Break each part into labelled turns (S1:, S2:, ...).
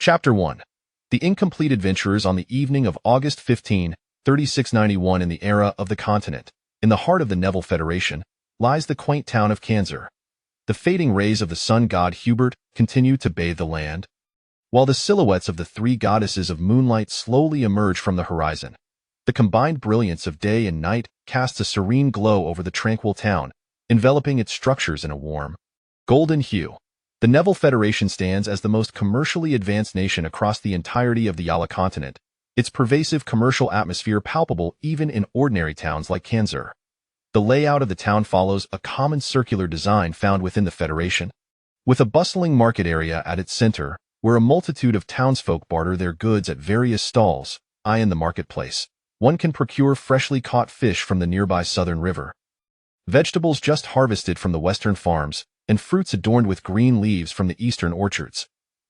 S1: Chapter 1. The Incomplete Adventurers on the evening of August 15, 3691 in the era of the continent. In the heart of the Neville Federation lies the quaint town of Canzer. The fading rays of the sun god Hubert continue to bathe the land, while the silhouettes of the three goddesses of moonlight slowly emerge from the horizon. The combined brilliance of day and night casts a serene glow over the tranquil town, enveloping its structures in a warm, golden hue. The Neville Federation stands as the most commercially advanced nation across the entirety of the Yala continent, its pervasive commercial atmosphere palpable even in ordinary towns like Canzer. The layout of the town follows a common circular design found within the Federation, with a bustling market area at its center, where a multitude of townsfolk barter their goods at various stalls. In the marketplace, one can procure freshly caught fish from the nearby southern river, vegetables just harvested from the western farms, and fruits adorned with green leaves from the eastern orchards.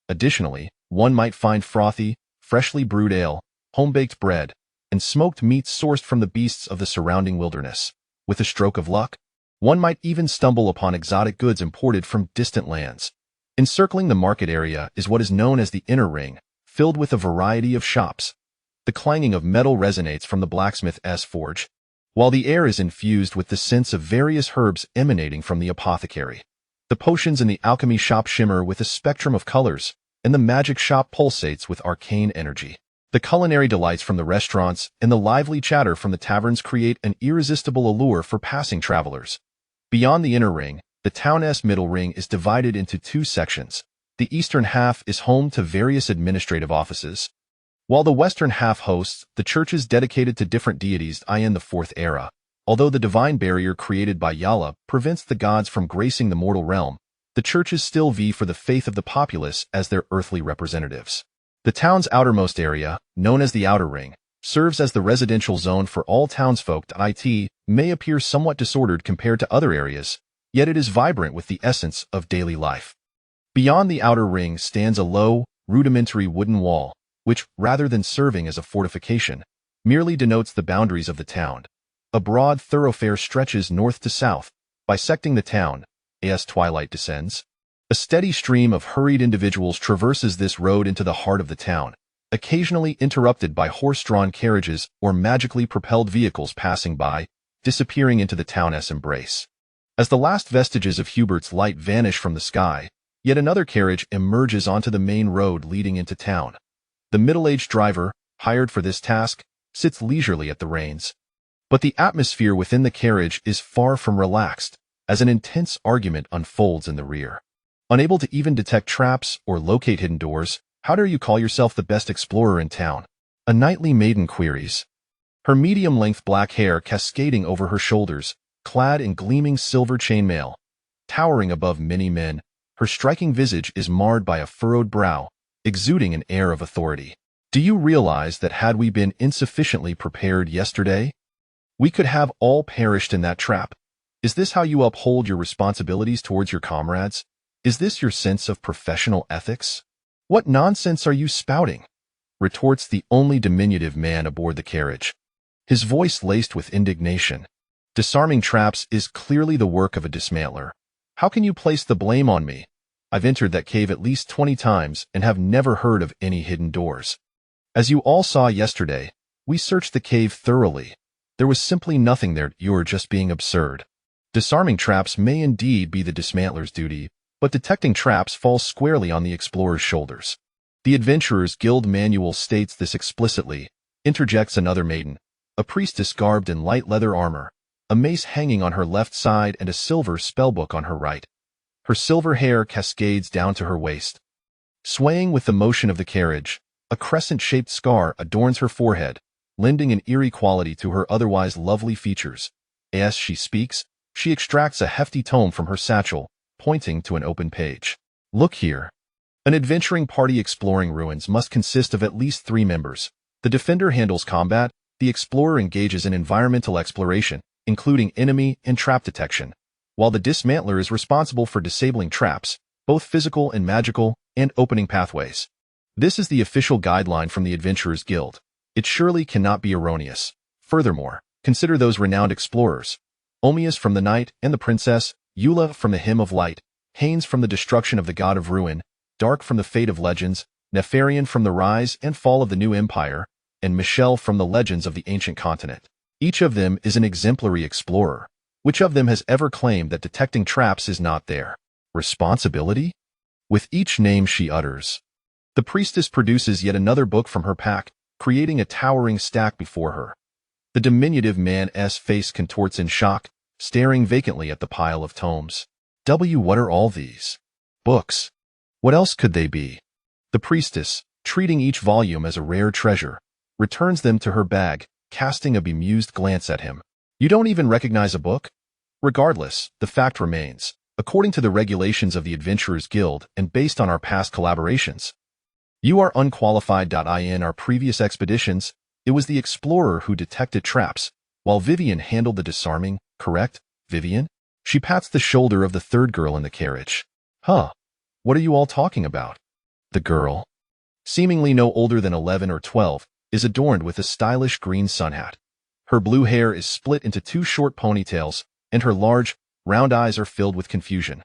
S1: Additionally, one might find frothy, freshly brewed ale, home-baked bread, and smoked meats sourced from the beasts of the surrounding wilderness. With a stroke of luck, one might even stumble upon exotic goods imported from distant lands. Encircling the market area is what is known as the inner ring, filled with a variety of shops. The clanging of metal resonates from the blacksmith's forge, while the air is infused with the scents of various herbs emanating from the apothecary. The potions in the alchemy shop shimmer with a spectrum of colors, and the magic shop pulsates with arcane energy. The culinary delights from the restaurants and the lively chatter from the taverns create an irresistible allure for passing travelers. Beyond the inner ring, the town's middle ring is divided into two sections. The eastern half is home to various administrative offices, while the western half hosts the churches dedicated to different deities in the Fourth Era. Although the divine barrier created by Yala prevents the gods from gracing the mortal realm, the churches still vie for the faith of the populace as their earthly representatives. The town's outermost area, known as the Outer Ring, serves as the residential zone for all townsfolk. It may appear somewhat disordered compared to other areas, yet it is vibrant with the essence of daily life. Beyond the outer ring stands a low, rudimentary wooden wall, which, rather than serving as a fortification, merely denotes the boundaries of the town. A broad thoroughfare stretches north to south, bisecting the town, as twilight descends. A steady stream of hurried individuals traverses this road into the heart of the town, occasionally interrupted by horse-drawn carriages or magically propelled vehicles passing by, disappearing into the town's embrace. As the last vestiges of Hubert's light vanish from the sky, yet another carriage emerges onto the main road leading into town. The middle-aged driver, hired for this task, sits leisurely at the reins. But the atmosphere within the carriage is far from relaxed, as an intense argument unfolds in the rear. Unable to even detect traps or locate hidden doors, how dare you call yourself the best explorer in town? A knightly maiden queries, her medium-length black hair cascading over her shoulders, clad in gleaming silver chainmail. Towering above many men, her striking visage is marred by a furrowed brow, exuding an air of authority. Do you realize that had we been insufficiently prepared yesterday, we could have all perished in that trap? Is this how you uphold your responsibilities towards your comrades? Is this your sense of professional ethics? What nonsense are you spouting? Retorts the only diminutive man aboard the carriage, his voice laced with indignation. Disarming traps is clearly the work of a dismantler. How can you place the blame on me? I've entered that cave at least 20 times and have never heard of any hidden doors. As you all saw yesterday, we searched the cave thoroughly. There was simply nothing there. You're just being absurd. Disarming traps may indeed be the dismantler's duty, but detecting traps falls squarely on the explorer's shoulders. The Adventurers Guild manual states this explicitly, interjects another maiden, a priestess garbed in light leather armor, a mace hanging on her left side and a silver spellbook on her right. Her silver hair cascades down to her waist. Swaying with the motion of the carriage, a crescent-shaped scar adorns her forehead, lending an eerie quality to her otherwise lovely features. As she speaks, she extracts a hefty tome from her satchel, pointing to an open page. Look here. An adventuring party exploring ruins must consist of at least 3 members. The defender handles combat, the explorer engages in environmental exploration, including enemy and trap detection, while the dismantler is responsible for disabling traps, both physical and magical, and opening pathways. This is the official guideline from the Adventurers Guild. It surely cannot be erroneous. Furthermore, consider those renowned explorers: Omius from the Night and the Princess, Yula from the Hymn of Light, Haines from the Destruction of the God of Ruin, Dark from the Fate of Legends, Nefarian from the rise and fall of the new empire, and Michelle from the legends of the ancient continent. Each of them is an exemplary explorer. Which of them has ever claimed that detecting traps is not their responsibility? With each name she utters, the priestess produces yet another book from her pack, creating a towering stack before her. The diminutive man's face contorts in shock, staring vacantly at the pile of tomes. What are all these books? What else could they be? The priestess, treating each volume as a rare treasure, returns them to her bag, casting a bemused glance at him. You don't even recognize a book? Regardless, the fact remains, according to the regulations of the Adventurers Guild and based on our past collaborations, you are unqualified. In our previous expeditions, it was the explorer who detected traps, while Vivian handled the disarming, correct, Vivian? She pats the shoulder of the third girl in the carriage. Huh, what are you all talking about? The girl, seemingly no older than 11 or 12, is adorned with a stylish green sun hat. Her blue hair is split into two short ponytails, and her large, round eyes are filled with confusion.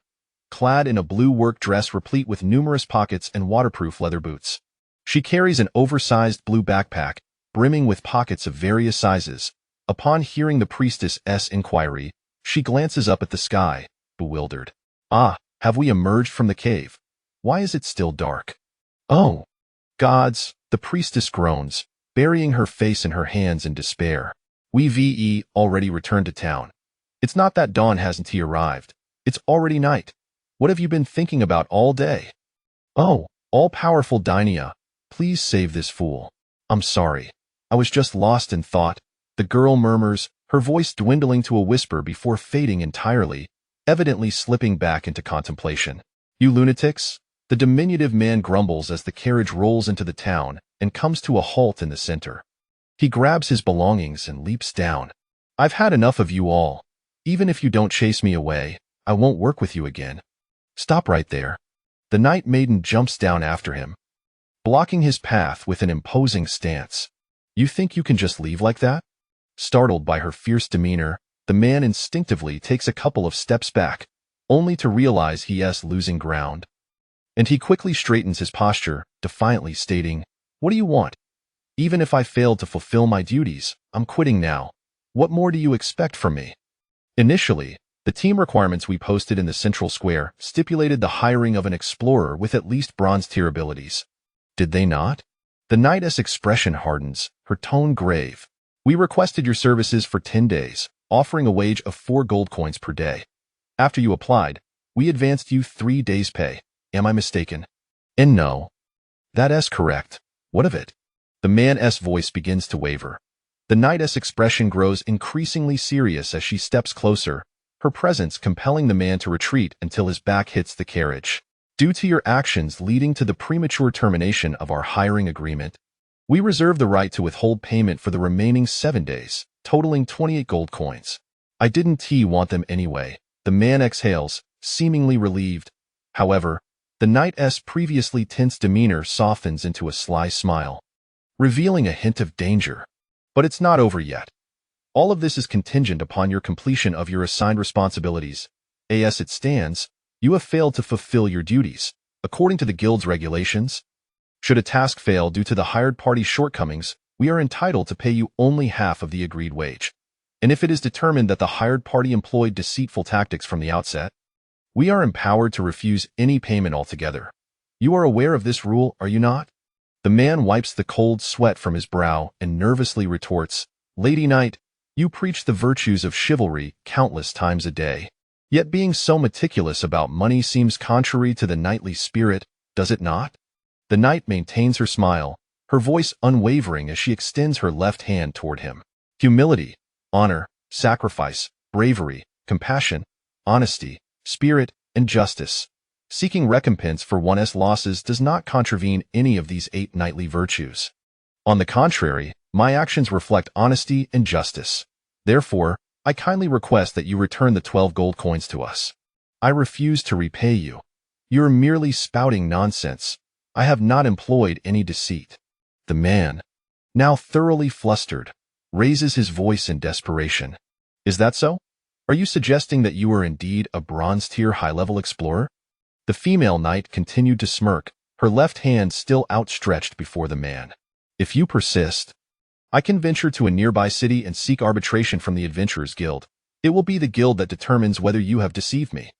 S1: Clad in a blue work dress replete with numerous pockets and waterproof leather boots, she carries an oversized blue backpack, brimming with pockets of various sizes. Upon hearing the priestess's inquiry, she glances up at the sky, bewildered. Ah, have we emerged from the cave? Why is it still dark? Oh, gods, the priestess groans, burying her face in her hands in despair. We've already returned to town. It's not that dawn hasn't arrived. It's already night. What have you been thinking about all day? Oh, all-powerful Dainia, please save this fool. I'm sorry. I was just lost in thought, the girl murmurs, her voice dwindling to a whisper before fading entirely, evidently slipping back into contemplation. You lunatics? The diminutive man grumbles as the carriage rolls into the town and comes to a halt in the center. He grabs his belongings and leaps down. I've had enough of you all. Even if you don't chase me away, I won't work with you again. Stop right there. The Night Maiden jumps down after him, blocking his path with an imposing stance. You think you can just leave like that? Startled by her fierce demeanor, the man instinctively takes a couple of steps back, only to realize he is losing ground. And he quickly straightens his posture, defiantly stating, What do you want? Even if I failed to fulfill my duties, I'm quitting now. What more do you expect from me? Initially, the team requirements we posted in the central square stipulated the hiring of an explorer with at least bronze tier abilities. Did they not? The knight's expression hardens, her tone grave. We requested your services for 10 days, offering a wage of 4 gold coins per day. After you applied, we advanced you 3 days' pay. Am I mistaken? And no. That's correct. What of it? The man's voice begins to waver. The knight's expression grows increasingly serious as she steps closer, her presence compelling the man to retreat until his back hits the carriage. Due to your actions leading to the premature termination of our hiring agreement, we reserve the right to withhold payment for the remaining 7 days, totaling 28 gold coins. I didn't want them anyway. The man exhales, seemingly relieved. However, the knight's previously tense demeanor softens into a sly smile, revealing a hint of danger. But it's not over yet. All of this is contingent upon your completion of your assigned responsibilities. As it stands, you have failed to fulfill your duties, according to the Guild's regulations. Should a task fail due to the hired party's shortcomings, we are entitled to pay you only half of the agreed wage. And if it is determined that the hired party employed deceitful tactics from the outset, we are empowered to refuse any payment altogether. You are aware of this rule, are you not? The man wipes the cold sweat from his brow and nervously retorts, Lady Knight, you preach the virtues of chivalry countless times a day. Yet being so meticulous about money seems contrary to the knightly spirit, does it not? The knight maintains her smile, her voice unwavering as she extends her left hand toward him. Humility, honor, sacrifice, bravery, compassion, honesty, spirit, and justice. Seeking recompense for one's losses does not contravene any of these 8 knightly virtues. On the contrary, my actions reflect honesty and justice. Therefore, I kindly request that you return the 12 gold coins to us. I refuse to repay you. You're merely spouting nonsense. I have not employed any deceit. The man, now thoroughly flustered, raises his voice in desperation. Is that so? Are you suggesting that you are indeed a bronze-tier high-level explorer? The female knight continued to smirk, her left hand still outstretched before the man. If you persist, I can venture to a nearby city and seek arbitration from the Adventurers Guild. It will be the guild that determines whether you have deceived me.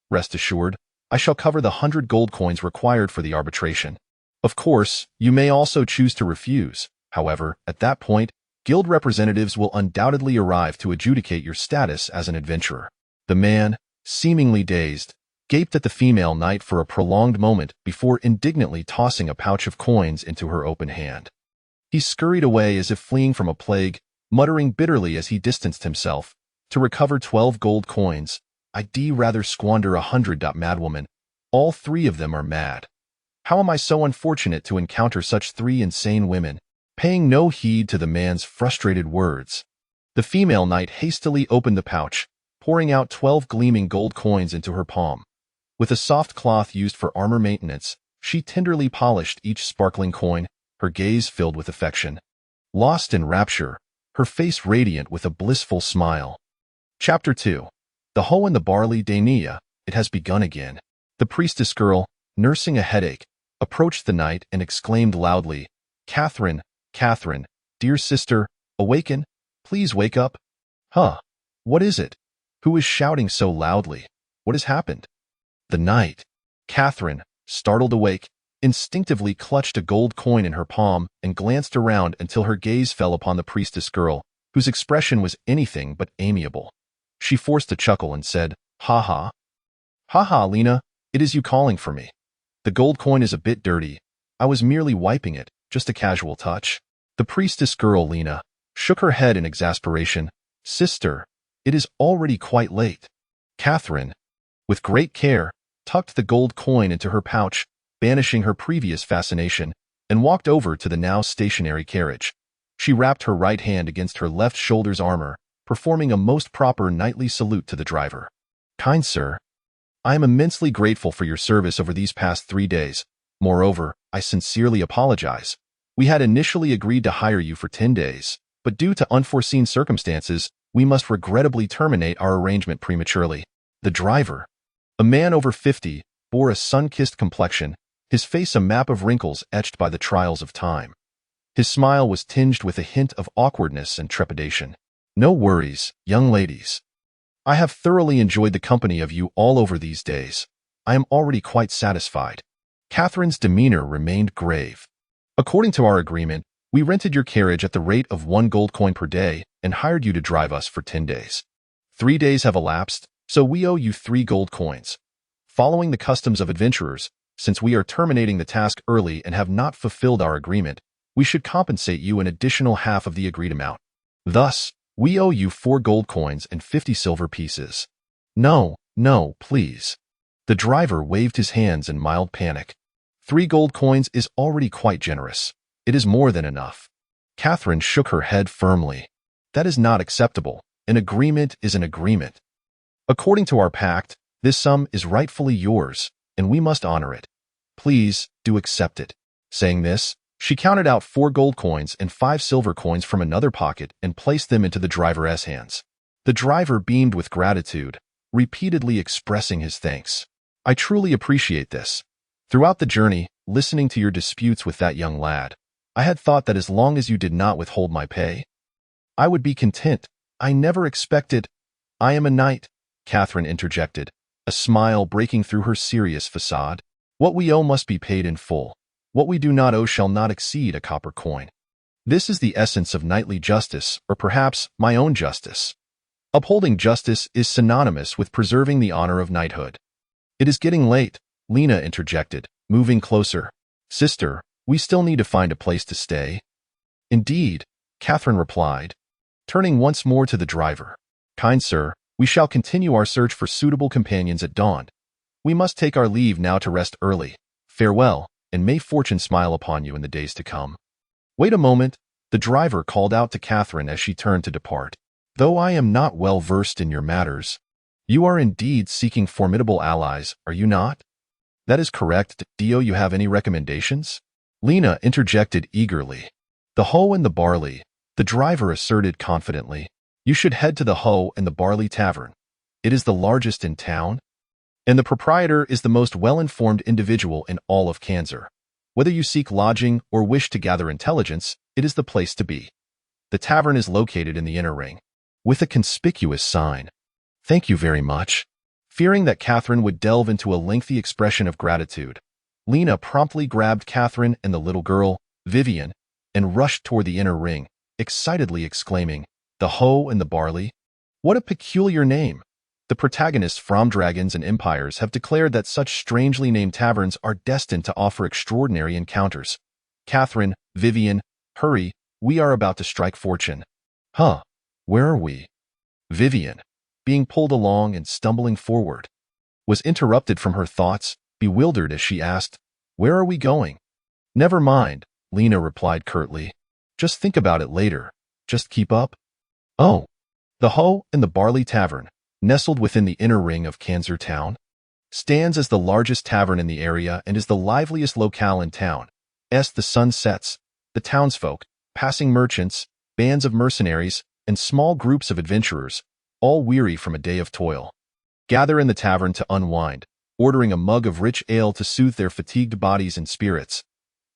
S1: Rest assured, I shall cover the 100 gold coins required for the arbitration. Of course, you may also choose to refuse. However, at that point, guild representatives will undoubtedly arrive to adjudicate your status as an adventurer. The man, seemingly dazed, gaped at the female knight for a prolonged moment before indignantly tossing a pouch of coins into her open hand. He scurried away as if fleeing from a plague, muttering bitterly as he distanced himself. To recover 12 gold coins, I'd rather squander 100. Madwoman, all 3 of them are mad. How am I so unfortunate to encounter such 3 insane women? Paying no heed to the man's frustrated words, the female knight hastily opened the pouch, pouring out 12 gleaming gold coins into her palm. With a soft cloth used for armor maintenance, she tenderly polished each sparkling coin, her gaze filled with affection. Lost in rapture, her face radiant with a blissful smile. Chapter 2. The Hoe and the Barley. Dania, it has begun again. The priestess girl, nursing a headache, approached the knight and exclaimed loudly, Catherine, Catherine, dear sister, awaken, please wake up. Huh? What is it? Who is shouting so loudly? What has happened? The knight. Catherine, startled awake, instinctively clutched a gold coin in her palm and glanced around until her gaze fell upon the priestess girl, whose expression was anything but amiable. She forced a chuckle and said, Ha ha. Ha ha, Lena, it is you calling for me. The gold coin is a bit dirty. I was merely wiping it, just a casual touch. The priestess girl, Lena, shook her head in exasperation. Sister, it is already quite late. Catherine, with great care, tucked the gold coin into her pouch, banishing her previous fascination, and walked over to the now stationary carriage. She wrapped her right hand against her left shoulder's armor, performing a most proper knightly salute to the driver. Kind sir, I am immensely grateful for your service over these past 3 days. Moreover, I sincerely apologize. We had initially agreed to hire you for 10 days, but due to unforeseen circumstances, we must regrettably terminate our arrangement prematurely. The driver, a man over 50, bore a sun-kissed complexion, his face a map of wrinkles etched by the trials of time. His smile was tinged with a hint of awkwardness and trepidation. No worries, young ladies. I have thoroughly enjoyed the company of you all over these days. I am already quite satisfied. Catherine's demeanor remained grave. According to our agreement, we rented your carriage at the rate of 1 gold coin per day and hired you to drive us for 10 days. 3 days have elapsed, so we owe you 3 gold coins. Following the customs of adventurers, since we are terminating the task early and have not fulfilled our agreement, we should compensate you an additional half of the agreed amount. Thus, we owe you 4 gold coins and 50 silver pieces. No, no, please. The driver waved his hands in mild panic. 3 gold coins is already quite generous. It is more than enough. Catherine shook her head firmly. That is not acceptable. An agreement is an agreement. According to our pact, this sum is rightfully yours, and we must honor it. Please, do accept it. Saying this, she counted out 4 gold coins and 5 silver coins from another pocket and placed them into the driver's hands. The driver beamed with gratitude, repeatedly expressing his thanks. I truly appreciate this. Throughout the journey, listening to your disputes with that young lad, I had thought that as long as you did not withhold my pay, I would be content. I never expected— I am a knight, Catherine interjected, a smile breaking through her serious facade. What we owe must be paid in full. What we do not owe shall not exceed a copper coin. This is the essence of knightly justice, or perhaps my own justice. Upholding justice is synonymous with preserving the honor of knighthood. It is getting late, Lena interjected, moving closer. Sister, we still need to find a place to stay. Indeed, Catherine replied, turning once more to the driver. Kind sir, we shall continue our search for suitable companions at dawn. We must take our leave now to rest early. Farewell, and may fortune smile upon you in the days to come. Wait a moment, the driver called out to Catherine as she turned to depart. Though I am not well versed in your matters, you are indeed seeking formidable allies, are you not? That is correct. Do you have any recommendations? Lena interjected eagerly. The Hoe and the Barley, the driver asserted confidently. You should head to the Hoe and the Barley Tavern. It is the largest in town, and the proprietor is the most well-informed individual in all of Kanzer. Whether you seek lodging or wish to gather intelligence, it is the place to be. The tavern is located in the inner ring, with a conspicuous sign. Thank you very much. Fearing that Catherine would delve into a lengthy expression of gratitude, Lena promptly grabbed Catherine and the little girl, Vivian, and rushed toward the inner ring, excitedly exclaiming, "The hoe and the barley? What a peculiar name!" The protagonists from Dragons and Empires have declared that such strangely named taverns are destined to offer extraordinary encounters. Catherine, Vivian, hurry, we are about to strike fortune. Huh, where are we? Vivian, being pulled along and stumbling forward, was interrupted from her thoughts, bewildered as she asked, "Where are we going?" "Never mind," Lena replied curtly. "Just think about it later. Just keep up." Oh, the Hoe and the Barley Tavern, nestled within the inner ring of Kanzer town, stands as the largest tavern in the area and is the liveliest locale in town. As the sun sets, the townsfolk, passing merchants, bands of mercenaries, and small groups of adventurers, all weary from a day of toil, gather in the tavern to unwind, ordering a mug of rich ale to soothe their fatigued bodies and spirits.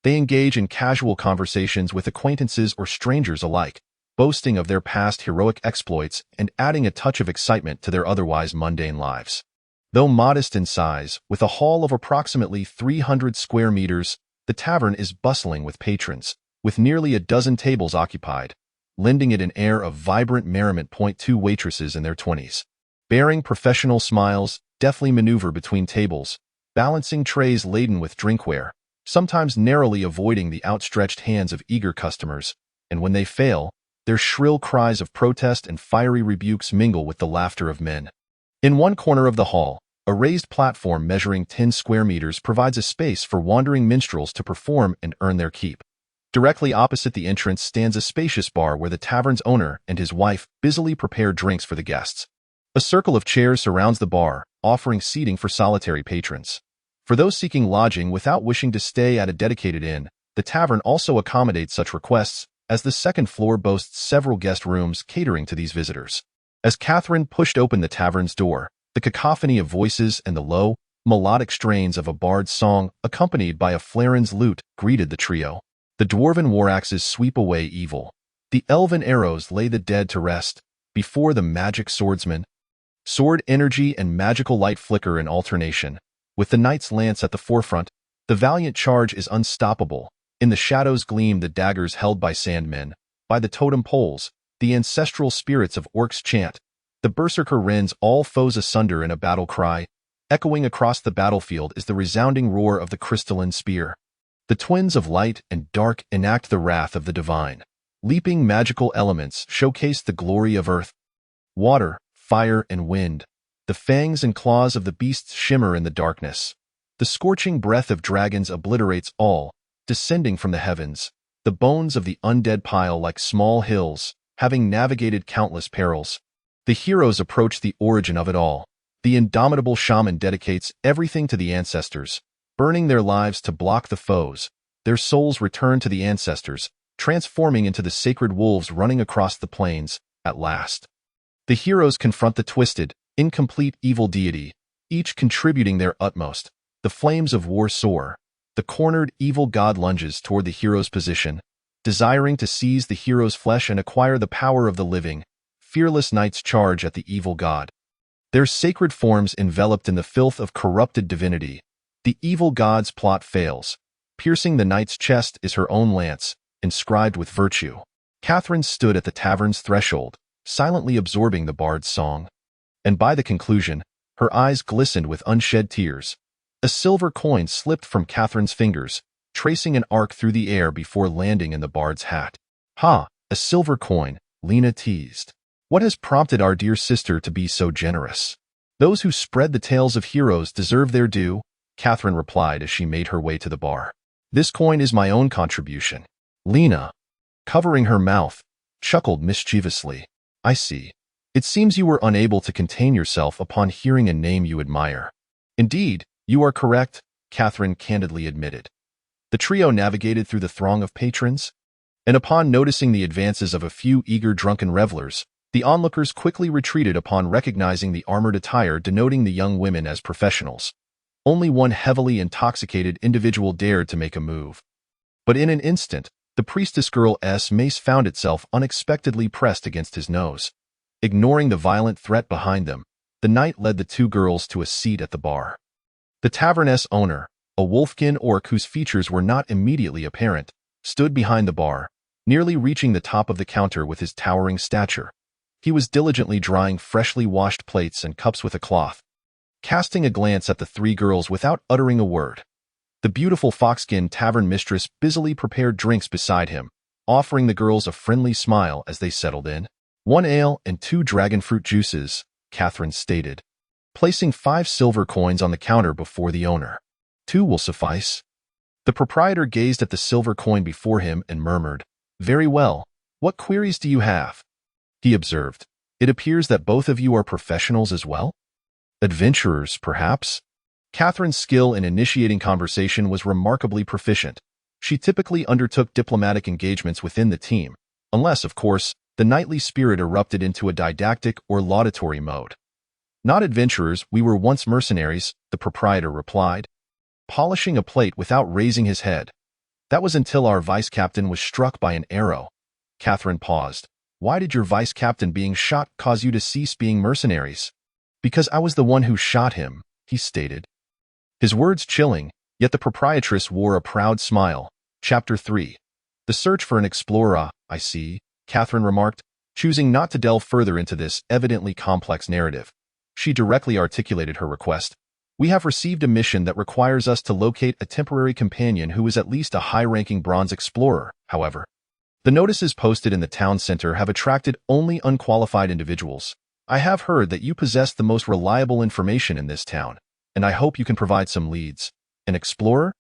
S1: They engage in casual conversations with acquaintances or strangers alike, boasting of their past heroic exploits and adding a touch of excitement to their otherwise mundane lives. Though modest in size, with a hall of approximately 300 square meters, the tavern is bustling with patrons, with nearly a dozen tables occupied, lending it an air of vibrant merriment. Two waitresses in their 20s, bearing professional smiles, deftly maneuver between tables, balancing trays laden with drinkware, sometimes narrowly avoiding the outstretched hands of eager customers, and when they fail, their shrill cries of protest and fiery rebukes mingle with the laughter of men. In one corner of the hall, a raised platform measuring 10 square meters provides a space for wandering minstrels to perform and earn their keep. Directly opposite the entrance stands a spacious bar where the tavern's owner and his wife busily prepare drinks for the guests. A circle of chairs surrounds the bar, offering seating for solitary patrons. For those seeking lodging without wishing to stay at a dedicated inn, the tavern also accommodates such requests, as the second floor boasts several guest rooms catering to these visitors. As Catherine pushed open the tavern's door, the cacophony of voices and the low, melodic strains of a bard's song, accompanied by a Flaren's lute, greeted the trio. The dwarven war axes sweep away evil. The elven arrows lay the dead to rest. Before the magic swordsman, sword energy and magical light flicker in alternation. With the knight's lance at the forefront, the valiant charge is unstoppable. In the shadows gleam the daggers held by sandmen. By the totem poles, the ancestral spirits of orcs chant. The berserker rends all foes asunder in a battle cry. Echoing across the battlefield is the resounding roar of the crystalline spear. The twins of light and dark enact the wrath of the divine. Leaping magical elements showcase the glory of earth, water, fire, and wind. The fangs and claws of the beasts shimmer in the darkness. The scorching breath of dragons obliterates all, descending from the heavens. The bones of the undead pile like small hills, having navigated countless perils. The heroes approach the origin of it all. The indomitable shaman dedicates everything to the ancestors, burning their lives to block the foes. Their souls return to the ancestors, transforming into the sacred wolves running across the plains, at last. The heroes confront the twisted, incomplete evil deity, each contributing their utmost. The flames of war soar. The cornered evil god lunges toward the hero's position, desiring to seize the hero's flesh and acquire the power of the living. Fearless knights charge at the evil god, their sacred forms enveloped in the filth of corrupted divinity. The evil god's plot fails. Piercing the knight's chest is her own lance, inscribed with virtue. Catherine stood at the tavern's threshold, silently absorbing the bard's song. And by the conclusion, her eyes glistened with unshed tears. A silver coin slipped from Catherine's fingers, tracing an arc through the air before landing in the bard's hat. "Ha, a silver coin," Lena teased. "What has prompted our dear sister to be so generous?" "Those who spread the tales of heroes deserve their due," Catherine replied as she made her way to the bar. "This coin is my own contribution." Lena, covering her mouth, chuckled mischievously. "I see. It seems you were unable to contain yourself upon hearing a name you admire." "Indeed, you are correct," Catherine candidly admitted. The trio navigated through the throng of patrons, and upon noticing the advances of a few eager drunken revelers, the onlookers quickly retreated upon recognizing the armored attire denoting the young women as professionals. Only one heavily intoxicated individual dared to make a move. But in an instant, the priestess girl's mace found itself unexpectedly pressed against his nose. Ignoring the violent threat behind them, the knight led the two girls to a seat at the bar. The tavern's owner, a wolfkin orc whose features were not immediately apparent, stood behind the bar, nearly reaching the top of the counter with his towering stature. He was diligently drying freshly washed plates and cups with a cloth, casting a glance at the three girls without uttering a word. The beautiful foxskin tavern mistress busily prepared drinks beside him, offering the girls a friendly smile as they settled in. 1 ale and 2 dragon fruit juices, Catherine stated, placing 5 silver coins on the counter before the owner. 2 will suffice. The proprietor gazed at the silver coin before him and murmured, "Very well. What queries do you have?" He observed, "It appears that both of you are professionals as well? Adventurers, perhaps?" Catherine's skill in initiating conversation was remarkably proficient. She typically undertook diplomatic engagements within the team, unless, of course, the knightly spirit erupted into a didactic or laudatory mode. "Not adventurers, we were once mercenaries," the proprietor replied, polishing a plate without raising his head. "That was until our vice-captain was struck by an arrow." Catherine paused. "Why did your vice-captain being shot cause you to cease being mercenaries?" "Because I was the one who shot him," he stated. His words chilling, yet the proprietress wore a proud smile. Chapter 3. The search for an explorer, I see, Catherine remarked, choosing not to delve further into this evidently complex narrative. She directly articulated her request. "We have received a mission that requires us to locate a temporary companion who is at least a high-ranking bronze explorer, however. The notices posted in the town center have attracted only unqualified individuals. I have heard that you possess the most reliable information in this town, and I hope you can provide some leads." "An explorer?"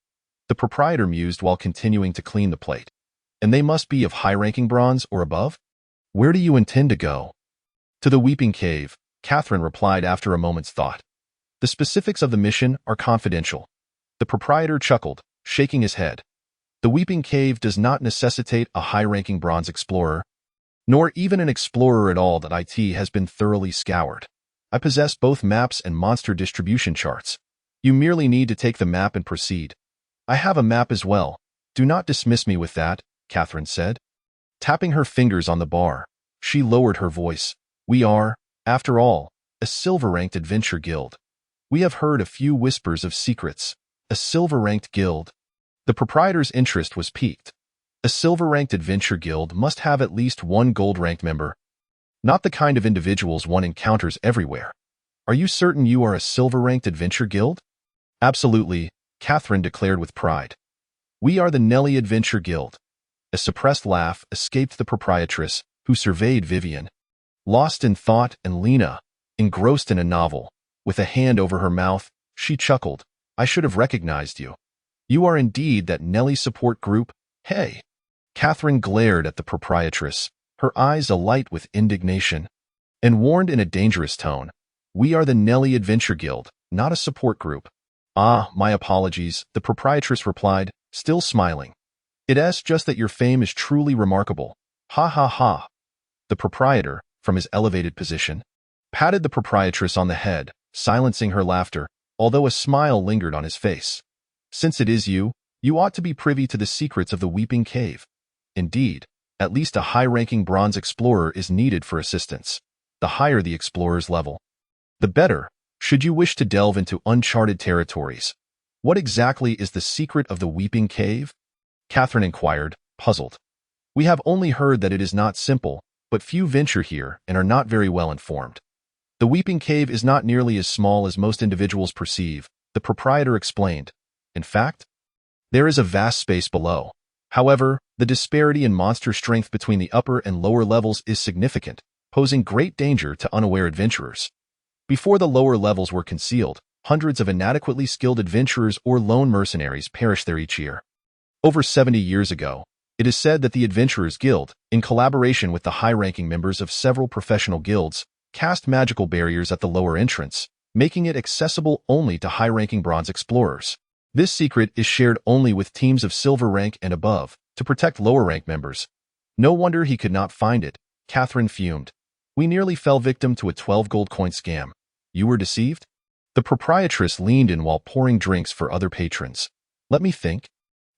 S1: the proprietor mused while continuing to clean the plate. "And they must be of high-ranking bronze or above? Where do you intend to go?" "To the Weeping Cave," Catherine replied after a moment's thought. "The specifics of the mission are confidential." The proprietor chuckled, shaking his head. "The Weeping Cave does not necessitate a high-ranking bronze explorer, nor even an explorer at all. That it has been thoroughly scoured. I possess both maps and monster distribution charts. You merely need to take the map and proceed. I have a map as well. Do not dismiss me with that," Catherine said. Tapping her fingers on the bar, she lowered her voice. "We are, after all, a silver-ranked adventure guild. We have heard a few whispers of secrets. A silver-ranked guild." The proprietor's interest was piqued. A silver-ranked adventure guild must have at least one gold-ranked member. Not the kind of individuals one encounters everywhere. "Are you certain you are a silver-ranked adventure guild?" "Absolutely," Catherine declared with pride. "We are the Nelly Adventure Guild." A suppressed laugh escaped the proprietress, who surveyed Vivian, lost in thought, and Lena, engrossed in a novel. With a hand over her mouth, she chuckled. "I should have recognized you. You are indeed that Nelly support group, hey?" Catherine glared at the proprietress, her eyes alight with indignation, and warned in a dangerous tone, "We are the Nelly Adventure Guild, not a support group." "Ah, my apologies," the proprietress replied, still smiling. "It's just that your fame is truly remarkable. Ha ha ha." The proprietor, from his elevated position, patted the proprietress on the head, silencing her laughter, although a smile lingered on his face. "Since it is you, you ought to be privy to the secrets of the Weeping Cave. Indeed, at least a high-ranking bronze explorer is needed for assistance. The higher the explorer's level, the better, should you wish to delve into uncharted territories." "What exactly is the secret of the Weeping Cave?" Catherine inquired, puzzled. "We have only heard that it is not simple, but few venture here and are not very well informed. The Weeping Cave is not nearly as small as most individuals perceive," the proprietor explained. "In fact, there is a vast space below. However, the disparity in monster strength between the upper and lower levels is significant, posing great danger to unaware adventurers. Before the lower levels were concealed, hundreds of inadequately skilled adventurers or lone mercenaries perished there each year. Over 70 years ago, it is said that the Adventurers Guild, in collaboration with the high-ranking members of several professional guilds, cast magical barriers at the lower entrance, making it accessible only to high-ranking bronze explorers. This secret is shared only with teams of silver rank and above, to protect lower-rank members. "No wonder he could not find it," Catherine fumed. "We nearly fell victim to a 12 gold coin scam. You were deceived?" The proprietress leaned in while pouring drinks for other patrons. Let me think.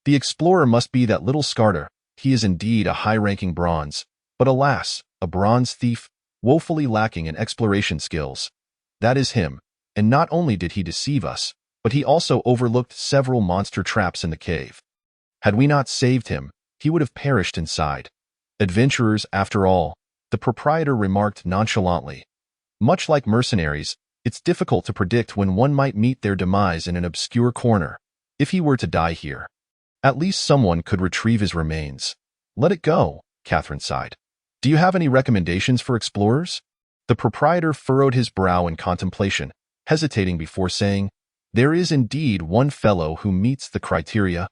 S1: The explorer must be that little Scarter. He is indeed a high-ranking bronze, but alas, a bronze thief, woefully lacking in exploration skills. That is him, and not only did he deceive us, but he also overlooked several monster traps in the cave. Had we not saved him, he would have perished inside. Adventurers, after all, the proprietor remarked nonchalantly. Much like mercenaries, it's difficult to predict when one might meet their demise in an obscure corner. If he were to die here, at least someone could retrieve his remains. Let it go, Catherine sighed. Do you have any recommendations for explorers? The proprietor furrowed his brow in contemplation, hesitating before saying, There is indeed one fellow who meets the criteria.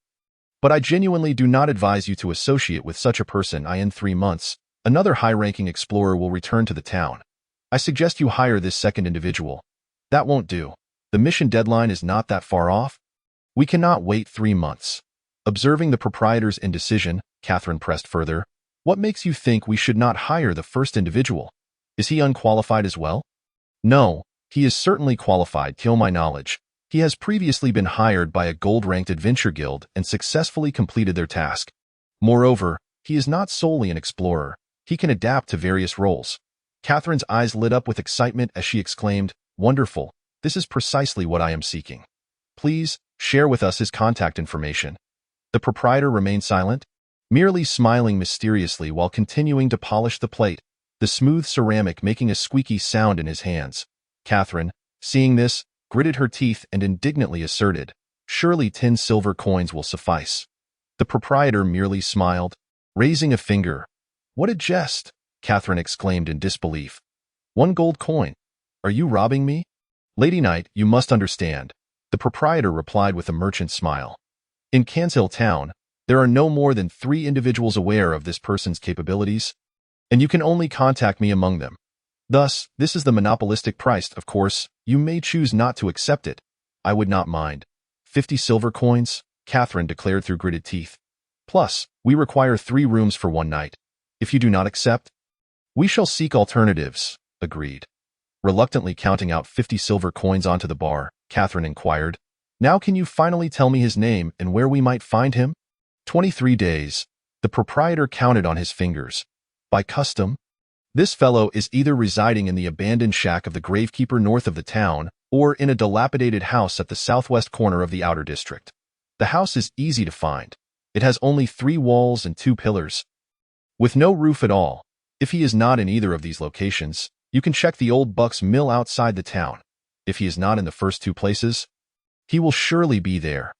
S1: But I genuinely do not advise you to associate with such a person. In 3 months, another high-ranking explorer will return to the town. I suggest you hire this second individual. That won't do. The mission deadline is not that far off. We cannot wait 3 months. Observing the proprietor's indecision, Catherine pressed further. What makes you think we should not hire the first individual? Is he unqualified as well? No, he is certainly qualified, to my knowledge. He has previously been hired by a gold-ranked adventure guild and successfully completed their task. Moreover, he is not solely an explorer. He can adapt to various roles. Catherine's eyes lit up with excitement as she exclaimed, Wonderful, this is precisely what I am seeking. Please, share with us his contact information. The proprietor remained silent, merely smiling mysteriously while continuing to polish the plate, the smooth ceramic making a squeaky sound in his hands. Catherine, seeing this, gritted her teeth and indignantly asserted, Surely 10 silver coins will suffice. The proprietor merely smiled, raising a finger. What a jest, Catherine exclaimed in disbelief. 1 gold coin. Are you robbing me? Lady Knight, you must understand, the proprietor replied with a merchant smile. In Canshill Town, there are no more than 3 individuals aware of this person's capabilities, and you can only contact me among them. Thus, this is the monopolistic price. Of course, you may choose not to accept it. I would not mind. 50 silver coins, Catherine declared through gritted teeth. Plus, we require 3 rooms for 1 night. If you do not accept, we shall seek alternatives, agreed. Reluctantly counting out 50 silver coins onto the bar, Catherine inquired, Now can you finally tell me his name and where we might find him? 23 days. The proprietor counted on his fingers. By custom, this fellow is either residing in the abandoned shack of the gravekeeper north of the town or in a dilapidated house at the southwest corner of the outer district. The house is easy to find. It has only 3 walls and 2 pillars, with no roof at all. If he is not in either of these locations, you can check the old Buck's mill outside the town. If he is not in the first 2 places, he will surely be there.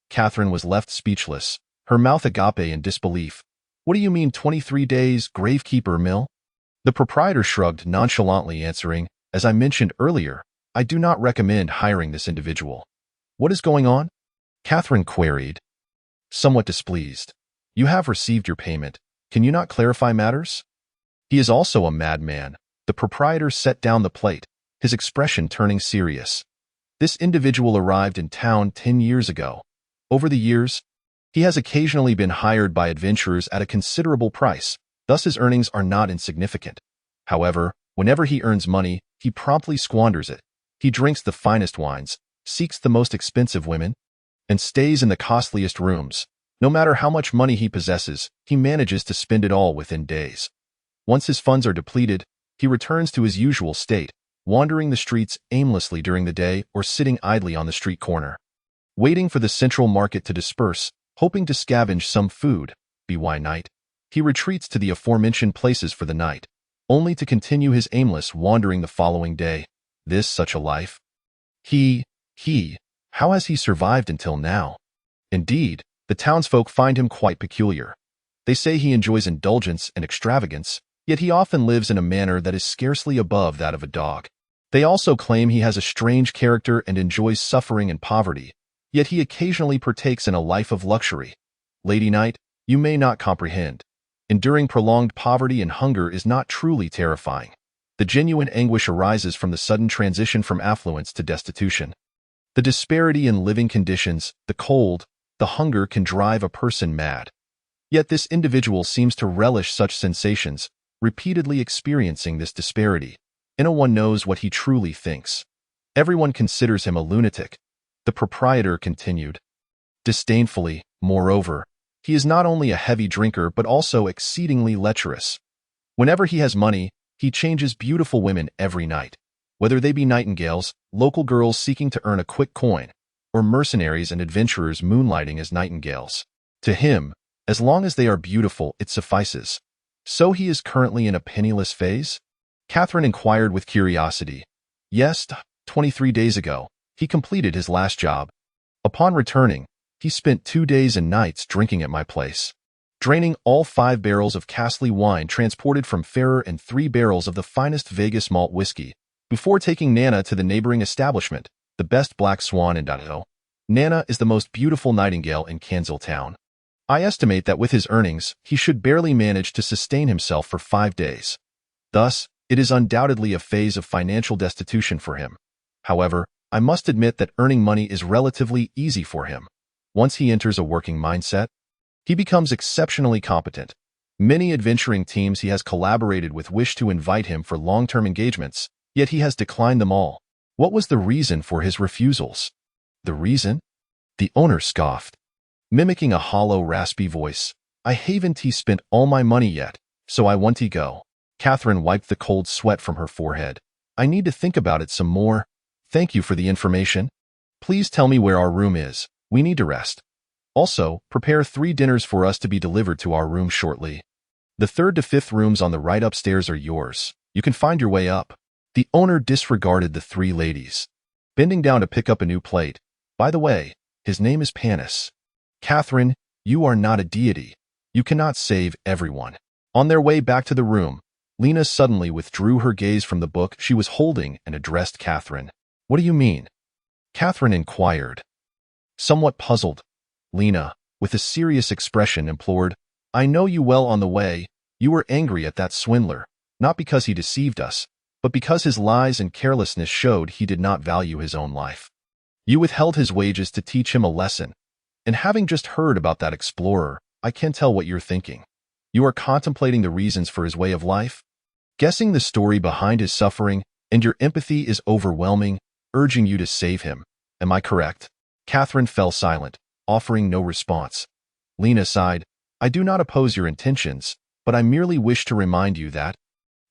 S1: Catherine was left speechless, her mouth agape in disbelief. What do you mean 23 days, gravekeeper mill? The proprietor shrugged nonchalantly, answering, As I mentioned earlier, I do not recommend hiring this individual. What is going on? Catherine queried, somewhat displeased. You have received your payment. Can you not clarify matters? He is also a madman. The proprietor set down the plate, his expression turning serious. This individual arrived in town 10 years ago. Over the years, he has occasionally been hired by adventurers at a considerable price, thus his earnings are not insignificant. However, whenever he earns money, he promptly squanders it. He drinks the finest wines, seeks the most expensive women, and stays in the costliest rooms. No matter how much money he possesses, he manages to spend it all within days. Once his funds are depleted, he returns to his usual state, wandering the streets aimlessly during the day or sitting idly on the street corner, waiting for the central market to disperse, hoping to scavenge some food. By night, he retreats to the aforementioned places for the night, only to continue his aimless wandering the following day. This such a life? How has he survived until now? Indeed, the townsfolk find him quite peculiar. They say he enjoys indulgence and extravagance, yet he often lives in a manner that is scarcely above that of a dog. They also claim he has a strange character and enjoys suffering and poverty, yet he occasionally partakes in a life of luxury. Lady Knight, you may not comprehend. Enduring prolonged poverty and hunger is not truly terrifying. The genuine anguish arises from the sudden transition from affluence to destitution. The disparity in living conditions, the cold, the hunger can drive a person mad. Yet this individual seems to relish such sensations, repeatedly experiencing this disparity, and no one knows what he truly thinks. Everyone considers him a lunatic. The proprietor continued disdainfully. Moreover, he is not only a heavy drinker but also exceedingly lecherous. Whenever he has money, he changes beautiful women every night, whether they be nightingales, local girls seeking to earn a quick coin, or mercenaries and adventurers moonlighting as nightingales. To him, as long as they are beautiful, it suffices. So he is currently in a penniless phase? Catherine inquired with curiosity. Yes, 23 days ago, he completed his last job. Upon returning, he spent 2 days and nights drinking at my place, draining all 5 barrels of costly wine transported from Ferrer and 3 barrels of the finest Vegas malt whiskey, before taking Nana to the neighboring establishment, the best Black Swan in Idaho. Nana is the most beautiful nightingale in Kansas town. I estimate that with his earnings, he should barely manage to sustain himself for 5 days. Thus, it is undoubtedly a phase of financial destitution for him. However, I must admit that earning money is relatively easy for him. Once he enters a working mindset, he becomes exceptionally competent. Many adventuring teams he has collaborated with wish to invite him for long-term engagements, yet he has declined them all. What was the reason for his refusals? The reason? The owner scoffed, mimicking a hollow, raspy voice. I haven't spent all my money yet, so I want to go. Catherine wiped the cold sweat from her forehead. I need to think about it some more. Thank you for the information. Please tell me where our room is. We need to rest. Also, prepare 3 dinners for us to be delivered to our room shortly. The 3rd to 5th rooms on the right upstairs are yours. You can find your way up. The owner disregarded the 3 ladies, bending down to pick up a new plate. By the way, his name is Panis. Catherine, you are not a deity. You cannot save everyone. On their way back to the room, Lena suddenly withdrew her gaze from the book she was holding and addressed Catherine. What do you mean? Catherine inquired. Somewhat puzzled, Lena, with a serious expression, implored, I know you well. On the way, you were angry at that swindler, not because he deceived us, but because his lies and carelessness showed he did not value his own life. You withheld his wages to teach him a lesson. And having just heard about that explorer, I can tell what you're thinking. You are contemplating the reasons for his way of life, guessing the story behind his suffering, and your empathy is overwhelming, urging you to save him. Am I correct? Catherine fell silent, offering no response. Lena sighed. I do not oppose your intentions, but I merely wish to remind you that,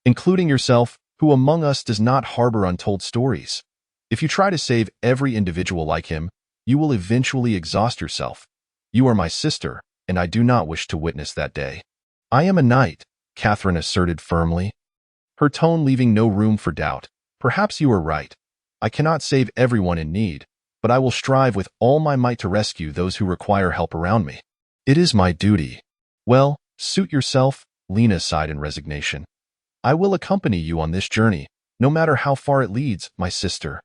S1: including yourself, who among us does not harbor untold stories? If you try to save every individual like him, you will eventually exhaust yourself. You are my sister, and I do not wish to witness that day. I am a knight, Catherine asserted firmly, her tone leaving no room for doubt. Perhaps you are right. I cannot save everyone in need, but I will strive with all my might to rescue those who require help around me. It is my duty. Well, suit yourself, Lena sighed in resignation. I will accompany you on this journey, no matter how far it leads, my sister.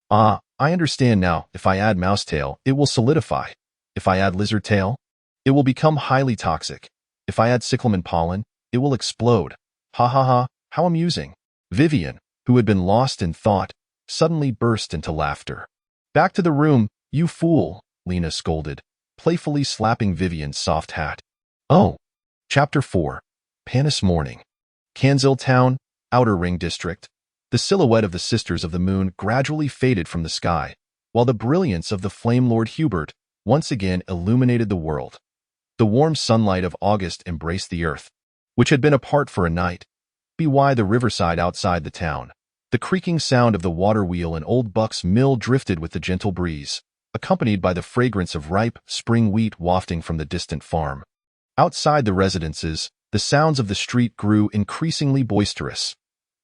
S1: Ah, I understand now. If I add mousetail, it will solidify. If I add lizard tail, it will become highly toxic. If I add cyclamen pollen, it will explode. Ha ha ha, how amusing. Vivian, who had been lost in thought, suddenly burst into laughter. Back to the room, you fool, Lena scolded, playfully slapping Vivian's soft hat. Oh. Chapter 4. Panis Morning. Kansas Town, Outer Ring District. The silhouette of the Sisters of the Moon gradually faded from the sky, while the brilliance of the Flame Lord Hubert once again illuminated the world. The warm sunlight of August embraced the earth, which had been apart for a night. By the riverside outside the town, the creaking sound of the water wheel in Old Buck's mill drifted with the gentle breeze, accompanied by the fragrance of ripe spring wheat wafting from the distant farm. Outside the residences, the sounds of the street grew increasingly boisterous.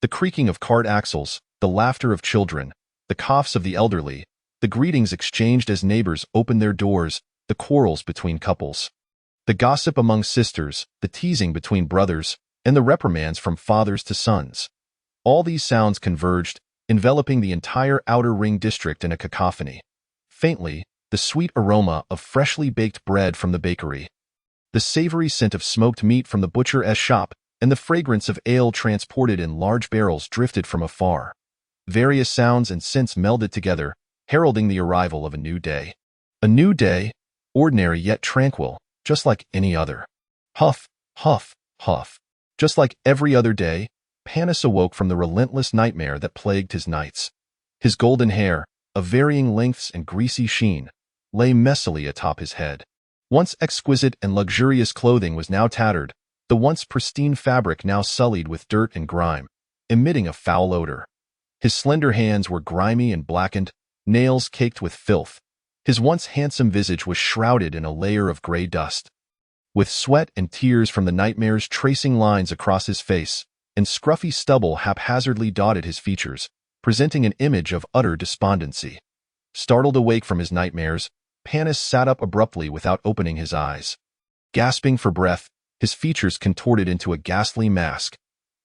S1: The creaking of cart axles, the laughter of children, the coughs of the elderly, the greetings exchanged as neighbors opened their doors, the quarrels between couples, the gossip among sisters, the teasing between brothers, and the reprimands from fathers to sons. All these sounds converged, enveloping the entire Outer Ring District in a cacophony. Faintly, the sweet aroma of freshly baked bread from the bakery, the savory scent of smoked meat from the butcher's shop, and the fragrance of ale transported in large barrels drifted from afar. Various sounds and scents melded together, heralding the arrival of a new day. A new day, ordinary yet tranquil, just like any other. Huff, huff, huff. Just like every other day, Panis awoke from the relentless nightmare that plagued his nights. His golden hair, of varying lengths and greasy sheen, lay messily atop his head. Once exquisite and luxurious clothing was now tattered, the once pristine fabric now sullied with dirt and grime, emitting a foul odor. His slender hands were grimy and blackened, nails caked with filth. His once handsome visage was shrouded in a layer of gray dust. With sweat and tears from the nightmares tracing lines across his face, and scruffy stubble haphazardly dotted his features, presenting an image of utter despondency. Startled awake from his nightmares, Panis sat up abruptly without opening his eyes. Gasping for breath, his features contorted into a ghastly mask.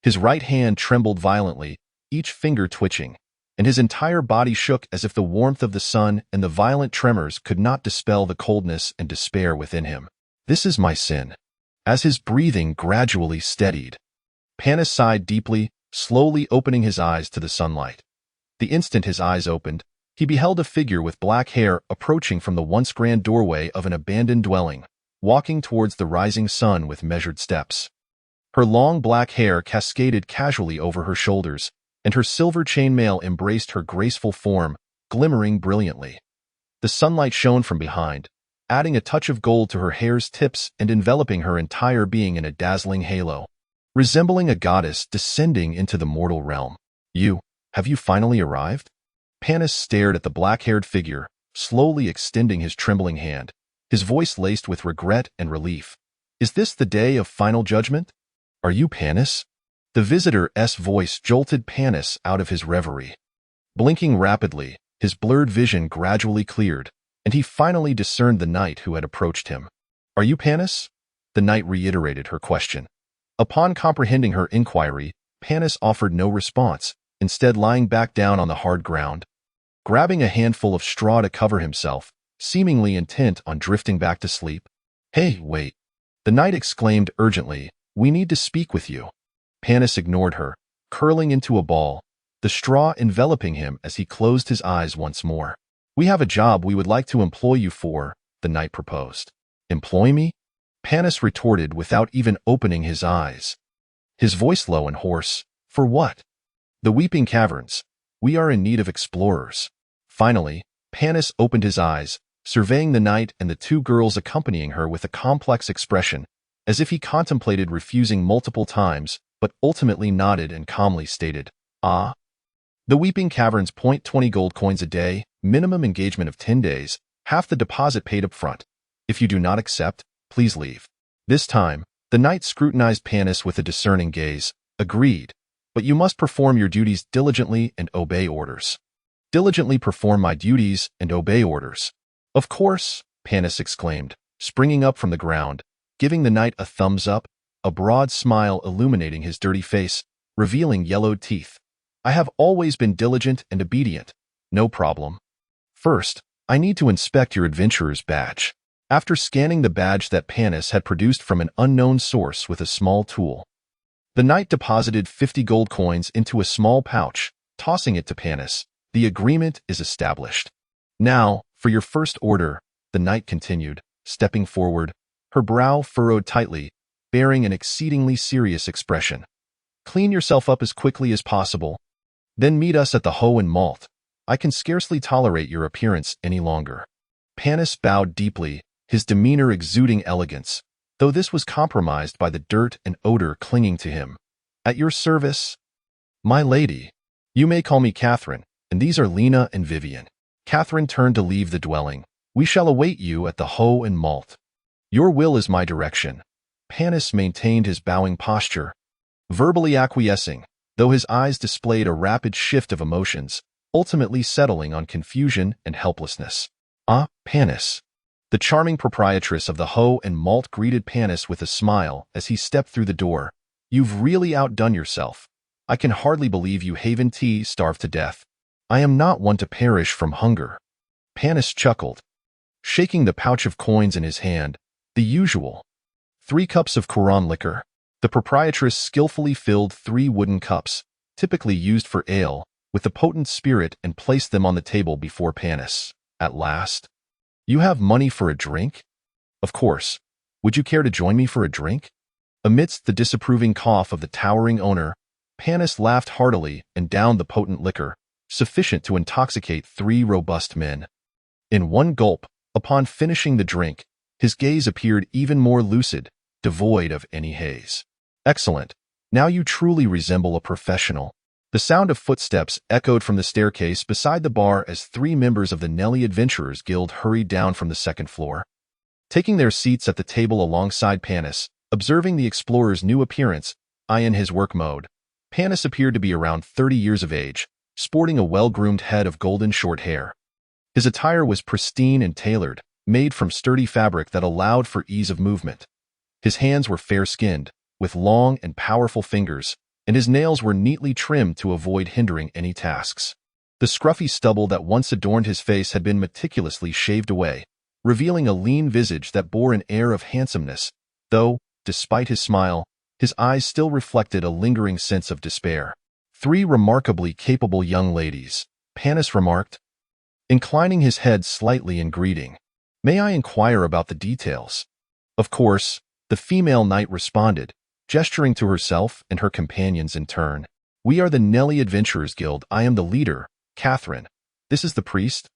S1: His right hand trembled violently, each finger twitching, and his entire body shook as if the warmth of the sun and the violent tremors could not dispel the coldness and despair within him. This is my sin. As his breathing gradually steadied, Panis sighed deeply, slowly opening his eyes to the sunlight. The instant his eyes opened, he beheld a figure with black hair approaching from the once grand doorway of an abandoned dwelling, walking towards the rising sun with measured steps. Her long black hair cascaded casually over her shoulders, and her silver chainmail embraced her graceful form, glimmering brilliantly. The sunlight shone from behind, adding a touch of gold to her hair's tips and enveloping her entire being in a dazzling halo, resembling a goddess descending into the mortal realm. Have you finally arrived? Panis stared at the black-haired figure, slowly extending his trembling hand, his voice laced with regret and relief. Is this the day of final judgment? Are you Panis? The visitor's voice jolted Panis out of his reverie. Blinking rapidly, his blurred vision gradually cleared, and he finally discerned the knight who had approached him. Are you Panis? The knight reiterated her question. Upon comprehending her inquiry, Panis offered no response, instead lying back down on the hard ground. Grabbing a handful of straw to cover himself, seemingly intent on drifting back to sleep. Hey, wait! The knight exclaimed urgently, we need to speak with you. Panis ignored her, curling into a ball, the straw enveloping him as he closed his eyes once more. We have a job we would like to employ you for, the knight proposed. Employ me? Panis retorted without even opening his eyes. His voice low and hoarse. For what? The Weeping Caverns. We are in need of explorers. Finally, Panis opened his eyes, surveying the knight and the two girls accompanying her with a complex expression, as if he contemplated refusing multiple times, but ultimately nodded and calmly stated, Ah. The Weeping Caverns. 20 gold coins a day, minimum engagement of 10 days, half the deposit paid up front. If you do not accept, please leave. This time, the knight scrutinized Panis with a discerning gaze. Agreed. But you must perform your duties diligently and obey orders. Diligently perform my duties and obey orders. Of course, Panis exclaimed, springing up from the ground, giving the knight a thumbs up, a broad smile illuminating his dirty face, revealing yellowed teeth. I have always been diligent and obedient. No problem. First, I need to inspect your adventurer's badge. After scanning the badge that Panis had produced from an unknown source with a small tool, the knight deposited 50 gold coins into a small pouch, tossing it to Panis. The agreement is established. Now, for your first order, the knight continued, stepping forward, her brow furrowed tightly, bearing an exceedingly serious expression. Clean yourself up as quickly as possible. Then meet us at the Hoe and Malt. I can scarcely tolerate your appearance any longer. Panis bowed deeply, his demeanor exuding elegance, though this was compromised by the dirt and odor clinging to him. At your service, my lady. You may call me Catherine, and these are Lena and Vivian. Catherine turned to leave the dwelling. We shall await you at the Hoe and Malt. Your will is my direction. Panis maintained his bowing posture, verbally acquiescing, though his eyes displayed a rapid shift of emotions, ultimately settling on confusion and helplessness. Ah, Panis. The charming proprietress of the Hoe and Malt greeted Panis with a smile as he stepped through the door. You've really outdone yourself. I can hardly believe you Haven Tea starved to death. I am not one to perish from hunger. Panis chuckled, shaking the pouch of coins in his hand. The usual. 3 cups of Quran liquor. The proprietress skillfully filled 3 wooden cups, typically used for ale, with the potent spirit and placed them on the table before Panis. At last. You have money for a drink? Of course. Would you care to join me for a drink? Amidst the disapproving cough of the towering owner, Panis laughed heartily and downed the potent liquor, sufficient to intoxicate 3 robust men. In one gulp, upon finishing the drink, his gaze appeared even more lucid, devoid of any haze. Excellent. Now you truly resemble a professional. The sound of footsteps echoed from the staircase beside the bar as 3 members of the Nelly Adventurers Guild hurried down from the 2nd floor. Taking their seats at the table alongside Panis, observing the explorer's new appearance, in his work mode, Panis appeared to be around 30 years of age, sporting a well-groomed head of golden short hair. His attire was pristine and tailored, made from sturdy fabric that allowed for ease of movement. His hands were fair-skinned, with long and powerful fingers, and his nails were neatly trimmed to avoid hindering any tasks. The scruffy stubble that once adorned his face had been meticulously shaved away, revealing a lean visage that bore an air of handsomeness, though, despite his smile, his eyes still reflected a lingering sense of despair. 3 remarkably capable young ladies, Panis remarked, inclining his head slightly in greeting. May I inquire about the details? Of course, the female knight responded, gesturing to herself and her companions in turn. We are the Nelly Adventurers Guild. I am the leader, Catherine. This is the priest,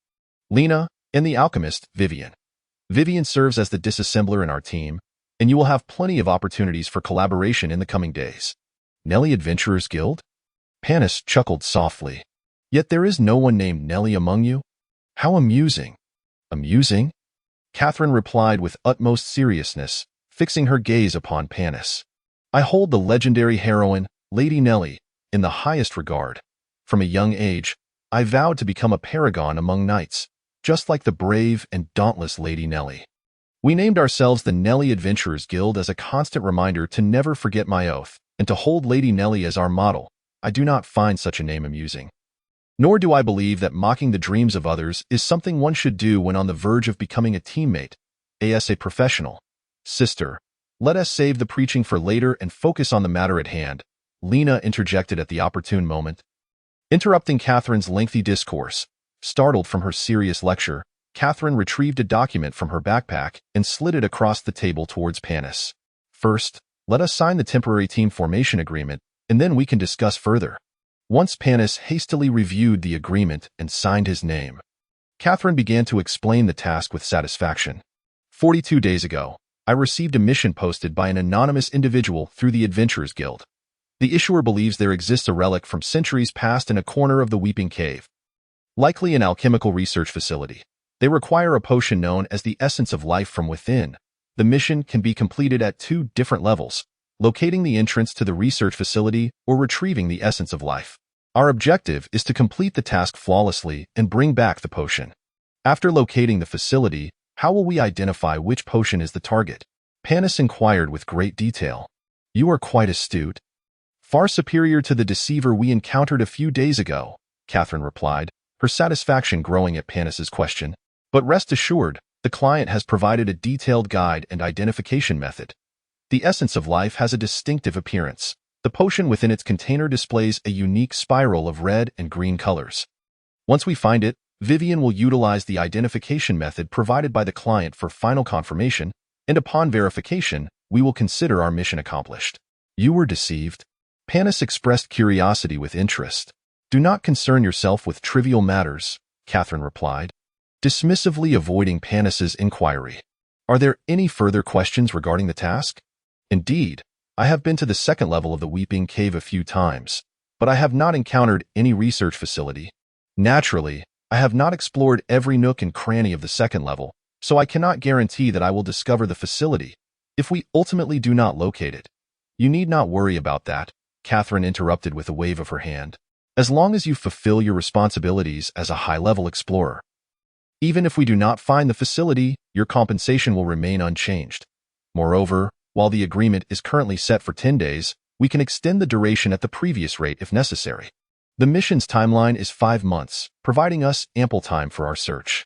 S1: Lena, and the alchemist, Vivian. Vivian serves as the disassembler in our team, and you will have plenty of opportunities for collaboration in the coming days. Nelly Adventurers Guild? Panis chuckled softly. Yet there is no one named Nelly among you? How amusing. Amusing? Catherine replied with utmost seriousness, fixing her gaze upon Panis. I hold the legendary heroine, Lady Nelly, in the highest regard. From a young age, I vowed to become a paragon among knights, just like the brave and dauntless Lady Nelly. We named ourselves the Nelly Adventurers Guild as a constant reminder to never forget my oath, and to hold Lady Nelly as our model. I do not find such a name amusing. Nor do I believe that mocking the dreams of others is something one should do when on the verge of becoming a teammate, as a professional. Sister, let us save the preaching for later and focus on the matter at hand, Lena interjected at the opportune moment. Interrupting Catherine's lengthy discourse, startled from her serious lecture, Catherine retrieved a document from her backpack and slid it across the table towards Panis. First, let us sign the temporary team formation agreement, and then we can discuss further. Once Panis hastily reviewed the agreement and signed his name, Catherine began to explain the task with satisfaction. 42 days ago, I received a mission posted by an anonymous individual through the Adventurers Guild. The issuer believes there exists a relic from centuries past in a corner of the Weeping Cave, likely an alchemical research facility. They require a potion known as the essence of life from within. The mission can be completed at 2 different levels, locating the entrance to the research facility or retrieving the essence of life. Our objective is to complete the task flawlessly and bring back the potion. After locating the facility, how will we identify which potion is the target? Panis inquired with great detail. You are quite astute. Far superior to the deceiver we encountered a few days ago, Catherine replied, her satisfaction growing at Panis's question. But rest assured, the client has provided a detailed guide and identification method. The essence of life has a distinctive appearance. The potion within its container displays a unique spiral of red and green colors. Once we find it, Vivian will utilize the identification method provided by the client for final confirmation, and upon verification, we will consider our mission accomplished. You were deceived. Panis expressed curiosity with interest. Do not concern yourself with trivial matters, Catherine replied, dismissively avoiding Panis's inquiry. Are there any further questions regarding the task? Indeed, I have been to the 2nd level of the Weeping Cave a few times, but I have not encountered any research facility. Naturally, I have not explored every nook and cranny of the 2nd level, so I cannot guarantee that I will discover the facility if we ultimately do not locate it. You need not worry about that, Catherine interrupted with a wave of her hand. As long as you fulfill your responsibilities as a high-level explorer. Even if we do not find the facility, your compensation will remain unchanged. Moreover, while the agreement is currently set for 10 days, we can extend the duration at the previous rate if necessary. The mission's timeline is 5 months, providing us ample time for our search.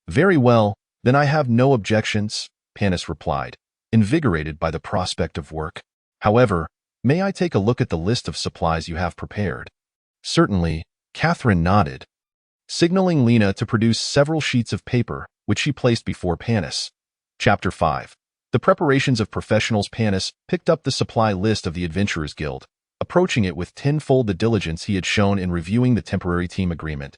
S1: Very well, then I have no objections, Panis replied, invigorated by the prospect of work. However, may I take a look at the list of supplies you have prepared? Certainly, Catherine nodded, signaling Lena to produce several sheets of paper, which she placed before Panis. Chapter 5. The preparations of professionals. Panis picked up the supply list of the Adventurers Guild, approaching it with tenfold the diligence he had shown in reviewing the temporary team agreement.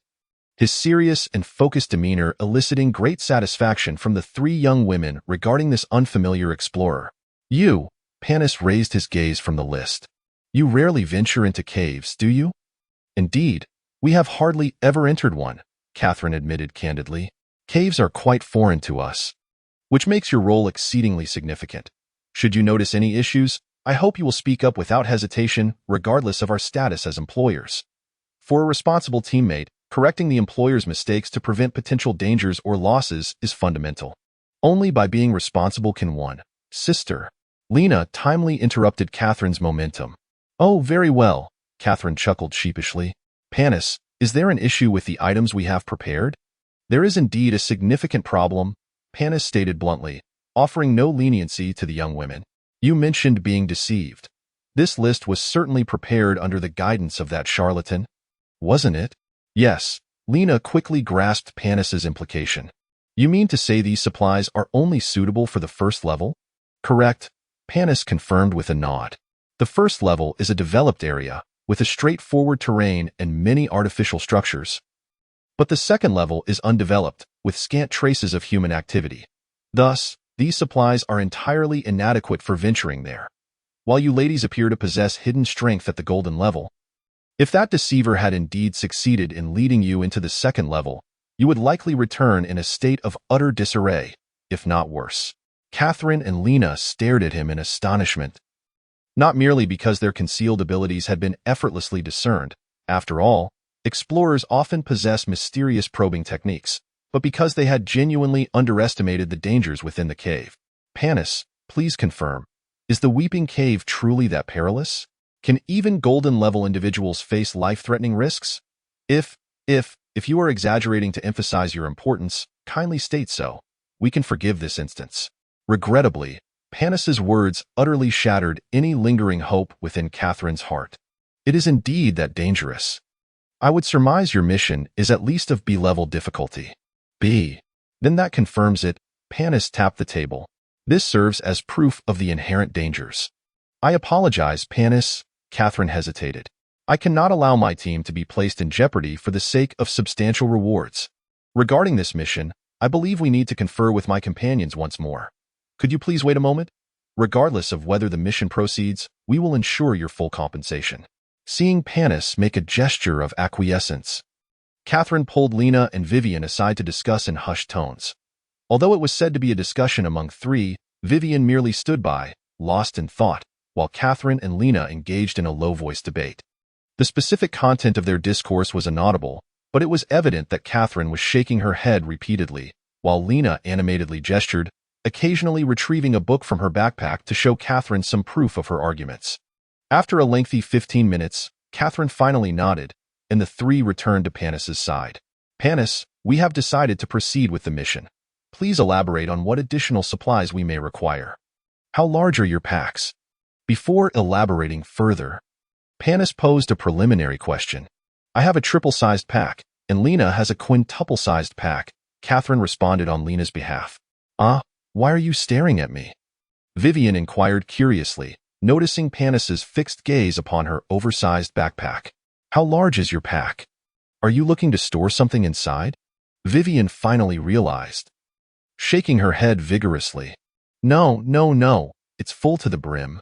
S1: His serious and focused demeanor eliciting great satisfaction from the three young women regarding this unfamiliar explorer. You, Panis raised his gaze from the list. You rarely venture into caves, do you? Indeed, we have hardly ever entered one, Catherine admitted candidly. Caves are quite foreign to us, which makes your role exceedingly significant. Should you notice any issues, I hope you will speak up without hesitation, regardless of our status as employers. For a responsible teammate, correcting the employer's mistakes to prevent potential dangers or losses is fundamental. Only by being responsible can one. Sister. Lena timely interrupted Catherine's momentum. Oh, very well, Catherine chuckled sheepishly. Panis, is there an issue with the items we have prepared? There is indeed a significant problem, Panis stated bluntly, offering no leniency to the young women. You mentioned being deceived. This list was certainly prepared under the guidance of that charlatan, wasn't it? Yes, Lena quickly grasped Panis's implication. You mean to say these supplies are only suitable for the first level? Correct, Panis confirmed with a nod. The first level is a developed area, with a straightforward terrain and many artificial structures. But the second level is undeveloped, with scant traces of human activity. Thus, these supplies are entirely inadequate for venturing there. While you ladies appear to possess hidden strength at the golden level, if that deceiver had indeed succeeded in leading you into the second level, you would likely return in a state of utter disarray, if not worse. Catherine and Lena stared at him in astonishment. Not merely because their concealed abilities had been effortlessly discerned. After all, explorers often possess mysterious probing techniques, but because they had genuinely underestimated the dangers within the cave. Panis, please confirm. Is the Weeping Cave truly that perilous? Can even golden-level individuals face life-threatening risks? If you are exaggerating to emphasize your importance, kindly state so. We can forgive this instance. Regrettably, Panis's words utterly shattered any lingering hope within Catherine's heart. It is indeed that dangerous. I would surmise your mission is at least of B-level difficulty. B. Then that confirms it. Panis tapped the table. This serves as proof of the inherent dangers. I apologize, Panis. Catherine hesitated. I cannot allow my team to be placed in jeopardy for the sake of substantial rewards. Regarding this mission, I believe we need to confer with my companions once more. Could you please wait a moment? Regardless of whether the mission proceeds, we will ensure your full compensation. Seeing Panis make a gesture of acquiescence, Catherine pulled Lena and Vivian aside to discuss in hushed tones. Although it was said to be a discussion among three, Vivian merely stood by, lost in thought, while Catherine and Lena engaged in a low-voiced debate. The specific content of their discourse was inaudible, but it was evident that Catherine was shaking her head repeatedly, while Lena animatedly gestured, occasionally retrieving a book from her backpack to show Catherine some proof of her arguments. After a lengthy 15 minutes, Catherine finally nodded, and the three returned to Panis's side. Panis, we have decided to proceed with the mission. Please elaborate on what additional supplies we may require. How large are your packs? Before elaborating further, Panis posed a preliminary question. I have a triple-sized pack, and Lena has a quintuple-sized pack, Catherine responded on Lena's behalf. Why are you staring at me? Vivian inquired curiously, noticing Panis's fixed gaze upon her oversized backpack. How large is your pack? Are you looking to store something inside? Vivian finally realized, shaking her head vigorously. No, it's full to the brim.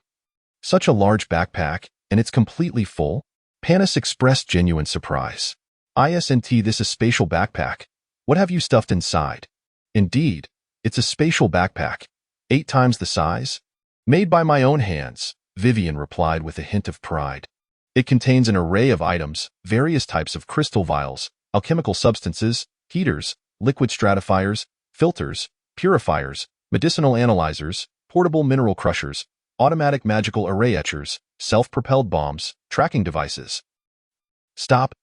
S1: Such a large backpack, and it's completely full? Panis expressed genuine surprise. Isn't this a spatial backpack? What have you stuffed inside? Indeed, it's a spatial backpack. 8 times the size? Made by my own hands, Vivian replied with a hint of pride. It contains an array of items, various types of crystal vials, alchemical substances, heaters, liquid stratifiers, filters, purifiers, medicinal analyzers, portable mineral crushers, automatic magical array etchers, self-propelled bombs, tracking devices. Stop.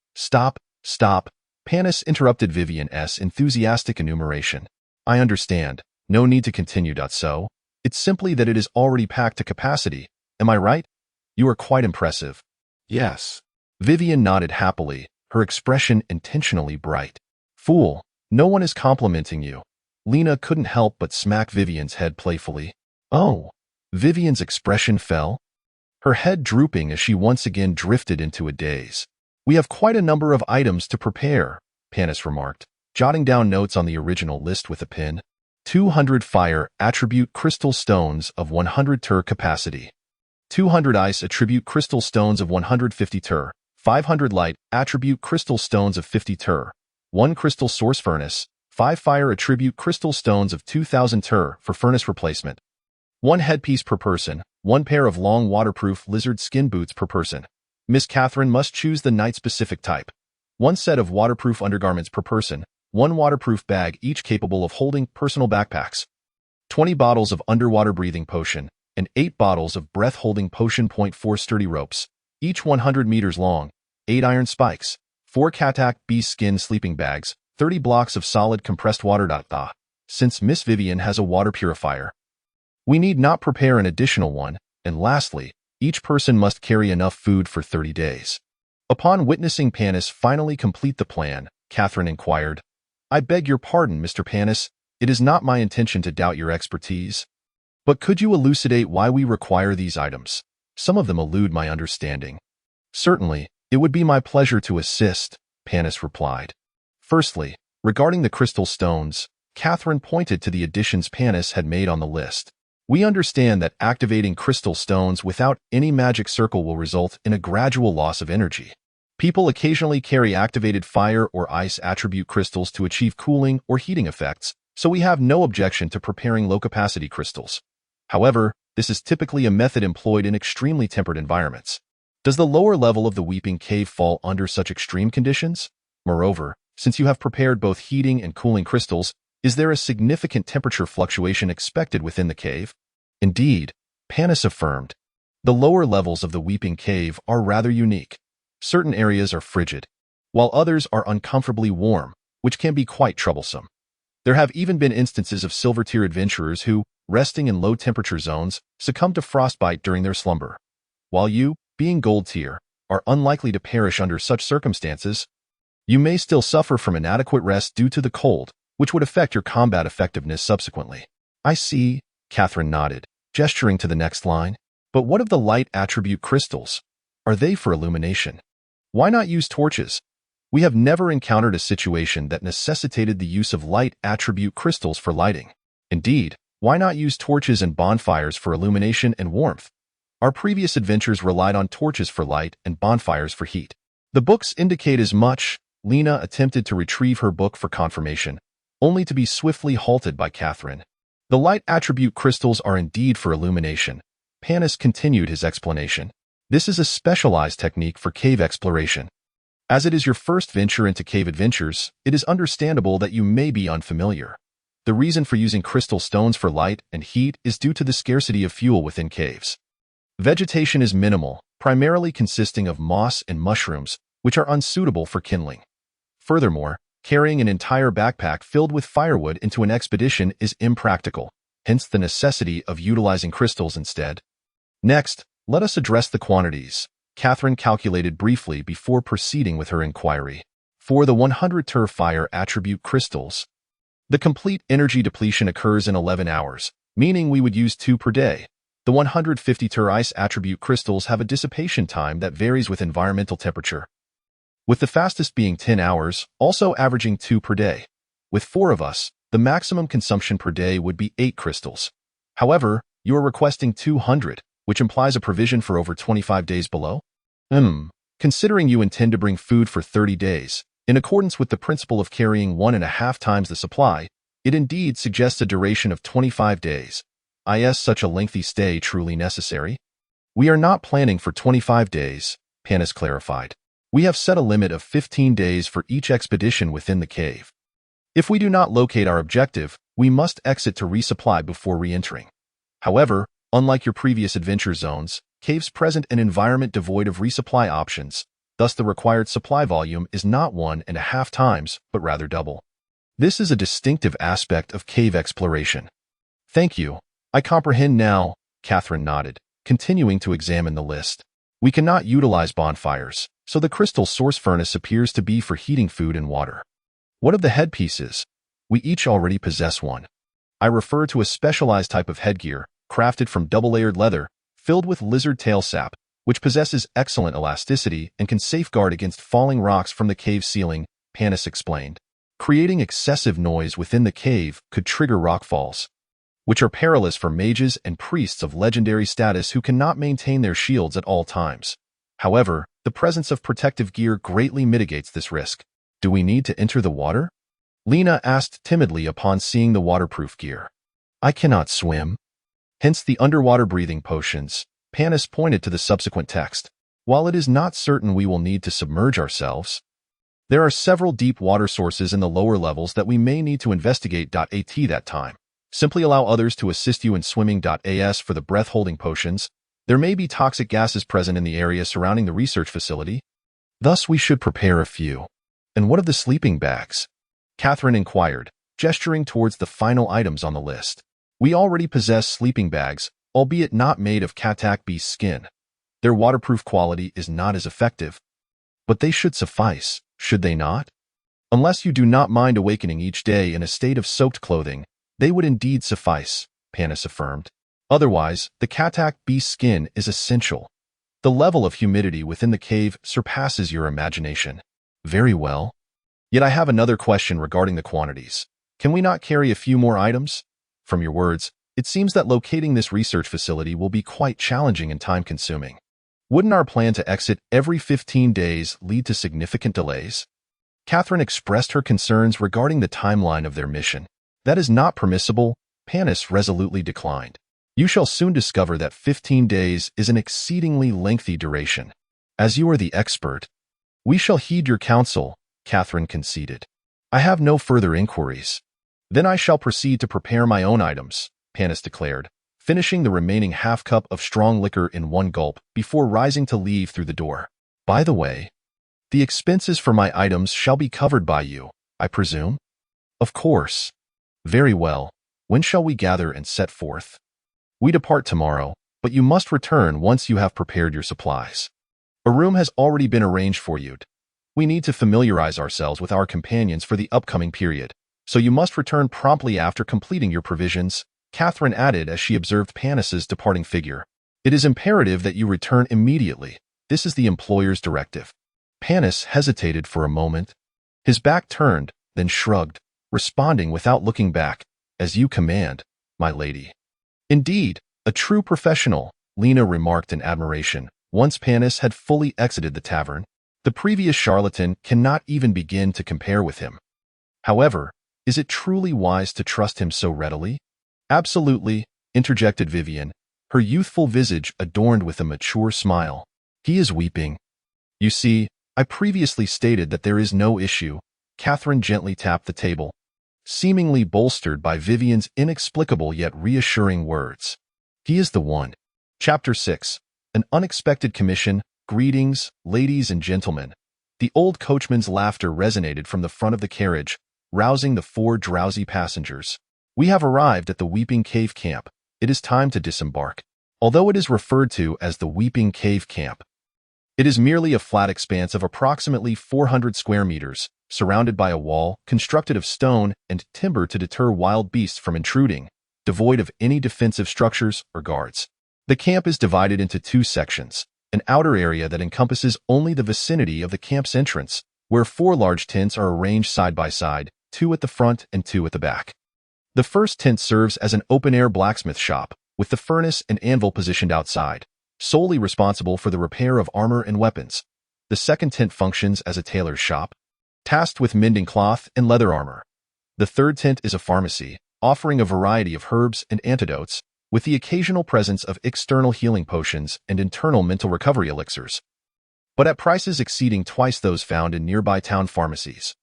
S1: Panis interrupted Vivian's enthusiastic enumeration. I understand. No need to continue. So, it's simply that it is already packed to capacity. Am I right? You are quite impressive. Yes. Vivian nodded happily, her expression intentionally bright. Fool, no one is complimenting you. Lena couldn't help but smack Vivian's head playfully. Oh. Vivian's expression fell. her head drooping as she once again drifted into a daze. "We have quite a number of items to prepare," Panis remarked, jotting down notes on the original list with a pen. 200 fire attribute crystal stones of 100 tur capacity. 200 ice attribute crystal stones of 150 tur. 500 light attribute crystal stones of 50 tur. 1 crystal source furnace. 5 fire attribute crystal stones of 2000 tur for furnace replacement. 1 headpiece per person. 1 pair of long waterproof lizard skin boots per person. Miss Catherine must choose the night-specific type. 1 set of waterproof undergarments per person. 1 waterproof bag, each capable of holding personal backpacks. 20 bottles of underwater breathing potion and 8 bottles of breath-holding potion. 4 sturdy ropes, each 100 meters long. 8 iron spikes. 4 katak bee skin sleeping bags. 30 blocks of solid compressed water. Since Miss Vivian has a water purifier, we need not prepare an additional one. And lastly, each person must carry enough food for 30 days. Upon witnessing Panis finally complete the plan, Catherine inquired, "I beg your pardon, Mr. Panis. It is not my intention to doubt your expertise. But could you elucidate why we require these items? Some of them elude my understanding." "Certainly, it would be my pleasure to assist," Panis replied. Firstly, regarding the crystal stones, Catherine pointed to the additions Panis had made on the list. "We understand that activating crystal stones without any magic circle will result in a gradual loss of energy. People occasionally carry activated fire or ice attribute crystals to achieve cooling or heating effects, so we have no objection to preparing low-capacity crystals. However, this is typically a method employed in extremely tempered environments. Does the lower level of the Weeping Cave fall under such extreme conditions? Moreover, since you have prepared both heating and cooling crystals, is there a significant temperature fluctuation expected within the cave?" "Indeed," Panis affirmed. "The lower levels of the Weeping Cave are rather unique. Certain areas are frigid, while others are uncomfortably warm, which can be quite troublesome. There have even been instances of silver-tier adventurers who, resting in low-temperature zones, succumb to frostbite during their slumber. While you, being gold-tier, are unlikely to perish under such circumstances, you may still suffer from inadequate rest due to the cold, which would affect your combat effectiveness subsequently." "I see," Catherine nodded, gesturing to the next line. "But what of the light attribute crystals? Are they for illumination? Why not use torches? We have never encountered a situation that necessitated the use of light attribute crystals for lighting. Indeed, why not use torches and bonfires for illumination and warmth? Our previous adventures relied on torches for light and bonfires for heat. The books indicate as much." Lena attempted to retrieve her book for confirmation, only to be swiftly halted by Catherine. "The light attribute crystals are indeed for illumination." Panis continued his explanation. "This is a specialized technique for cave exploration. As it is your first venture into cave adventures, it is understandable that you may be unfamiliar. The reason for using crystal stones for light and heat is due to the scarcity of fuel within caves. Vegetation is minimal, primarily consisting of moss and mushrooms, which are unsuitable for kindling. Furthermore, carrying an entire backpack filled with firewood into an expedition is impractical, hence the necessity of utilizing crystals instead. Next, let us address the quantities." Catherine calculated briefly before proceeding with her inquiry. "For the 100 tur fire attribute crystals, the complete energy depletion occurs in 11 hours, meaning we would use 2 per day. The 150 tur ice attribute crystals have a dissipation time that varies with environmental temperature, with the fastest being 10 hours, also averaging 2 per day. With 4 of us, the maximum consumption per day would be 8 crystals. However, you are requesting 200, which implies a provision for over 25 days below? Considering you intend to bring food for 30 days, in accordance with the principle of carrying 1.5 times the supply, it indeed suggests a duration of 25 days. Is such a lengthy stay truly necessary?" "We are not planning for 25 days, Panis clarified. "We have set a limit of 15 days for each expedition within the cave. If we do not locate our objective, we must exit to resupply before re-entering. However, unlike your previous adventure zones, caves present an environment devoid of resupply options, thus the required supply volume is not 1.5 times, but rather double. This is a distinctive aspect of cave exploration." "Thank you. I comprehend now," Catherine nodded, continuing to examine the list. "We cannot utilize bonfires, so the crystal source furnace appears to be for heating food and water. What of the headpieces? We each already possess one. I refer to a specialized type of headgear, crafted from double-layered leather, filled with lizard tail sap, which possesses excellent elasticity and can safeguard against falling rocks from the cave ceiling, Panis explained. Creating excessive noise within the cave could trigger rockfalls, which are perilous for mages and priests of legendary status who cannot maintain their shields at all times. However, the presence of protective gear greatly mitigates this risk. Do we need to enter the water? Lena asked timidly upon seeing the waterproof gear. I cannot swim. Hence the underwater breathing potions. Panis pointed to the subsequent text. While it is not certain we will need to submerge ourselves, there are several deep water sources in the lower levels that we may need to investigate. At that time, simply allow others to assist you in swimming. As for the breath-holding potions, there may be toxic gases present in the area surrounding the research facility. Thus, we should prepare a few. And what of the sleeping bags? Catherine inquired, gesturing towards the final items on the list. We already possess sleeping bags, albeit not made of Katak beast skin. Their waterproof quality is not as effective, but they should suffice, should they not? Unless you do not mind awakening each day in a state of soaked clothing, they would indeed suffice, Panis affirmed. Otherwise, the Katak beast skin is essential. The level of humidity within the cave surpasses your imagination. Very well. Yet I have another question regarding the quantities. Can we not carry a few more items? From your words, it seems that locating this research facility will be quite challenging and time-consuming. Wouldn't our plan to exit every 15 days lead to significant delays? Catherine expressed her concerns regarding the timeline of their mission. That is not permissible, Panis resolutely declined. You shall soon discover that 15 days is an exceedingly lengthy duration. As you are the expert, we shall heed your counsel, Catherine conceded. I have no further inquiries. Then I shall proceed to prepare my own items, Panis declared, finishing the remaining half-cup of strong liquor in one gulp before rising to leave through the door. By the way, the expenses for my items shall be covered by you, I presume? Of course. Very well. When shall we gather and set forth? We depart tomorrow, but you must return once you have prepared your supplies. A room has already been arranged for you. We need to familiarize ourselves with our companions for the upcoming period, so you must return promptly after completing your provisions, Catherine added as she observed Panis's departing figure. It is imperative that you return immediately. This is the employer's directive. Panis hesitated for a moment. His back turned, then shrugged, responding without looking back, As you command, my lady. Indeed, a true professional, Lena remarked in admiration. Once Panis had fully exited the tavern, the previous charlatan cannot even begin to compare with him. However, is it truly wise to trust him so readily? Absolutely, interjected Vivian, her youthful visage adorned with a mature smile. He is weeping. You see, I previously stated that there is no issue. Catherine gently tapped the table, seemingly bolstered by Vivian's inexplicable yet reassuring words. He is the one. Chapter 6. An unexpected commission. Greetings, ladies and gentlemen. The old coachman's laughter resonated from the front of the carriage, rousing the four drowsy passengers. We have arrived at the Weeping Cave Camp. It is time to disembark. Although it is referred to as the Weeping Cave Camp, it is merely a flat expanse of approximately 400 square meters, surrounded by a wall constructed of stone and timber to deter wild beasts from intruding, devoid of any defensive structures or guards. The camp is divided into two sections. An outer area that encompasses only the vicinity of the camp's entrance, where four large tents are arranged side by side, two at the front and two at the back. The first tent serves as an open-air blacksmith shop, with the furnace and anvil positioned outside, solely responsible for the repair of armor and weapons. The second tent functions as a tailor's shop, tasked with mending cloth and leather armor. The third tent is a pharmacy, offering a variety of herbs and antidotes, with the occasional presence of external healing potions and internal mental recovery elixirs, but at prices exceeding twice those found in nearby town pharmacies.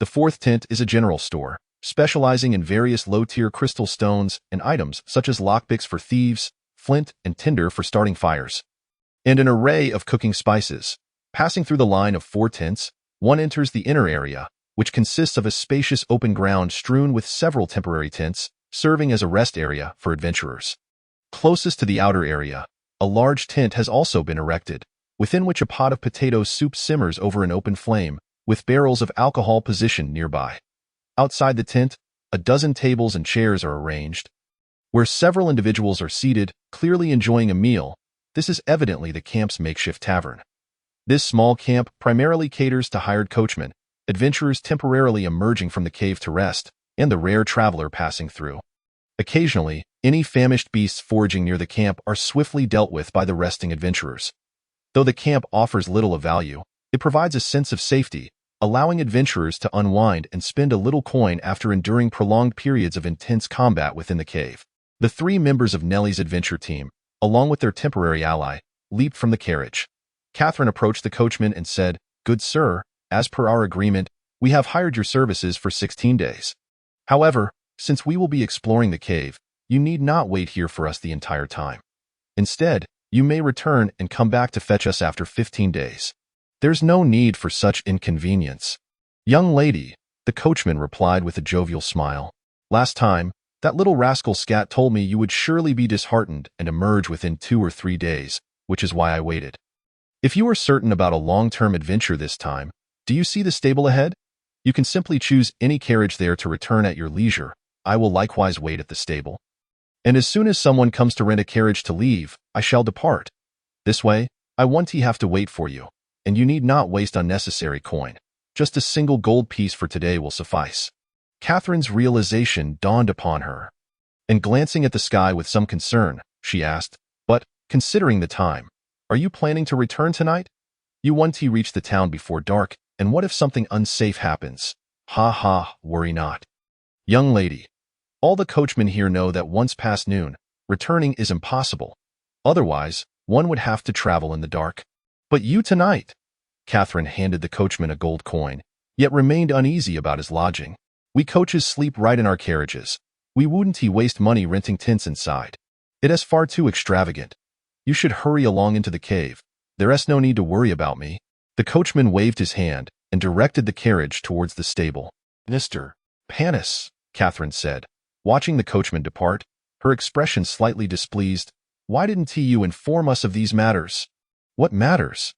S1: The fourth tent is a general store, specializing in various low-tier crystal stones and items such as lockpicks for thieves, flint and tinder for starting fires, and an array of cooking spices. Passing through the line of four tents, one enters the inner area, which consists of a spacious open ground strewn with several temporary tents, serving as a rest area for adventurers. Closest to the outer area, a large tent has also been erected, within which a pot of potato soup simmers over an open flame, with barrels of alcohol positioned nearby. Outside the tent, a dozen tables and chairs are arranged, where several individuals are seated, clearly enjoying a meal, This is evidently the camp's makeshift tavern. This small camp primarily caters to hired coachmen, adventurers temporarily emerging from the cave to rest, and the rare traveler passing through. Occasionally, any famished beasts foraging near the camp are swiftly dealt with by the resting adventurers. Though the camp offers little of value, it provides a sense of safety, allowing adventurers to unwind and spend a little coin after enduring prolonged periods of intense combat within the cave. The 3 members of Nellie's adventure team, along with their temporary ally, leaped from the carriage. Catherine approached the coachman and said, "Good sir, as per our agreement, we have hired your services for 16 days. However, since we will be exploring the cave, you need not wait here for us the entire time. Instead, you may return and come back to fetch us after 15 days. There's no need for such inconvenience." "Young lady," the coachman replied with a jovial smile. "Last time, that little rascal Scat told me you would surely be disheartened and emerge within 2 or 3 days, which is why I waited. If you are certain about a long-term adventure this time, do you see the stable ahead? You can simply choose any carriage there to return at your leisure. I will likewise wait at the stable. And as soon as someone comes to rent a carriage to leave, I shall depart. This way, I won't have to wait for you, and you need not waste unnecessary coin. Just a single gold piece for today will suffice." Catherine's realization dawned upon her, and glancing at the sky with some concern, she asked, "But, considering the time, are you planning to return tonight? You want to reach the town before dark, and what if something unsafe happens? Ha ha, worry not. Young lady, all the coachmen here know that once past noon, returning is impossible. Otherwise, one would have to travel in the dark. But you tonight." Catherine handed the coachman a gold coin, yet remained uneasy about his lodging. "We coaches sleep right in our carriages. We wouldn't waste money renting tents inside. It is far too extravagant. You should hurry along into the cave. There's no need to worry about me." The coachman waved his hand and directed the carriage towards the stable. "Mr. Panis," Catherine said, watching the coachman depart, her expression slightly displeased. "Why didn't you inform us of these matters?" "What matters?"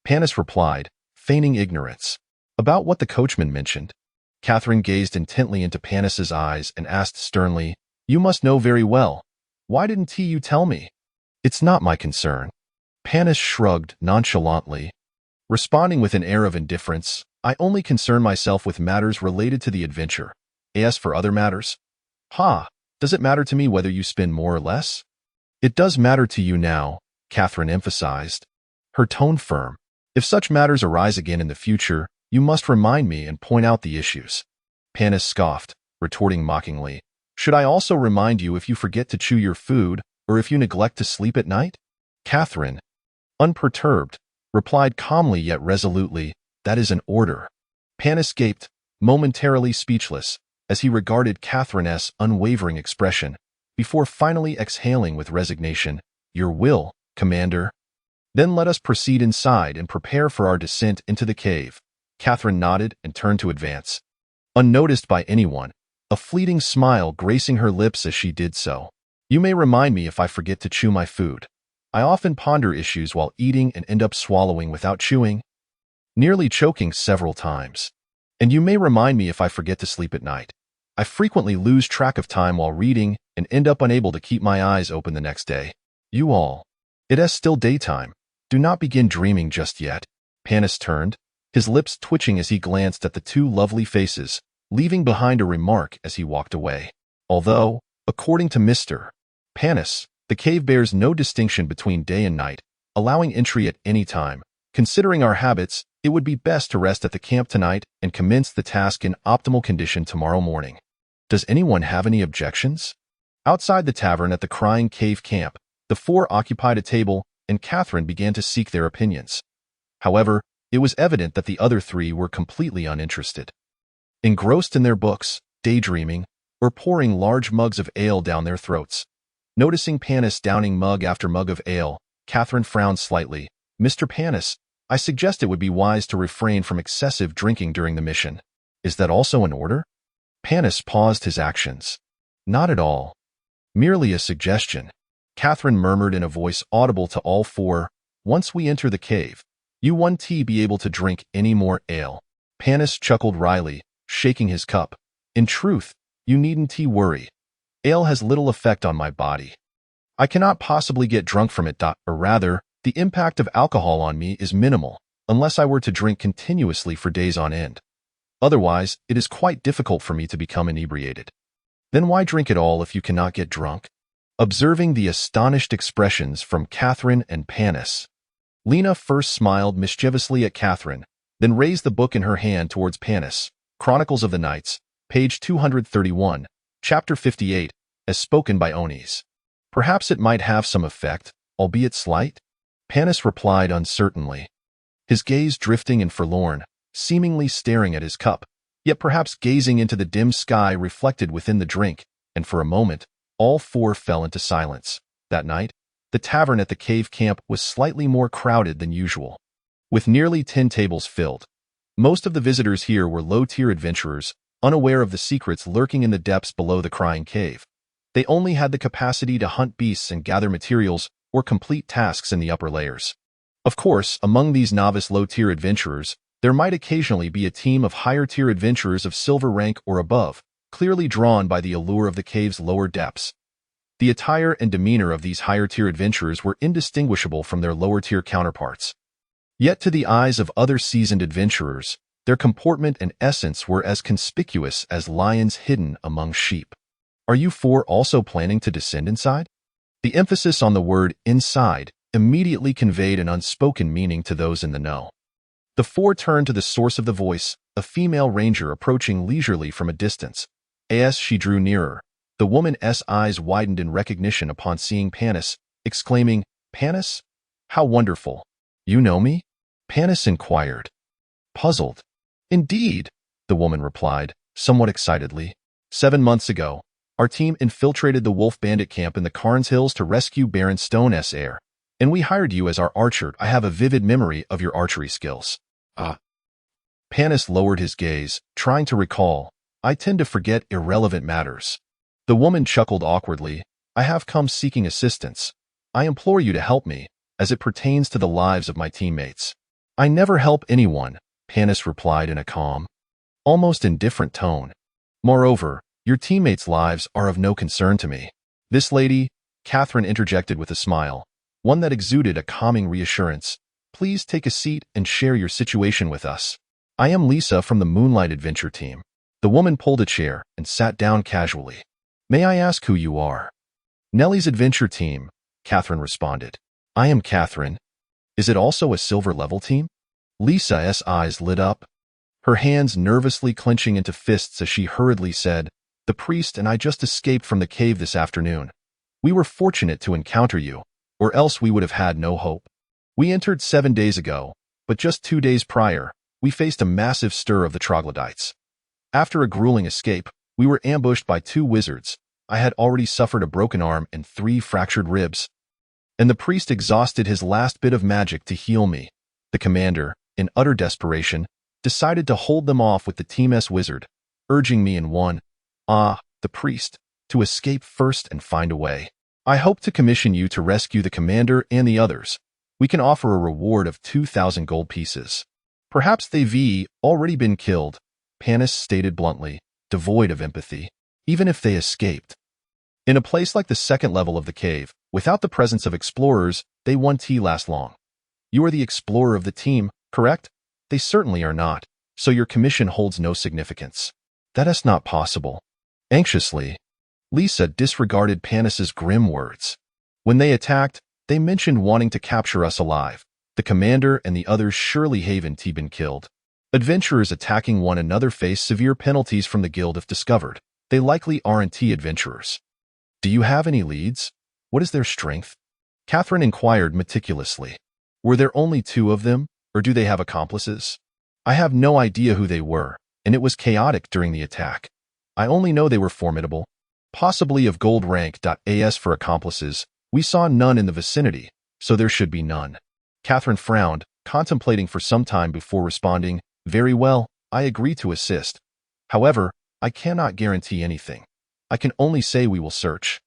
S1: Panis replied, feigning ignorance. "About what the coachman mentioned." Catherine gazed intently into Panis's eyes and asked sternly, "You must know very well. Why didn't you tell me?" "It's not my concern." Panis shrugged nonchalantly, responding with an air of indifference. "I only concern myself with matters related to the adventure. As for other matters, does it matter to me whether you spend more or less?" "It does matter to you now," Catherine emphasized, her tone firm. "If such matters arise again in the future, you must remind me and point out the issues." Panis scoffed, retorting mockingly, "Should I also remind you if you forget to chew your food or if you neglect to sleep at night?" Catherine, unperturbed, replied calmly yet resolutely, "That is an order." Panis gaped, momentarily speechless, as he regarded Catherine's unwavering expression, before finally exhaling with resignation, "Your will, Commander." "Then let us proceed inside and prepare for our descent into the cave." Catherine nodded and turned to advance, unnoticed by anyone, a fleeting smile gracing her lips as she did so. "You may remind me if I forget to chew my food. I often ponder issues while eating and end up swallowing without chewing, nearly choking several times. And you may remind me if I forget to sleep at night. I frequently lose track of time while reading and end up unable to keep my eyes open the next day. You all. It is still daytime. Do not begin dreaming just yet." Panis turned, his lips twitching as he glanced at the 2 lovely faces, leaving behind a remark as he walked away. Although, according to Mr. Panis, the cave bears no distinction between day and night, allowing entry at any time. Considering our habits, it would be best to rest at the camp tonight and commence the task in optimal condition tomorrow morning. Does anyone have any objections? Outside the tavern at the Crying Cave camp, the 4 occupied a table, and Catherine began to seek their opinions. However, it was evident that the other 3 were completely uninterested. Engrossed in their books, daydreaming, or pouring large mugs of ale down their throats. Noticing Panis downing mug after mug of ale, Catherine frowned slightly. "Mr. Panis, I suggest it would be wise to refrain from excessive drinking during the mission. Is that also an order?" Panis paused his actions. "Not at all. Merely a suggestion." Catherine murmured in a voice audible to all 4, "Once we enter the cave, you won't be able to drink any more ale." Panis chuckled wryly, shaking his cup. "In truth, you needn't worry. Ale has little effect on my body. I cannot possibly get drunk from it, or rather, the impact of alcohol on me is minimal, unless I were to drink continuously for days on end. Otherwise, it is quite difficult for me to become inebriated. Then why drink at all if you cannot get drunk? Observing the astonished expressions from Catherine and Panis, Lena first smiled mischievously at Catherine, then raised the book in her hand towards Panis. Chronicles of the Knights, page 231, chapter 58, as spoken by Onis. Perhaps it might have some effect, albeit slight? Panis replied uncertainly, his gaze drifting and forlorn, seemingly staring at his cup, yet perhaps gazing into the dim sky reflected within the drink, and for a moment, all four fell into silence. That night, the tavern at the cave camp was slightly more crowded than usual, with nearly 10 tables filled. Most of the visitors here were low-tier adventurers, unaware of the secrets lurking in the depths below the crying cave. They only had the capacity to hunt beasts and gather materials or complete tasks in the upper layers. Of course, among these novice low-tier adventurers, there might occasionally be a team of higher-tier adventurers of silver rank or above, clearly drawn by the allure of the cave's lower depths. The attire and demeanor of these higher-tier adventurers were indistinguishable from their lower-tier counterparts. Yet to the eyes of other seasoned adventurers, their comportment and essence were as conspicuous as lions hidden among sheep. Are you four also planning to descend inside? The emphasis on the word inside immediately conveyed an unspoken meaning to those in the know. The four turned to the source of the voice, a female ranger approaching leisurely from a distance. As she drew nearer, the woman's eyes widened in recognition upon seeing Panis, exclaiming, "Panis? How wonderful! You know me?" Panis inquired, puzzled. "Indeed," the woman replied, somewhat excitedly. 7 months ago, our team infiltrated the wolf bandit camp in the Carnes Hills to rescue Baron Stone's heir, and we hired you as our archer. I have a vivid memory of your archery skills. Panis lowered his gaze, trying to recall. I tend to forget irrelevant matters. The woman chuckled awkwardly. I have come seeking assistance. I implore you to help me, as it pertains to the lives of my teammates. I never help anyone, Panis replied in a calm, almost indifferent tone. Moreover, your teammates' lives are of no concern to me. This lady, Catherine interjected with a smile, one that exuded a calming reassurance. Please take a seat and share your situation with us. I am Lisa from the Moonlight Adventure team. The woman pulled a chair and sat down casually. May I ask who you are? Nellie's adventure team, Catherine responded. I am Catherine. Is it also a silver level team? Lisa's eyes lit up, her hands nervously clenching into fists as she hurriedly said, The priest and I just escaped from the cave this afternoon. We were fortunate to encounter you, or else we would have had no hope. We entered 7 days ago, but just 2 days prior, we faced a massive stir of the troglodytes. After a grueling escape, we were ambushed by 2 wizards. I had already suffered a broken arm and 3 fractured ribs, and the priest exhausted his last bit of magic to heal me. The commander, in utter desperation, decided to hold them off with the team's wizard, urging me in the priest, to escape first and find a way. I hope to commission you to rescue the commander and the others. We can offer a reward of 2,000 gold pieces. Perhaps they've already been killed, Panis stated bluntly, devoid of empathy, even if they escaped. In a place like the second level of the cave, without the presence of explorers, they won't last long. You are the explorer of the team, correct? They certainly are not, so your commission holds no significance. That is not possible. Anxiously, Lisa disregarded Panis's grim words. When they attacked, they mentioned wanting to capture us alive. The commander and the others surely haven't been killed. Adventurers attacking one another face severe penalties from the guild if discovered. They likely aren't adventurers. Do you have any leads? What is their strength? Catherine inquired meticulously. Were there only 2 of them, or do they have accomplices? I have no idea who they were, and it was chaotic during the attack. I only know they were formidable, possibly of gold rank. As for accomplices, we saw none in the vicinity, so there should be none. Catherine frowned, contemplating for some time before responding, Very well, I agree to assist. However, I cannot guarantee anything. I can only say we will search.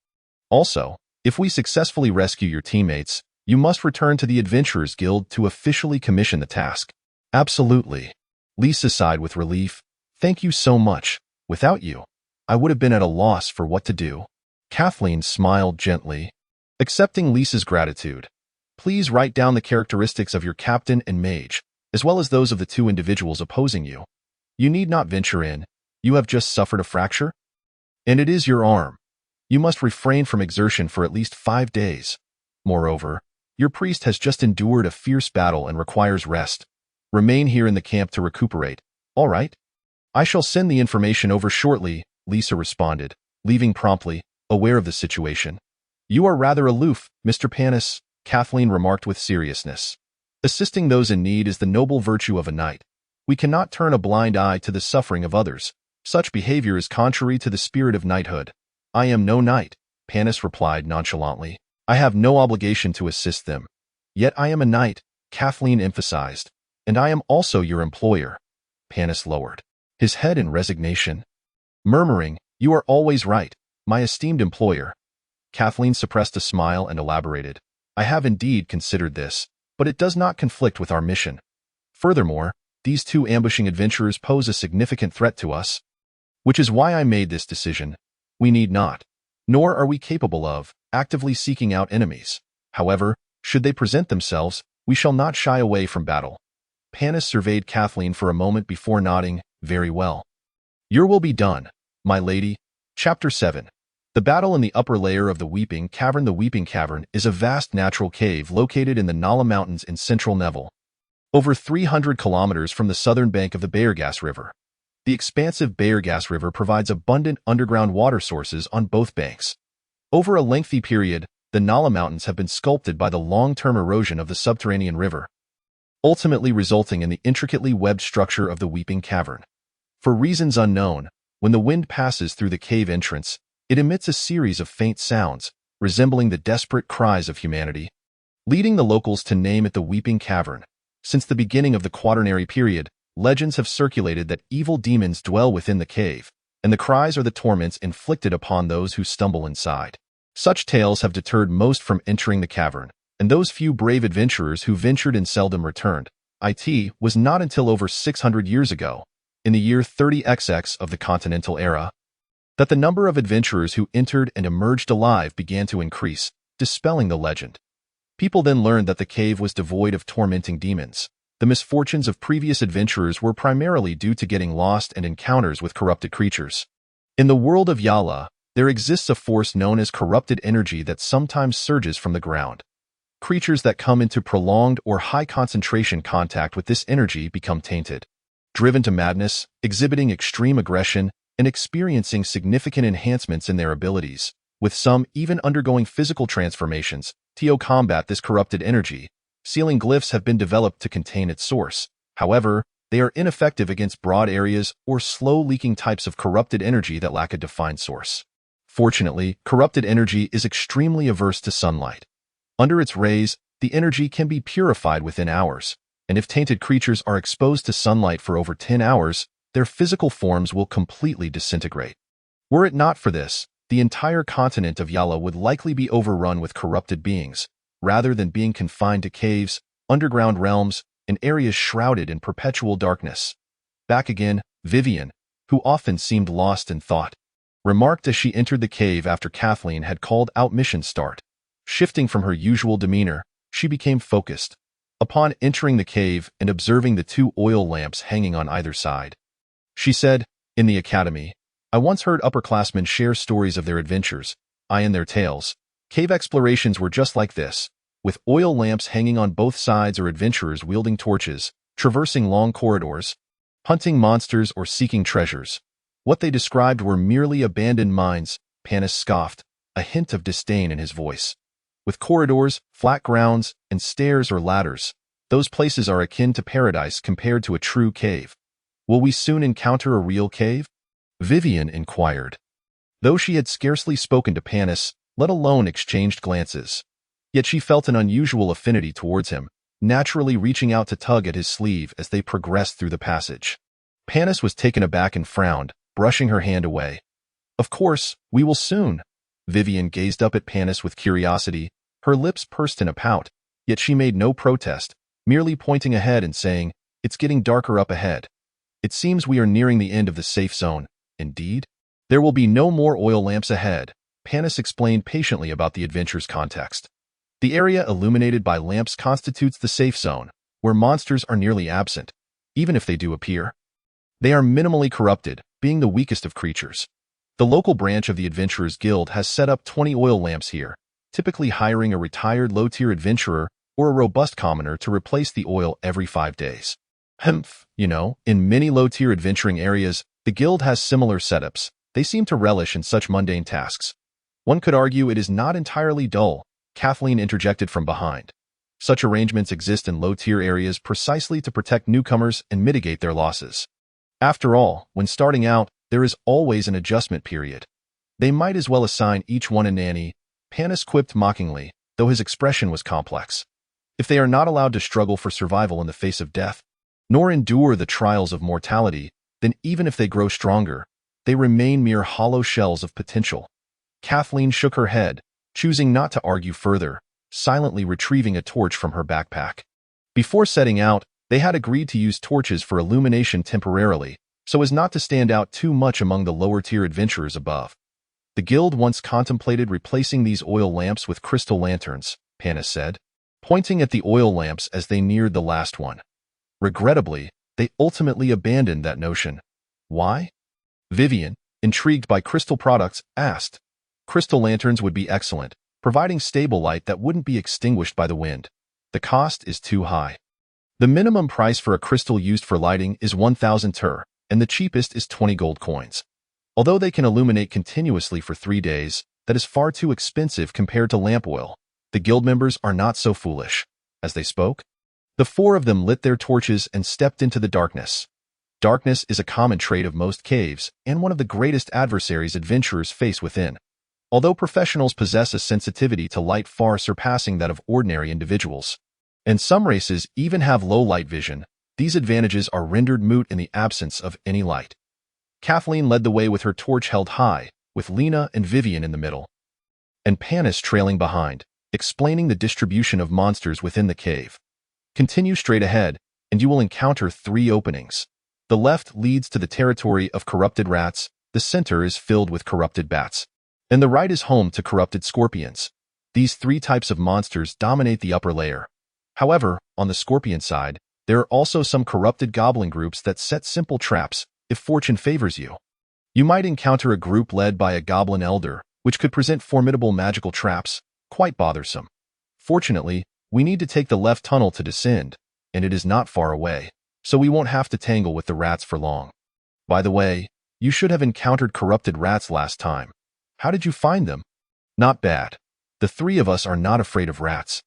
S1: Also, if we successfully rescue your teammates, you must return to the Adventurers Guild to officially commission the task. Absolutely. Lisa sighed with relief. Thank you so much. Without you, I would have been at a loss for what to do. Kathleen smiled gently. Accepting Lisa's gratitude. Please write down the characteristics of your captain and mage, as well as those of the two individuals opposing you. You need not venture in. You have just suffered a fracture, and it is your arm. You must refrain from exertion for at least 5 days. Moreover, your priest has just endured a fierce battle and requires rest. Remain here in the camp to recuperate. All right? I shall send the information over shortly, Lisa responded, leaving promptly, aware of the situation. You are rather aloof, Mr. Panis, Kathleen remarked with seriousness. Assisting those in need is the noble virtue of a knight. We cannot turn a blind eye to the suffering of others. Such behavior is contrary to the spirit of knighthood. I am no knight, Panis replied nonchalantly. I have no obligation to assist them. Yet I am a knight, Kathleen emphasized. And I am also your employer. Panis lowered his head in resignation, murmuring, You are always right, my esteemed employer. Kathleen suppressed a smile and elaborated. I have indeed considered this, but it does not conflict with our mission. Furthermore, these two ambushing adventurers pose a significant threat to us, which is why I made this decision. We need not, nor are we capable of, actively seeking out enemies. However, should they present themselves, we shall not shy away from battle. Panis surveyed Kathleen for a moment before nodding, Very well. Your will be done, my lady. Chapter 7. The battle in the upper layer of the Weeping Cavern. The Weeping Cavern is a vast natural cave located in the Nala Mountains in central Neville, over 300 kilometers from the southern bank of the Bayergas River. The expansive Bayergas River provides abundant underground water sources on both banks. Over a lengthy period, the Nala Mountains have been sculpted by the long-term erosion of the subterranean river, ultimately resulting in the intricately webbed structure of the Weeping Cavern. For reasons unknown, when the wind passes through the cave entrance, it emits a series of faint sounds, resembling the desperate cries of humanity, leading the locals to name it the Weeping Cavern. Since the beginning of the Quaternary period, legends have circulated that evil demons dwell within the cave, and the cries are the torments inflicted upon those who stumble inside. Such tales have deterred most from entering the cavern, and those few brave adventurers who ventured and seldom returned. It was not until over 600 years ago, in the year 30XX of the Continental Era, that the number of adventurers who entered and emerged alive began to increase, dispelling the legend. People then learned that the cave was devoid of tormenting demons. The misfortunes of previous adventurers were primarily due to getting lost and encounters with corrupted creatures. In the world of Yala, there exists a force known as corrupted energy that sometimes surges from the ground. Creatures that come into prolonged or high concentration contact with this energy become tainted, driven to madness, exhibiting extreme aggression, and experiencing significant enhancements in their abilities, with some even undergoing physical transformations. To combat this corrupted energy, sealing glyphs have been developed to contain its source. However, they are ineffective against broad areas or slow-leaking types of corrupted energy that lack a defined source. Fortunately, corrupted energy is extremely averse to sunlight. Under its rays, the energy can be purified within hours, and if tainted creatures are exposed to sunlight for over 10 hours, their physical forms will completely disintegrate. Were it not for this, the entire continent of Yala would likely be overrun with corrupted beings, rather than being confined to caves, underground realms, and areas shrouded in perpetual darkness. Back again, Vivian, who often seemed lost in thought, remarked as she entered the cave after Kathleen had called out mission start. Shifting from her usual demeanor, she became focused. Upon entering the cave and observing the 2 oil lamps hanging on either side, she said, In the academy, I once heard upperclassmen share stories of their adventures. In their tales, cave explorations were just like this, with oil lamps hanging on both sides or adventurers wielding torches, traversing long corridors, hunting monsters or seeking treasures. What they described were merely abandoned mines, Panis scoffed, a hint of disdain in his voice. With corridors, flat grounds, and stairs or ladders, those places are akin to paradise compared to a true cave. Will we soon encounter a real cave? Vivian inquired. Though she had scarcely spoken to Panis, let alone exchanged glances, yet she felt an unusual affinity towards him, naturally reaching out to tug at his sleeve as they progressed through the passage. Panis was taken aback and frowned, brushing her hand away. Of course, we will soon. Vivian gazed up at Panis with curiosity, her lips pursed in a pout, yet she made no protest, merely pointing ahead and saying, It's getting darker up ahead. It seems we are nearing the end of the safe zone. Indeed, there will be no more oil lamps ahead. Panis explained patiently about the adventure's context. The area illuminated by lamps constitutes the safe zone, where monsters are nearly absent, even if they do appear. They are minimally corrupted, being the weakest of creatures. The local branch of the Adventurers Guild has set up 20 oil lamps here, typically hiring a retired low-tier adventurer or a robust commoner to replace the oil every 5 days. In many low-tier adventuring areas, the guild has similar setups. They seem to relish in such mundane tasks. One could argue it is not entirely dull, Kathleen interjected from behind. Such arrangements exist in low-tier areas precisely to protect newcomers and mitigate their losses. After all, when starting out, there is always an adjustment period. They might as well assign each one a nanny, Panis quipped mockingly, though his expression was complex. If they are not allowed to struggle for survival in the face of death, nor endure the trials of mortality, then even if they grow stronger, they remain mere hollow shells of potential. Kathleen shook her head, choosing not to argue further, silently retrieving a torch from her backpack. Before setting out, they had agreed to use torches for illumination temporarily, so as not to stand out too much among the lower-tier adventurers above. The guild once contemplated replacing these oil lamps with crystal lanterns, Panis said, pointing at the oil lamps as they neared the last one. Regrettably, they ultimately abandoned that notion. Why? Vivian, intrigued by crystal products, asked. Crystal lanterns would be excellent, providing stable light that wouldn't be extinguished by the wind. The cost is too high. The minimum price for a crystal used for lighting is 1,000 tur, and the cheapest is 20 gold coins. Although they can illuminate continuously for 3 days, that is far too expensive compared to lamp oil. The guild members are not so foolish. As they spoke, the 4 of them lit their torches and stepped into the darkness. Darkness is a common trait of most caves, and one of the greatest adversaries adventurers face within. Although professionals possess a sensitivity to light far surpassing that of ordinary individuals, and some races even have low light vision, these advantages are rendered moot in the absence of any light. Kathleen led the way with her torch held high, with Lena and Vivian in the middle, and Panis trailing behind, explaining the distribution of monsters within the cave. Continue straight ahead, and you will encounter 3 openings. The left leads to the territory of corrupted rats, the center is filled with corrupted bats, and the right is home to corrupted scorpions. These 3 types of monsters dominate the upper layer. However, on the scorpion side, there are also some corrupted goblin groups that set simple traps, if fortune favors you. You might encounter a group led by a goblin elder, which could present formidable magical traps, quite bothersome. Fortunately, we need to take the left tunnel to descend, and it is not far away, so we won't have to tangle with the rats for long. By the way, you should have encountered corrupted rats last time. How did you find them? Not bad. The 3 of us are not afraid of rats.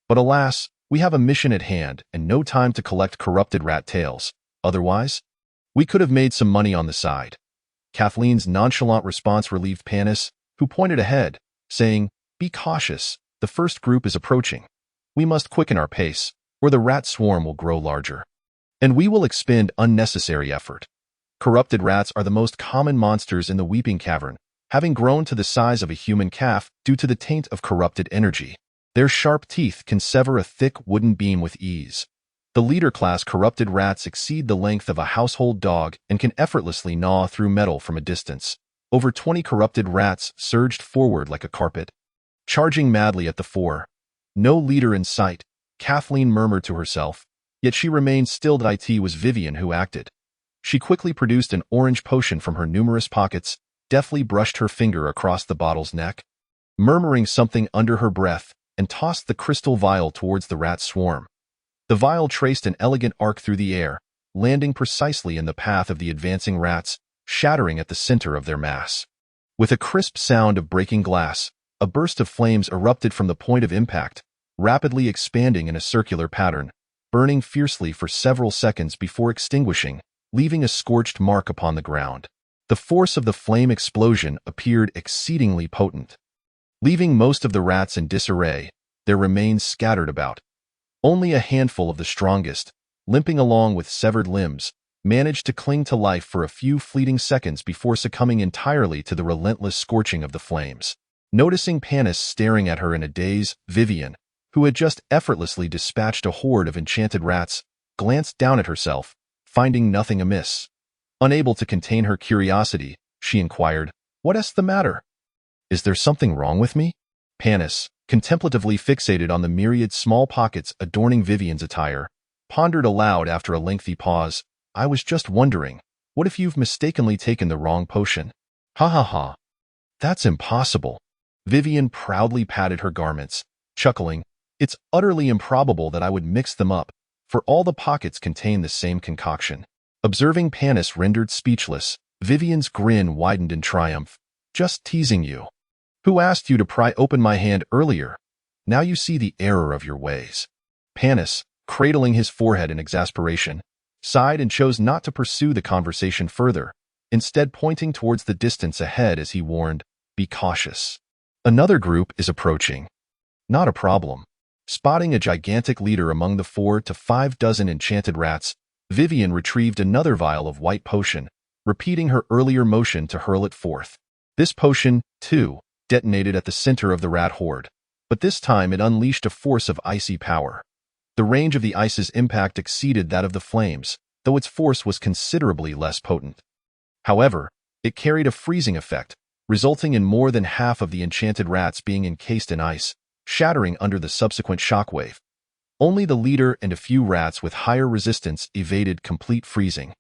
S1: But alas, we have a mission at hand and no time to collect corrupted rat tails. Otherwise, we could have made some money on the side. Kathleen's nonchalant response relieved Panis, who pointed ahead, saying, Be cautious, the first group is approaching. We must quicken our pace, or the rat swarm will grow larger. And we will expend unnecessary effort. Corrupted rats are the most common monsters in the Weeping Cavern, having grown to the size of a human calf due to the taint of corrupted energy. Their sharp teeth can sever a thick wooden beam with ease. The leader-class corrupted rats exceed the length of a household dog and can effortlessly gnaw through metal from a distance. Over 20 corrupted rats surged forward like a carpet, charging madly at the 4. No leader in sight, Kathleen murmured to herself, yet she remained still. It was Vivian who acted. She quickly produced an orange potion from her numerous pockets, deftly brushed her finger across the bottle's neck, murmuring something under her breath, and tossed the crystal vial towards the rat swarm. The vial traced an elegant arc through the air, landing precisely in the path of the advancing rats, shattering at the center of their mass. With a crisp sound of breaking glass, a burst of flames erupted from the point of impact, rapidly expanding in a circular pattern, burning fiercely for several seconds before extinguishing, leaving a scorched mark upon the ground. The force of the flame explosion appeared exceedingly potent. Leaving most of the rats in disarray, their remains scattered about. Only a handful of the strongest, limping along with severed limbs, managed to cling to life for a few fleeting seconds before succumbing entirely to the relentless scorching of the flames. Noticing Panis staring at her in a daze, Vivian, who had just effortlessly dispatched a horde of enchanted rats, glanced down at herself, finding nothing amiss. Unable to contain her curiosity, she inquired, "What is the matter? Is there something wrong with me? Panis, contemplatively fixated on the myriad small pockets adorning Vivian's attire, pondered aloud after a lengthy pause. I was just wondering, what if you've mistakenly taken the wrong potion? Ha ha ha. That's impossible. Vivian proudly patted her garments, chuckling. It's utterly improbable that I would mix them up, for all the pockets contain the same concoction. Observing Panis rendered speechless, Vivian's grin widened in triumph. Just teasing you. Who asked you to pry open my hand earlier? Now you see the error of your ways. Panis, cradling his forehead in exasperation, sighed and chose not to pursue the conversation further, instead pointing towards the distance ahead as he warned, be cautious. Another group is approaching. Not a problem. Spotting a gigantic leader among the 4 to 5 dozen enchanted rats, Vivian retrieved another vial of white potion, repeating her earlier motion to hurl it forth. This potion, too, detonated at the center of the rat horde, but this time it unleashed a force of icy power. The range of the ice's impact exceeded that of the flames, though its force was considerably less potent. However, it carried a freezing effect, resulting in more than half of the enchanted rats being encased in ice, shattering under the subsequent shockwave. Only the leader and a few rats with higher resistance evaded complete freezing.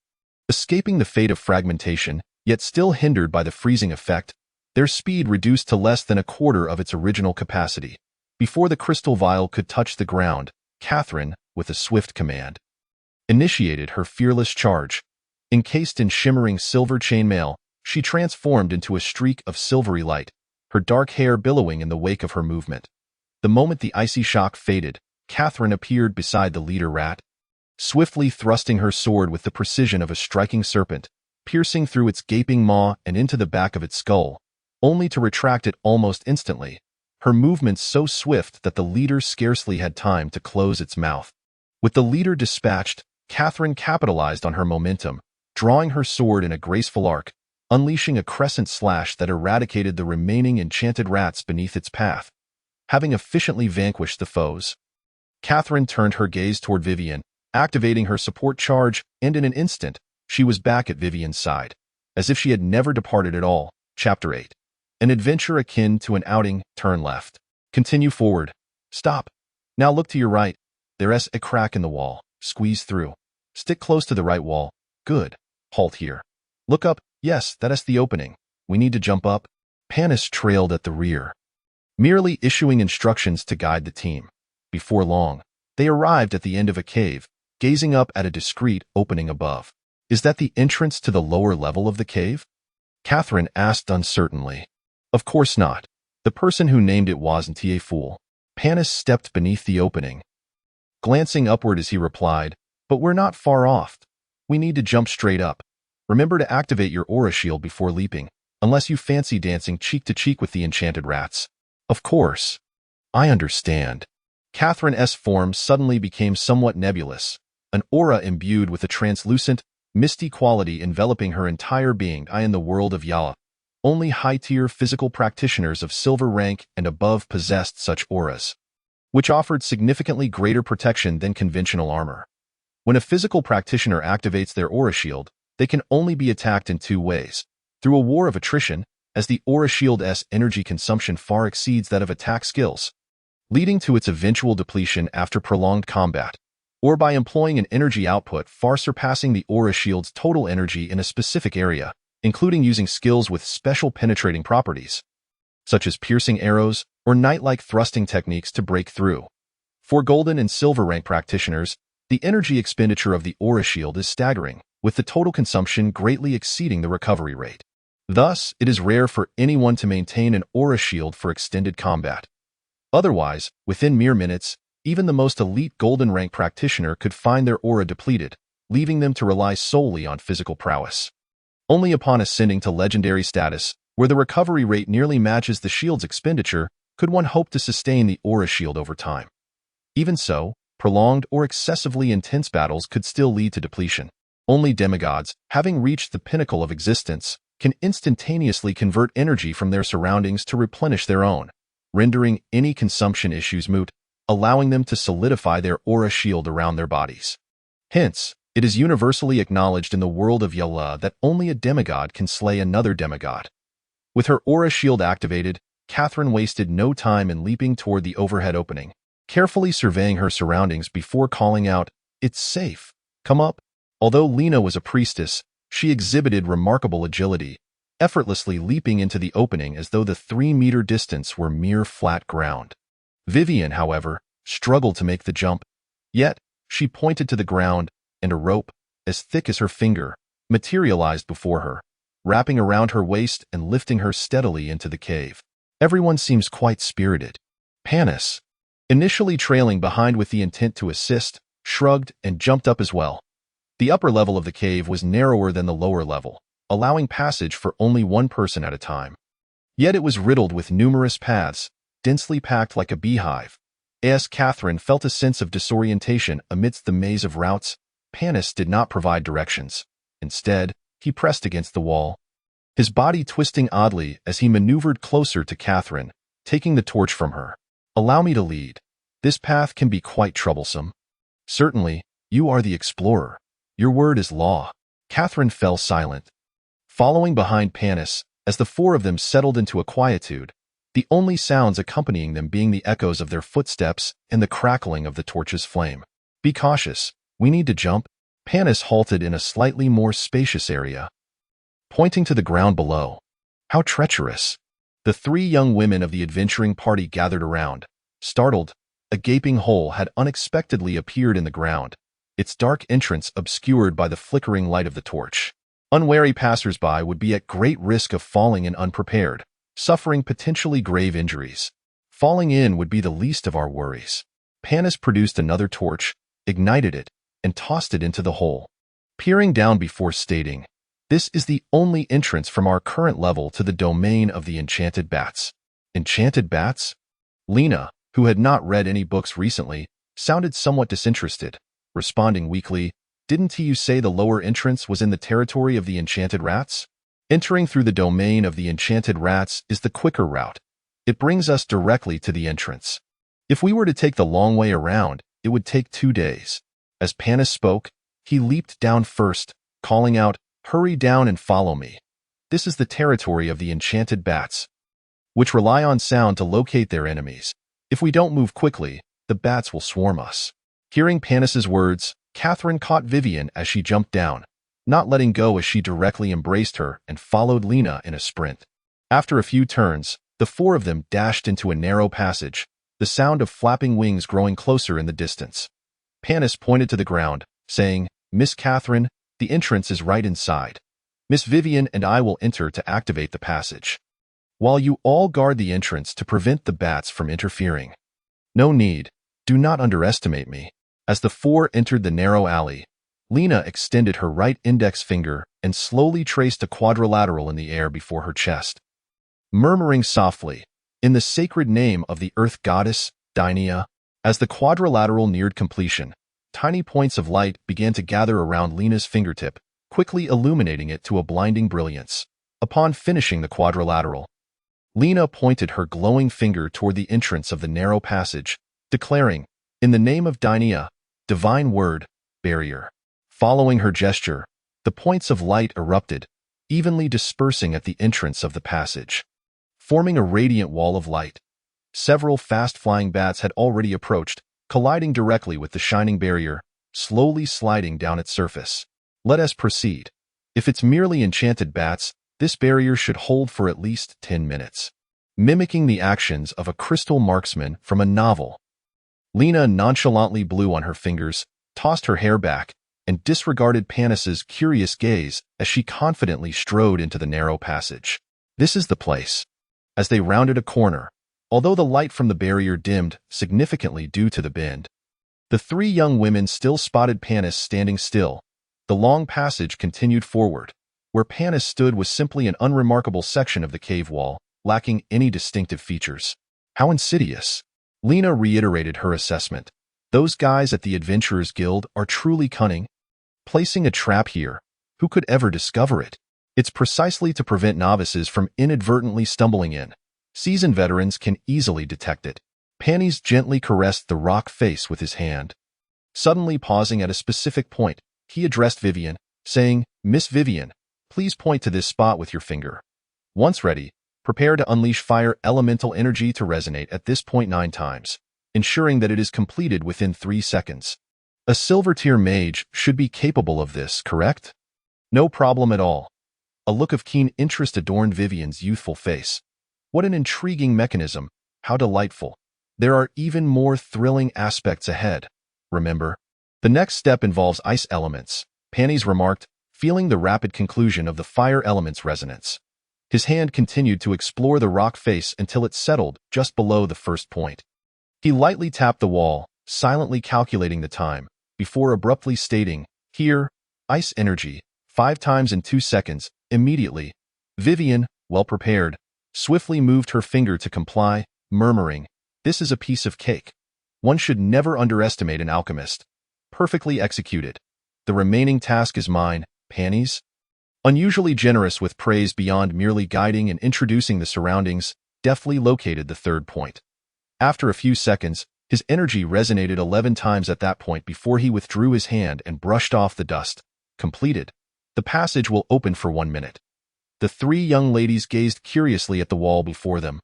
S1: Escaping the fate of fragmentation, yet still hindered by the freezing effect, their speed reduced to less than a quarter of its original capacity. Before the crystal vial could touch the ground, Catherine, with a swift command, initiated her fearless charge. Encased in shimmering silver chainmail, she transformed into a streak of silvery light, her dark hair billowing in the wake of her movement. The moment the icy shock faded, Catherine appeared beside the leader rat, swiftly thrusting her sword with the precision of a striking serpent, piercing through its gaping maw and into the back of its skull, only to retract it almost instantly, her movements so swift that the leader scarcely had time to close its mouth. With the leader dispatched, Catherine capitalized on her momentum, drawing her sword in a graceful arc, unleashing a crescent slash that eradicated the remaining enchanted rats beneath its path. Having efficiently vanquished the foes, Catherine turned her gaze toward Vivian, activating her support charge, and in an instant, she was back at Vivian's side, as if she had never departed at all. Chapter 8. An adventure akin to an outing. Turn left. Continue forward. Stop. Now look to your right. There's a crack in the wall. Squeeze through. Stick close to the right wall. Good. Halt here. Look up. Yes, that is the opening. We need to jump up. Panis trailed at the rear, merely issuing instructions to guide the team. Before long, they arrived at the end of a cave, gazing up at a discreet opening above. Is that the entrance to the lower level of the cave? Catherine asked uncertainly. Of course not. The person who named it wasn't a fool. Panis stepped beneath the opening, glancing upward as he replied, but we're not far off. We need to jump straight up. Remember to activate your aura shield before leaping, unless you fancy dancing cheek to cheek with the enchanted rats. Of course. I understand. Catherine's form suddenly became somewhat nebulous, an aura imbued with a translucent, misty quality enveloping her entire being. In the world of Yala, only high-tier physical practitioners of silver rank and above possessed such auras, which offered significantly greater protection than conventional armor. When a physical practitioner activates their aura shield, they can only be attacked in 2 ways: through a war of attrition, as the aura shield's energy consumption far exceeds that of attack skills, leading to its eventual depletion after prolonged combat, or by employing an energy output far surpassing the aura shield's total energy in a specific area, including using skills with special penetrating properties, such as piercing arrows or knight-like thrusting techniques to break through. For golden and silver rank practitioners, the energy expenditure of the aura shield is staggering, with the total consumption greatly exceeding the recovery rate. Thus, it is rare for anyone to maintain an aura shield for extended combat. Otherwise, within mere minutes, even the most elite golden rank practitioner could find their aura depleted, leaving them to rely solely on physical prowess. Only upon ascending to legendary status, where the recovery rate nearly matches the shield's expenditure, could one hope to sustain the aura shield over time. Even so, prolonged or excessively intense battles could still lead to depletion. Only demigods, having reached the pinnacle of existence, can instantaneously convert energy from their surroundings to replenish their own, rendering any consumption issues moot, allowing them to solidify their aura shield around their bodies. Hence, it is universally acknowledged in the world of Yala that only a demigod can slay another demigod. With her aura shield activated, Catherine wasted no time in leaping toward the overhead opening, carefully surveying her surroundings before calling out, "It's safe. Come up." Although Lena was a priestess, she exhibited remarkable agility, effortlessly leaping into the opening as though the 3-meter distance were mere flat ground. Vivian, however, struggled to make the jump. Yet, she pointed to the ground, and a rope, as thick as her finger, materialized before her, wrapping around her waist and lifting her steadily into the cave. Everyone seems quite spirited. Panis, initially trailing behind with the intent to assist, shrugged and jumped up as well. The upper level of the cave was narrower than the lower level, allowing passage for only one person at a time. Yet it was riddled with numerous paths, densely packed like a beehive. As Catherine felt a sense of disorientation amidst the maze of routes, Panis did not provide directions. Instead, he pressed against the wall, his body twisting oddly as he maneuvered closer to Catherine, taking the torch from her. "Allow me to lead. This path can be quite troublesome." "Certainly, you are the explorer. Your word is law." Catherine fell silent, following behind Panis as the four of them settled into a quietude, the only sounds accompanying them being the echoes of their footsteps and the crackling of the torch's flame. "Be cautious. We need to jump." Panis halted in a slightly more spacious area, pointing to the ground below. "How treacherous." The 3 young women of the adventuring party gathered around. Startled, a gaping hole had unexpectedly appeared in the ground, its dark entrance obscured by the flickering light of the torch. Unwary passers-by would be at great risk of falling in unprepared, suffering potentially grave injuries. Falling in would be the least of our worries. Panis produced another torch, ignited it, and tossed it into the hole, peering down before stating, "This is the only entrance from our current level to the domain of the enchanted bats." Enchanted bats? Lena, who had not read any books recently, sounded somewhat disinterested, responding weakly, "Didn't you say the lower entrance was in the territory of the enchanted rats? Entering through the domain of the enchanted rats is the quicker route. It brings us directly to the entrance. If we were to take the long way around, it would take 2 days." As Panis spoke, he leaped down first, calling out, "Hurry down and follow me. This is the territory of the enchanted bats, which rely on sound to locate their enemies. If we don't move quickly, the bats will swarm us." Hearing Panis's words, Catherine caught Vivian as she jumped down, not letting go as she directly embraced her and followed Lena in a sprint. After a few turns, the 4 of them dashed into a narrow passage, the sound of flapping wings growing closer in the distance. Panis pointed to the ground, saying, "Miss Catherine, the entrance is right inside. Miss Vivian and I will enter to activate the passage, while you all guard the entrance to prevent the bats from interfering." "No need. Do not underestimate me." As the 4 entered the narrow alley, Lena extended her right index finger and slowly traced a quadrilateral in the air before her chest, murmuring softly, "In the sacred name of the earth goddess, Dynea." As the quadrilateral neared completion, tiny points of light began to gather around Lena's fingertip, quickly illuminating it to a blinding brilliance. Upon finishing the quadrilateral, Lena pointed her glowing finger toward the entrance of the narrow passage, declaring, "In the name of Dynea, divine word, barrier." Following her gesture, the points of light erupted, evenly dispersing at the entrance of the passage, forming a radiant wall of light. Several fast-flying bats had already approached, colliding directly with the shining barrier, slowly sliding down its surface. "Let us proceed. If it's merely enchanted bats, this barrier should hold for at least 10 minutes. Mimicking the actions of a crystal marksman from a novel, Lena nonchalantly blew on her fingers, tossed her hair back, and disregarded Panis's curious gaze as she confidently strode into the narrow passage. "This is the place." As they rounded a corner, although the light from the barrier dimmed significantly due to the bend, the 3 young women still spotted Panis standing still. The long passage continued forward. Where Panis stood was simply an unremarkable section of the cave wall, lacking any distinctive features. "How insidious." Lena reiterated her assessment. "Those guys at the Adventurers Guild are truly cunning. Placing a trap here, who could ever discover it? It's precisely to prevent novices from inadvertently stumbling in. Seasoned veterans can easily detect it." Panis gently caressed the rock face with his hand. Suddenly pausing at a specific point, he addressed Vivian, saying, "Miss Vivian, please point to this spot with your finger." Once ready, Prepare to unleash fire elemental energy to resonate at this point 9 times, ensuring that it is completed within 3 seconds. A silver tier mage should be capable of this, correct? No problem at all. A look of keen interest adorned Vivian's youthful face. What an intriguing mechanism. How delightful. There are even more thrilling aspects ahead. Remember, the next step involves ice elements, Panties remarked, feeling the rapid conclusion of the fire element's resonance. His hand continued to explore the rock face until it settled just below the first point. He lightly tapped the wall, silently calculating the time, before abruptly stating, "Here, ice energy, 5 times in 2 seconds, immediately." Vivian, well prepared, swiftly moved her finger to comply, murmuring, "This is a piece of cake. One should never underestimate an alchemist. Perfectly executed. The remaining task is mine, Panties." Unusually generous with praise beyond merely guiding and introducing the surroundings, deftly located the third point. After a few seconds, his energy resonated 11 times at that point before he withdrew his hand and brushed off the dust. Completed. The passage will open for 1 minute. The 3 young ladies gazed curiously at the wall before them.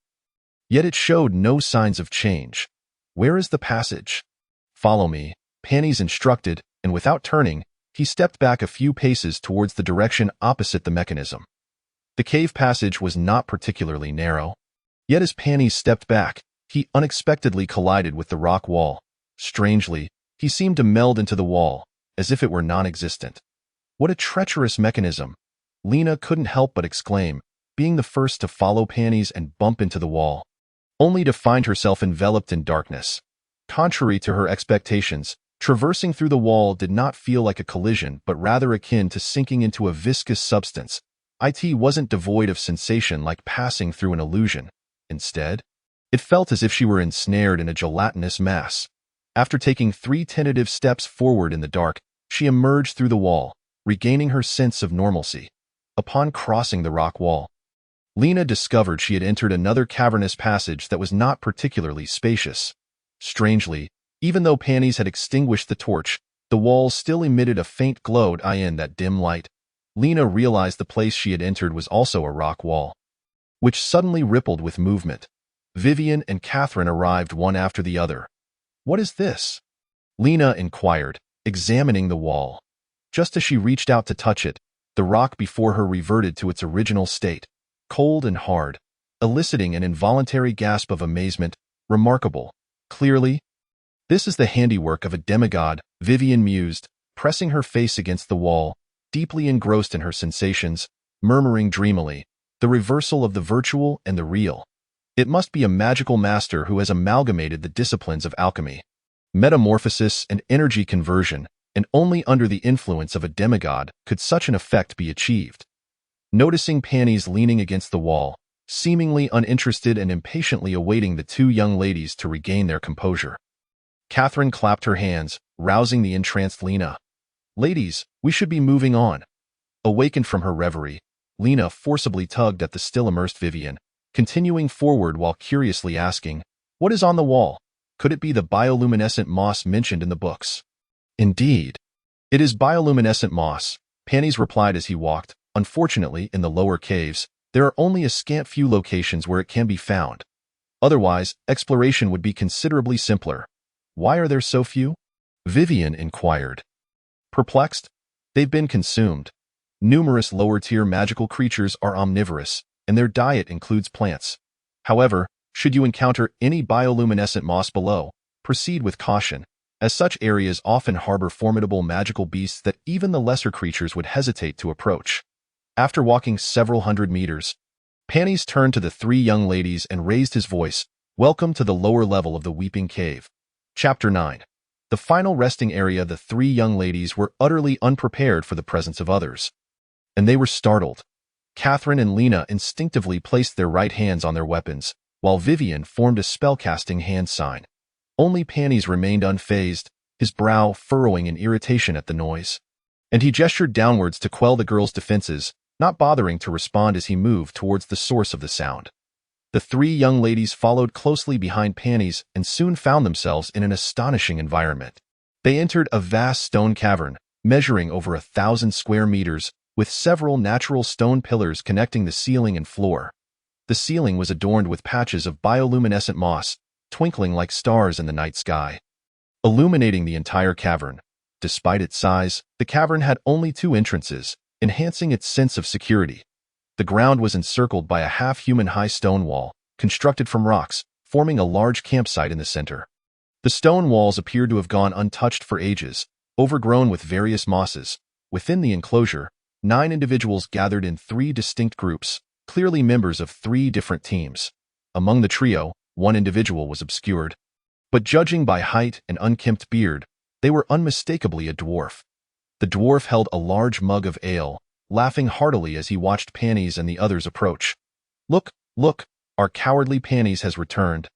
S1: Yet it showed no signs of change. Where is the passage? Follow me, Panties instructed, and without turning, he stepped back a few paces towards the direction opposite the mechanism. The cave passage was not particularly narrow. Yet as Panties stepped back, he unexpectedly collided with the rock wall. Strangely, he seemed to meld into the wall, as if it were non-existent. What a treacherous mechanism! Lena couldn't help but exclaim, being the first to follow Panties and bump into the wall, only to find herself enveloped in darkness. Contrary to her expectations, traversing through the wall did not feel like a collision but rather akin to sinking into a viscous substance. It wasn't devoid of sensation like passing through an illusion. Instead, it felt as if she were ensnared in a gelatinous mass. After taking 3 tentative steps forward in the dark, she emerged through the wall, regaining her sense of normalcy. Upon crossing the rock wall, Lena discovered she had entered another cavernous passage that was not particularly spacious. Strangely, even though Panties had extinguished the torch, the walls still emitted a faint glow in that dim light. Lena realized the place she had entered was also a rock wall, which suddenly rippled with movement. Vivian and Catherine arrived one after the other. "What is this?" Lena inquired, examining the wall. Just as she reached out to touch it, the rock before her reverted to its original state, cold and hard, eliciting an involuntary gasp of amazement. "Remarkable. Clearly, this is the handiwork of a demigod," Vivian mused, pressing her face against the wall, deeply engrossed in her sensations, murmuring dreamily, "The reversal of the virtual and the real. It must be a magical master who has amalgamated the disciplines of alchemy, metamorphosis, and energy conversion, and only under the influence of a demigod could such an effect be achieved." Noticing Panties leaning against the wall, seemingly uninterested and impatiently awaiting the 2 young ladies to regain their composure, Catherine clapped her hands, rousing the entranced Lena. "Ladies, we should be moving on." Awakened from her reverie, Lena forcibly tugged at the still-immersed Vivian, continuing forward while curiously asking, "What is on the wall? Could it be the bioluminescent moss mentioned in the books?" "Indeed. It is bioluminescent moss," Panties replied as he walked. "Unfortunately, in the lower caves, there are only a scant few locations where it can be found. Otherwise, exploration would be considerably simpler." "Why are there so few?" Vivian inquired. Perplexed, "They've been consumed. Numerous lower-tier magical creatures are omnivorous, and their diet includes plants. However, should you encounter any bioluminescent moss below, proceed with caution, as such areas often harbor formidable magical beasts that even the lesser creatures would hesitate to approach." After walking several hundred meters, Panties turned to the 3 young ladies and raised his voice, "Welcome to the lower level of the Weeping Cave." Chapter 9. The final resting area. The 3 young ladies were utterly unprepared for the presence of others, and they were startled. Catherine and Lena instinctively placed their right hands on their weapons, while Vivian formed a spellcasting hand sign. Only Panties remained unfazed, his brow furrowing in irritation at the noise, and he gestured downwards to quell the girl's defenses, not bothering to respond as he moved towards the source of the sound. The 3 young ladies followed closely behind Panties and soon found themselves in an astonishing environment. They entered a vast stone cavern, measuring over 1,000 square meters, with several natural stone pillars connecting the ceiling and floor. The ceiling was adorned with patches of bioluminescent moss, twinkling like stars in the night sky, illuminating the entire cavern. Despite its size, the cavern had only 2 entrances, enhancing its sense of security. The ground was encircled by a half-human-high stone wall, constructed from rocks, forming a large campsite in the center. The stone walls appeared to have gone untouched for ages, overgrown with various mosses. Within the enclosure, 9 individuals gathered in 3 distinct groups, clearly members of 3 different teams. Among the trio, 1 individual was obscured, but judging by height and unkempt beard, they were unmistakably a dwarf. The dwarf held a large mug of ale, laughing heartily as he watched Pannies and the others approach. Look, look, our cowardly Pannies has returned.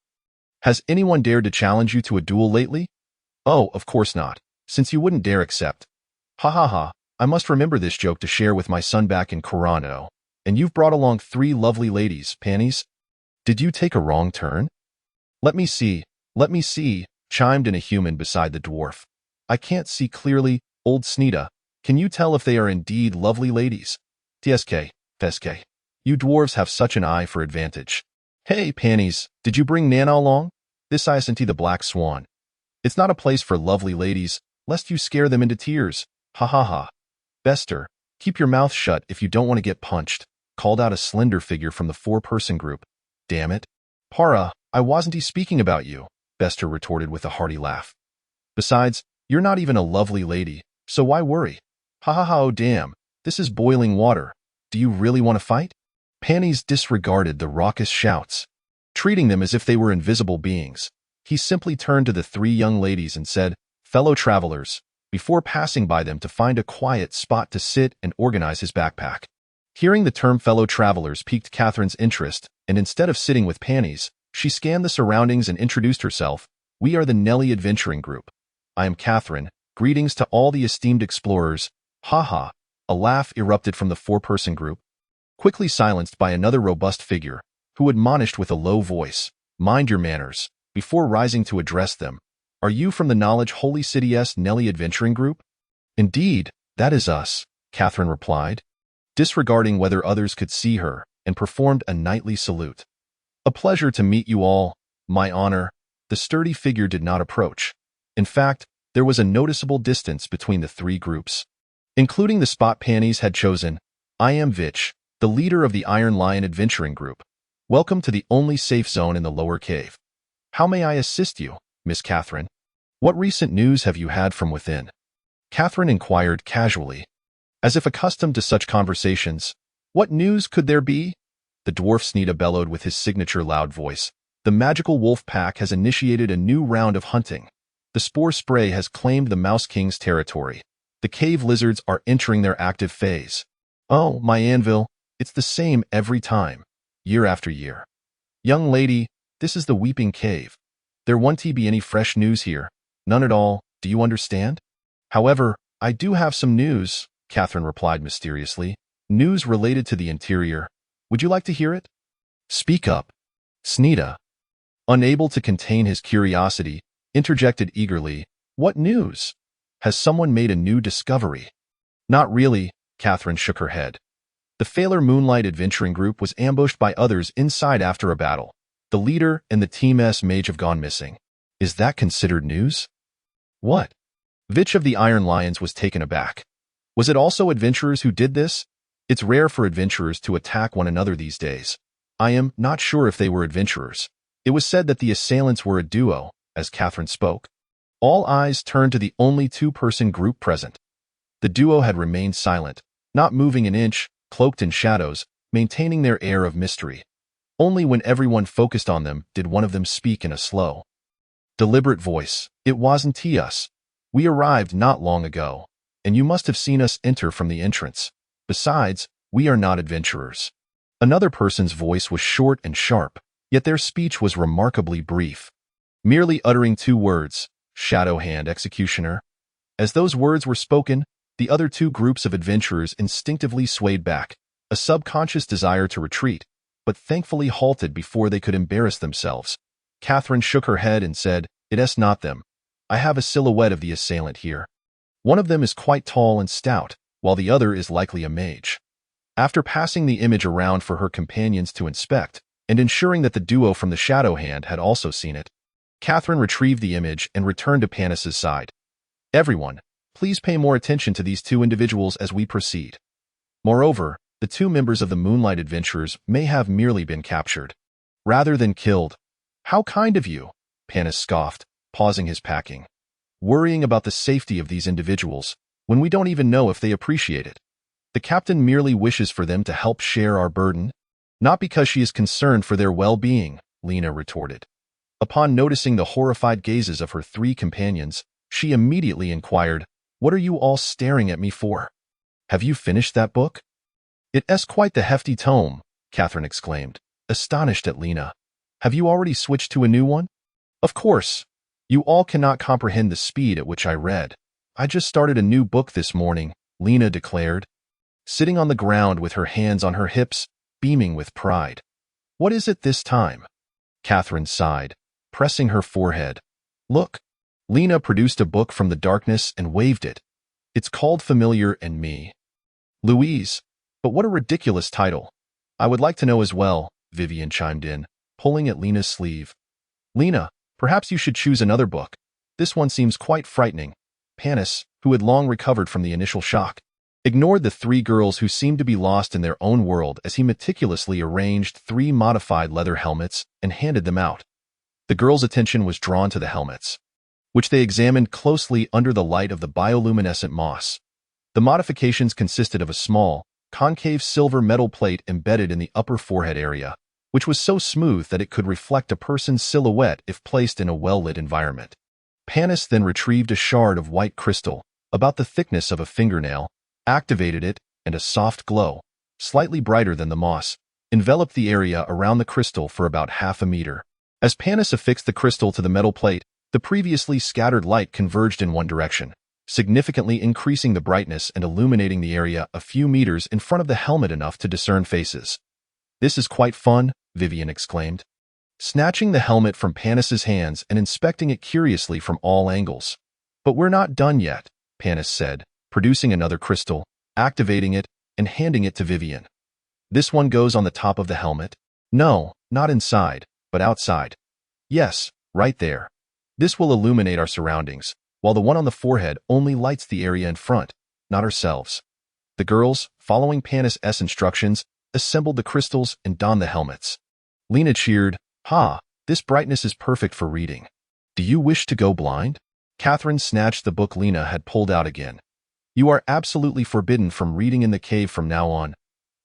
S1: Has anyone dared to challenge you to a duel lately? Oh, of course not, since you wouldn't dare accept. Ha ha ha, I must remember this joke to share with my son back in Chronicles. And you've brought along 3 lovely ladies, Pannies. Did you take a wrong turn? Let me see, chimed in a human beside the dwarf. I can't see clearly, old Snida. Can you tell if they are indeed lovely ladies? Tsk, Feske. You dwarves have such an eye for advantage. Hey, Pannies, did you bring Nana along? This isn't the Black Swan. It's not a place for lovely ladies, lest you scare them into tears. Ha ha ha. Bester, keep your mouth shut if you don't want to get punched, called out a slender figure from the 4-person group. Damn it. Para, I wasn't speaking about you, Bester retorted with a hearty laugh. Besides, you're not even a lovely lady, so why worry? Ha ha ha, oh damn, this is boiling water. Do you really want to fight? Pannies disregarded the raucous shouts. Treating them as if they were invisible beings, he simply turned to the 3 young ladies and said, fellow travelers, before passing by them to find a quiet spot to sit and organize his backpack. Hearing the term fellow travelers piqued Catherine's interest, and instead of sitting with Pannies, she scanned the surroundings and introduced herself. We are the Nelly Adventuring Group. I am Catherine. Greetings to all the esteemed explorers. Ha ha. A laugh erupted from the 4-person group, quickly silenced by another robust figure, who admonished with a low voice, mind your manners, before rising to address them. Are you from the Knowledge Holy City's Nelly Adventuring Group? Indeed, that is us, Catherine replied, disregarding whether others could see her, and performed a knightly salute. A pleasure to meet you all, my honor. The sturdy figure did not approach. In fact, there was a noticeable distance between the 3 groups, including the spot Pannies had chosen. I am Vitch, the leader of the Iron Lion Adventuring Group. Welcome to the only safe zone in the lower cave. How may I assist you, Miss Catherine? What recent news have you had from within? Catherine inquired casually, as if accustomed to such conversations. What news could there be? The dwarf Snida bellowed with his signature loud voice. The magical wolf pack has initiated a new round of hunting. The spore spray has claimed the Mouse King's territory. The cave lizards are entering their active phase. Oh, my anvil, it's the same every time, year after year. Young lady, this is the Weeping Cave. There won't be any fresh news here. None at all, do you understand? However, I do have some news, Catherine replied mysteriously. News related to the interior. Would you like to hear it? Speak up. Snida, unable to contain his curiosity, interjected eagerly. What news? Has someone made a new discovery? Not really, Catherine shook her head. The Phalar Moonlight Adventuring Group was ambushed by others inside after a battle. The leader and the team's mage have gone missing. Is that considered news? What? Vitch of the Iron Lions was taken aback. Was it also adventurers who did this? It's rare for adventurers to attack one another these days. I am not sure if they were adventurers. It was said that the assailants were a duo, as Catherine spoke. All eyes turned to the only 2-person group present. The duo had remained silent, not moving an inch, cloaked in shadows, maintaining their air of mystery. Only when everyone focused on them did one of them speak in a slow, deliberate voice. It wasn't us. We arrived not long ago, and you must have seen us enter from the entrance. Besides, we are not adventurers. Another person's voice was short and sharp, yet their speech was remarkably brief, merely uttering 2 words, Shadow Hand Executioner. As those words were spoken, the other 2 groups of adventurers instinctively swayed back, a subconscious desire to retreat, but thankfully halted before they could embarrass themselves. Catherine shook her head and said, It's not them. I have a silhouette of the assailant here. One of them is quite tall and stout, while the other is likely a mage. After passing the image around for her companions to inspect, and ensuring that the duo from the shadow hand had also seen it. Catherine retrieved the image and returned to Panis's side. Everyone, please pay more attention to these two individuals as we proceed. Moreover, the two members of the Moonlight Adventurers may have merely been captured, rather than killed. How kind of you, Panis scoffed, pausing his packing. Worrying about the safety of these individuals, when we don't even know if they appreciate it. The captain merely wishes for them to help share our burden, not because she is concerned for their well-being, Lena retorted. Upon noticing the horrified gazes of her three companions, she immediately inquired, "What are you all staring at me for? Have you finished that book?" "It's quite the hefty tome," Catherine exclaimed, astonished at Lena. "Have you already switched to a new one?" "Of course. You all cannot comprehend the speed at which I read. I just started a new book this morning," Lena declared, sitting on the ground with her hands on her hips, beaming with pride. "What is it this time?" Catherine sighed, pressing her forehead. "Look." Lena produced a book from the darkness and waved it. "It's called Familiar and Me." "Louise, but what a ridiculous title." "I would like to know as well," Vivian chimed in, pulling at Lena's sleeve. "Lena, perhaps you should choose another book. This one seems quite frightening." Panis, who had long recovered from the initial shock, ignored the three girls who seemed to be lost in their own world as he meticulously arranged 3 modified leather helmets and handed them out. The girls' attention was drawn to the helmets, which they examined closely under the light of the bioluminescent moss. The modifications consisted of a small, concave silver metal plate embedded in the upper forehead area, which was so smooth that it could reflect a person's silhouette if placed in a well-lit environment. Panis then retrieved a shard of white crystal, about the thickness of a fingernail, activated it, and a soft glow, slightly brighter than the moss, enveloped the area around the crystal for about half a meter. As Panis affixed the crystal to the metal plate, the previously scattered light converged in one direction, significantly increasing the brightness and illuminating the area a few meters in front of the helmet enough to discern faces. "This is quite fun," Vivian exclaimed, snatching the helmet from Panis's hands and inspecting it curiously from all angles. "But we're not done yet," Panis said, producing another crystal, activating it, and handing it to Vivian. "This one goes on the top of the helmet?" "No, not inside, but outside." "Yes, right there. This will illuminate our surroundings, while the one on the forehead only lights the area in front, not ourselves." The girls, following Panis' instructions, assembled the crystals and donned the helmets. Lena cheered, "Ha, this brightness is perfect for reading. Do you wish to go blind?" Catherine snatched the book Lena had pulled out again. "You are absolutely forbidden from reading in the cave from now on.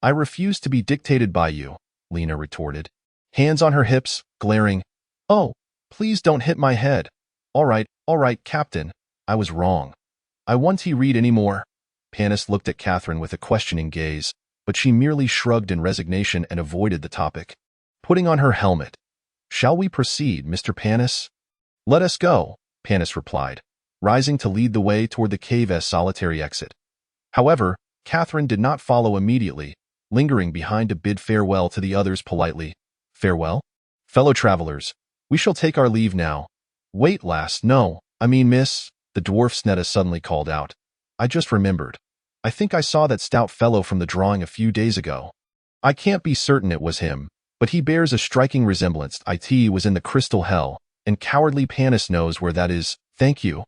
S1: I refuse to be dictated by you," Lena retorted, hands on her hips, glaring. "Oh, please don't hit my head." All right, Captain. I was wrong. I won't read any more." Panis looked at Catherine with a questioning gaze, but she merely shrugged in resignation and avoided the topic. Putting on her helmet. "Shall we proceed, Mr. Panis?" "Let us go," Panis replied, rising to lead the way toward the cave's solitary exit. However, Catherine did not follow immediately, lingering behind to bid farewell to the others politely. "Farewell? Fellow travelers, we shall take our leave now." "Wait, lass, no, I mean miss," the dwarf Snetta suddenly called out. "I just remembered. I think I saw that stout fellow from the drawing a few days ago. I can't be certain it was him, but he bears a striking resemblance. It was in the Crystal Hell, and cowardly Panis knows where that is." "Thank you,"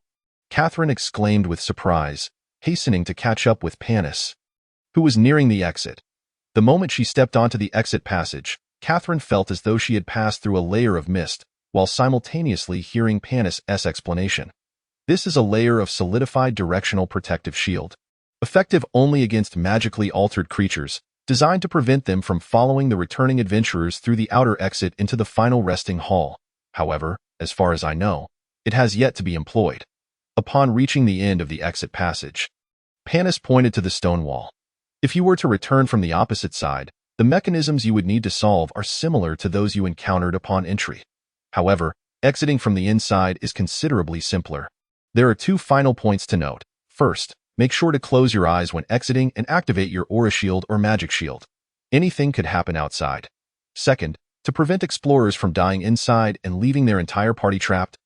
S1: Catherine exclaimed with surprise, hastening to catch up with Panis, who was nearing the exit. The moment she stepped onto the exit passage, Catherine felt as though she had passed through a layer of mist, while simultaneously hearing Panis' explanation. This is a layer of solidified directional protective shield, effective only against magically altered creatures, designed to prevent them from following the returning adventurers through the outer exit into the final resting hall. However, as far as I know, it has yet to be employed. Upon reaching the end of the exit passage, Panis pointed to the stone wall. If you were to return from the opposite side, the mechanisms you would need to solve are similar to those you encountered upon entry. However, exiting from the inside is considerably simpler. There are 2 final points to note. First, make sure to close your eyes when exiting and activate your aura shield or magic shield. Anything could happen outside. Second, to prevent explorers from dying inside and leaving their entire party trapped,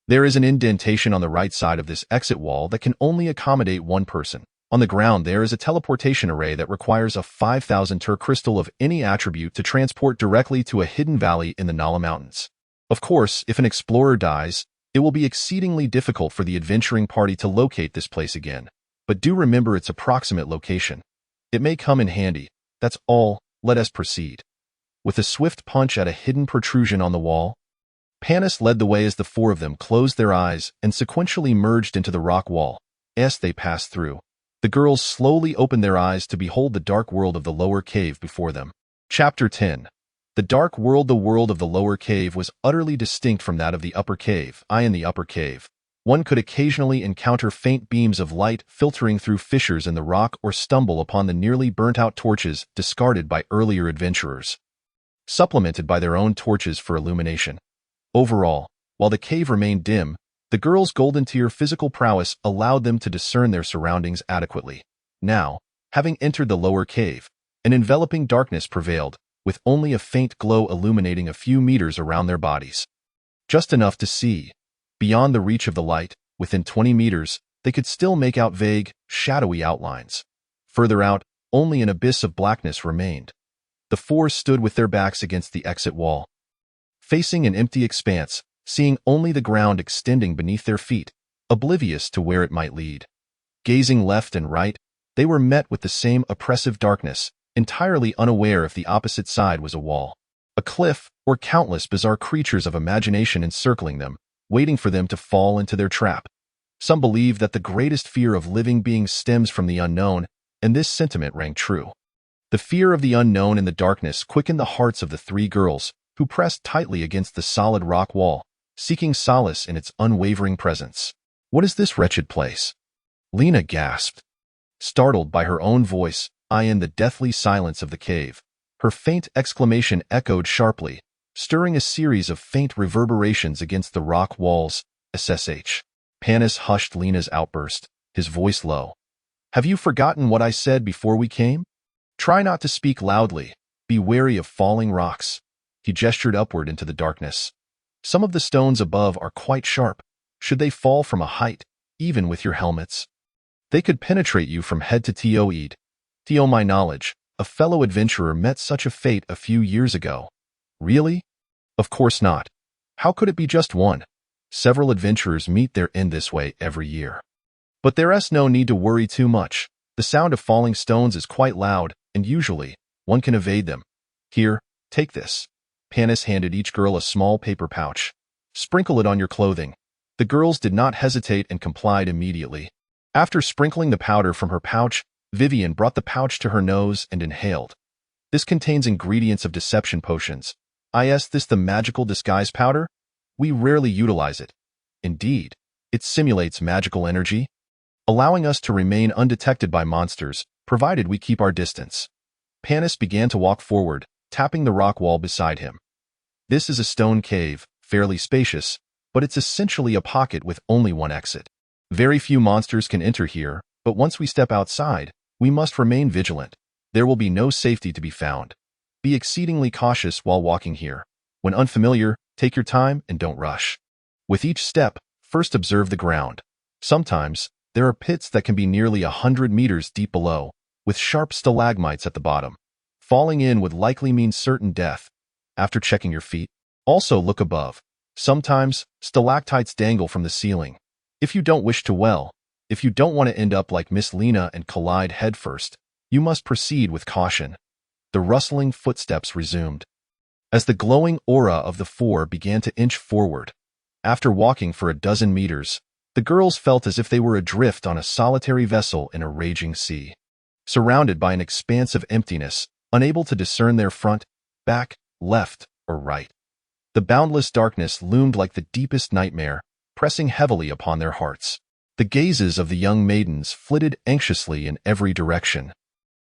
S1: there is an indentation on the right side of this exit wall that can only accommodate 1 person. On the ground there is a teleportation array that requires a 5,000 tur crystal of any attribute to transport directly to a hidden valley in the Nala Mountains. Of course, if an explorer dies, it will be exceedingly difficult for the adventuring party to locate this place again. But do remember its approximate location. It may come in handy. That's all. Let us proceed. With a swift punch at a hidden protrusion on the wall, Panis led the way as the four of them closed their eyes and sequentially merged into the rock wall. As they passed through, the girls slowly opened their eyes to behold the dark world of the lower cave before them. Chapter 10. The dark world. The world of the lower cave was utterly distinct from that of the upper cave. In the upper cave, one could occasionally encounter faint beams of light filtering through fissures in the rock or stumble upon the nearly burnt-out torches discarded by earlier adventurers, supplemented by their own torches for illumination. Overall, while the cave remained dim, the girls' golden tier physical prowess allowed them to discern their surroundings adequately. Now, having entered the lower cave, an enveloping darkness prevailed, with only a faint glow illuminating a few meters around their bodies. Just enough to see. Beyond the reach of the light, within 20 meters, they could still make out vague, shadowy outlines. Further out, only an abyss of blackness remained. The four stood with their backs against the exit wall, facing an empty expanse, seeing only the ground extending beneath their feet, oblivious to where it might lead. Gazing left and right, they were met with the same oppressive darkness, entirely unaware if the opposite side was a wall, a cliff, or countless bizarre creatures of imagination encircling them, waiting for them to fall into their trap. Some believe that the greatest fear of living beings stems from the unknown, and this sentiment rang true. The fear of the unknown and the darkness quickened the hearts of the three girls, who pressed tightly against the solid rock wall, seeking solace in its unwavering presence. "What is this wretched place?" Lena gasped, startled by her own voice, in the deathly silence of the cave. Her faint exclamation echoed sharply, stirring a series of faint reverberations against the rock walls. SSH. Panis hushed Lena's outburst, his voice low. "Have you forgotten what I said before we came? Try not to speak loudly. Be wary of falling rocks." He gestured upward into the darkness. "Some of the stones above are quite sharp. Should they fall from a height, even with your helmets, they could penetrate you from head to toe. To my knowledge, a fellow adventurer met such a fate a few years ago." "Really?" "Of course not. How could it be just one? Several adventurers meet their end this way every year. But there's no need to worry too much. The sound of falling stones is quite loud, and usually, one can evade them. Here, take this." Panis handed each girl a small paper pouch. "Sprinkle it on your clothing." The girls did not hesitate and complied immediately. After sprinkling the powder from her pouch, Vivian brought the pouch to her nose and inhaled. "This contains ingredients of deception potions. Is this the magical disguise powder? We rarely utilize it. Indeed, it simulates magical energy, allowing us to remain undetected by monsters, provided we keep our distance." Panis began to walk forward, tapping the rock wall beside him. This is a stone cave, fairly spacious, but it's essentially a pocket with only one exit. Very few monsters can enter here, but once we step outside, we must remain vigilant. There will be no safety to be found. Be exceedingly cautious while walking here. When unfamiliar, take your time and don't rush. With each step, first observe the ground. Sometimes, there are pits that can be nearly 100 meters deep below, with sharp stalagmites at the bottom. Falling in would likely mean certain death. After checking your feet, also look above. Sometimes, stalactites dangle from the ceiling. If you don't wish to if you don't want to end up like Miss Lena and collide headfirst, you must proceed with caution. The rustling footsteps resumed, as the glowing aura of the four began to inch forward. After walking for a dozen meters, the girls felt as if they were adrift on a solitary vessel in a raging sea, surrounded by an expanse of emptiness, unable to discern their front, back, left, or right. The boundless darkness loomed like the deepest nightmare, pressing heavily upon their hearts. The gazes of the young maidens flitted anxiously in every direction,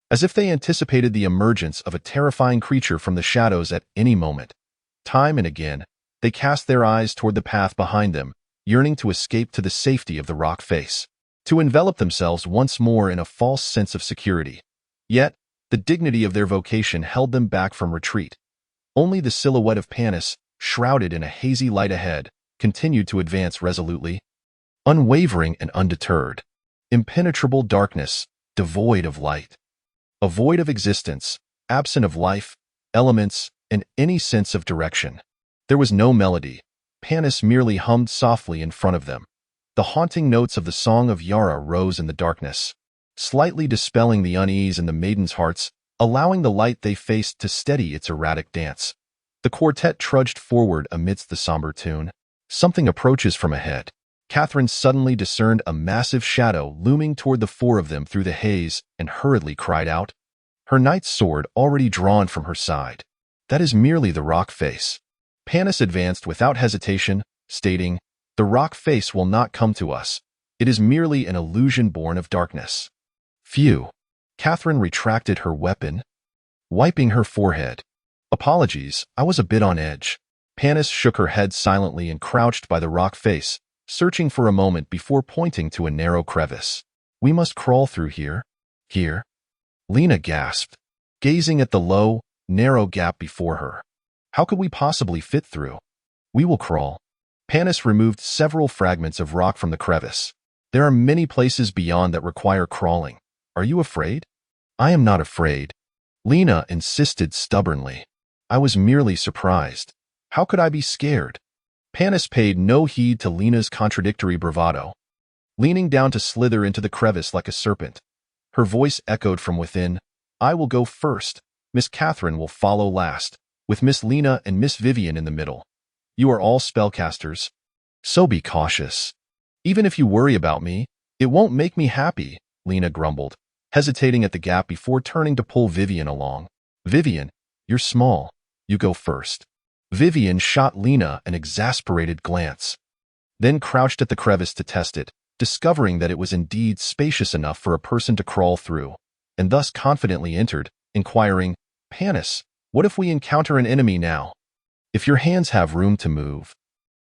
S1: as if they anticipated the emergence of a terrifying creature from the shadows at any moment. Time and again, they cast their eyes toward the path behind them, yearning to escape to the safety of the rock face, to envelop themselves once more in a false sense of security. Yet, the dignity of their vocation held them back from retreat. Only the silhouette of Panis, shrouded in a hazy light ahead, continued to advance resolutely, unwavering and undeterred. Impenetrable darkness, devoid of light. A void of existence, absent of life, elements, and any sense of direction. There was no melody. Panis merely hummed softly in front of them. The haunting notes of the song of Yara rose in the darkness, slightly dispelling the unease in the maidens' hearts, allowing the light they faced to steady its erratic dance. The quartet trudged forward amidst the somber tune. Something approaches from ahead. Catherine suddenly discerned a massive shadow looming toward the four of them through the haze and hurriedly cried out, her knight's sword already drawn from her side. That is merely the rock face. Panis advanced without hesitation, stating, the rock face will not come to us. It is merely an illusion born of darkness. Phew. Catherine retracted her weapon, wiping her forehead. Apologies, I was a bit on edge. Panis shook her head silently and crouched by the rock face, searching for a moment before pointing to a narrow crevice. We must crawl through here. Here? Lena gasped, gazing at the low, narrow gap before her. How could we possibly fit through? We will crawl. Panis removed several fragments of rock from the crevice. There are many places beyond that require crawling. Are you afraid? I am not afraid. Lena insisted stubbornly. I was merely surprised. How could I be scared? Panis paid no heed to Lena's contradictory bravado, leaning down to slither into the crevice like a serpent. Her voice echoed from within, I will go first. Miss Catherine will follow last, with Miss Lena and Miss Vivian in the middle. You are all spellcasters, so be cautious. Even if you worry about me, it won't make me happy, Lena grumbled, hesitating at the gap before turning to pull Vivian along. Vivian, you're small. You go first. Vivian shot Lena an exasperated glance, then crouched at the crevice to test it, discovering that it was indeed spacious enough for a person to crawl through, and thus confidently entered, inquiring, Panis, what if we encounter an enemy now? If your hands have room to move.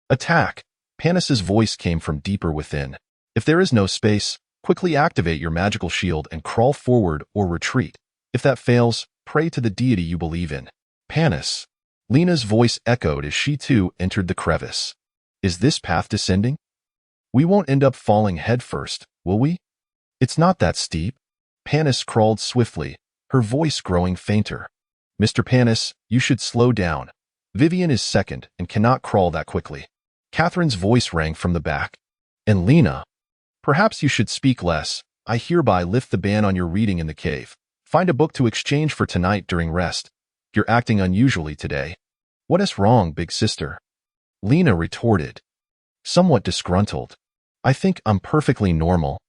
S1: Attack. Panis's voice came from deeper within. If there is no space, quickly activate your magical shield and crawl forward or retreat. If that fails, pray to the deity you believe in. Panis. Lena's voice echoed as she too entered the crevice. Is this path descending? We won't end up falling headfirst, will we? It's not that steep. Panis crawled swiftly, her voice growing fainter. Mr. Panis, you should slow down. Vivian is second and cannot crawl that quickly. Catherine's voice rang from the back. And Lena, perhaps you should speak less. I hereby lift the ban on your reading in the cave. Find a book to exchange for tonight during rest. You're acting unusually today. What is wrong, big sister? Lena retorted, somewhat disgruntled. I think I'm perfectly normal.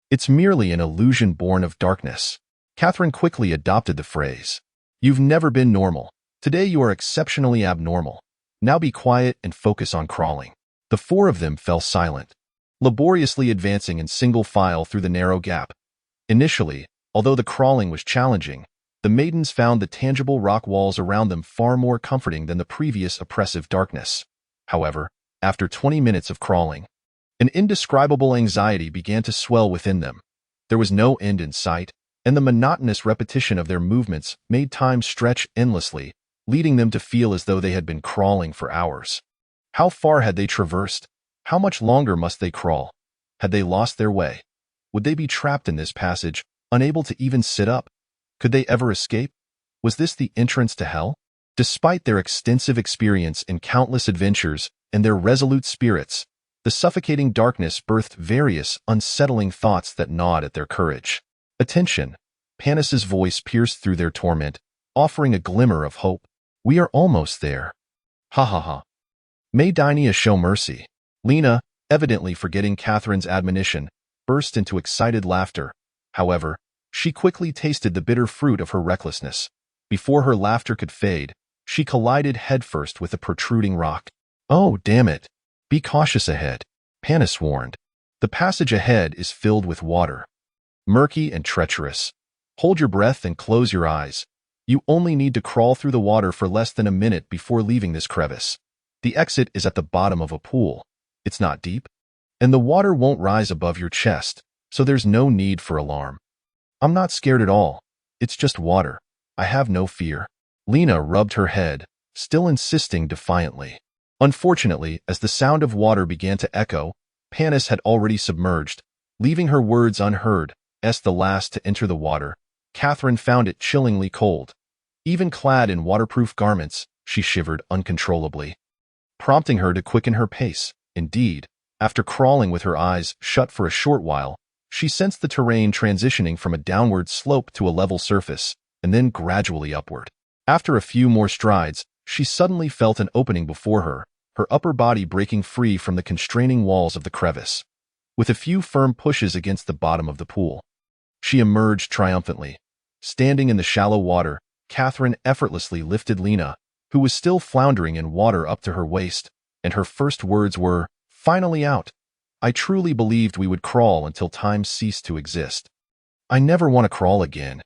S1: It's merely an illusion born of darkness. Catherine quickly adopted the phrase. You've never been normal. Today you are exceptionally abnormal. Now be quiet and focus on crawling. The four of them fell silent, laboriously advancing in single file through the narrow gap. Initially, although the crawling was challenging, the maidens found the tangible rock walls around them far more comforting than the previous oppressive darkness. However, after 20 minutes of crawling, an indescribable anxiety began to swell within them. There was no end in sight, and the monotonous repetition of their movements made time stretch endlessly, leading them to feel as though they had been crawling for hours. How far had they traversed? How much longer must they crawl? Had they lost their way? Would they be trapped in this passage, unable to even sit up? Could they ever escape? Was this the entrance to hell? Despite their extensive experience in countless adventures and their resolute spirits, the suffocating darkness birthed various unsettling thoughts that gnawed at their courage. Attention! Panis's voice pierced through their torment, offering a glimmer of hope. We are almost there. Ha ha ha. May Dynea show mercy. Lena, evidently forgetting Catherine's admonition, burst into excited laughter. However, she quickly tasted the bitter fruit of her recklessness. Before her laughter could fade, she collided headfirst with a protruding rock. Oh, damn it. Be cautious ahead, Panis warned. The passage ahead is filled with water, murky and treacherous. Hold your breath and close your eyes. You only need to crawl through the water for less than a minute before leaving this crevice. The exit is at the bottom of a pool. It's not deep, and the water won't rise above your chest, so there's no need for alarm. I'm not scared at all. It's just water. I have no fear. Lena rubbed her head, still insisting defiantly. Unfortunately, as the sound of water began to echo, Panis had already submerged, leaving her words unheard, As the last to enter the water, Catherine found it chillingly cold. Even clad in waterproof garments, she shivered uncontrollably, prompting her to quicken her pace. Indeed, after crawling with her eyes shut for a short while, she sensed the terrain transitioning from a downward slope to a level surface, and then gradually upward. After a few more strides, she suddenly felt an opening before her, her upper body breaking free from the constraining walls of the crevice. With a few firm pushes against the bottom of the pool, she emerged triumphantly. Standing in the shallow water, Catherine effortlessly lifted Lena, who was still floundering in water, up to her waist, and her first words were, "Finally out. I truly believed we would crawl until time ceased to exist. I never want to crawl again."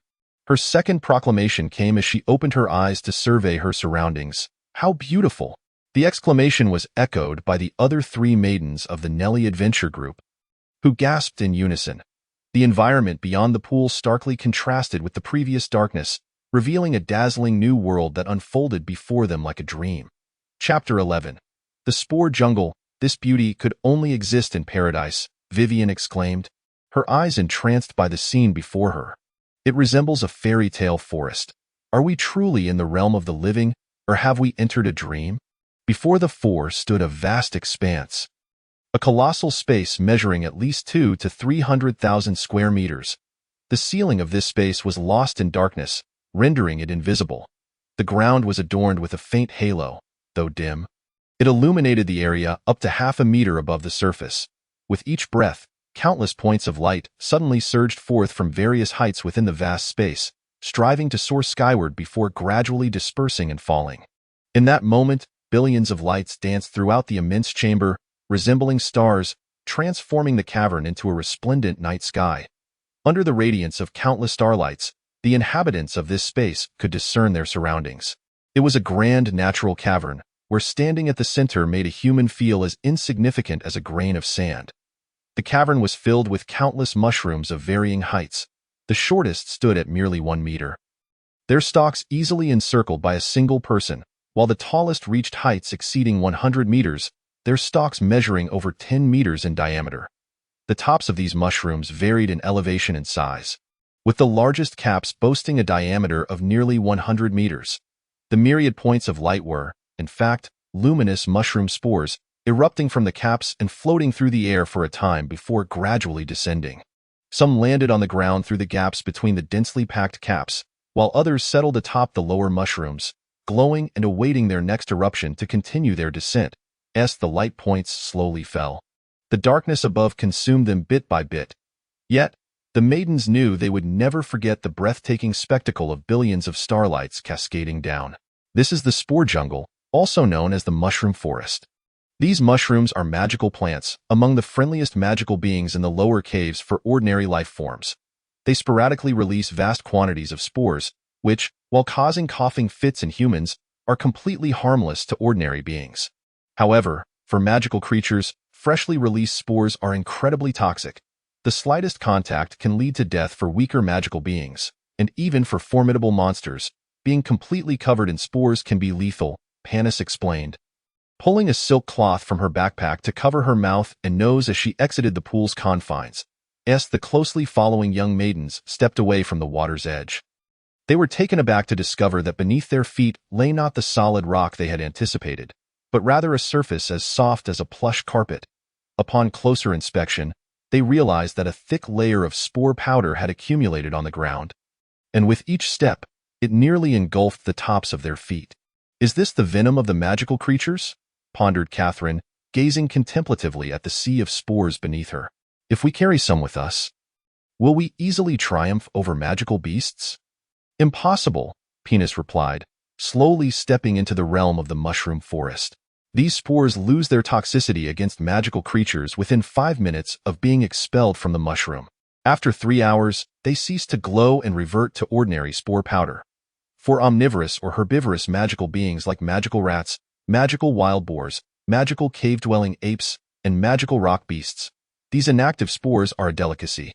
S1: Her second proclamation came as she opened her eyes to survey her surroundings. How beautiful! The exclamation was echoed by the other three maidens of the Nelly Adventure Group, who gasped in unison. The environment beyond the pool starkly contrasted with the previous darkness, revealing a dazzling new world that unfolded before them like a dream. Chapter 11. The Spore Jungle. This beauty could only exist in paradise, Vivian exclaimed, her eyes entranced by the scene before her. It resembles a fairy tale forest. Are we truly in the realm of the living, or have we entered a dream? Before the four stood a vast expanse, a colossal space measuring at least 200,000 to 300,000 square meters. The ceiling of this space was lost in darkness, rendering it invisible. The ground was adorned with a faint halo, though dim. It illuminated the area up to half a meter above the surface. With each breath, countless points of light suddenly surged forth from various heights within the vast space, striving to soar skyward before gradually dispersing and falling. In that moment, billions of lights danced throughout the immense chamber, resembling stars, transforming the cavern into a resplendent night sky. Under the radiance of countless starlights, the inhabitants of this space could discern their surroundings. It was a grand natural cavern, where standing at the center made a human feel as insignificant as a grain of sand. The cavern was filled with countless mushrooms of varying heights. The shortest stood at merely 1 meter, their stalks easily encircled by a single person, while the tallest reached heights exceeding 100 meters, their stalks measuring over 10 meters in diameter. The tops of these mushrooms varied in elevation and size, with the largest caps boasting a diameter of nearly 100 meters. The myriad points of light were, in fact, luminous mushroom spores, erupting from the caps and floating through the air for a time before gradually descending. Some landed on the ground through the gaps between the densely packed caps, while others settled atop the lower mushrooms, glowing and awaiting their next eruption to continue their descent, as the light points slowly fell. The darkness above consumed them bit by bit. Yet, the maidens knew they would never forget the breathtaking spectacle of billions of starlights cascading down. This is the Spore Jungle, also known as the Mushroom Forest. These mushrooms are magical plants, among the friendliest magical beings in the lower caves for ordinary life forms. They sporadically release vast quantities of spores, which, while causing coughing fits in humans, are completely harmless to ordinary beings. However, for magical creatures, freshly released spores are incredibly toxic. The slightest contact can lead to death for weaker magical beings, and even for formidable monsters, being completely covered in spores can be lethal, Panis explained, pulling a silk cloth from her backpack to cover her mouth and nose as she exited the pool's confines. The closely following young maidens stepped away from the water's edge. They were taken aback to discover that beneath their feet lay not the solid rock they had anticipated, but rather a surface as soft as a plush carpet. Upon closer inspection, they realized that a thick layer of spore powder had accumulated on the ground, and with each step, it nearly engulfed the tops of their feet. "Is this the venom of the magical creatures?" pondered Catherine, gazing contemplatively at the sea of spores beneath her. "If we carry some with us, will we easily triumph over magical beasts?" "Impossible," Panis replied, slowly stepping into the realm of the mushroom forest. "These spores lose their toxicity against magical creatures within 5 minutes of being expelled from the mushroom. After 3 hours, they cease to glow and revert to ordinary spore powder. For omnivorous or herbivorous magical beings like magical rats, magical wild boars, magical cave-dwelling apes, and magical rock beasts, these inactive spores are a delicacy,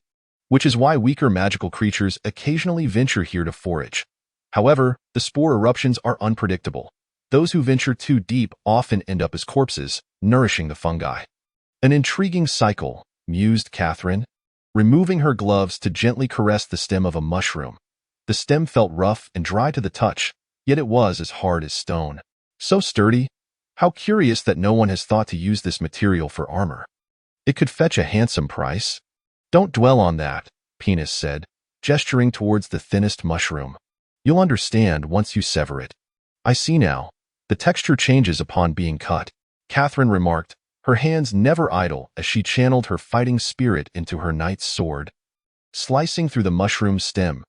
S1: which is why weaker magical creatures occasionally venture here to forage. However, the spore eruptions are unpredictable. Those who venture too deep often end up as corpses, nourishing the fungi." "An intriguing cycle," mused Catherine. removing her gloves to gently caress the stem of a mushroom. The stem felt rough and dry to the touch, yet it was as hard as stone. So sturdy. How curious that no one has thought to use this material for armor. It could fetch a handsome price. Don't dwell on that, Penis said, gesturing towards the thinnest mushroom. You'll understand once you sever it. I see now. The texture changes upon being cut, Catherine remarked, her hands never idle as she channeled her fighting spirit into her knight's sword. Slicing through the mushroom's stem,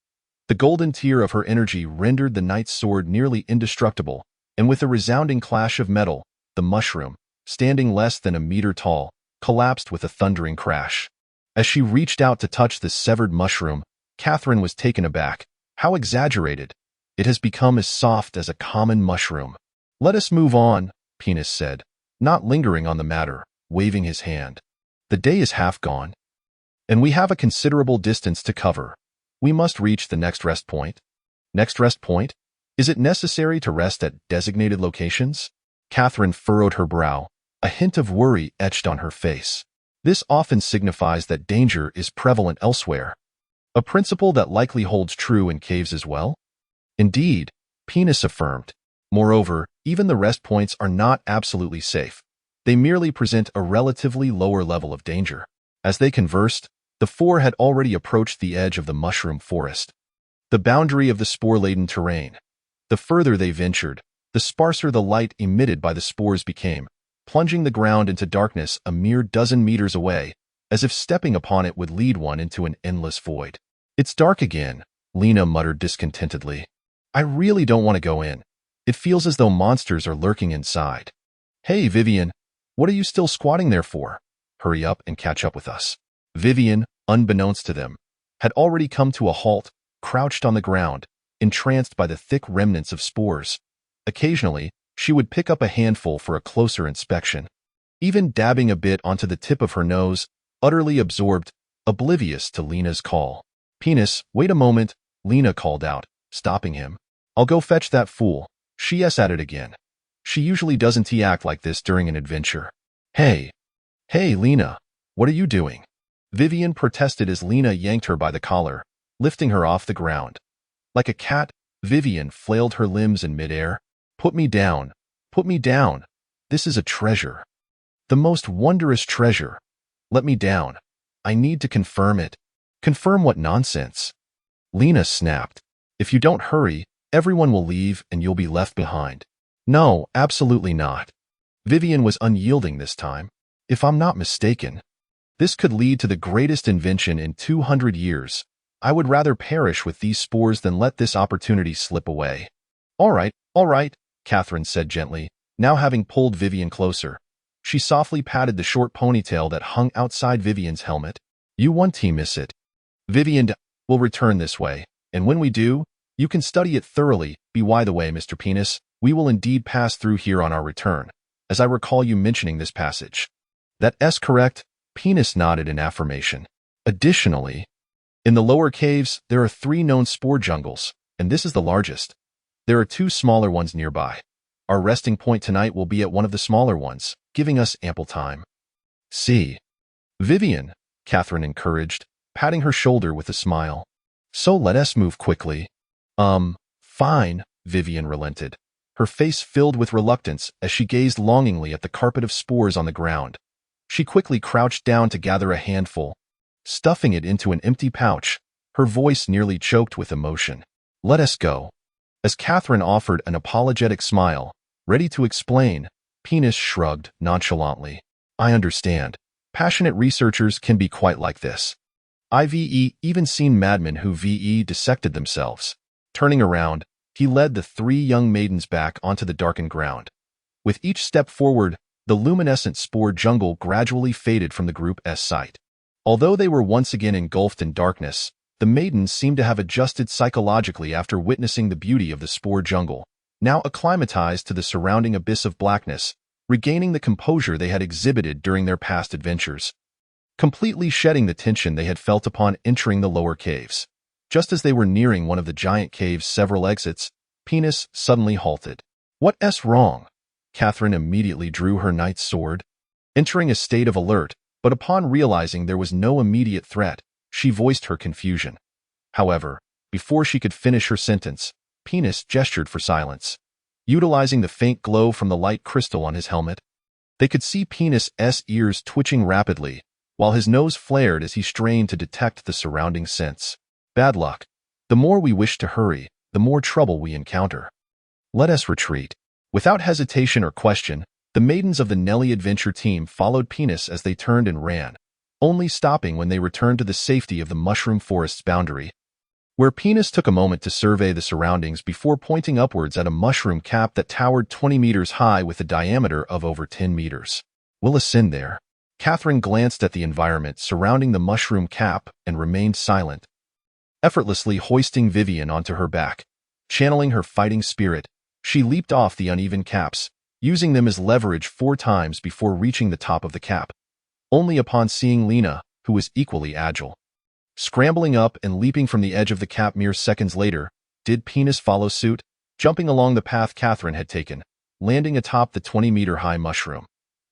S1: the golden tear of her energy rendered the knight's sword nearly indestructible, and with a resounding clash of metal, the mushroom, standing less than a meter tall, collapsed with a thundering crash. As she reached out to touch the severed mushroom, Catherine was taken aback. How exaggerated! It has become as soft as a common mushroom. Let us move on, Penis said, not lingering on the matter, waving his hand. The day is half gone, and we have a considerable distance to cover. We must reach the next rest point. Next rest point? Is it necessary to rest at designated locations? Catherine furrowed her brow, a hint of worry etched on her face. This often signifies that danger is prevalent elsewhere. A principle that likely holds true in caves as well? Indeed, Penis affirmed. Moreover, even the rest points are not absolutely safe. They merely present a relatively lower level of danger. As they conversed, the four had already approached the edge of the mushroom forest, the boundary of the spore-laden terrain. The further they ventured, the sparser the light emitted by the spores became, plunging the ground into darkness a mere dozen meters away, as if stepping upon it would lead one into an endless void. It's dark again, Lena muttered discontentedly. I really don't want to go in. It feels as though monsters are lurking inside. Hey, Vivian, what are you still squatting there for? Hurry up and catch up with us. Vivian, unbeknownst to them, had already come to a halt, crouched on the ground, entranced by the thick remnants of spores. Occasionally, she would pick up a handful for a closer inspection, even dabbing a bit onto the tip of her nose, utterly absorbed, oblivious to Lena's call. Penis, wait a moment, Lena called out, stopping him. I'll go fetch that fool. She's at it again. She usually doesn't act like this during an adventure. Hey, Lena, what are you doing? Vivian protested as Lena yanked her by the collar, lifting her off the ground. Like a cat, Vivian flailed her limbs in midair. Put me down. Put me down. This is a treasure. The most wondrous treasure. Let me down. I need to confirm it. Confirm what nonsense? Lena snapped. If you don't hurry, everyone will leave and you'll be left behind. No, absolutely not. Vivian was unyielding this time. If I'm not mistaken, this could lead to the greatest invention in 200 years. I would rather perish with these spores than let this opportunity slip away. All right, Catherine said gently, now having pulled Vivian closer. She softly patted the short ponytail that hung outside Vivian's helmet. You won't miss it. Vivian will return this way, and when we do, you can study it thoroughly. By the way, Mr. Penis, we will indeed pass through here on our return, as I recall you mentioning this passage. That's correct, Penis nodded in affirmation. Additionally, in the lower caves, there are 3 known spore jungles, and this is the largest. There are 2 smaller ones nearby. Our resting point tonight will be at one of the smaller ones, giving us ample time. See. Vivian, Catherine encouraged, patting her shoulder with a smile. So let us move quickly. Fine, Vivian relented, her face filled with reluctance as she gazed longingly at the carpet of spores on the ground. She quickly crouched down to gather a handful, stuffing it into an empty pouch, her voice nearly choked with emotion. Let us go. As Catherine offered an apologetic smile, ready to explain, Penis shrugged nonchalantly. I understand. Passionate researchers can be quite like this. I've even seen madmen who dissected themselves. Turning around, he led the 3 young maidens back onto the darkened ground. With each step forward, the luminescent spore jungle gradually faded from the group's sight. Although they were once again engulfed in darkness, the maidens seemed to have adjusted psychologically after witnessing the beauty of the spore jungle, now acclimatized to the surrounding abyss of blackness, regaining the composure they had exhibited during their past adventures, completely shedding the tension they had felt upon entering the lower caves. Just as they were nearing one of the giant cave's several exits, Penis suddenly halted. What's wrong? Catherine immediately drew her knight's sword, entering a state of alert, but upon realizing there was no immediate threat, She voiced her confusion. However, before she could finish her sentence, Penis gestured for silence. Utilizing the faint glow from the light crystal on his helmet, they could see Penis's ears twitching rapidly, while his nose flared as he strained to detect the surrounding scents. Bad luck. The more we wish to hurry, the more trouble we encounter. Let us retreat. Without hesitation or question, the maidens of the Nelly adventure team followed Penis as they turned and ran, only stopping when they returned to the safety of the mushroom forest's boundary, where Penis took a moment to survey the surroundings before pointing upwards at a mushroom cap that towered 20 meters high with a diameter of over 10 meters. We'll ascend there. Catherine glanced at the environment surrounding the mushroom cap and remained silent, effortlessly hoisting Vivian onto her back. Channeling her fighting spirit, she leaped off the uneven caps, using them as leverage 4 times before reaching the top of the cap. Only upon seeing Lena, who was equally agile, scrambling up and leaping from the edge of the cap mere seconds later, did Penis follow suit, jumping along the path Catherine had taken, landing atop the 20-meter-high mushroom.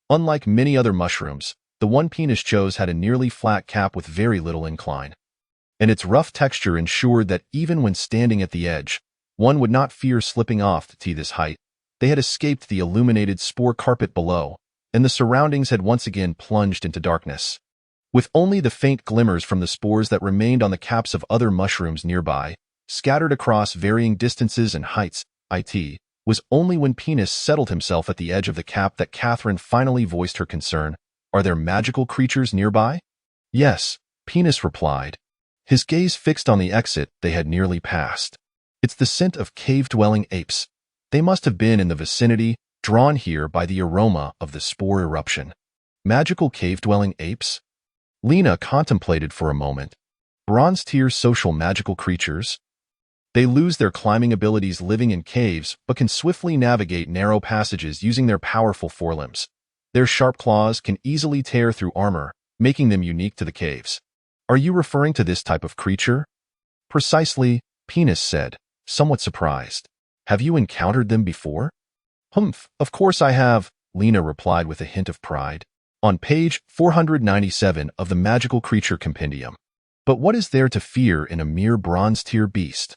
S1: Unlike many other mushrooms, the one Penis chose had a nearly flat cap with very little incline, and its rough texture ensured that even when standing at the edge, one would not fear slipping off to this height. They had escaped the illuminated spore carpet below, and the surroundings had once again plunged into darkness. With only the faint glimmers from the spores that remained on the caps of other mushrooms nearby, scattered across varying distances and heights, it was only when Penis settled himself at the edge of the cap that Catherine finally voiced her concern. Are there magical creatures nearby? Yes, Penis replied, his gaze fixed on the exit they had nearly passed. It's the scent of cave-dwelling apes. They must have been in the vicinity, drawn here by the aroma of the spore eruption. Magical cave-dwelling apes? Lena contemplated for a moment. Bronze-tier social magical creatures? They lose their climbing abilities living in caves, but can swiftly navigate narrow passages using their powerful forelimbs. Their sharp claws can easily tear through armor, making them unique to the caves. Are you referring to this type of creature? Precisely, Penis said, somewhat surprised. Have you encountered them before? Humph, of course I have, Lena replied with a hint of pride. On page 497 of the Magical Creature Compendium. But what is there to fear in a mere bronze-tier beast?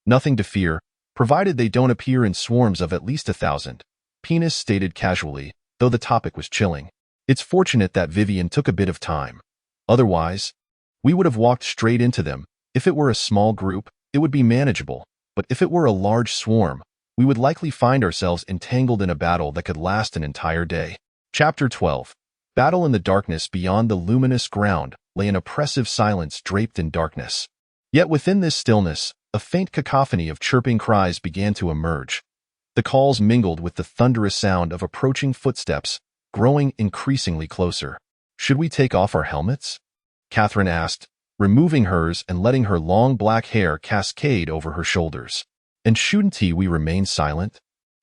S1: Nothing to fear, provided they don't appear in swarms of at least 1,000, Penis stated casually, though the topic was chilling. It's fortunate that Vivian took a bit of time. Otherwise, we would have walked straight into them. If it were a small group, it would be manageable, but if it were a large swarm, we would likely find ourselves entangled in a battle that could last an entire day. Chapter 12. Battle in the darkness beyond the luminous ground lay an oppressive silence draped in darkness. Yet within this stillness, a faint cacophony of chirping cries began to emerge. The calls mingled with the thunderous sound of approaching footsteps, growing increasingly closer. Should we take off our helmets? Catherine asked, removing hers and letting her long black hair cascade over her shoulders. And shouldn't we remain silent?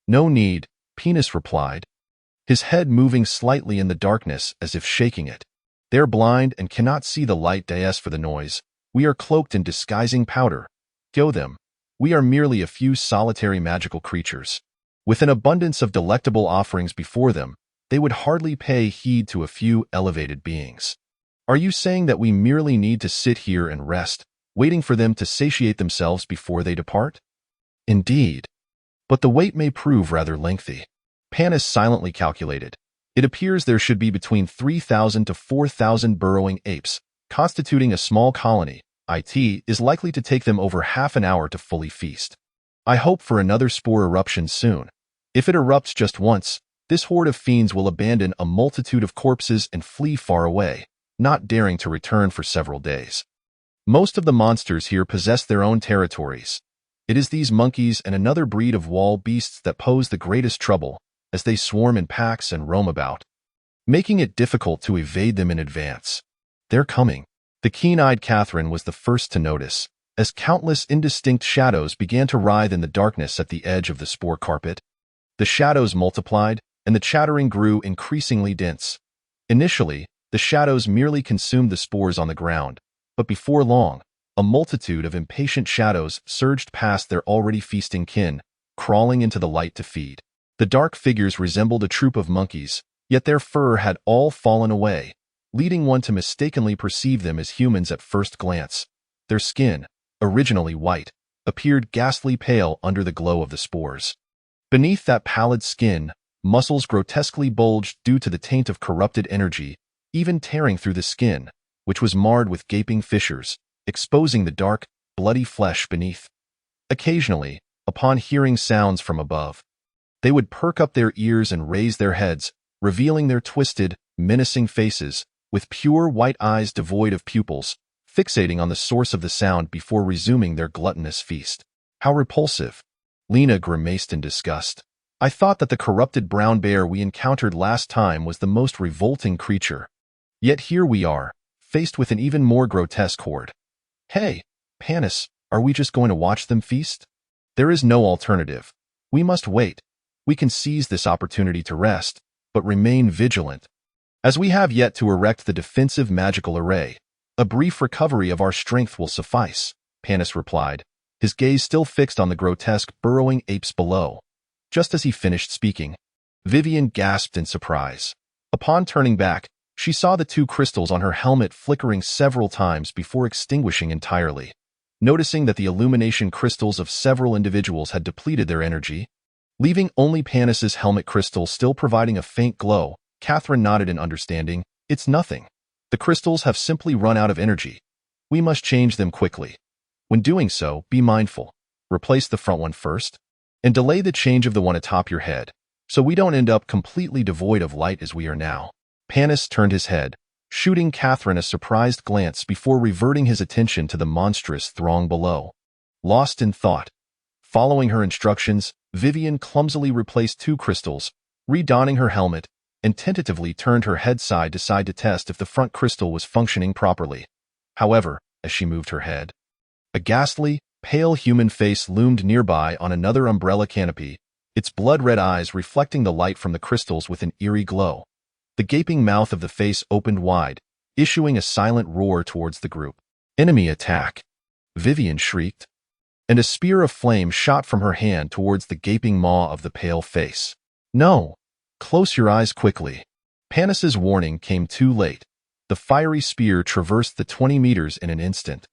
S1: No need, Penis replied, his head moving slightly in the darkness as if shaking it. They're blind and cannot see the light dais for the noise. We are cloaked in disguising powder. Go them. We are merely a few solitary magical creatures. With an abundance of delectable offerings before them, they would hardly pay heed to a few elevated beings. Are you saying that we merely need to sit here and rest, waiting for them to satiate themselves before they depart? Indeed. But the wait may prove rather lengthy. Penis silently calculated. It appears there should be between 3,000 to 4,000 burrowing apes, constituting a small colony. It is likely to take them over half an hour to fully feast. I hope for another spore eruption soon. If it erupts just once, this horde of fiends will abandon a multitude of corpses and flee far away, not daring to return for several days. Most of the monsters here possess their own territories. It is these monkeys and another breed of wall beasts that pose the greatest trouble, as they swarm in packs and roam about, making it difficult to evade them in advance. They're coming. The keen-eyed Catherine was the first to notice, as countless indistinct shadows began to writhe in the darkness at the edge of the spore carpet. The shadows multiplied, and the chattering grew increasingly dense. Initially, the shadows merely consumed the spores on the ground, but before long, a multitude of impatient shadows surged past their already feasting kin, crawling into the light to feed. The dark figures resembled a troop of monkeys, yet their fur had all fallen away, leading one to mistakenly perceive them as humans at first glance. Their skin, originally white, appeared ghastly pale under the glow of the spores. Beneath that pallid skin, muscles grotesquely bulged due to the taint of corrupted energy, even tearing through the skin, which was marred with gaping fissures, exposing the dark, bloody flesh beneath. Occasionally, upon hearing sounds from above, they would perk up their ears and raise their heads, revealing their twisted, menacing faces, with pure white eyes devoid of pupils, fixating on the source of the sound before resuming their gluttonous feast. How repulsive! Lena grimaced in disgust. I thought that the corrupted brown bear we encountered last time was the most revolting creature. Yet here we are, faced with an even more grotesque horde. Hey, Panis, are we just going to watch them feast? There is no alternative. We must wait. We can seize this opportunity to rest, but remain vigilant, as we have yet to erect the defensive magical array. A brief recovery of our strength will suffice, Panis replied, his gaze still fixed on the grotesque, burrowing apes below. Just as he finished speaking, Vivian gasped in surprise. Upon turning back, she saw the two crystals on her helmet flickering several times before extinguishing entirely. Noticing that the illumination crystals of several individuals had depleted their energy, leaving only Panis's helmet crystal still providing a faint glow, Catherine nodded in understanding. It's nothing. The crystals have simply run out of energy. We must change them quickly. When doing so, be mindful. Replace the front one first, and delay the change of the one atop your head, so we don't end up completely devoid of light as we are now. Panis turned his head, shooting Catherine a surprised glance before reverting his attention to the monstrous throng below. Lost in thought, following her instructions, Vivian clumsily replaced two crystals, redonning her helmet, and tentatively turned her head side to side to test if the front crystal was functioning properly. However, as she moved her head, a ghastly, pale human face loomed nearby on another umbrella canopy, its blood-red eyes reflecting the light from the crystals with an eerie glow. The gaping mouth of the face opened wide, issuing a silent roar towards the group. Enemy attack! Vivian shrieked, and a spear of flame shot from her hand towards the gaping maw of the pale face. No! Close your eyes quickly. Panis's warning came too late. The fiery spear traversed the 20 meters in an instant,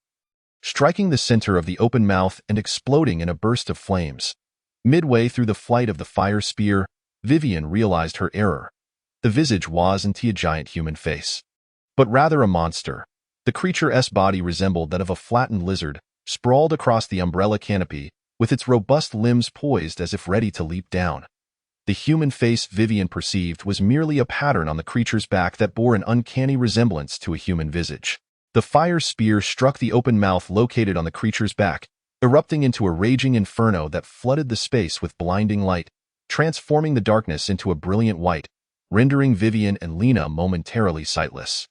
S1: striking the center of the open mouth and exploding in a burst of flames. Midway through the flight of the fire spear, Vivian realized her error. The visage wasn't a giant human face, but rather a monster. The creature's body resembled that of a flattened lizard, sprawled across the umbrella canopy, with its robust limbs poised as if ready to leap down. The human face Vivian perceived was merely a pattern on the creature's back that bore an uncanny resemblance to a human visage. The fire spear struck the open mouth located on the creature's back, erupting into a raging inferno that flooded the space with blinding light, transforming the darkness into a brilliant white, rendering Vivian and Lena momentarily sightless.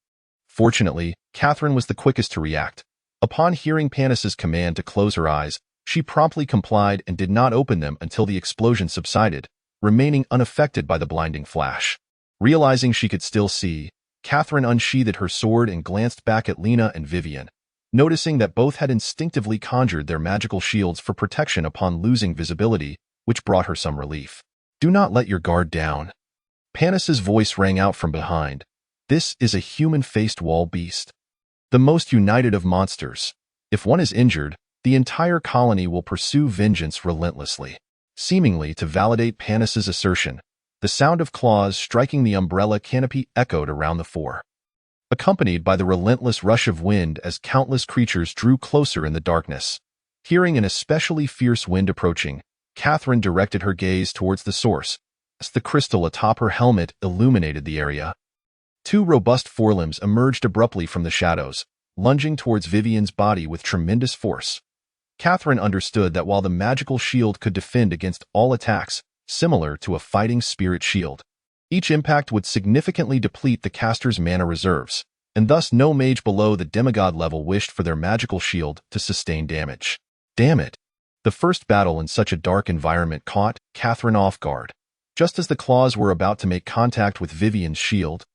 S1: Fortunately, Catherine was the quickest to react. Upon hearing Panis's command to close her eyes, she promptly complied and did not open them until the explosion subsided, remaining unaffected by the blinding flash. Realizing she could still see, Catherine unsheathed her sword and glanced back at Lena and Vivian, noticing that both had instinctively conjured their magical shields for protection upon losing visibility, which brought her some relief. Do not let your guard down. Panis's voice rang out from behind. This is a human-faced wall beast, the most united of monsters. If one is injured, the entire colony will pursue vengeance relentlessly. Seemingly to validate Panis's assertion, the sound of claws striking the umbrella canopy echoed around the four, accompanied by the relentless rush of wind as countless creatures drew closer in the darkness. Hearing an especially fierce wind approaching, Catherine directed her gaze towards the source, as the crystal atop her helmet illuminated the area. Two robust forelimbs emerged abruptly from the shadows, lunging towards Vivian's body with tremendous force. Catherine understood that while the magical shield could defend against all attacks, similar to a fighting spirit shield, each impact would significantly deplete the caster's mana reserves, and thus no mage below the demigod level wished for their magical shield to sustain damage. Damn it! The first battle in such a dark environment caught Catherine off guard. Just as the claws were about to make contact with Vivian's shield,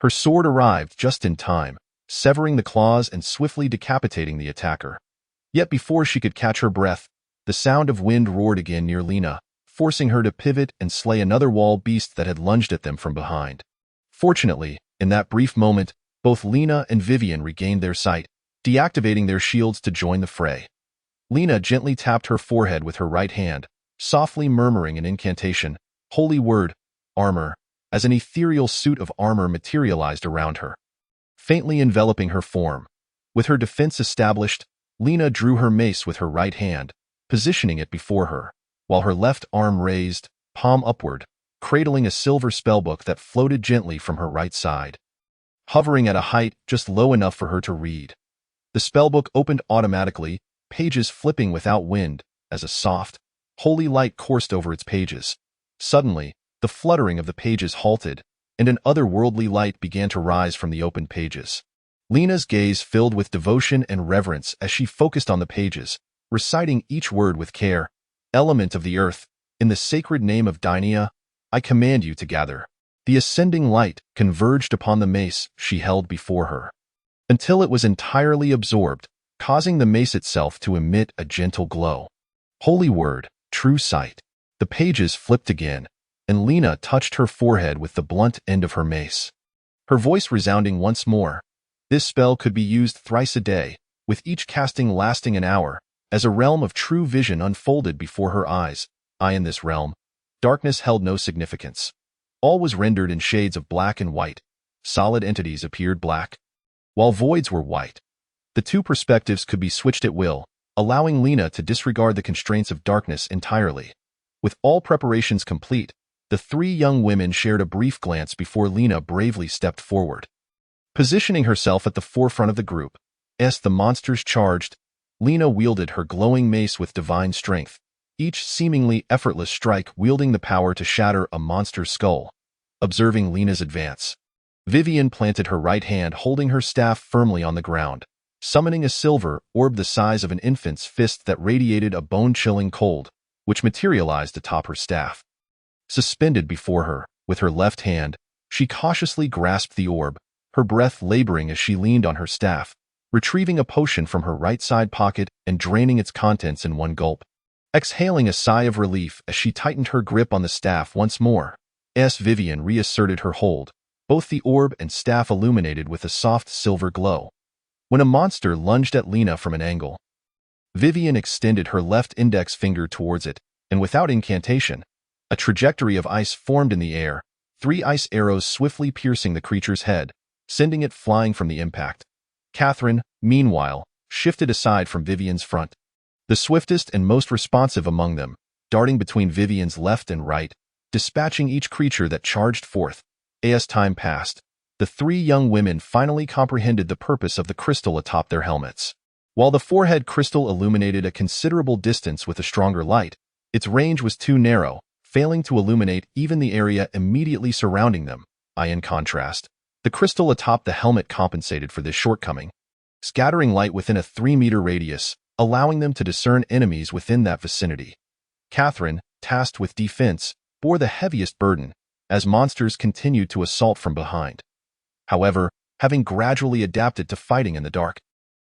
S1: her sword arrived just in time, severing the claws and swiftly decapitating the attacker. Yet before she could catch her breath, the sound of wind roared again near Lena, forcing her to pivot and slay another wall beast that had lunged at them from behind. Fortunately, in that brief moment, Both Lena and Vivian regained their sight, deactivating their shields to join the fray. Lena gently tapped her forehead with her right hand, softly murmuring an incantation, "Holy word, armor," as an ethereal suit of armor materialized around her, faintly enveloping her form. With her defense established, Lena drew her mace with her right hand, positioning it before her, while her left arm raised, palm upward, cradling a silver spellbook that floated gently from her right side, hovering at a height just low enough for her to read. The spellbook opened automatically, pages flipping without wind, as a soft, holy light coursed over its pages. Suddenly, the fluttering of the pages halted, and an otherworldly light began to rise from the open pages. Lena's gaze filled with devotion and reverence as she focused on the pages, reciting each word with care. "Element of the earth, in the sacred name of Dynea, I command you to gather." The ascending light converged upon the mace she held before her, until it was entirely absorbed, causing the mace itself to emit a gentle glow. Holy word, true sight. The pages flipped again, and Lena touched her forehead with the blunt end of her mace, her voice resounding once more. This spell could be used thrice a day, with each casting lasting an hour, as a realm of true vision unfolded before her eyes. In this realm, darkness held no significance. All was rendered in shades of black and white. Solid entities appeared black, while voids were white. The two perspectives could be switched at will, allowing Lena to disregard the constraints of darkness entirely. With all preparations complete, the three young women shared a brief glance before Lena bravely stepped forward. Positioning herself at the forefront of the group, as the monsters charged, Lena wielded her glowing mace with divine strength, each seemingly effortless strike wielding the power to shatter a monster's skull. Observing Lena's advance, Vivian planted her right hand holding her staff firmly on the ground, summoning a silver orb the size of an infant's fist that radiated a bone-chilling cold, which materialized atop her staff. Suspended before her, with her left hand, she cautiously grasped the orb, her breath laboring as she leaned on her staff, retrieving a potion from her right side pocket and draining its contents in one gulp. Exhaling a sigh of relief as she tightened her grip on the staff once more, Vivian reasserted her hold, both the orb and staff illuminated with a soft silver glow. When a monster lunged at Lena from an angle, Vivian extended her left index finger towards it, and without incantation, a trajectory of ice formed in the air, 3 ice arrows swiftly piercing the creature's head, sending it flying from the impact. Catherine, meanwhile, shifted aside from Vivian's front, the swiftest and most responsive among them, darting between Vivian's left and right, dispatching each creature that charged forth. As time passed, the three young women finally comprehended the purpose of the crystal atop their helmets. While the forehead crystal illuminated a considerable distance with a stronger light, its range was too narrow, failing to illuminate even the area immediately surrounding them. In contrast, the crystal atop the helmet compensated for this shortcoming, scattering light within a 3-meter radius, allowing them to discern enemies within that vicinity. Catherine, tasked with defense, bore the heaviest burden, as monsters continued to assault from behind. However, having gradually adapted to fighting in the dark,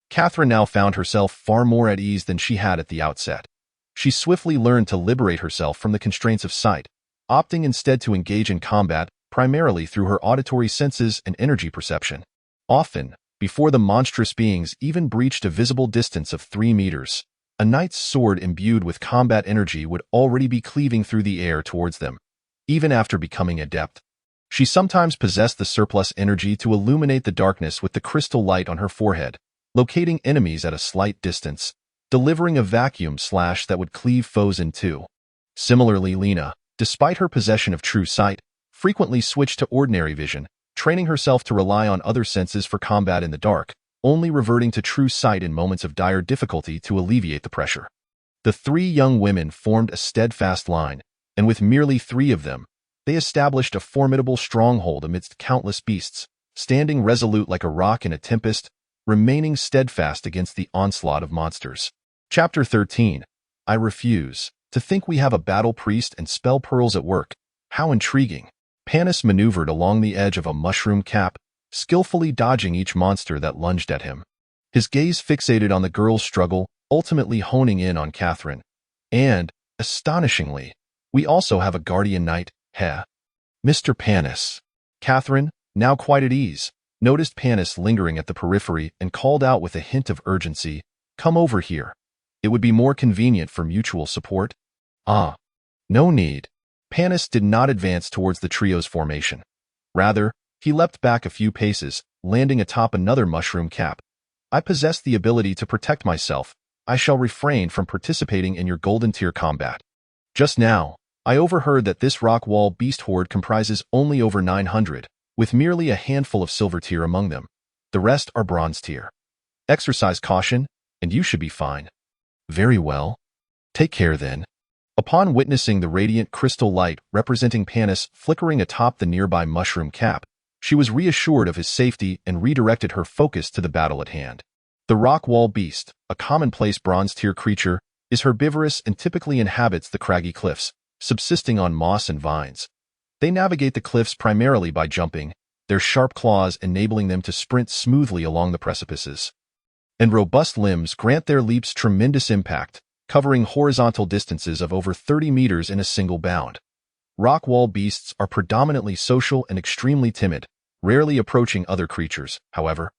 S1: Catherine now found herself far more at ease than she had at the outset. She swiftly learned to liberate herself from the constraints of sight, opting instead to engage in combat primarily through her auditory senses and energy perception. Often, before the monstrous beings even breached a visible distance of 3 meters, a knight's sword imbued with combat energy would already be cleaving through the air towards them. Even after becoming adept, she sometimes possessed the surplus energy to illuminate the darkness with the crystal light on her forehead, locating enemies at a slight distance, delivering a vacuum slash that would cleave foes in two. Similarly, Lena, despite her possession of true sight, frequently switched to ordinary vision, training herself to rely on other senses for combat in the dark, only reverting to true sight in moments of dire difficulty to alleviate the pressure. The three young women formed a steadfast line, and with merely 3 of them, they established a formidable stronghold amidst countless beasts, standing resolute like a rock in a tempest, remaining steadfast against the onslaught of monsters. Chapter 13. I refuse. To think we have a battle priest and spell pearls at work. How intriguing. Panis maneuvered along the edge of a mushroom cap, skillfully dodging each monster that lunged at him. His gaze fixated on the girl's struggle, ultimately honing in on Catherine. And, astonishingly, we also have a guardian knight, Mr. Panis. Catherine, now quite at ease, noticed Panis lingering at the periphery and called out with a hint of urgency, "Come over here. It would be more convenient for mutual support." "Ah, no need." Panis did not advance towards the trio's formation. Rather, he leapt back a few paces, landing atop another mushroom cap. "I possess the ability to protect myself. I shall refrain from participating in your golden tier combat. Just now, I overheard that this rock wall beast horde comprises only over 900, with merely a handful of silver tier among them. The rest are bronze tier. Exercise caution, and you should be fine." "Very well. Take care then." Upon witnessing the radiant crystal light representing Panis flickering atop the nearby mushroom cap, she was reassured of his safety and redirected her focus to the battle at hand. The rock wall beast, a commonplace bronze tier creature, is herbivorous and typically inhabits the craggy cliffs, subsisting on moss and vines. They navigate the cliffs primarily by jumping, their sharp claws enabling them to sprint smoothly along the precipices. And robust limbs grant their leaps tremendous impact, covering horizontal distances of over 30 meters in a single bound. Rock wall beasts are predominantly social and extremely timid, rarely approaching other creatures, however.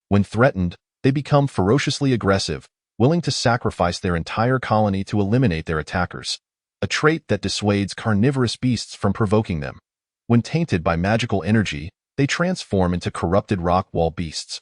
S1: When threatened, they become ferociously aggressive, willing to sacrifice their entire colony to eliminate their attackers, a trait that dissuades carnivorous beasts from provoking them. When tainted by magical energy, they transform into corrupted rock wall beasts.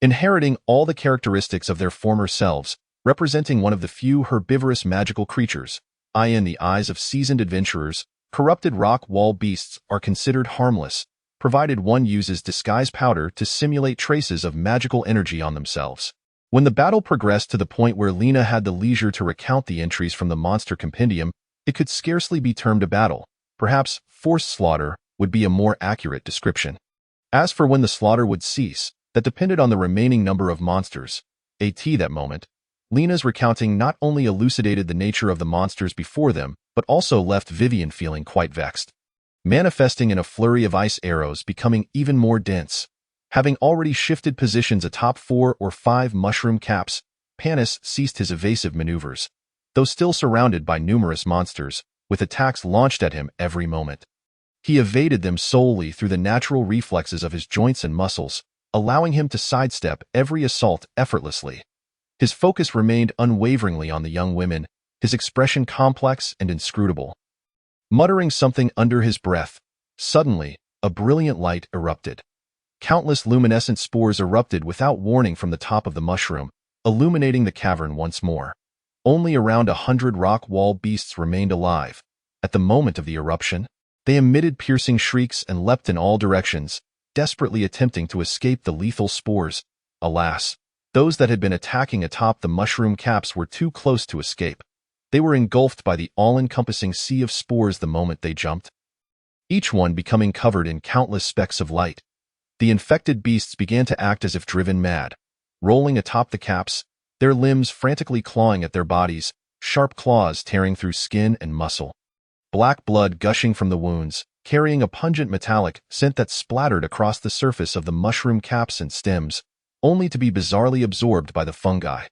S1: Inheriting all the characteristics of their former selves, representing one of the few herbivorous magical creatures, in the eyes of seasoned adventurers, corrupted rock wall beasts are considered harmless, provided one uses disguise powder to simulate traces of magical energy on themselves. When the battle progressed to the point where Lena had the leisure to recount the entries from the monster compendium, it could scarcely be termed a battle. Perhaps forced slaughter would be a more accurate description. As for when the slaughter would cease, that depended on the remaining number of monsters. That moment, Lena's recounting not only elucidated the nature of the monsters before them, but also left Vivian feeling quite vexed. Manifesting in a flurry of ice arrows becoming even more dense. Having already shifted positions atop 4 or 5 mushroom caps, Panis ceased his evasive maneuvers, though still surrounded by numerous monsters, with attacks launched at him every moment. He evaded them solely through the natural reflexes of his joints and muscles, allowing him to sidestep every assault effortlessly. His focus remained unwaveringly on the young women, his expression complex and inscrutable. Muttering something under his breath, suddenly, a brilliant light erupted. Countless luminescent spores erupted without warning from the top of the mushroom, illuminating the cavern once more. Only around 100 rock wall beasts remained alive. At the moment of the eruption, they emitted piercing shrieks and leapt in all directions, desperately attempting to escape the lethal spores. Alas, those that had been attacking atop the mushroom caps were too close to escape. They were engulfed by the all-encompassing sea of spores the moment they jumped, each one becoming covered in countless specks of light. The infected beasts began to act as if driven mad, rolling atop the caps, their limbs frantically clawing at their bodies, sharp claws tearing through skin and muscle. Black blood gushing from the wounds, carrying a pungent metallic scent that splattered across the surface of the mushroom caps and stems, only to be bizarrely absorbed by the fungi.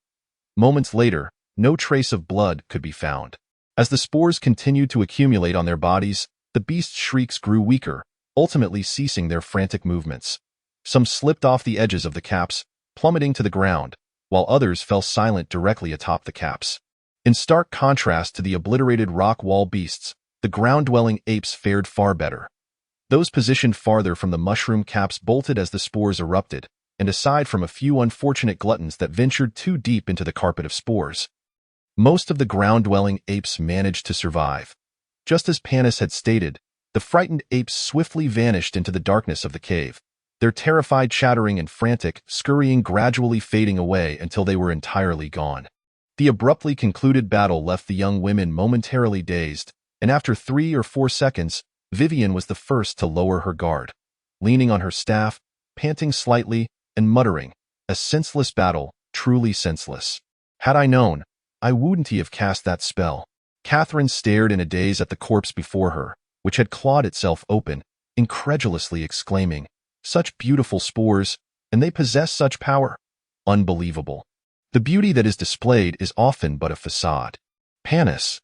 S1: Moments later, no trace of blood could be found. As the spores continued to accumulate on their bodies, the beasts' shrieks grew weaker, ultimately ceasing their frantic movements. Some slipped off the edges of the caps, plummeting to the ground, while others fell silent directly atop the caps. In stark contrast to the obliterated rock wall beasts, the ground-dwelling apes fared far better. Those positioned farther from the mushroom caps bolted as the spores erupted, and aside from a few unfortunate gluttons that ventured too deep into the carpet of spores, most of the ground-dwelling apes managed to survive. Just as Panis had stated, the frightened apes swiftly vanished into the darkness of the cave, their terrified chattering and frantic scurrying gradually fading away until they were entirely gone. The abruptly concluded battle left the young women momentarily dazed, and after 3 or 4 seconds, Vivian was the first to lower her guard. Leaning on her staff, panting slightly, and muttering, "A senseless battle, truly senseless. Had I known, I wouldn't have cast that spell." Catherine stared in a daze at the corpse before her, which had clawed itself open, incredulously exclaiming, "Such beautiful spores, and they possess such power. Unbelievable. The beauty that is displayed is often but a facade." Panis,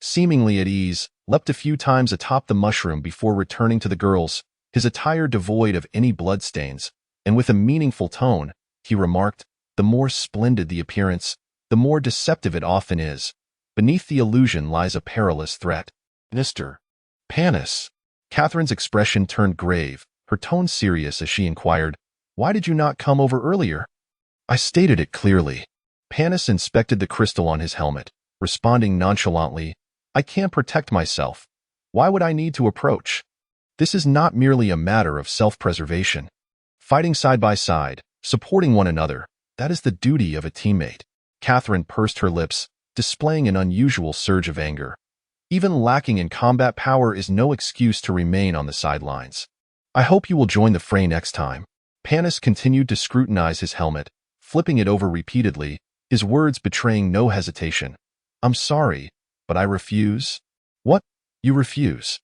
S1: seemingly at ease, leapt a few times atop the mushroom before returning to the girls, his attire devoid of any bloodstains, and with a meaningful tone, he remarked, "The more splendid the appearance, the more deceptive it often is. Beneath the illusion lies a perilous threat." "Mr. Panis." Catherine's expression turned grave, her tone serious as she inquired, "Why did you not come over earlier?" "I stated it clearly." Panis inspected the crystal on his helmet, responding nonchalantly, "I can't protect myself. Why would I need to approach? This is not merely a matter of self-preservation. Fighting side by side, supporting one another, that is the duty of a teammate." Catherine pursed her lips, displaying an unusual surge of anger. Even lacking in combat power is no excuse to remain on the sidelines. "I hope you will join the fray next time." Panis continued to scrutinize his helmet, flipping it over repeatedly, his words betraying no hesitation. "I'm sorry, but I refuse." "What? You refuse?"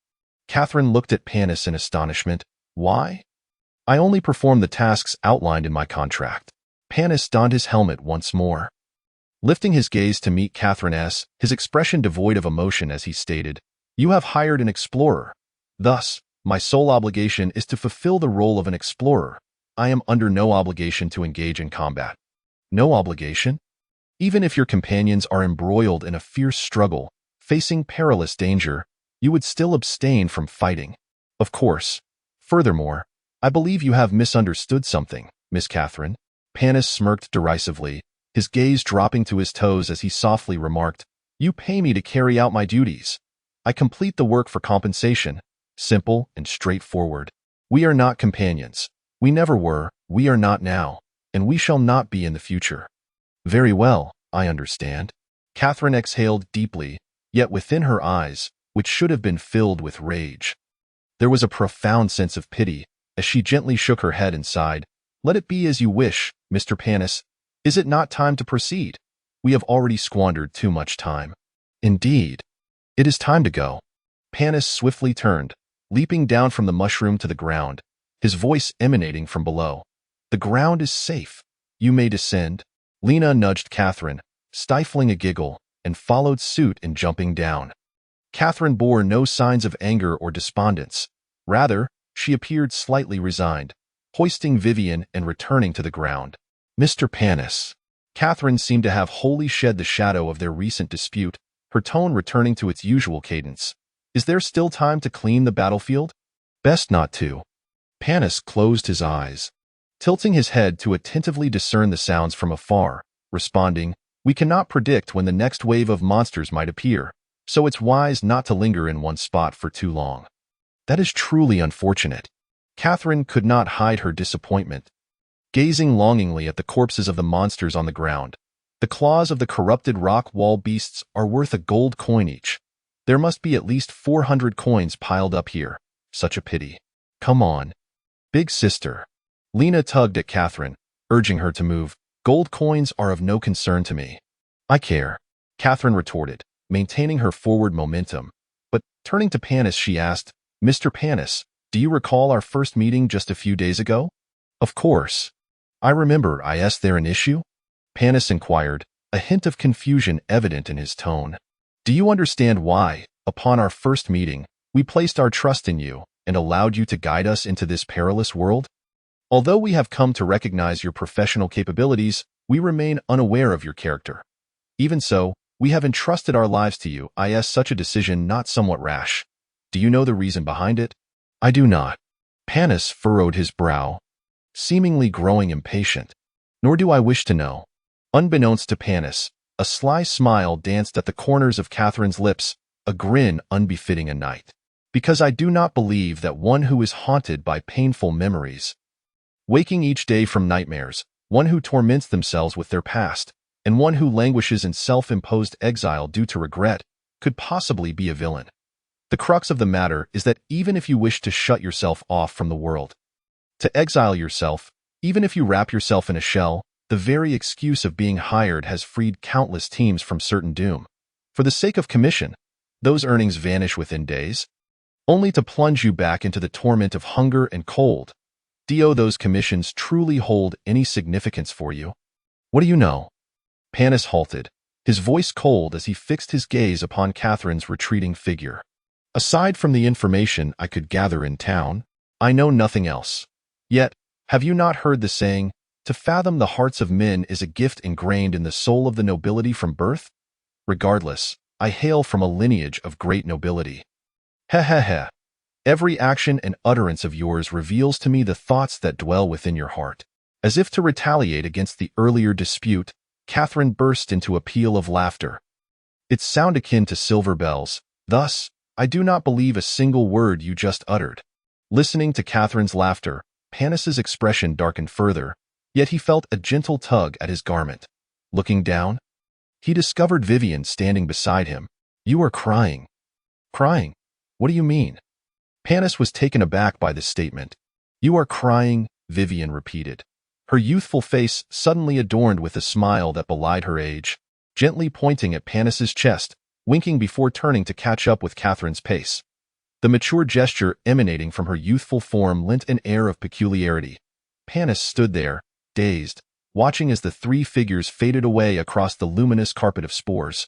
S1: Catherine looked at Panis in astonishment. "Why?" "I only perform the tasks outlined in my contract." Panis donned his helmet once more. Lifting his gaze to meet Catherine's, his expression devoid of emotion as he stated, "You have hired an explorer. Thus, my sole obligation is to fulfill the role of an explorer. I am under no obligation to engage in combat." "No obligation?" "Even if your companions are embroiled in a fierce struggle, facing perilous danger, you would still abstain from fighting. Of course. Furthermore, I believe you have misunderstood something, Miss Catherine." Panis smirked derisively, his gaze dropping to his toes as he softly remarked, "You pay me to carry out my duties. I complete the work for compensation. Simple and straightforward. We are not companions. We never were, we are not now, and we shall not be in the future." "Very well, I understand." Catherine exhaled deeply, yet within her eyes, which should have been filled with rage, there was a profound sense of pity as she gently shook her head and sighed. "Let it be as you wish, Mr. Panis. Is it not time to proceed? We have already squandered too much time." "Indeed. It is time to go." Panis swiftly turned, leaping down from the mushroom to the ground, his voice emanating from below. "The ground is safe. You may descend." Lena nudged Catherine, stifling a giggle, and followed suit in jumping down. Catherine bore no signs of anger or despondence. Rather, she appeared slightly resigned, hoisting Vivian and returning to the ground. "Mr. Panis." Catherine seemed to have wholly shed the shadow of their recent dispute, her tone returning to its usual cadence. "Is there still time to clean the battlefield?" "Best not to." Panis closed his eyes, tilting his head to attentively discern the sounds from afar, responding, "We cannot predict when the next wave of monsters might appear, so it's wise not to linger in one spot for too long." "That is truly unfortunate." Catherine could not hide her disappointment, gazing longingly at the corpses of the monsters on the ground. "The claws of the corrupted rock wall beasts are worth a gold coin each. There must be at least 400 coins piled up here. Such a pity." "Come on, big sister." Lena tugged at Catherine, urging her to move. "Gold coins are of no concern to me." "I care," Catherine retorted, maintaining her forward momentum. But turning to Panis, she asked, "Mr. Panis, do you recall our first meeting just a few days ago?" "Of course. I remember. Is there an issue?" Panis inquired, a hint of confusion evident in his tone. "Do you understand why, upon our first meeting, we placed our trust in you and allowed you to guide us into this perilous world? Although we have come to recognize your professional capabilities, we remain unaware of your character. Even so, we have entrusted our lives to you. Is such a decision not somewhat rash? Do you know the reason behind it?" "I do not." Panis furrowed his brow, seemingly growing impatient. "Nor do I wish to know." Unbeknownst to Panis, a sly smile danced at the corners of Catherine's lips, a grin unbefitting a knight. "Because I do not believe that one who is haunted by painful memories, waking each day from nightmares, one who torments themselves with their past, and one who languishes in self-imposed exile due to regret, could possibly be a villain. The crux of the matter is that even if you wish to shut yourself off from the world, to exile yourself, even if you wrap yourself in a shell, the very excuse of being hired has freed countless teams from certain doom. For the sake of commission, those earnings vanish within days, only to plunge you back into the torment of hunger and cold. Do those commissions truly hold any significance for you? What do you know?" Panis halted, his voice cold as he fixed his gaze upon Catherine's retreating figure. "Aside from the information I could gather in town, I know nothing else. Yet, Have you not heard the saying, to fathom the hearts of men is a gift ingrained in the soul of the nobility from birth? Regardless, I hail from a lineage of great nobility. Heh heh heh. Every action and utterance of yours reveals to me the thoughts that dwell within your heart. As if to retaliate against the earlier dispute, Catherine burst into a peal of laughter. Its sound akin to silver bells. Thus, I do not believe a single word you just uttered. Listening to Catherine's laughter, Panis's expression darkened further, yet he felt a gentle tug at his garment. Looking down, he discovered Vivian standing beside him. You are crying. Crying? What do you mean? Panis was taken aback by this statement. You are crying, Vivian repeated. Her youthful face suddenly adorned with a smile that belied her age, gently pointing at Panis's chest, winking before turning to catch up with Catherine's pace. The mature gesture emanating from her youthful form lent an air of peculiarity. Panis stood there, dazed, watching as the three figures faded away across the luminous carpet of spores,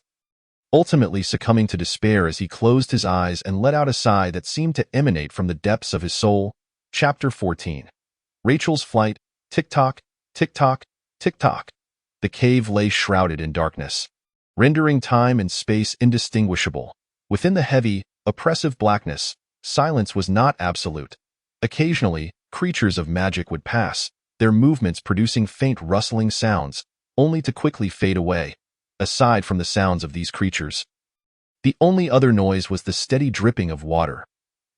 S1: ultimately succumbing to despair as he closed his eyes and let out a sigh that seemed to emanate from the depths of his soul. Chapter 14. Rachel's flight. Tick-tock, tick-tock, tick-tock. The cave lay shrouded in darkness, rendering time and space indistinguishable. Within the heavy, oppressive blackness, silence was not absolute. Occasionally, creatures of magic would pass, their movements producing faint rustling sounds, only to quickly fade away. Aside from the sounds of these creatures, the only other noise was the steady dripping of water.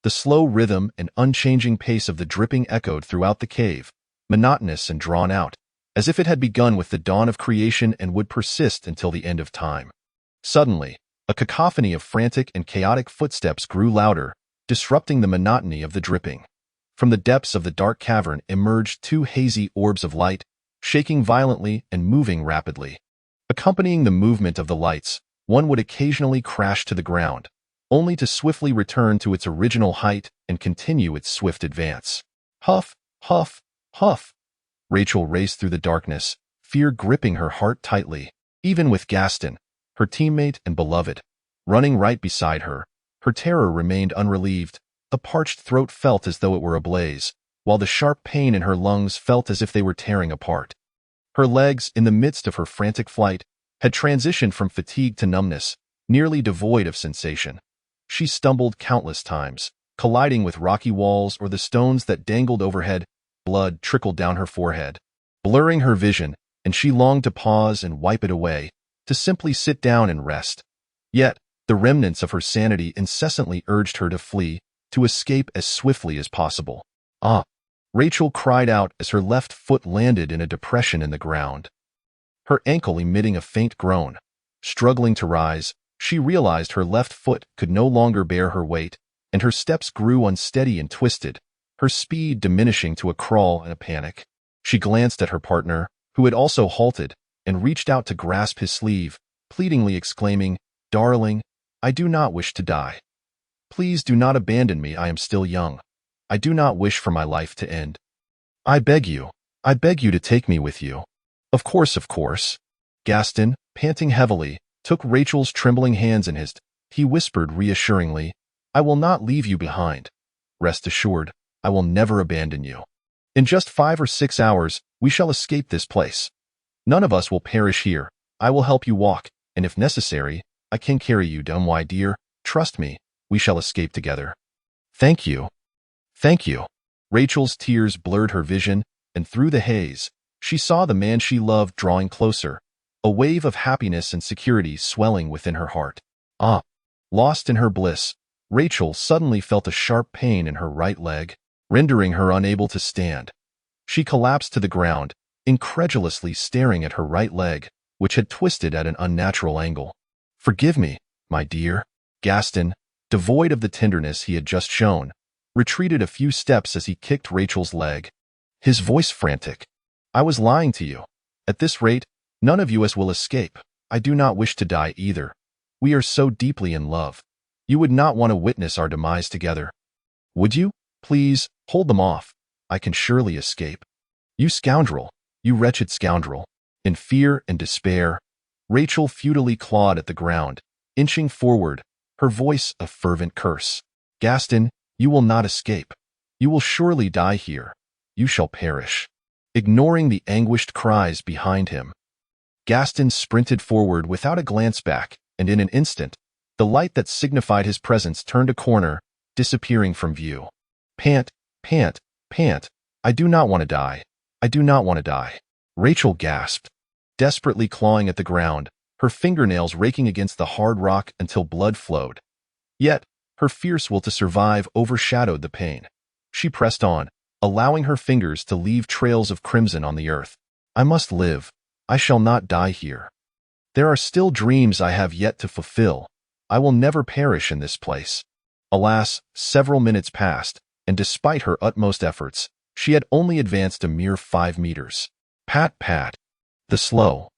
S1: The slow rhythm and unchanging pace of the dripping echoed throughout the cave, monotonous and drawn out, as if it had begun with the dawn of creation and would persist until the end of time. Suddenly, a cacophony of frantic and chaotic footsteps grew louder, disrupting the monotony of the dripping. From the depths of the dark cavern emerged two hazy orbs of light, shaking violently and moving rapidly. Accompanying the movement of the lights, one would occasionally crash to the ground, only to swiftly return to its original height and continue its swift advance. Huff, huff, huff. Rachel raced through the darkness, fear gripping her heart tightly. Even with Gaston, her teammate and beloved, running right beside her, her terror remained unrelieved. A parched throat felt as though it were ablaze, while the sharp pain in her lungs felt as if they were tearing apart. Her legs, in the midst of her frantic flight, had transitioned from fatigue to numbness, nearly devoid of sensation. She stumbled countless times, colliding with rocky walls or the stones that dangled overhead. Blood trickled down her forehead, blurring her vision, and she longed to pause and wipe it away, to simply sit down and rest. Yet, the remnants of her sanity incessantly urged her to flee, to escape as swiftly as possible. Ah! Rachel cried out as her left foot landed in a depression in the ground, her ankle emitting a faint groan. Struggling to rise, she realized her left foot could no longer bear her weight, and her steps grew unsteady and twisted, her speed diminishing to a crawl in a panic. She glanced at her partner, who had also halted, and reached out to grasp his sleeve, pleadingly exclaiming, "Darling, I do not wish to die. Please do not abandon me. I am still young. I do not wish for my life to end. I beg you to take me with you." Of course. Gaston, panting heavily, took Rachel's trembling hands in his. He whispered reassuringly, "I will not leave you behind. Rest assured, I will never abandon you. In just 5 or 6 hours, we shall escape this place. None of us will perish here. I will help you walk, and if necessary, I can carry you down. My dear, trust me, we shall escape together." Thank you. Thank you." Rachel's tears blurred her vision, and through the haze, she saw the man she loved drawing closer, a wave of happiness and security swelling within her heart. Ah! Lost in her bliss, Rachel suddenly felt a sharp pain in her right leg, rendering her unable to stand. She collapsed to the ground, incredulously staring at her right leg, which had twisted at an unnatural angle. "Forgive me, my dear." Gaston, devoid of the tenderness he had just shown, retreated a few steps as he kicked Rachel's leg, his voice frantic. "I was lying to you. At this rate, none of us will escape. I do not wish to die either. We are so deeply in love. You would not want to witness our demise together. Would you? Please, hold them off. I can surely escape." "You scoundrel, you wretched scoundrel." In fear and despair, Rachel futilely clawed at the ground, inching forward, her voice a fervent curse. "Gaston, you will not escape. You will surely die here. you shall perish. Ignoring the anguished cries behind him, Gaston sprinted forward without a glance back, and in an instant, the light that signified his presence turned a corner, disappearing from view. Pant, pant, pant. I do not want to die. I do not want to die. Rachel gasped, desperately clawing at the ground, her fingernails raking against the hard rock until blood flowed. Yet, her fierce will to survive overshadowed the pain. She pressed on, allowing her fingers to leave trails of crimson on the earth. I must live. I shall not die here. There are still dreams I have yet to fulfill. I will never perish in this place. Alas, several minutes passed, and despite her utmost efforts, she had only advanced a mere 5 meters. Pat, pat. The slow,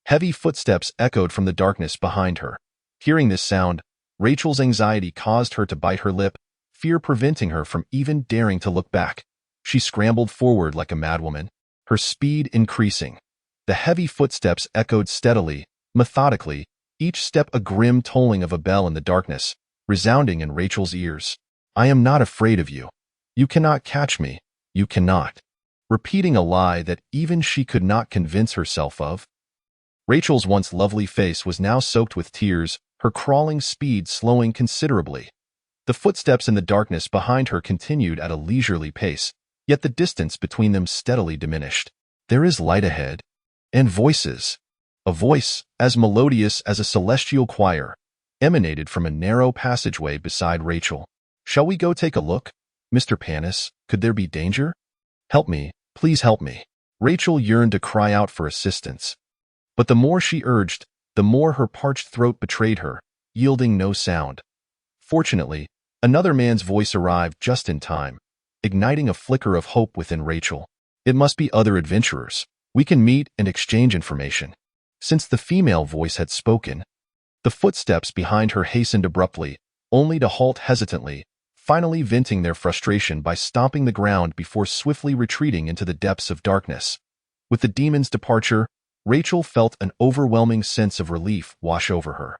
S1: heavy footsteps echoed from the darkness behind her. Hearing this sound, Rachel's anxiety caused her to bite her lip, fear preventing her from even daring to look back. She scrambled forward like a madwoman, her speed increasing. The heavy footsteps echoed steadily, methodically, each step a grim tolling of a bell in the darkness, resounding in Rachel's ears. I am not afraid of you. You cannot catch me. You cannot. Repeating a lie that even she could not convince herself of. Rachel's once lovely face was now soaked with tears, her crawling speed slowing considerably. The footsteps in the darkness behind her continued at a leisurely pace, yet the distance between them steadily diminished. There is light ahead. And voices. A voice, as melodious as a celestial choir, emanated from a narrow passageway beside Rachel. Shall we go take a look? Mr. Panis, could there be danger? Help me, please help me. Rachel yearned to cry out for assistance. But the more she urged, the more her parched throat betrayed her, yielding no sound. Fortunately, another man's voice arrived just in time, igniting a flicker of hope within Rachel. It must be other adventurers. We can meet and exchange information. Since the female voice had spoken, the footsteps behind her hastened abruptly, only to halt hesitantly, finally venting their frustration by stomping the ground before swiftly retreating into the depths of darkness. With the demon's departure, Rachel felt an overwhelming sense of relief wash over her.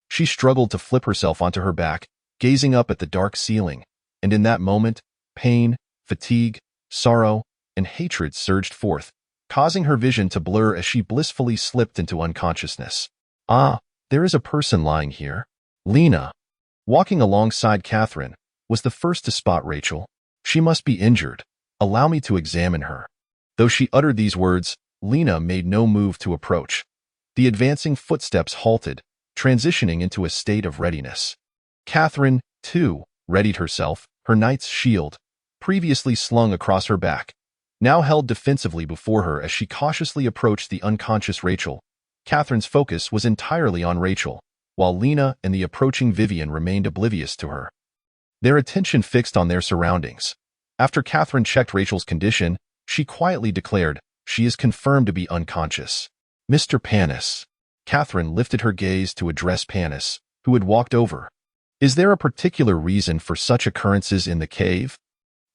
S1: She struggled to flip herself onto her back, gazing up at the dark ceiling, and in that moment, pain, fatigue, sorrow, and hatred surged forth, causing her vision to blur as she blissfully slipped into unconsciousness. Ah, there is a person lying here. Lena, walking alongside Catherine, was the first to spot Rachel. She must be injured. Allow me to examine her. Though she uttered these words, Lena made no move to approach. The advancing footsteps halted, transitioning into a state of readiness. Catherine, too, readied herself, her knight's shield, previously slung across her back, now held defensively before her as she cautiously approached the unconscious Rachel. Catherine's focus was entirely on Rachel, while Lena and the approaching Vivian remained oblivious to her. Their attention fixed on their surroundings. After Catherine checked Rachel's condition, she quietly declared, "She is confirmed to be unconscious." Mr. Panis. Catherine lifted her gaze to address Panis, who had walked over. Is there a particular reason for such occurrences in the cave?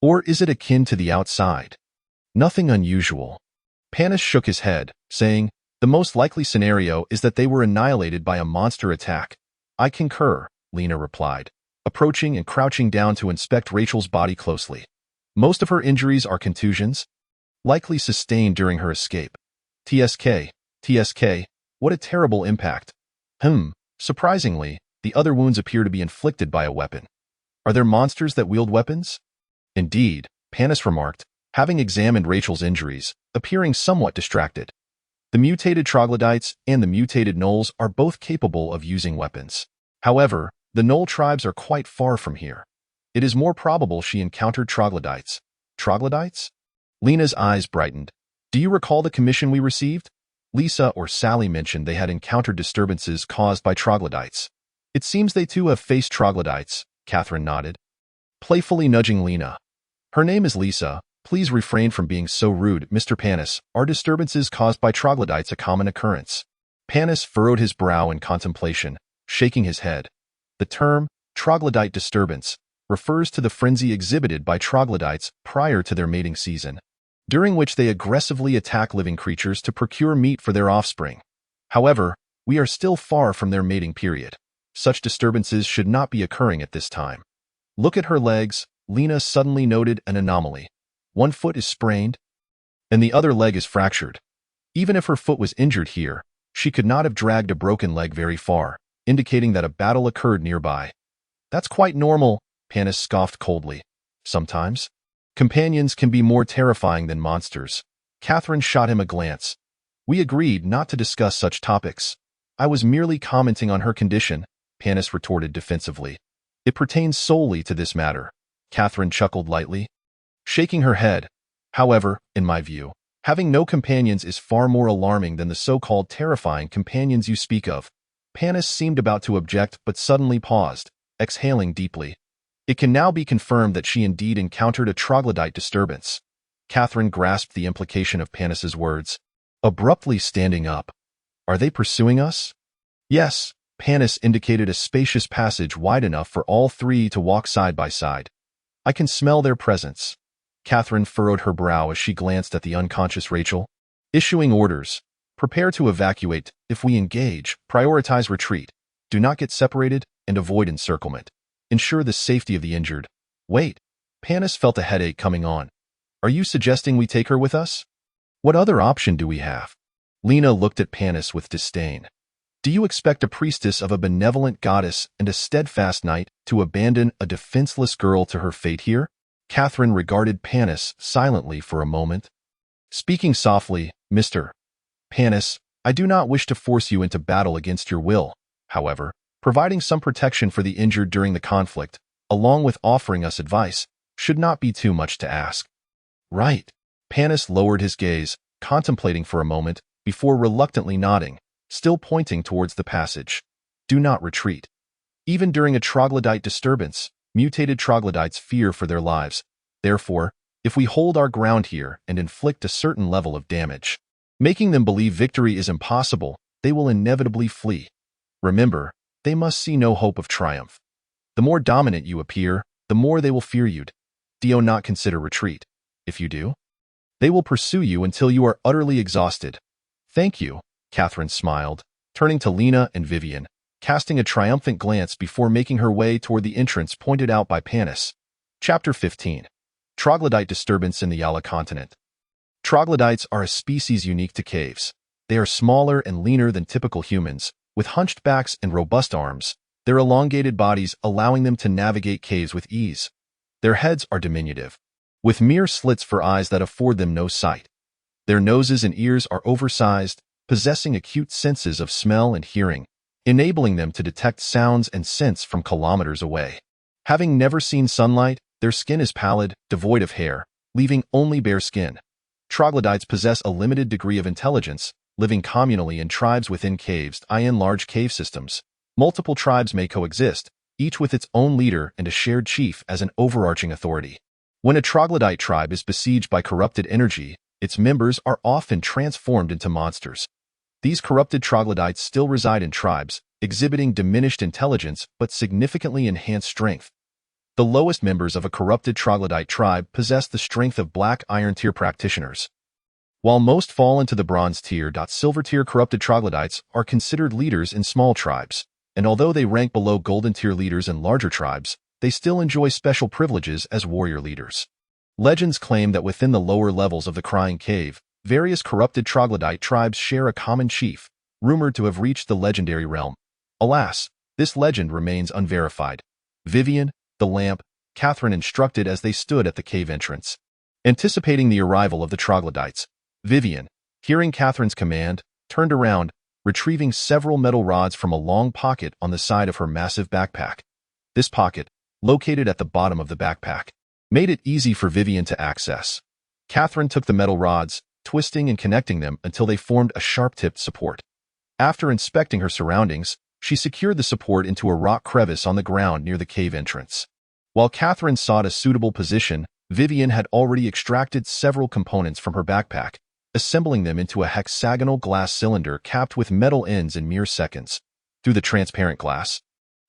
S1: Or is it akin to the outside? Nothing unusual. Panis shook his head, saying, the most likely scenario is that they were annihilated by a monster attack. I concur, Lena replied, approaching and crouching down to inspect Rachel's body closely. Most of her injuries are contusions, likely sustained during her escape. TSK, what a terrible impact. Surprisingly, the other wounds appear to be inflicted by a weapon. Are there monsters that wield weapons? Indeed, Panis remarked, having examined Rachel's injuries, appearing somewhat distracted. The mutated troglodytes and the mutated gnolls are both capable of using weapons. However, the gnoll tribes are quite far from here. It is more probable she encountered troglodytes. Troglodytes? Lena's eyes brightened. Do you recall the commission we received? Lisa or Sally mentioned they had encountered disturbances caused by troglodytes. It seems they too have faced troglodytes, Catherine nodded, playfully nudging Lena. Her name is Lisa. Please refrain from being so rude, Mr. Panis. Are disturbances caused by troglodytes a common occurrence? Panis furrowed his brow in contemplation, shaking his head. The term, troglodyte disturbance, refers to the frenzy exhibited by troglodytes prior to their mating season, during which they aggressively attack living creatures to procure meat for their offspring. However, we are still far from their mating period. Such disturbances should not be occurring at this time. Look at her legs. Lena suddenly noted an anomaly. One foot is sprained, and the other leg is fractured. Even if her foot was injured here, she could not have dragged a broken leg very far, indicating that a battle occurred nearby. That's quite normal, Panis scoffed coldly. Sometimes, companions can be more terrifying than monsters. Catherine shot him a glance. We agreed not to discuss such topics. I was merely commenting on her condition, Panis retorted defensively. It pertains solely to this matter. Catherine chuckled lightly, shaking her head. However, in my view, having no companions is far more alarming than the so-called terrifying companions you speak of. Panis seemed about to object but suddenly paused, exhaling deeply. It can now be confirmed that she indeed encountered a troglodyte disturbance. Catherine grasped the implication of Panis's words, abruptly standing up. Are they pursuing us? Yes, Panis indicated a spacious passage wide enough for all three to walk side by side. I can smell their presence. Catherine furrowed her brow as she glanced at the unconscious Rachel. Issuing orders. Prepare to evacuate. If we engage, prioritize retreat. Do not get separated and avoid encirclement. Ensure the safety of the injured. Wait. Panis felt a headache coming on. Are you suggesting we take her with us? What other option do we have? Lena looked at Panis with disdain. Do you expect a priestess of a benevolent goddess and a steadfast knight to abandon a defenseless girl to her fate here? Catherine regarded Panis silently for a moment. Speaking softly, Mr. Panis, I do not wish to force you into battle against your will. However, providing some protection for the injured during the conflict, along with offering us advice, should not be too much to ask. Right. Panis lowered his gaze, contemplating for a moment, before reluctantly nodding, still pointing towards the passage. Do not retreat. Even during a troglodyte disturbance, mutated troglodytes fear for their lives. Therefore, if we hold our ground here and inflict a certain level of damage, making them believe victory is impossible, they will inevitably flee. Remember, they must see no hope of triumph. The more dominant you appear, the more they will fear you. Do not consider retreat. If you do, they will pursue you until you are utterly exhausted. Thank you, Catherine smiled, turning to Lena and Vivian, casting a triumphant glance before making her way toward the entrance pointed out by Panis. Chapter 15. Troglodyte Disturbance in the Yala Continent. Troglodytes are a species unique to caves. They are smaller and leaner than typical humans, with hunched backs and robust arms, their elongated bodies allowing them to navigate caves with ease. Their heads are diminutive, with mere slits for eyes that afford them no sight. Their noses and ears are oversized, possessing acute senses of smell and hearing, enabling them to detect sounds and scents from kilometers away. Having never seen sunlight, their skin is pallid, devoid of hair, leaving only bare skin. Troglodytes possess a limited degree of intelligence, living communally in tribes within caves, in large cave systems. Multiple tribes may coexist, each with its own leader and a shared chief as an overarching authority. When a troglodyte tribe is besieged by corrupted energy, its members are often transformed into monsters. These corrupted troglodytes still reside in tribes, exhibiting diminished intelligence but significantly enhanced strength. The lowest members of a corrupted troglodyte tribe possess the strength of black iron tier practitioners. While most fall into the bronze tier, silver tier corrupted troglodytes are considered leaders in small tribes, and although they rank below golden tier leaders in larger tribes, they still enjoy special privileges as warrior leaders. Legends claim that within the lower levels of the Crying Cave, various corrupted troglodyte tribes share a common chief, rumored to have reached the legendary realm. Alas, this legend remains unverified. Vivian, the lamp, Catherine instructed as they stood at the cave entrance. Anticipating the arrival of the troglodytes, Vivian, hearing Catherine's command, turned around, retrieving several metal rods from a long pocket on the side of her massive backpack. This pocket, located at the bottom of the backpack, made it easy for Vivian to access. Catherine took the metal rods, twisting and connecting them until they formed a sharp-tipped support. After inspecting her surroundings, she secured the support into a rock crevice on the ground near the cave entrance. While Catherine sought a suitable position, Vivian had already extracted several components from her backpack, assembling them into a hexagonal glass cylinder capped with metal ends in mere seconds. Through the transparent glass,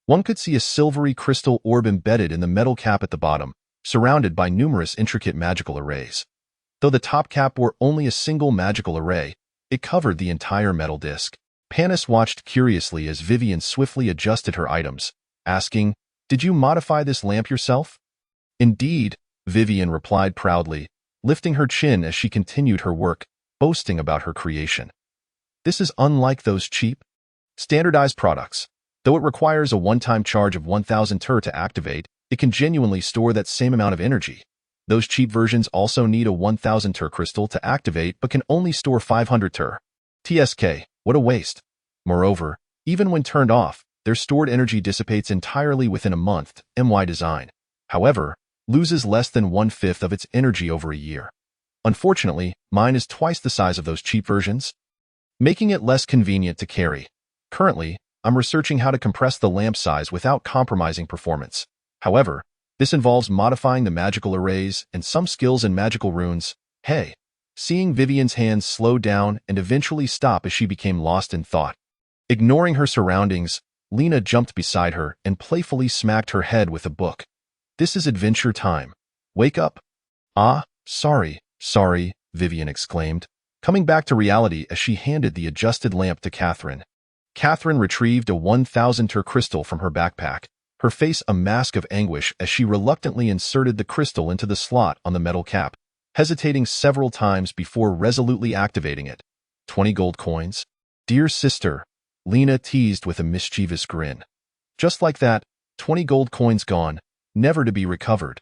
S1: one could see a silvery crystal orb embedded in the metal cap at the bottom, surrounded by numerous intricate magical arrays. Though the top cap bore only a single magical array, it covered the entire metal disc. Panis watched curiously as Vivian swiftly adjusted her items, asking, "Did you modify this lamp yourself?" "Indeed," Vivian replied proudly, lifting her chin as she continued her work, boasting about her creation. This is unlike those cheap, standardized products. Though it requires a one-time charge of 1,000 ter to activate, it can genuinely store that same amount of energy. Those cheap versions also need a 1,000 ter crystal to activate but can only store 500 ter. TSK, what a waste. Moreover, even when turned off, their stored energy dissipates entirely within a month. My design, however, loses less than 1/5 of its energy over a year. Unfortunately, mine is twice the size of those cheap versions, making it less convenient to carry. Currently, I'm researching how to compress the lamp size without compromising performance. However, this involves modifying the magical arrays and some skills in magical runes. Hey, seeing Vivian's hands slow down and eventually stop as she became lost in thought. Ignoring her surroundings, Lena jumped beside her and playfully smacked her head with a book. This is adventure time. Wake up. Ah, sorry, Vivian exclaimed, coming back to reality as she handed the adjusted lamp to Catherine. Catherine retrieved a 1,000 ter crystal from her backpack, her face a mask of anguish as she reluctantly inserted the crystal into the slot on the metal cap, hesitating several times before resolutely activating it. 20 gold coins? Dear sister, Lena teased with a mischievous grin. Just like that, 20 gold coins gone, never to be recovered.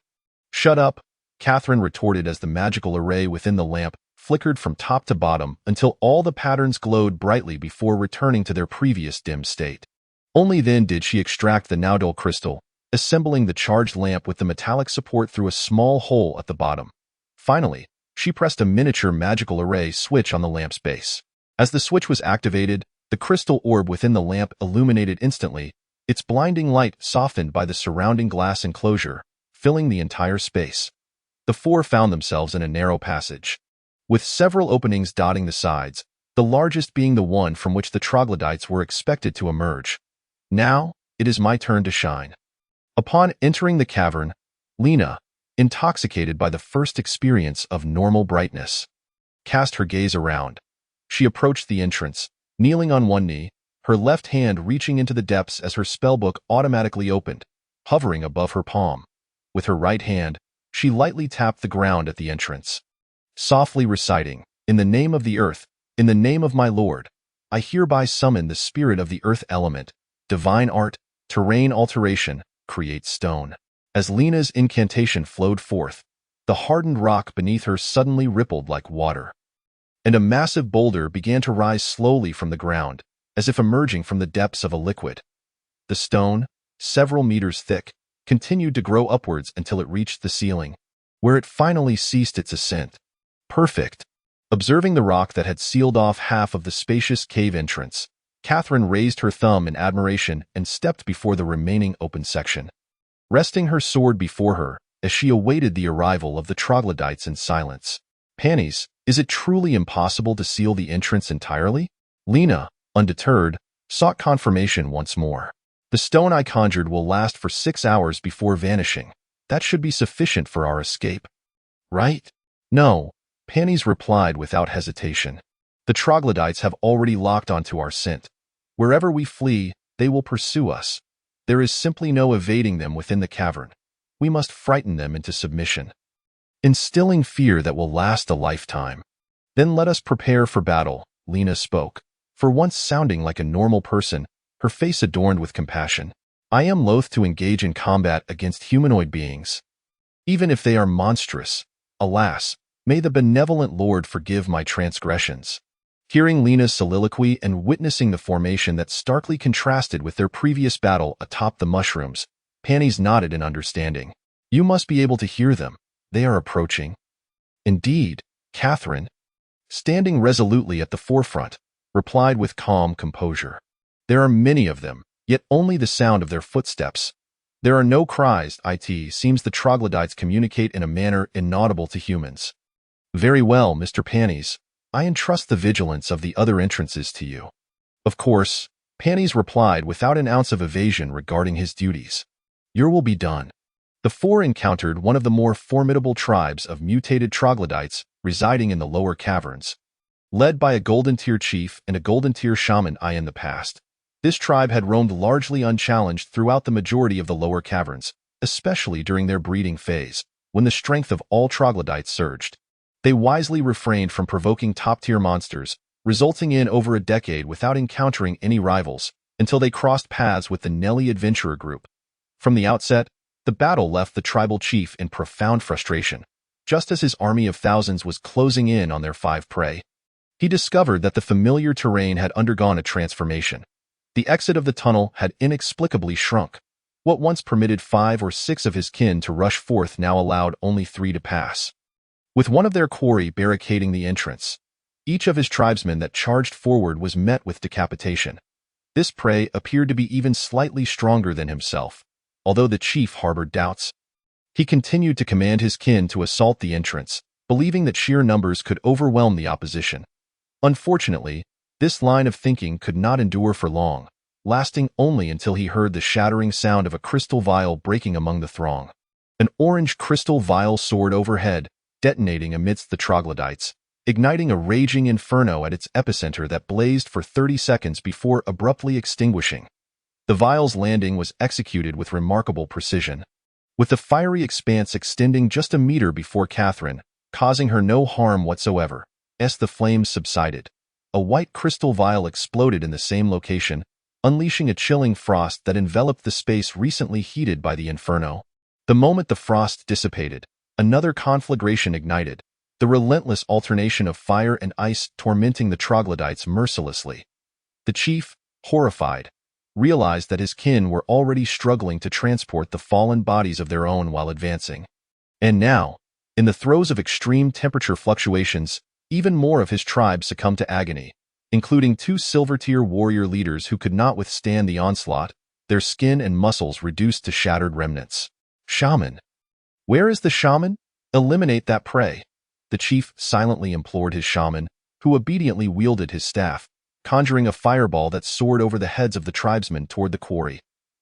S1: Shut up, Catherine retorted as the magical array within the lamp flickered from top to bottom until all the patterns glowed brightly before returning to their previous dim state. Only then did she extract the now dull crystal, assembling the charged lamp with the metallic support through a small hole at the bottom. Finally, she pressed a miniature magical array switch on the lamp's base. As the switch was activated, the crystal orb within the lamp illuminated instantly, its blinding light softened by the surrounding glass enclosure, filling the entire space. The four found themselves in a narrow passage, with several openings dotting the sides, the largest being the one from which the troglodytes were expected to emerge. Now, it is my turn to shine. Upon entering the cavern, Lena, intoxicated by the first experience of normal brightness, cast her gaze around. She approached the entrance, kneeling on one knee, her left hand reaching into the depths as her spellbook automatically opened, hovering above her palm. With her right hand, she lightly tapped the ground at the entrance, softly reciting, "In the name of the earth, in the name of my lord, I hereby summon the spirit of the earth element, divine art, terrain alteration, create stone." As Lena's incantation flowed forth, the hardened rock beneath her suddenly rippled like water, and a massive boulder began to rise slowly from the ground, as if emerging from the depths of a liquid. The stone, several meters thick, continued to grow upwards until it reached the ceiling, where it finally ceased its ascent. Perfect. Observing the rock that had sealed off half of the spacious cave entrance, Catherine raised her thumb in admiration and stepped before the remaining open section, resting her sword before her as she awaited the arrival of the troglodytes in silence. Panties, is it truly impossible to seal the entrance entirely? Lena, undeterred, sought confirmation once more. The stone I conjured will last for 6 hours before vanishing. That should be sufficient for our escape. Right? No, Panties replied without hesitation. The troglodytes have already locked onto our scent. Wherever we flee, they will pursue us. There is simply no evading them within the cavern. We must frighten them into submission, instilling fear that will last a lifetime. Then let us prepare for battle, Lena spoke, for once sounding like a normal person, her face adorned with compassion. I am loath to engage in combat against humanoid beings, even if they are monstrous. Alas, may the benevolent Lord forgive my transgressions. Hearing Lena's soliloquy and witnessing the formation that starkly contrasted with their previous battle atop the mushrooms, Panties nodded in understanding. You must be able to hear them. They are approaching. Indeed, Catherine, standing resolutely at the forefront, replied with calm composure. There are many of them, yet only the sound of their footsteps. There are no cries. It seems the troglodytes communicate in a manner inaudible to humans. Very well, Mr. Panties. I entrust the vigilance of the other entrances to you. Of course, Panties replied without an ounce of evasion regarding his duties. Your will be done. The four encountered one of the more formidable tribes of mutated troglodytes residing in the lower caverns, led by a Golden Tier chief and a Golden Tier shaman. In the past, this tribe had roamed largely unchallenged throughout the majority of the lower caverns, especially during their breeding phase, when the strength of all troglodytes surged. They wisely refrained from provoking top-tier monsters, resulting in over a decade without encountering any rivals, until they crossed paths with the Nelly adventurer group. From the outset, the battle left the tribal chief in profound frustration. Just as his army of thousands was closing in on their five prey, he discovered that the familiar terrain had undergone a transformation. The exit of the tunnel had inexplicably shrunk. What once permitted 5 or 6 of his kin to rush forth now allowed only 3 to pass. With one of their quarry barricading the entrance, each of his tribesmen that charged forward was met with decapitation. This prey appeared to be even slightly stronger than himself, although the chief harbored doubts. He continued to command his kin to assault the entrance, believing that sheer numbers could overwhelm the opposition. Unfortunately, this line of thinking could not endure for long, lasting only until he heard the shattering sound of a crystal vial breaking among the throng. An orange crystal vial soared overhead, detonating amidst the troglodytes, igniting a raging inferno at its epicenter that blazed for 30 seconds before abruptly extinguishing. The vial's landing was executed with remarkable precision, with the fiery expanse extending just a meter before Catherine, causing her no harm whatsoever. As the flames subsided, a white crystal vial exploded in the same location, unleashing a chilling frost that enveloped the space recently heated by the inferno. The moment the frost dissipated, another conflagration ignited, the relentless alternation of fire and ice tormenting the troglodytes mercilessly. The chief, horrified, realized that his kin were already struggling to transport the fallen bodies of their own while advancing. And now, in the throes of extreme temperature fluctuations, even more of his tribe succumbed to agony, including 2 silver-tier warrior leaders who could not withstand the onslaught, their skin and muscles reduced to shattered remnants. Shaman. Where is the shaman? Eliminate that prey. The chief silently implored his shaman, who obediently wielded his staff, conjuring a fireball that soared over the heads of the tribesmen toward the quarry.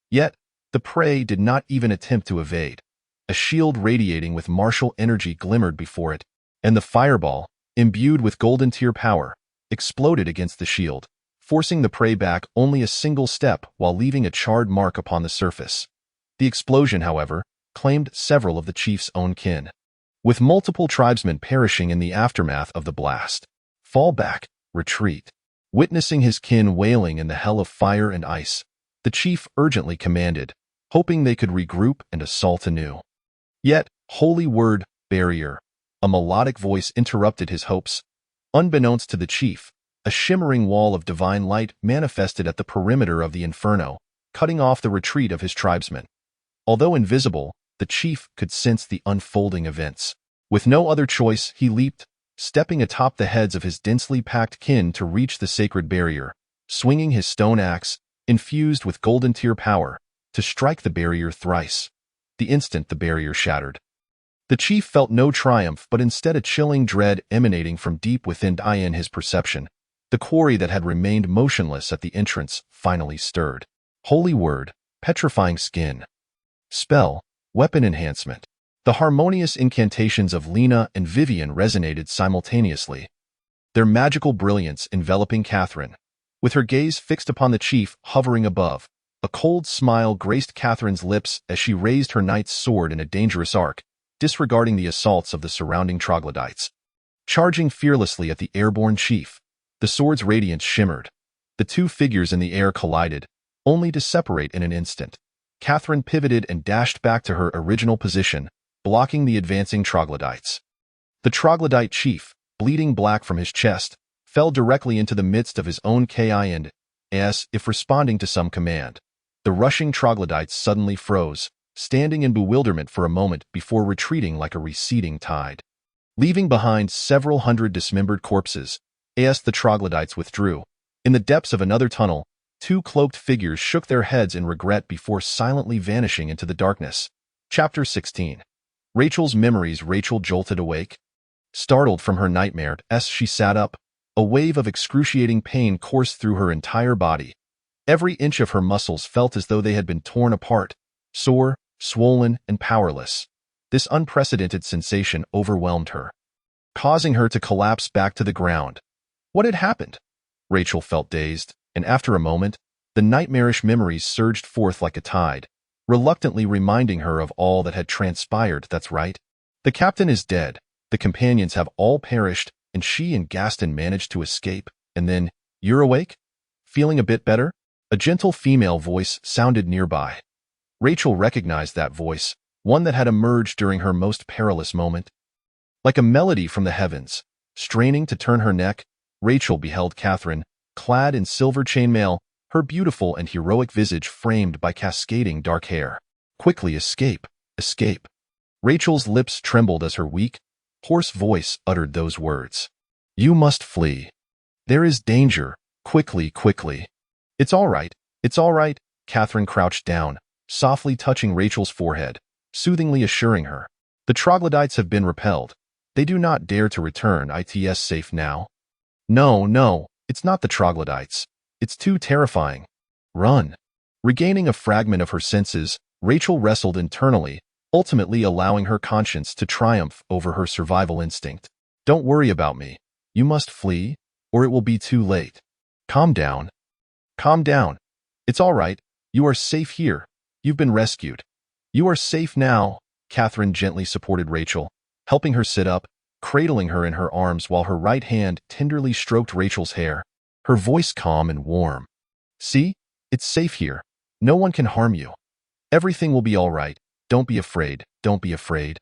S1: Yet, the prey did not even attempt to evade. A shield radiating with martial energy glimmered before it, and the fireball, imbued with golden tier power, exploded against the shield, forcing the prey back only a single step while leaving a charred mark upon the surface. The explosion, however, claimed several of the chief's own kin, with multiple tribesmen perishing in the aftermath of the blast. Fall back, retreat. Witnessing his kin wailing in the hell of fire and ice, the chief urgently commanded, hoping they could regroup and assault anew. Yet, holy word, barrier, a melodic voice interrupted his hopes. Unbeknownst to the chief, a shimmering wall of divine light manifested at the perimeter of the inferno, cutting off the retreat of his tribesmen. Although invisible, the chief could sense the unfolding events. With no other choice, he leaped, stepping atop the heads of his densely packed kin to reach the sacred barrier, swinging his stone axe, infused with golden tier power, to strike the barrier thrice. The instant the barrier shattered, the chief felt no triumph but instead a chilling dread emanating from deep within his perception. The quarry that had remained motionless at the entrance finally stirred. Holy word, petrifying skin. Spell, weapon enhancement. The harmonious incantations of Lena and Vivian resonated simultaneously, their magical brilliance enveloping Catherine. With her gaze fixed upon the chief hovering above, a cold smile graced Catherine's lips as she raised her knight's sword in a dangerous arc, disregarding the assaults of the surrounding troglodytes. Charging fearlessly at the airborne chief, the sword's radiance shimmered. The 2 figures in the air collided, only to separate in an instant. Catherine pivoted and dashed back to her original position, blocking the advancing troglodytes. The troglodyte chief, bleeding black from his chest, fell directly into the midst of his own kin, as if responding to some command. The rushing troglodytes suddenly froze, standing in bewilderment for a moment before retreating like a receding tide. Leaving behind several hundred dismembered corpses, as the troglodytes withdrew, in the depths of another tunnel, 2 cloaked figures shook their heads in regret before silently vanishing into the darkness. Chapter 16. Rachel's memories. Rachel jolted awake. Startled from her nightmare, as she sat up, a wave of excruciating pain coursed through her entire body. Every inch of her muscles felt as though they had been torn apart, sore, swollen, and powerless. This unprecedented sensation overwhelmed her, causing her to collapse back to the ground. What had happened? Rachel felt dazed, and after a moment, the nightmarish memories surged forth like a tide, reluctantly reminding her of all that had transpired. That's right. The captain is dead. The companions have all perished, and she and Gaston managed to escape. And then, you're awake? Feeling a bit better? A gentle female voice sounded nearby. Rachel recognized that voice, one that had emerged during her most perilous moment. Like a melody from the heavens, straining to turn her neck, Rachel beheld Catherine, clad in silver chainmail, her beautiful and heroic visage framed by cascading dark hair. Quickly escape, escape. Rachel's lips trembled as her weak, hoarse voice uttered those words. You must flee. There is danger. Quickly, quickly. It's all right. It's all right. Catherine crouched down, softly touching Rachel's forehead, soothingly assuring her. The troglodytes have been repelled. They do not dare to return. It's safe now. No, no, it's not the troglodytes. It's too terrifying. Run. Regaining a fragment of her senses, Rachel wrestled internally, ultimately allowing her conscience to triumph over her survival instinct. Don't worry about me. You must flee, or it will be too late. Calm down. Calm down. It's all right. You are safe here. You've been rescued. You are safe now. Catherine gently supported Rachel, helping her sit up, cradling her in her arms while her right hand tenderly stroked Rachel's hair, her voice calm and warm. See? It's safe here. No one can harm you. Everything will be all right. Don't be afraid. Don't be afraid.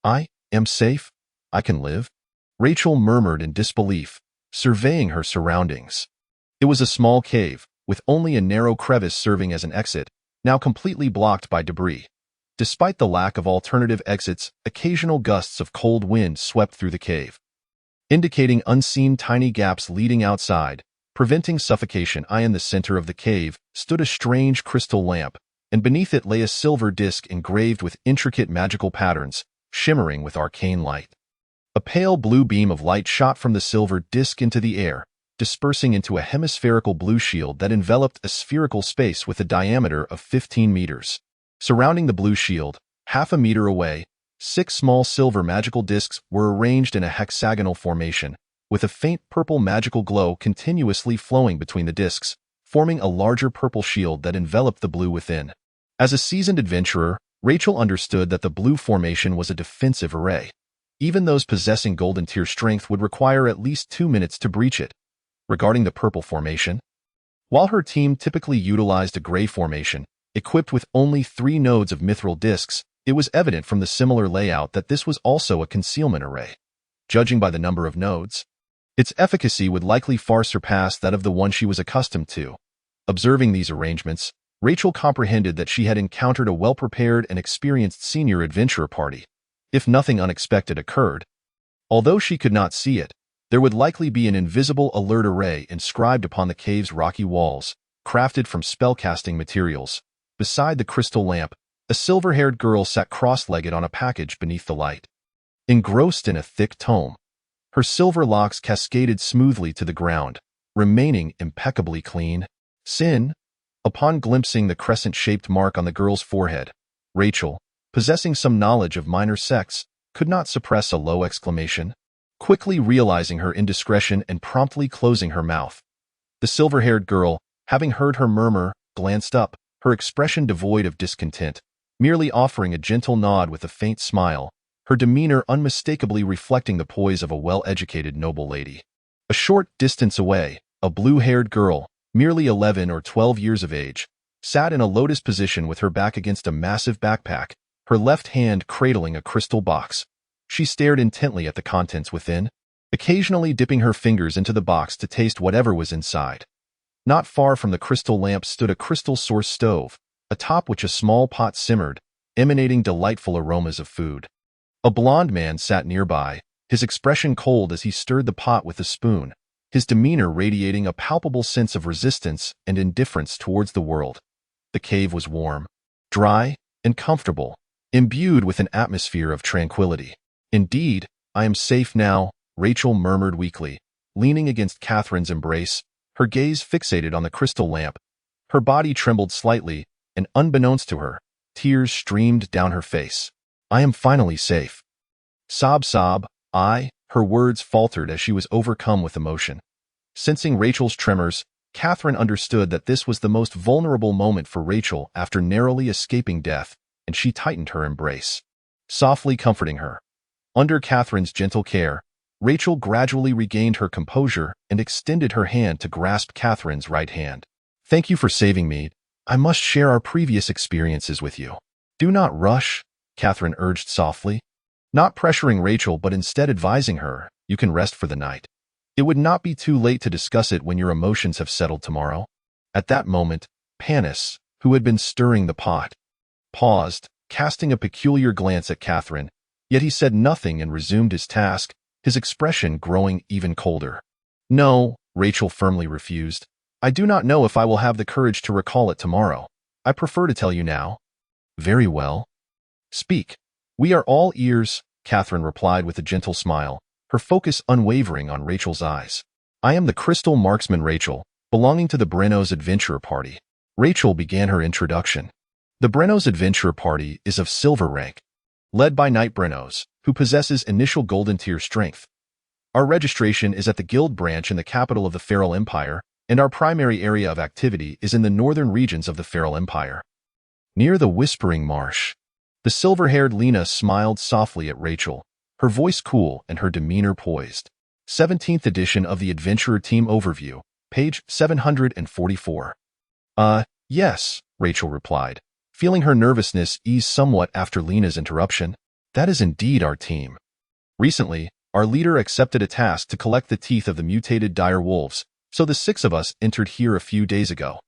S1: I am safe. I can live. Rachel murmured in disbelief, surveying her surroundings. It was a small cave, with only a narrow crevice serving as an exit, now completely blocked by debris. Despite the lack of alternative exits, occasional gusts of cold wind swept through the cave, indicating unseen tiny gaps leading outside, preventing suffocation. In the center of the cave stood a strange crystal lamp, and beneath it lay a silver disc engraved with intricate magical patterns, shimmering with arcane light. A pale blue beam of light shot from the silver disc into the air, dispersing into a hemispherical blue shield that enveloped a spherical space with a diameter of 15 meters. Surrounding the blue shield, half a meter away, 6 small silver magical discs were arranged in a hexagonal formation, with a faint purple magical glow continuously flowing between the discs, forming a larger purple shield that enveloped the blue within. As a seasoned adventurer, Rachel understood that the blue formation was a defensive array. Even those possessing golden tier strength would require at least 2 minutes to breach it. Regarding the purple formation, while her team typically utilized a gray formation, equipped with only 3 nodes of mithril discs, it was evident from the similar layout that this was also a concealment array. Judging by the number of nodes, its efficacy would likely far surpass that of the one she was accustomed to. Observing these arrangements, Rachel comprehended that she had encountered a well-prepared and experienced senior adventurer party. If nothing unexpected occurred, although she could not see it, there would likely be an invisible alert array inscribed upon the cave's rocky walls, crafted from spellcasting materials. Beside the crystal lamp, a silver-haired girl sat cross-legged on a package beneath the light, engrossed in a thick tome. Her silver locks cascaded smoothly to the ground, remaining impeccably clean. Sin. Upon glimpsing the crescent-shaped mark on the girl's forehead, Rachel, possessing some knowledge of minor sects, could not suppress a low exclamation. Quickly realizing her indiscretion and promptly closing her mouth, the silver-haired girl, having heard her murmur, glanced up, her expression devoid of discontent, merely offering a gentle nod with a faint smile, her demeanor unmistakably reflecting the poise of a well-educated noble lady. A short distance away, a blue-haired girl, merely 11 or 12 years of age, sat in a lotus position with her back against a massive backpack, her left hand cradling a crystal box. She stared intently at the contents within, occasionally dipping her fingers into the box to taste whatever was inside. Not far from the crystal lamp stood a crystal source stove, atop which a small pot simmered, emanating delightful aromas of food. A blond man sat nearby, his expression cold as he stirred the pot with a spoon, his demeanor radiating a palpable sense of resistance and indifference towards the world. The cave was warm, dry, and comfortable, imbued with an atmosphere of tranquility. Indeed, I am safe now, Rachel murmured weakly, leaning against Catherine's embrace, her gaze fixated on the crystal lamp. Her body trembled slightly, and unbeknownst to her, tears streamed down her face. I am finally safe. Sob, sob, her words faltered as she was overcome with emotion. Sensing Rachel's tremors, Catherine understood that this was the most vulnerable moment for Rachel after narrowly escaping death, and she tightened her embrace, softly comforting her. Under Catherine's gentle care, Rachel gradually regained her composure and extended her hand to grasp Catherine's right hand. "Thank you for saving me. I must share our previous experiences with you." "Do not rush," Catherine urged softly, not pressuring Rachel but instead advising her, "You can rest for the night. It would not be too late to discuss it when your emotions have settled tomorrow." At that moment, Panis, who had been stirring the pot, paused, casting a peculiar glance at Catherine, yet he said nothing and resumed his task, his expression growing even colder. "No," Rachel firmly refused. "I do not know if I will have the courage to recall it tomorrow. I prefer to tell you now." "Very well. Speak. We are all ears," Catherine replied with a gentle smile, her focus unwavering on Rachel's eyes. "I am the crystal marksman Rachel, belonging to the Brenno's Adventurer Party." Rachel began her introduction. The Brenno's Adventurer Party is of silver rank, led by Knight Brennos, who possesses initial golden tier strength. Our registration is at the Guild branch in the capital of the Feral Empire, and our primary area of activity is in the northern regions of the Feral Empire. Near the Whispering Marsh, the silver-haired Lena smiled softly at Rachel, her voice cool and her demeanor poised. 17th edition of the Adventurer Team Overview, page 744. Yes, Rachel replied, feeling her nervousness ease somewhat after Lena's interruption. "That is indeed our team. Recently, our leader accepted a task to collect the teeth of the mutated dire wolves, so the 6 of us entered here a few days ago.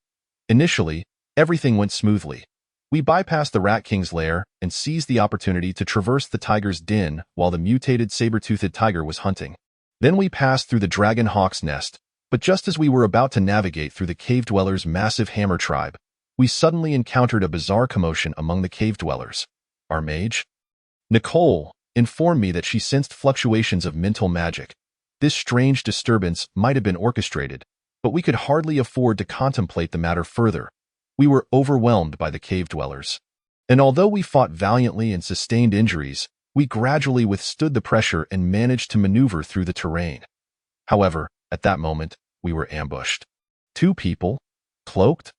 S1: Initially, everything went smoothly. We bypassed the Rat King's lair and seized the opportunity to traverse the tiger's den while the mutated saber-toothed tiger was hunting. Then we passed through the Dragon Hawk's nest, but just as we were about to navigate through the cave dwellers' massive hammer tribe, we suddenly encountered a bizarre commotion among the cave dwellers. Our mage, Nicole, informed me that she sensed fluctuations of mental magic. This strange disturbance might have been orchestrated, but we could hardly afford to contemplate the matter further. We were overwhelmed by the cave dwellers. And although we fought valiantly and sustained injuries, we gradually withstood the pressure and managed to maneuver through the terrain. However, at that moment, we were ambushed. 2 people? Cloaked?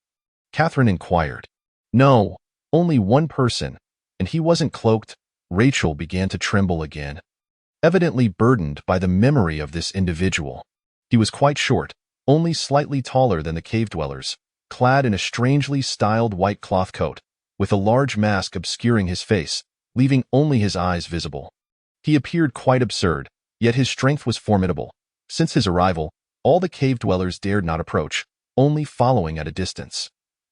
S1: Catherine inquired. "No, only one person, and he wasn't cloaked." Rachel began to tremble again, evidently burdened by the memory of this individual. He was quite short, only slightly taller than the cave dwellers, clad in a strangely styled white cloth coat, with a large mask obscuring his face, leaving only his eyes visible. He appeared quite absurd, yet his strength was formidable. Since his arrival, all the cave dwellers dared not approach, only following at a distance.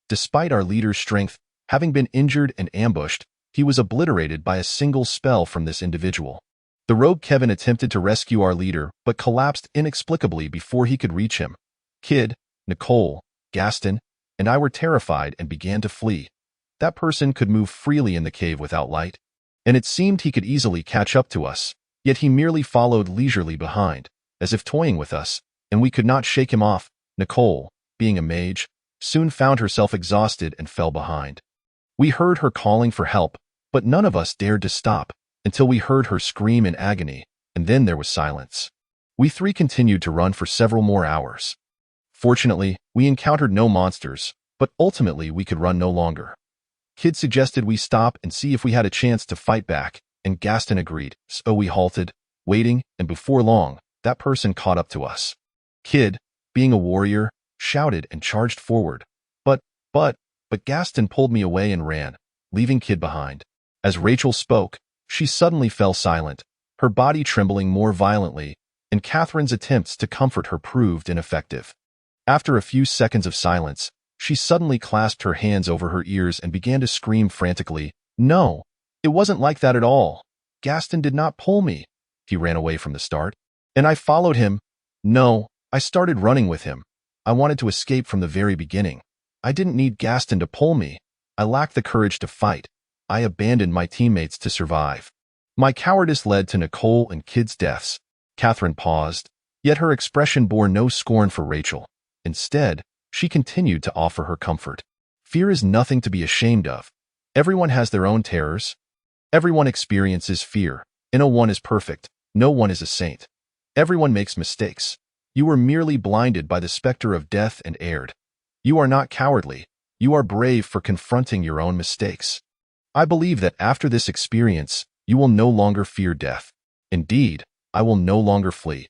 S1: Despite our leader's strength, having been injured and ambushed, he was obliterated by a single spell from this individual. The rogue Kevin attempted to rescue our leader, but collapsed inexplicably before he could reach him. Kid, Nicole, Gaston, and I were terrified and began to flee. That person could move freely in the cave without light, and it seemed he could easily catch up to us, yet he merely followed leisurely behind, as if toying with us, and we could not shake him off. Nicole, being a mage, soon found herself exhausted and fell behind. We heard her calling for help, but none of us dared to stop, until we heard her scream in agony, and then there was silence. We 3 continued to run for several more hours. Fortunately, we encountered no monsters, but ultimately we could run no longer. Kid suggested we stop and see if we had a chance to fight back, and Gaston agreed, so we halted, waiting, and before long, that person caught up to us. Kid, being a warrior, shouted and charged forward, but Gaston pulled me away and ran, leaving Kid behind. As Rachel spoke, she suddenly fell silent, her body trembling more violently, and Catherine's attempts to comfort her proved ineffective. After a few seconds of silence, she suddenly clasped her hands over her ears and began to scream frantically. "No, it wasn't like that at all. Gaston did not pull me. He ran away from the start, and I followed him. No, I started running with him. I wanted to escape from the very beginning. I didn't need Gaston to pull me. I lacked the courage to fight. I abandoned my teammates to survive. My cowardice led to Nicole and Kid's deaths." Catherine paused, yet her expression bore no scorn for Rachel. Instead, she continued to offer her comfort. "Fear is nothing to be ashamed of. Everyone has their own terrors. Everyone experiences fear, and no one is perfect. No one is a saint. Everyone makes mistakes. You were merely blinded by the specter of death and erred. You are not cowardly. You are brave for confronting your own mistakes. I believe that after this experience, you will no longer fear death. Indeed, I will no longer flee.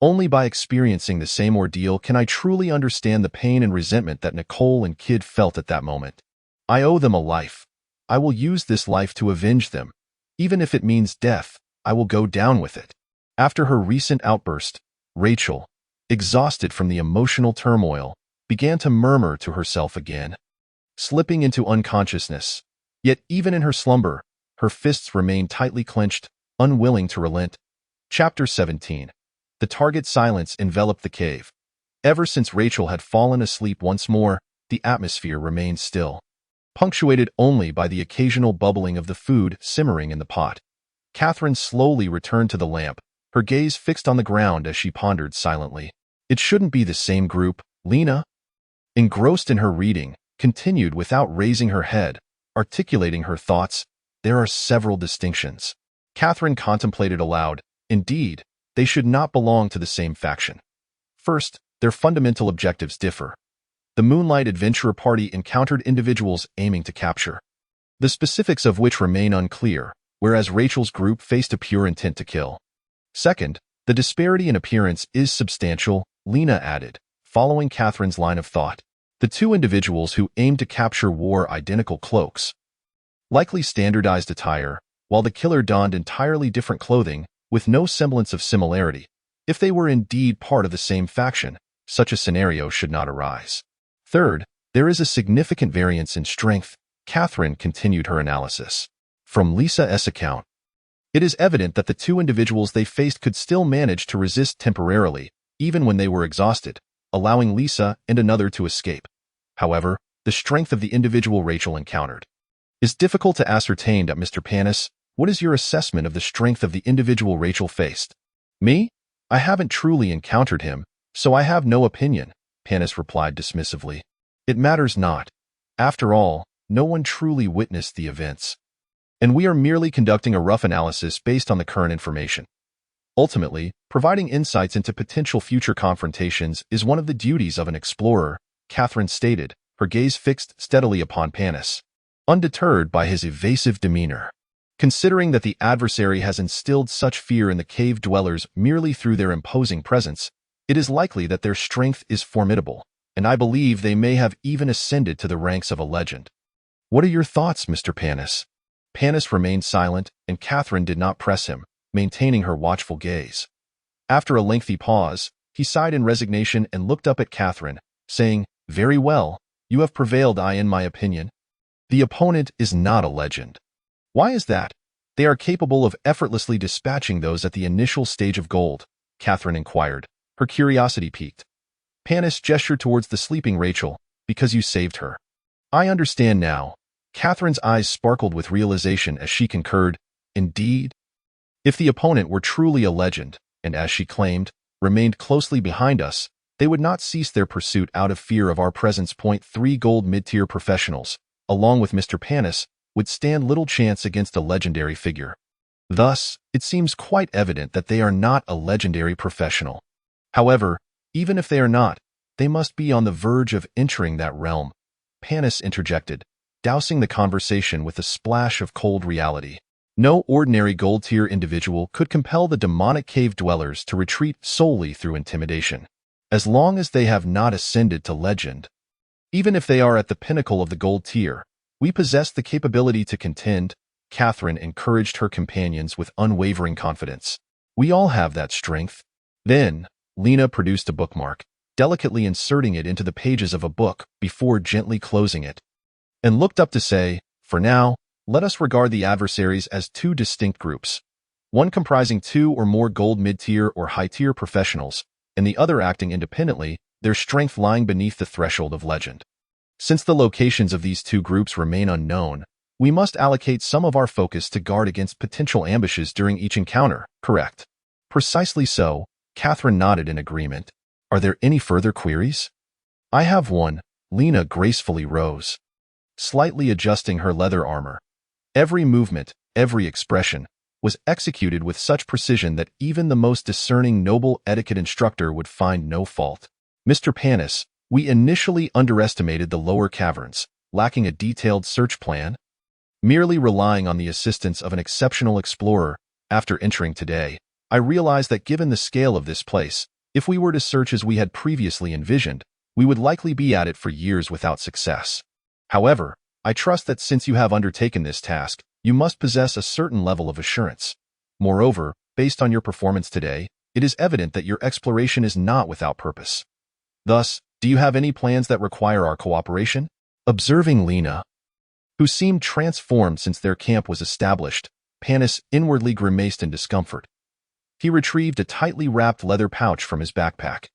S1: Only by experiencing the same ordeal can I truly understand the pain and resentment that Nicole and Kid felt at that moment. I owe them a life. I will use this life to avenge them. Even if it means death, I will go down with it. After her recent outburst, Rachel, exhausted from the emotional turmoil, began to murmur to herself again, slipping into unconsciousness. Yet even in her slumber, her fists remained tightly clenched, unwilling to relent. Chapter 17. The target silence enveloped the cave. Ever since Rachel had fallen asleep once more, the atmosphere remained still, punctuated only by the occasional bubbling of the food simmering in the pot. Catherine slowly returned to the lamp, her gaze fixed on the ground as she pondered silently. It shouldn't be the same group, Lena, engrossed in her reading, continued without raising her head, articulating her thoughts. There are several distinctions. Catherine contemplated aloud. Indeed, they should not belong to the same faction. First, their fundamental objectives differ. The Moonlight Adventurer Party encountered individuals aiming to capture, the specifics of which remain unclear, whereas Rachel's group faced a pure intent to kill. Second, the disparity in appearance is substantial, Lena added, following Catherine's line of thought. The two individuals who aimed to capture wore identical cloaks, likely standardized attire, while the killer donned entirely different clothing with no semblance of similarity. If they were indeed part of the same faction, such a scenario should not arise. Third, there is a significant variance in strength. Catherine continued her analysis. From Lisa's account, it is evident that the two individuals they faced could still manage to resist temporarily, even when they were exhausted, allowing Lisa and another to escape. However, the strength of the individual Rachel encountered is difficult to ascertain. Mr. Panis, what is your assessment of the strength of the individual Rachel faced? Me? I haven't truly encountered him, so I have no opinion, Panis replied dismissively. It matters not. After all, no one truly witnessed the events, and we are merely conducting a rough analysis based on the current information. Ultimately, providing insights into potential future confrontations is one of the duties of an explorer, Catherine stated, her gaze fixed steadily upon Panis, undeterred by his evasive demeanor. Considering that the adversary has instilled such fear in the cave dwellers merely through their imposing presence, it is likely that their strength is formidable, and I believe they may have even ascended to the ranks of a legend. What are your thoughts, Mr. Panis? Panis remained silent, and Catherine did not press him, maintaining her watchful gaze. After a lengthy pause, he sighed in resignation and looked up at Catherine, saying, "Very well, you have prevailed. In my opinion, the opponent is not a legend." Why is that? They are capable of effortlessly dispatching those at the initial stage of gold, Catherine inquired, her curiosity piqued. Panis gestured towards the sleeping Rachel. Because you saved her. I understand now. Catherine's eyes sparkled with realization as she concurred. Indeed, if the opponent were truly a legend, and as she claimed, remained closely behind us, they would not cease their pursuit out of fear of our presence. 3 gold mid-tier professionals, along with Mr. Panis, would stand little chance against a legendary figure. Thus, it seems quite evident that they are not a legendary professional. However, even if they are not, they must be on the verge of entering that realm, Panis interjected, dousing the conversation with a splash of cold reality. No ordinary gold-tier individual could compel the demonic cave dwellers to retreat solely through intimidation, as long as they have not ascended to legend. Even if they are at the pinnacle of the gold tier, we possess the capability to contend, Catherine encouraged her companions with unwavering confidence. We all have that strength. Then, Lena produced a bookmark, delicately inserting it into the pages of a book before gently closing it, and looked up to say, "For now, let us regard the adversaries as 2 distinct groups, one comprising 2 or more gold mid-tier or high-tier professionals, and the other acting independently, their strength lying beneath the threshold of legend. Since the locations of these 2 groups remain unknown, we must allocate some of our focus to guard against potential ambushes during each encounter, correct?" Precisely so, Catherine nodded in agreement. Are there any further queries? I have one. Lena gracefully rose, slightly adjusting her leather armor. Every movement, every expression, was executed with such precision that even the most discerning noble etiquette instructor would find no fault. Mr. Panis, we initially underestimated the lower caverns, lacking a detailed search plan. Merely relying on the assistance of an exceptional explorer, After entering today, I realized that given the scale of this place, if we were to search as we had previously envisioned, we would likely be at it for years without success. However, I trust that since you have undertaken this task, you must possess a certain level of assurance. Moreover, based on your performance today, it is evident that your exploration is not without purpose. Thus, do you have any plans that require our cooperation? Observing Lena, who seemed transformed since their camp was established, Panis inwardly grimaced in discomfort. He retrieved a tightly wrapped leather pouch from his backpack.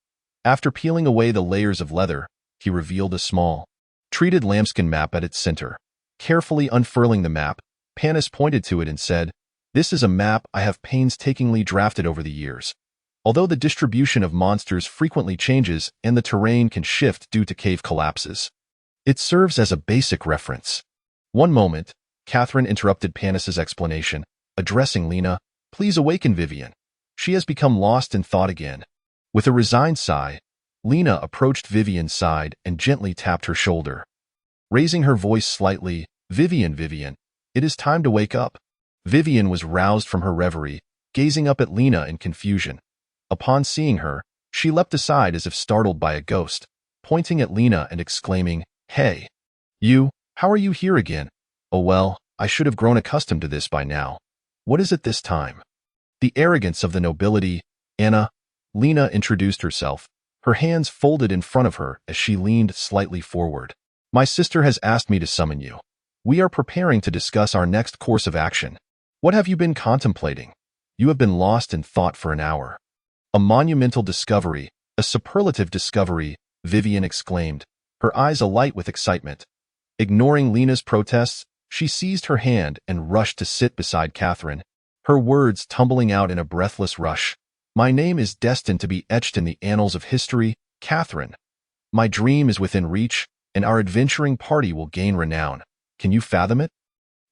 S1: After peeling away the layers of leather, he revealed a small, treated lambskin map at its center. Carefully unfurling the map, Panis pointed to it and said, "This is a map I have painstakingly drafted over the years. Although the distribution of monsters frequently changes and the terrain can shift due to cave collapses, it serves as a basic reference." One moment, Catherine interrupted Panis's explanation, addressing Lena, "Please awaken Vivian. She has become lost in thought again." With a resigned sigh, Lena approached Vivian's side and gently tapped her shoulder. Raising her voice slightly, Vivian, it is time to wake up." Vivian was roused from her reverie, gazing up at Lena in confusion. Upon seeing her, she leapt aside as if startled by a ghost, pointing at Lena and exclaiming, "Hey! How are you here again? Oh well, I should have grown accustomed to this by now. What is it this time?" The arrogance of the nobility, Anna. Lena introduced herself, her hands folded in front of her as she leaned slightly forward. "My sister has asked me to summon you. We are preparing to discuss our next course of action. What have you been contemplating? You have been lost in thought for an hour." "A monumental discovery, a superlative discovery," Vivian exclaimed, her eyes alight with excitement. Ignoring Lena's protests, she seized her hand and rushed to sit beside Catherine, her words tumbling out in a breathless rush. "My name is destined to be etched in the annals of history, Catherine. My dream is within reach, and our adventuring party will gain renown. Can you fathom it?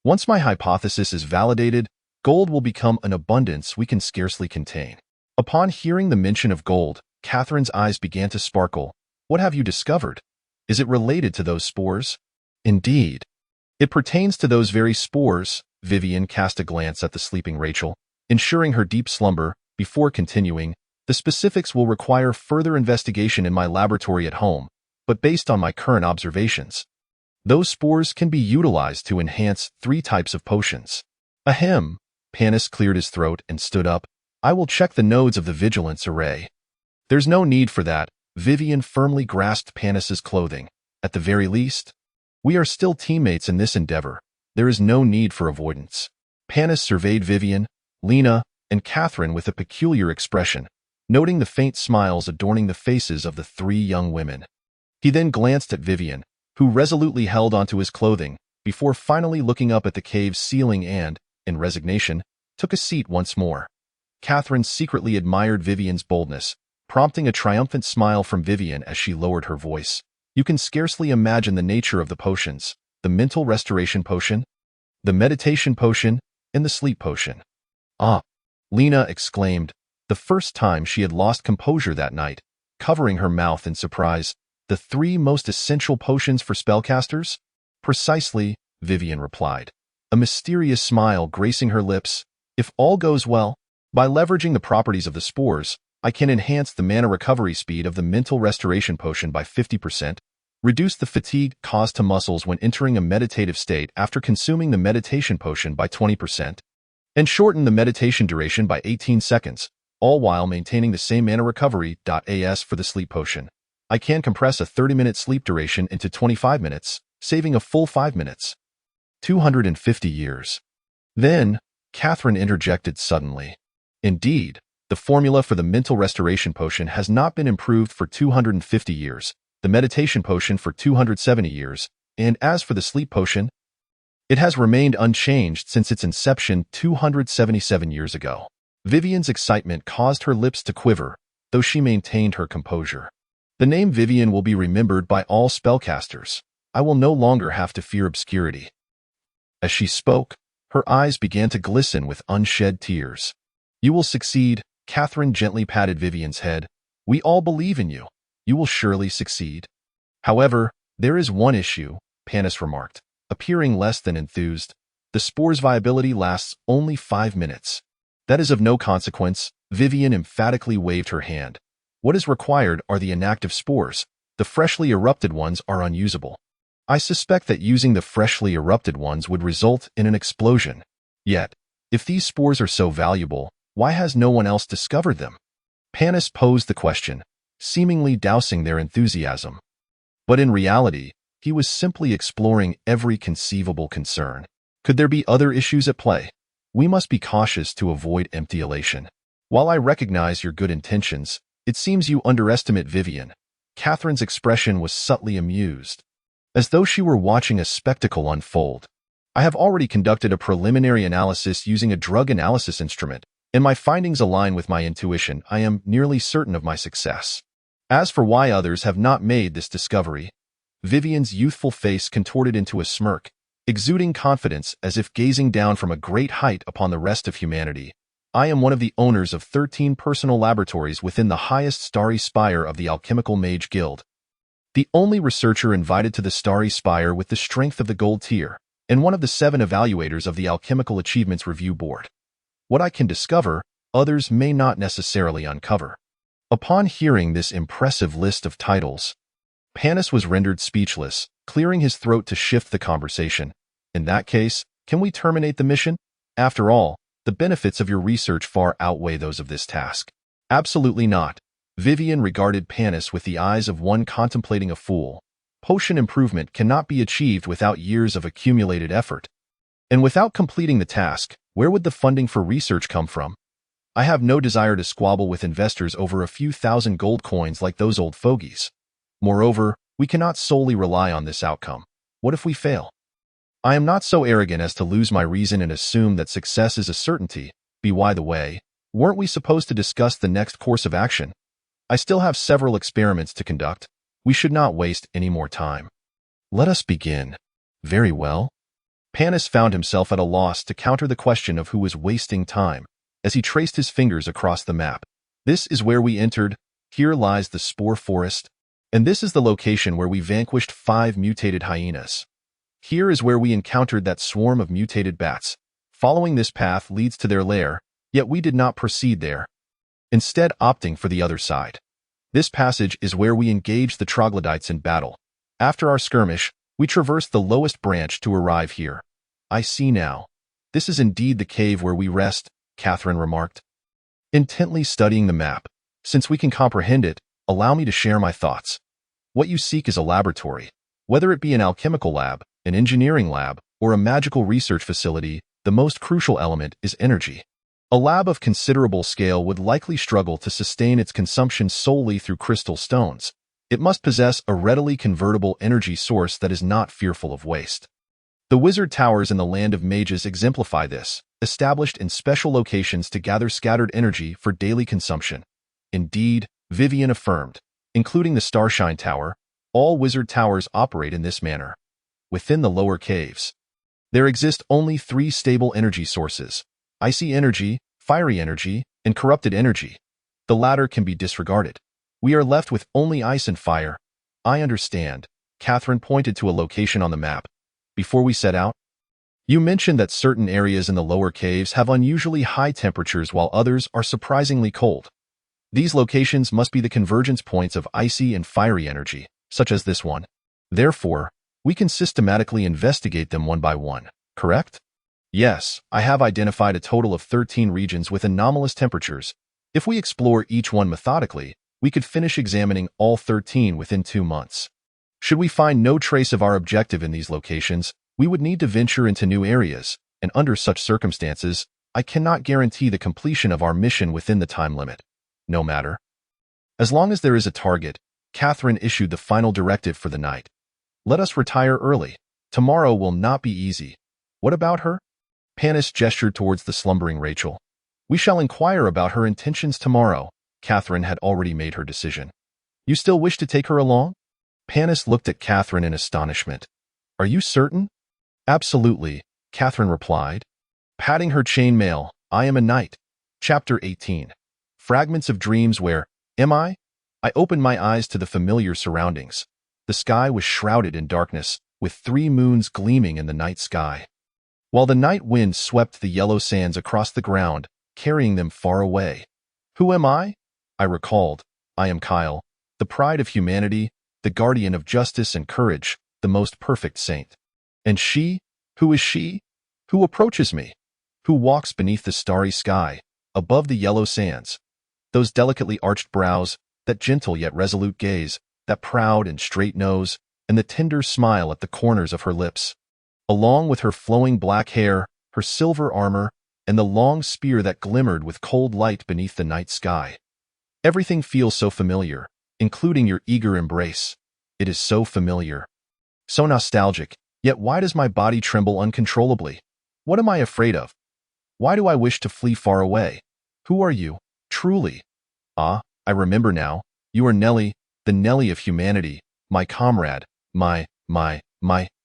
S1: Once my hypothesis is validated, gold will become an abundance we can scarcely contain." Upon hearing the mention of gold, Catherine's eyes began to sparkle. "What have you discovered? Is it related to those spores?" "Indeed. It pertains to those very spores." Vivian cast a glance at the sleeping Rachel, ensuring her deep slumber, before continuing, "The specifics will require further investigation in my laboratory at home, but based on my current observations, those spores can be utilized to enhance 3 types of potions." "Ahem." Panis cleared his throat and stood up. "I will check the nodes of the vigilance array." "There's no need for that." Vivian firmly grasped Panis's clothing. "At the very least, we are still teammates in this endeavor. There is no need for avoidance." Panis surveyed Vivian, Lena, and Catherine with a peculiar expression, noting the faint smiles adorning the faces of the 3 young women. He then glanced at Vivian, who resolutely held onto his clothing, before finally looking up at the cave's ceiling and, in resignation, took a seat once more. Catherine secretly admired Vivian's boldness, prompting a triumphant smile from Vivian as she lowered her voice. "You can scarcely imagine the nature of the potions: the mental restoration potion, the meditation potion, and the sleep potion." "Ah!" Lena exclaimed, the first time she had lost composure that night, covering her mouth in surprise. "The 3 most essential potions for spellcasters?" "Precisely," Vivian replied, a mysterious smile gracing her lips. "If all goes well, by leveraging the properties of the spores, I can enhance the mana recovery speed of the mental restoration potion by 50%, reduce the fatigue caused to muscles when entering a meditative state after consuming the meditation potion by 20%, and shorten the meditation duration by 18 seconds, all while maintaining the same mana recovery. As for the sleep potion, I can compress a 30-minute sleep duration into 25 minutes, saving a full 5 minutes. 250 years. Then, Catherine interjected suddenly. "Indeed, the formula for the mental restoration potion has not been improved for 250 years, the meditation potion for 270 years, and as for the sleep potion, it has remained unchanged since its inception 277 years ago." Vivian's excitement caused her lips to quiver, though she maintained her composure. "The name Vivian will be remembered by all spellcasters. I will no longer have to fear obscurity." As she spoke, her eyes began to glisten with unshed tears. "You will succeed," Catherine gently patted Vivian's head. "We all believe in you. You will surely succeed." "However, there is one issue," Panis remarked, appearing less than enthused. "The spore's viability lasts only 5 minutes. That is of no consequence. Vivian emphatically waved her hand. What is required are the inactive spores. The freshly erupted ones are unusable. I suspect that using the freshly erupted ones would result in an explosion. Yet, if these spores are so valuable, why has no one else discovered them? Panis posed the question, seemingly dousing their enthusiasm. But in reality, he was simply exploring every conceivable concern. Could there be other issues at play? We must be cautious to avoid empty elation. While I recognize your good intentions, it seems you underestimate Vivian. Catherine's expression was subtly amused, as though she were watching a spectacle unfold. I have already conducted a preliminary analysis using a drug analysis instrument, and my findings align with my intuition. I am nearly certain of my success. As for why others have not made this discovery, Vivian's youthful face contorted into a smirk, exuding confidence as if gazing down from a great height upon the rest of humanity. I am one of the owners of 13 personal laboratories within the highest starry spire of the Alchemical Mage Guild. The only researcher invited to the starry spire with the strength of the gold tier, and one of the 7 evaluators of the Alchemical Achievements Review Board. What I can discover, others may not necessarily uncover. Upon hearing this impressive list of titles, Panis was rendered speechless, clearing his throat to shift the conversation. In that case, can we terminate the mission? After all, the benefits of your research far outweigh those of this task. Absolutely not. Vivian regarded Panis with the eyes of one contemplating a fool. Potion improvement cannot be achieved without years of accumulated effort. And without completing the task, where would the funding for research come from? I have no desire to squabble with investors over a few thousand gold coins like those old fogies. Moreover, we cannot solely rely on this outcome. What if we fail? I am not so arrogant as to lose my reason and assume that success is a certainty. By the way, weren't we supposed to discuss the next course of action? I still have several experiments to conduct. We should not waste any more time. Let us begin. Very well. Panis found himself at a loss to counter the question of who was wasting time, as he traced his fingers across the map. This is where we entered. Here lies the spore forest. And this is the location where we vanquished 5 mutated hyenas. Here is where we encountered that swarm of mutated bats. Following this path leads to their lair, yet we did not proceed there, instead opting for the other side. This passage is where we engaged the troglodytes in battle. After our skirmish, we traversed the lowest branch to arrive here. I see now. This is indeed the cave where we rest, Catherine remarked, intently studying the map. Since we can comprehend it, allow me to share my thoughts. What you seek is a laboratory. Whether it be an alchemical lab, an engineering lab, or a magical research facility, the most crucial element is energy. A lab of considerable scale would likely struggle to sustain its consumption solely through crystal stones. It must possess a readily convertible energy source that is not fearful of waste. The wizard towers in the land of mages exemplify this, established in special locations to gather scattered energy for daily consumption. Indeed, Vivian affirmed, including the Starshine Tower, all wizard towers operate in this manner. Within the lower caves, there exist only 3 stable energy sources: icy energy, fiery energy, and corrupted energy. The latter can be disregarded. We are left with only ice and fire. I understand. Catherine pointed to a location on the map. Before we set out, you mentioned that certain areas in the lower caves have unusually high temperatures while others are surprisingly cold. These locations must be the convergence points of icy and fiery energy, such as this one. Therefore, we can systematically investigate them one by one, correct? Yes, I have identified a total of 13 regions with anomalous temperatures. If we explore each one methodically, we could finish examining all 13 within 2 months. Should we find no trace of our objective in these locations, we would need to venture into new areas, and under such circumstances, I cannot guarantee the completion of our mission within the time limit. No matter. As long as there is a target, Catherine issued the final directive for the night. Let us retire early. Tomorrow will not be easy. What about her? Panis gestured towards the slumbering Rachel. We shall inquire about her intentions tomorrow. Catherine had already made her decision. You still wish to take her along? Panis looked at Catherine in astonishment. Are you certain? Absolutely, Catherine replied, patting her chainmail. I am a knight. Chapter 18. Fragments of dreams. Where am I? I opened my eyes to the familiar surroundings. The sky was shrouded in darkness, with 3 moons gleaming in the night sky. While the night wind swept the yellow sands across the ground, carrying them far away. Who am I? I recalled. I am Kyle, the pride of humanity, the guardian of justice and courage, the most perfect saint. And she? Who is she? Who approaches me? Who walks beneath the starry sky, above the yellow sands? Those delicately arched brows, that gentle yet resolute gaze, that proud and straight nose, and the tender smile at the corners of her lips. Along with her flowing black hair, her silver armor, and the long spear that glimmered with cold light beneath the night sky. Everything feels so familiar, including your eager embrace. It is so familiar. So nostalgic, yet why does my body tremble uncontrollably? What am I afraid of? Why do I wish to flee far away? Who are you, truly? Ah, I remember now. You are Nellie, the Nellie of humanity, my comrade, my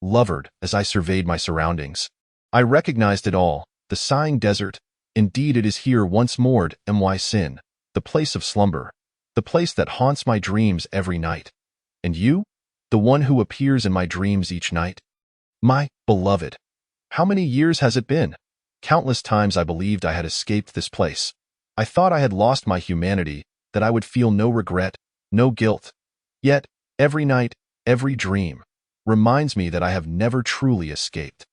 S1: lover, as I surveyed my surroundings. I recognized it all, the sighing desert. Indeed, it is here once more, my sin, the place of slumber, the place that haunts my dreams every night. And you? The one who appears in my dreams each night? My beloved. How many years has it been? Countless times I believed I had escaped this place. I thought I had lost my humanity, that I would feel no regret, no guilt. Yet, every night, every dream, reminds me that I have never truly escaped.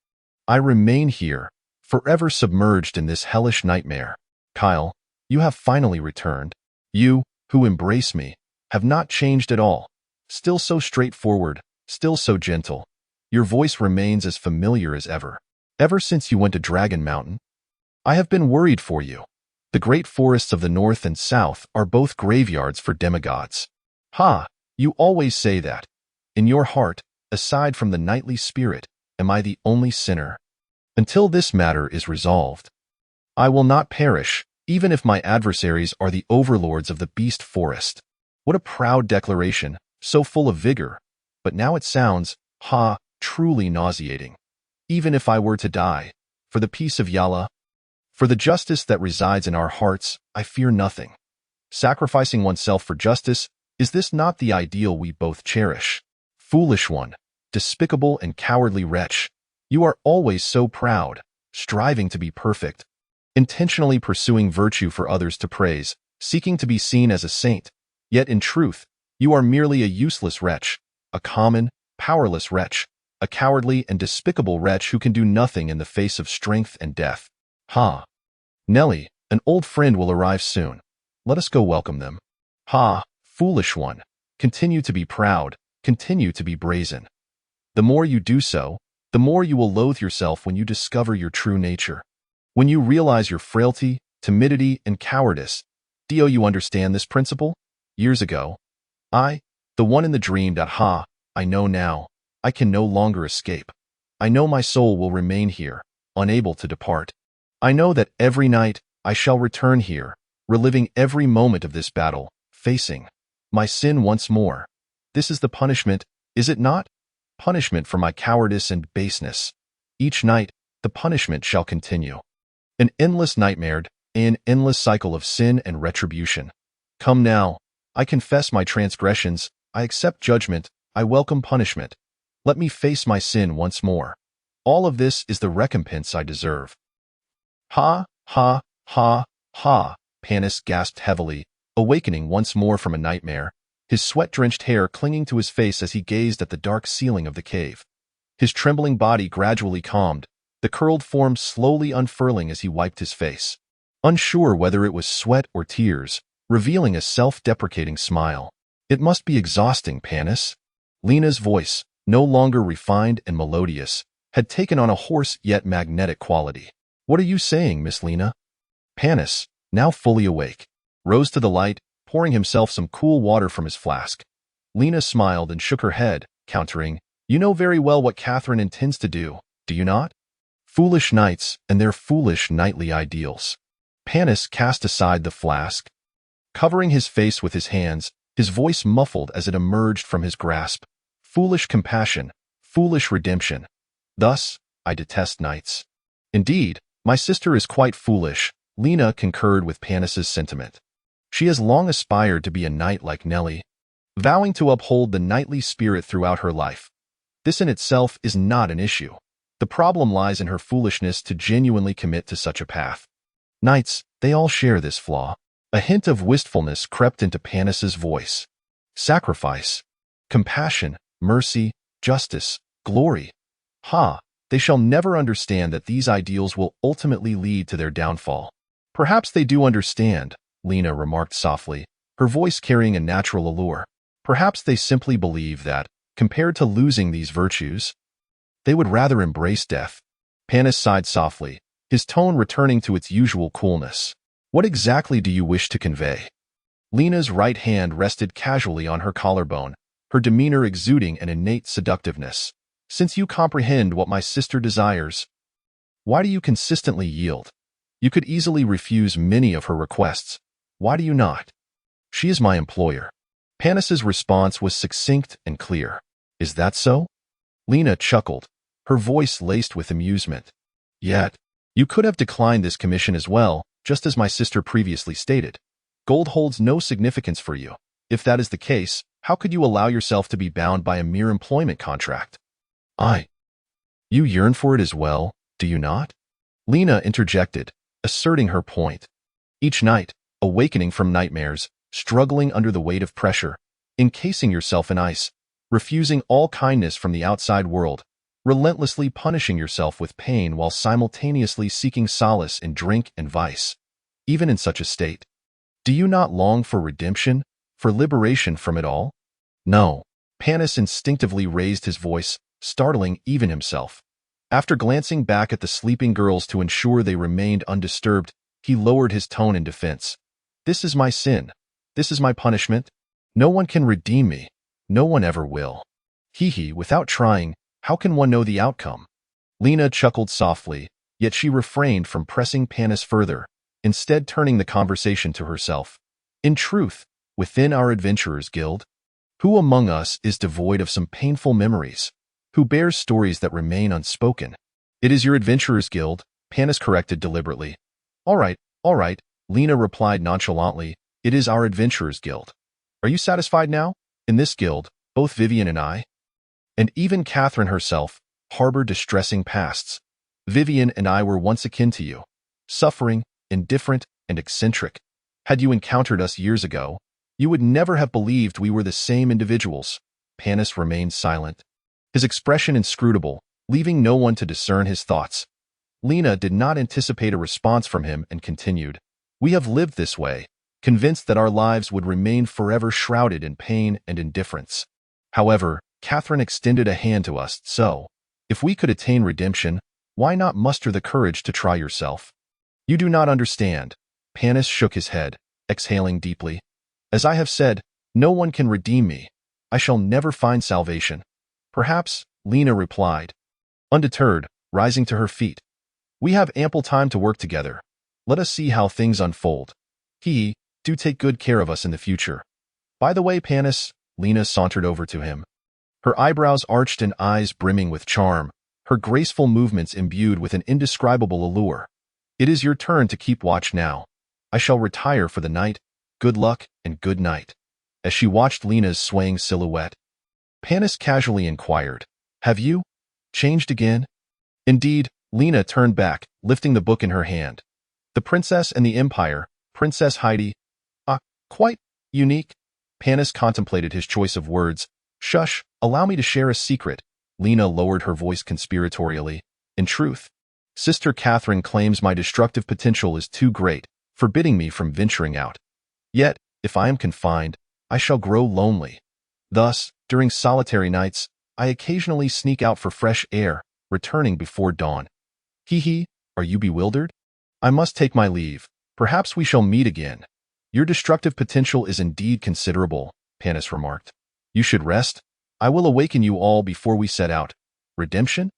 S1: I remain here, forever submerged in this hellish nightmare. Kyle, you have finally returned. You, who embrace me, have not changed at all. Still so straightforward, still so gentle. Your voice remains as familiar as ever. Ever since you went to Dragon Mountain, I have been worried for you. The great forests of the north and south are both graveyards for demigods. Ha, you always say that. In your heart, aside from the knightly spirit, am I the only sinner? Until this matter is resolved, I will not perish, even if my adversaries are the overlords of the beast forest. What a proud declaration, so full of vigor. But now it sounds, truly nauseating. Even if I were to die, for the peace of Yala, for the justice that resides in our hearts, I fear nothing. Sacrificing oneself for justice, is this not the ideal we both cherish? Foolish one, despicable and cowardly wretch, you are always so proud, striving to be perfect, intentionally pursuing virtue for others to praise, seeking to be seen as a saint, yet in truth, you are merely a useless wretch, a common, powerless wretch, a cowardly and despicable wretch who can do nothing in the face of strength and death. Nellie, an old friend will arrive soon. Let us go welcome them. Foolish one, continue to be proud, continue to be brazen. The more you do so, the more you will loathe yourself when you discover your true nature. When you realize your frailty, timidity, and cowardice. Do you understand this principle? Years ago, I, the one in the dream that I know now, I can no longer escape. I know my soul will remain here, unable to depart. I know that every night I shall return here, reliving every moment of this battle, facing my sin once more. This is the punishment, is it not? Punishment for my cowardice and baseness. Each night, the punishment shall continue. An endless nightmare, an endless cycle of sin and retribution. Come now, I confess my transgressions, I accept judgment, I welcome punishment. Let me face my sin once more. All of this is the recompense I deserve. Panis gasped heavily, awakening once more from a nightmare, his sweat-drenched hair clinging to his face as he gazed at the dark ceiling of the cave. His trembling body gradually calmed, the curled form slowly unfurling as he wiped his face, unsure whether it was sweat or tears, revealing a self-deprecating smile. It must be exhausting, Panis. Lena's voice, no longer refined and melodious, had taken on a hoarse yet magnetic quality. What are you saying, Miss Lena? Panis, now fully awake, rose to the light, pouring himself some cool water from his flask. Lena smiled and shook her head, countering, You know very well what Catherine intends to do, do you not? Foolish knights and their foolish knightly ideals. Panis cast aside the flask, covering his face with his hands, his voice muffled as it emerged from his grasp. Foolish compassion, foolish redemption. Thus, I detest knights. Indeed, my sister is quite foolish, Lena concurred with Panis's sentiment. She has long aspired to be a knight like Nellie, vowing to uphold the knightly spirit throughout her life. This in itself is not an issue. The problem lies in her foolishness to genuinely commit to such a path. Knights, they all share this flaw. A hint of wistfulness crept into Panis's voice. Sacrifice, compassion, mercy, justice, glory. They shall never understand that these ideals will ultimately lead to their downfall. Perhaps they do understand, Lena remarked softly, her voice carrying a natural allure. Perhaps they simply believe that, compared to losing these virtues, they would rather embrace death. Panis sighed softly, his tone returning to its usual coolness. What exactly do you wish to convey? Lena's right hand rested casually on her collarbone, her demeanor exuding an innate seductiveness. Since you comprehend what my sister desires, why do you consistently yield? You could easily refuse many of her requests. Why do you not? She is my employer. Panis's response was succinct and clear. Is that so? Lena chuckled, her voice laced with amusement. Yet, you could have declined this commission as well, just as my sister previously stated. Gold holds no significance for you. If that is the case, how could you allow yourself to be bound by a mere employment contract? You yearn for it as well, do you not? Lena interjected, asserting her point. Each night, awakening from nightmares, struggling under the weight of pressure, encasing yourself in ice, refusing all kindness from the outside world, relentlessly punishing yourself with pain while simultaneously seeking solace in drink and vice. Even in such a state, do you not long for redemption, for liberation from it all? No. Panis instinctively raised his voice, startling even himself. After glancing back at the sleeping girls to ensure they remained undisturbed, he lowered his tone in defense. This is my sin. This is my punishment. No one can redeem me. No one ever will. Without trying, how can one know the outcome? Lena chuckled softly, yet she refrained from pressing Panis further, instead turning the conversation to herself. In truth, within our adventurers' guild, who among us is devoid of some painful memories? Who bears stories that remain unspoken? It is your adventurers' guild, Panis corrected deliberately. All right, Lena replied nonchalantly. It is our adventurers' guild. Are you satisfied now? In this guild, both Vivian and I, and even Catherine herself, harbor distressing pasts. Vivian and I were once akin to you, suffering, indifferent, and eccentric. Had you encountered us years ago, you would never have believed we were the same individuals. Panis remained silent, his expression inscrutable, leaving no one to discern his thoughts. Lena did not anticipate a response from him and continued. We have lived this way, convinced that our lives would remain forever shrouded in pain and indifference. However, Catherine extended a hand to us, so, if we could attain redemption, why not muster the courage to try yourself? You do not understand. Panis shook his head, exhaling deeply. As I have said, no one can redeem me. I shall never find salvation. Perhaps, Lena replied, undeterred, rising to her feet. We have ample time to work together. Let us see how things unfold. Do take good care of us in the future. By the way, Panis, Lena sauntered over to him. Her eyebrows arched and eyes brimming with charm, her graceful movements imbued with an indescribable allure. It is your turn to keep watch now. I shall retire for the night. Good luck and good night. As she watched Lena's swaying silhouette, Panis casually inquired, Have you changed again? Indeed, Lena turned back, lifting the book in her hand. The Princess and the Empire, Princess Heidi. Quite unique. Panis contemplated his choice of words. Shush, allow me to share a secret. Lena lowered her voice conspiratorially. In truth, Sister Catherine claims my destructive potential is too great, forbidding me from venturing out. Yet, if I am confined, I shall grow lonely. Thus, during solitary nights, I occasionally sneak out for fresh air, returning before dawn. Are you bewildered? I must take my leave. Perhaps we shall meet again. Your destructive potential is indeed considerable, Panis remarked. You should rest. I will awaken you all before we set out. Redemption?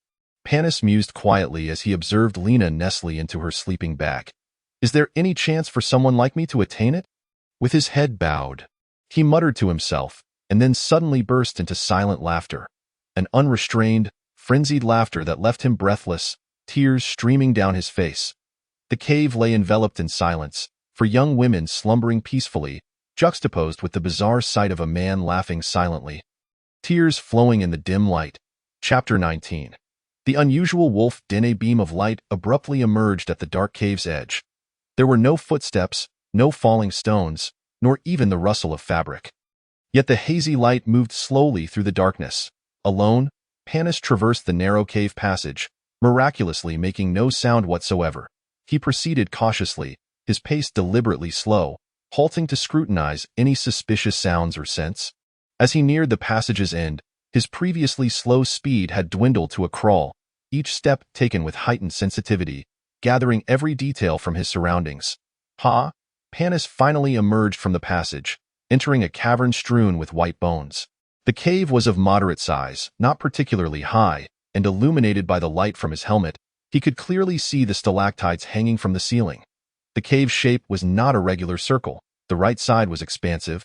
S1: Panis mused quietly as he observed Lena nestle into her sleeping bag. Is there any chance for someone like me to attain it? With his head bowed, he muttered to himself, and then suddenly burst into silent laughter. An unrestrained, frenzied laughter that left him breathless, tears streaming down his face. The cave lay enveloped in silence, for young women slumbering peacefully, juxtaposed with the bizarre sight of a man laughing silently. Tears flowing in the dim light. Chapter 19. The unusual wolf-den beam of light abruptly emerged at the dark cave's edge. There were no footsteps, no falling stones, nor even the rustle of fabric. Yet the hazy light moved slowly through the darkness. Alone, Panis traversed the narrow cave passage, miraculously making no sound whatsoever. He proceeded cautiously, his pace deliberately slow, halting to scrutinize any suspicious sounds or scents. As he neared the passage's end, his previously slow speed had dwindled to a crawl, each step taken with heightened sensitivity, gathering every detail from his surroundings. Panis finally emerged from the passage, entering a cavern strewn with white bones. The cave was of moderate size, not particularly high, and illuminated by the light from his helmet, he could clearly see the stalactites hanging from the ceiling. The cave's shape was not a regular circle. The right side was expansive,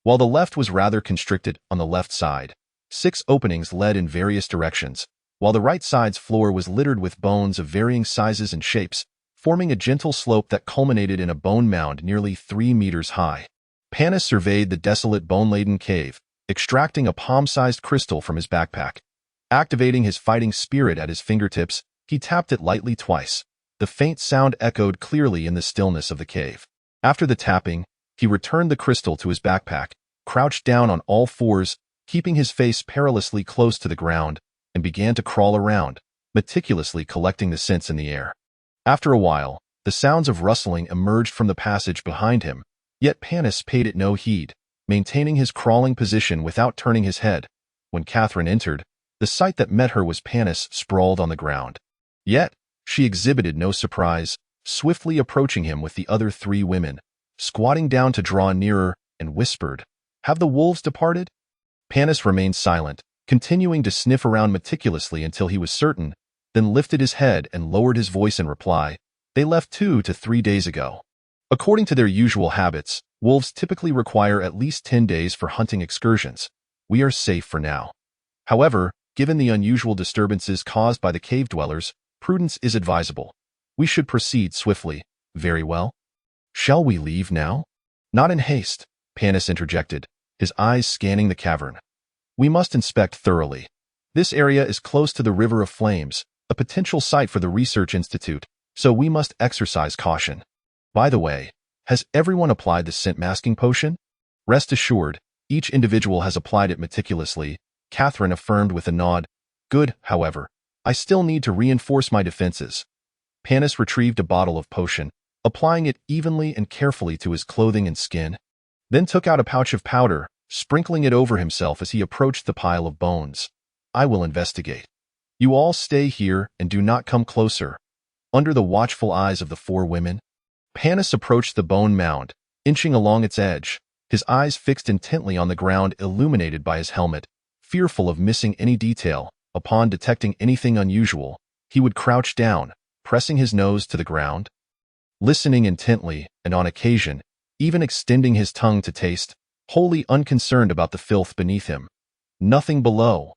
S1: while the left was rather constricted. On the left side, 6 openings led in various directions, while the right side's floor was littered with bones of varying sizes and shapes, forming a gentle slope that culminated in a bone mound nearly 3 meters high. Panis surveyed the desolate bone-laden cave, extracting a palm-sized crystal from his backpack. Activating his fighting spirit at his fingertips, he tapped it lightly twice. The faint sound echoed clearly in the stillness of the cave. After the tapping, he returned the crystal to his backpack, crouched down on all fours, keeping his face perilously close to the ground, and began to crawl around, meticulously collecting the scents in the air. After a while, the sounds of rustling emerged from the passage behind him, yet Panis paid it no heed, maintaining his crawling position without turning his head. When Catherine entered, the sight that met her was Panis sprawled on the ground. Yet, she exhibited no surprise, swiftly approaching him with the other 3 women, squatting down to draw nearer, and whispered, "Have the wolves departed?" Panis remained silent, continuing to sniff around meticulously until he was certain, then lifted his head and lowered his voice in reply. "They left 2 to 3 days ago." According to their usual habits, wolves typically require at least 10 days for hunting excursions. We are safe for now. However, given the unusual disturbances caused by the cave dwellers, prudence is advisable. We should proceed swiftly. Very well. Shall we leave now? Not in haste, Panis interjected, his eyes scanning the cavern. We must inspect thoroughly. This area is close to the River of Flames, a potential site for the Research Institute, so we must exercise caution. By the way, has everyone applied the scent masking potion? Rest assured, each individual has applied it meticulously, Catherine affirmed with a nod. Good, however. I still need to reinforce my defenses. Panis retrieved a bottle of potion, applying it evenly and carefully to his clothing and skin, then took out a pouch of powder, sprinkling it over himself as he approached the pile of bones. I will investigate. You all stay here and do not come closer. Under the watchful eyes of the 4 women, Panis approached the bone mound, inching along its edge, his eyes fixed intently on the ground illuminated by his helmet, fearful of missing any detail. Upon detecting anything unusual, he would crouch down, pressing his nose to the ground, listening intently, and on occasion, even extending his tongue to taste, wholly unconcerned about the filth beneath him. Nothing below.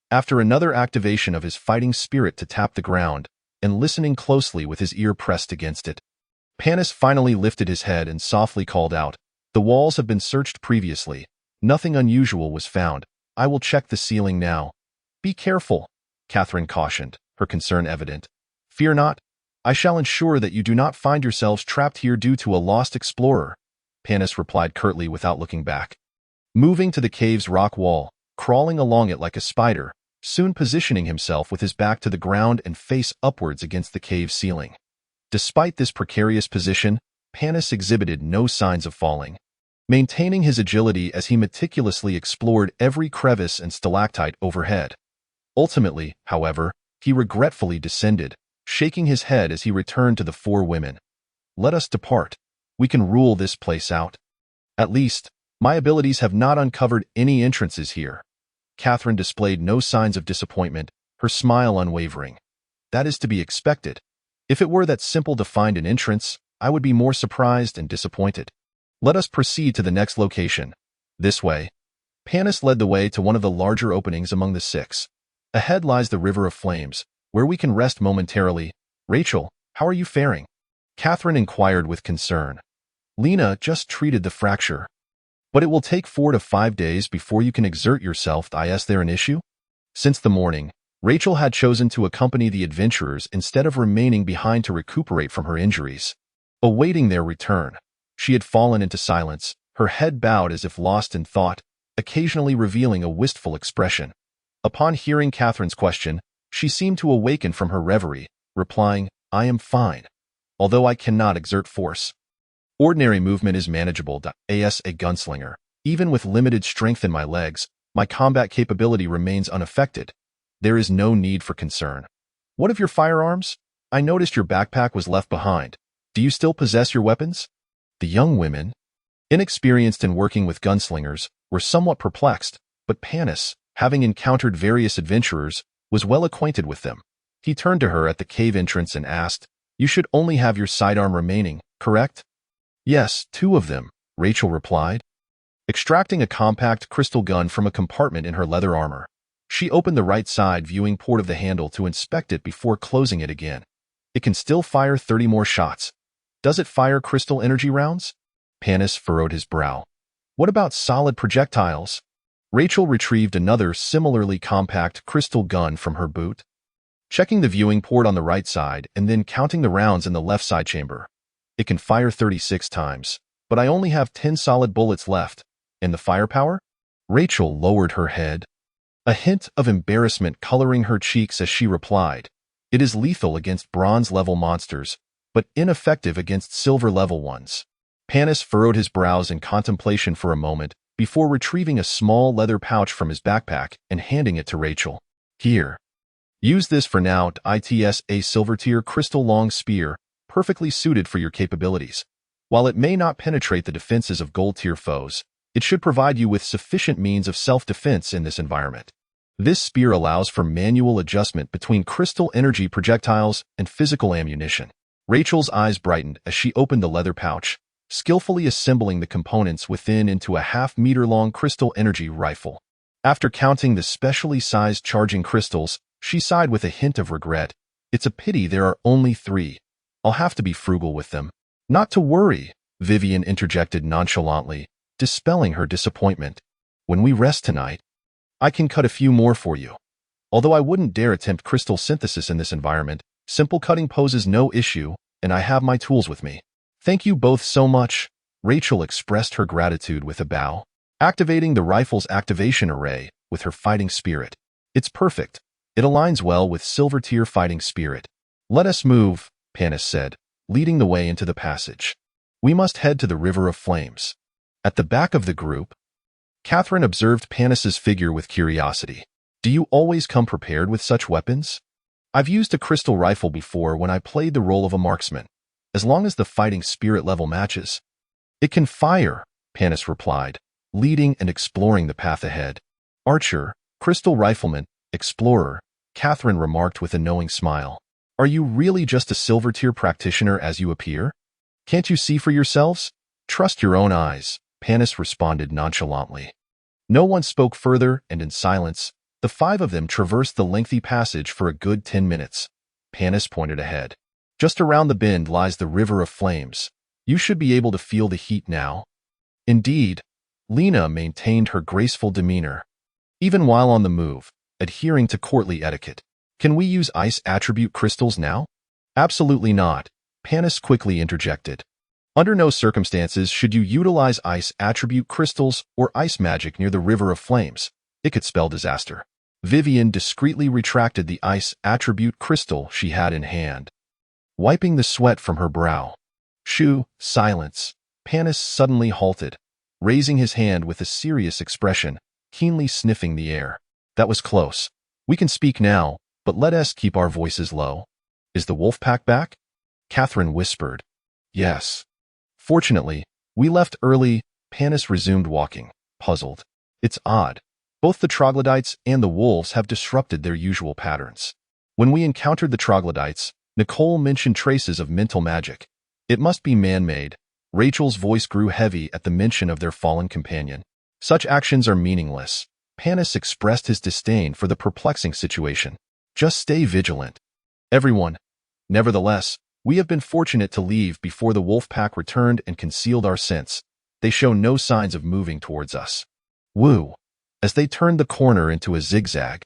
S1: After another activation of his fighting spirit to tap the ground, and listening closely with his ear pressed against it, Panis finally lifted his head and softly called out, "The walls have been searched previously. Nothing unusual was found. I will check the ceiling now." "Be careful," Catherine cautioned, her concern evident. "Fear not. I shall ensure that you do not find yourselves trapped here due to a lost explorer," Panis replied curtly without looking back. Moving to the cave's rock wall, crawling along it like a spider, soon positioning himself with his back to the ground and face upwards against the cave ceiling. Despite this precarious position, Panis exhibited no signs of falling, maintaining his agility as he meticulously explored every crevice and stalactite overhead. Ultimately, however, he regretfully descended, shaking his head as he returned to the 4 women. "Let us depart. We can rule this place out. At least, my abilities have not uncovered any entrances here." Catherine displayed no signs of disappointment, her smile unwavering. "That is to be expected. If it were that simple to find an entrance, I would be more surprised and disappointed. Let us proceed to the next location. This way." Panis led the way to one of the larger openings among the 6. Ahead lies the River of Flames, where we can rest momentarily. "Rachel, how are you faring?" Catherine inquired with concern. "Lena just treated the fracture. But it will take 4 to 5 days before you can exert yourself. Is there an issue?" Since the morning, Rachel had chosen to accompany the adventurers instead of remaining behind to recuperate from her injuries. awaiting their return. She had fallen into silence, her head bowed as if lost in thought, occasionally revealing a wistful expression. Upon hearing Catherine's question, she seemed to awaken from her reverie, replying, "I am fine, although I cannot exert force. Ordinary movement is manageable. As a gunslinger, even with limited strength in my legs, my combat capability remains unaffected. There is no need for concern. What of your firearms? I noticed your backpack was left behind. Do you still possess your weapons?" The young women, inexperienced in working with gunslingers, were somewhat perplexed, but Panis, having encountered various adventurers, was well acquainted with them. He turned to her at the cave entrance and asked, "You should only have your sidearm remaining, correct?" "Yes, 2 of them," Rachel replied, extracting a compact crystal gun from a compartment in her leather armor. She opened the right side viewing port of the handle to inspect it before closing it again. "It can still fire 30 more shots. Does it fire crystal energy rounds?" Panis furrowed his brow. "What about solid projectiles?" Rachel retrieved another similarly compact crystal gun from her boot, checking the viewing port on the right side and then counting the rounds in the left side chamber. "It can fire 36 times, but I only have 10 solid bullets left. And the firepower?" Rachel lowered her head, a hint of embarrassment coloring her cheeks as she replied, "It is lethal against bronze-level monsters, but ineffective against silver-level ones." Panis furrowed his brows in contemplation for a moment before retrieving a small leather pouch from his backpack and handing it to Rachel. "Here. Use this for now. It's a silver-tier crystal long spear, perfectly suited for your capabilities. While it may not penetrate the defenses of gold-tier foes, it should provide you with sufficient means of self-defense in this environment. This spear allows for manual adjustment between crystal energy projectiles and physical ammunition." Rachel's eyes brightened as she opened the leather pouch, skillfully assembling the components within into a half-meter-long crystal energy rifle. After counting the specially sized charging crystals, she sighed with a hint of regret. "It's a pity there are only 3. I'll have to be frugal with them." "Not to worry," Vivian interjected nonchalantly, dispelling her disappointment. "When we rest tonight, I can cut a few more for you. Although I wouldn't dare attempt crystal synthesis in this environment, simple cutting poses no issue, and I have my tools with me." "Thank you both so much." Rachel expressed her gratitude with a bow, activating the rifle's activation array with her fighting spirit. "It's perfect. It aligns well with silver-tier fighting spirit." "Let us move," Panis said, leading the way into the passage. "We must head to the River of Flames." At the back of the group, Catherine observed Panis's figure with curiosity. "Do you always come prepared with such weapons?" "I've used a crystal rifle before when I played the role of a marksman, as long as the fighting spirit level matches." "It can fire," Panis replied, leading and exploring the path ahead. "Archer, crystal rifleman, explorer," Catherine remarked with a knowing smile. "Are you really just a silver-tier practitioner as you appear? Can't you see for yourselves? Trust your own eyes," Panis responded nonchalantly. No one spoke further, and in silence, the 5 of them traversed the lengthy passage for a good 10 minutes. Panis pointed ahead. "Just around the bend lies the River of Flames. You should be able to feel the heat now." Indeed, Lena maintained her graceful demeanor, even while on the move, adhering to courtly etiquette. "Can we use ice attribute crystals now?" "Absolutely not," Panis quickly interjected. "Under no circumstances should you utilize ice attribute crystals or ice magic near the River of Flames. It could spell disaster." Vivian discreetly retracted the ice attribute crystal she had in hand, wiping the sweat from her brow. "Shoo, silence." Panis suddenly halted, raising his hand with a serious expression, keenly sniffing the air. "That was close. We can speak now, but let us keep our voices low." "Is the wolf pack back?" Catherine whispered. "Yes. Fortunately, we left early." Panis resumed walking, puzzled. "It's odd. Both the troglodytes and the wolves have disrupted their usual patterns. When we encountered the troglodytes, Nicole mentioned traces of mental magic. It must be man-made." Rachel's voice grew heavy at the mention of their fallen companion. "Such actions are meaningless." Panis expressed his disdain for the perplexing situation. "Just stay vigilant, everyone. Nevertheless, we have been fortunate to leave before the wolf pack returned and concealed our scents. They show no signs of moving towards us." "Woo!" As they turned the corner into a zigzag,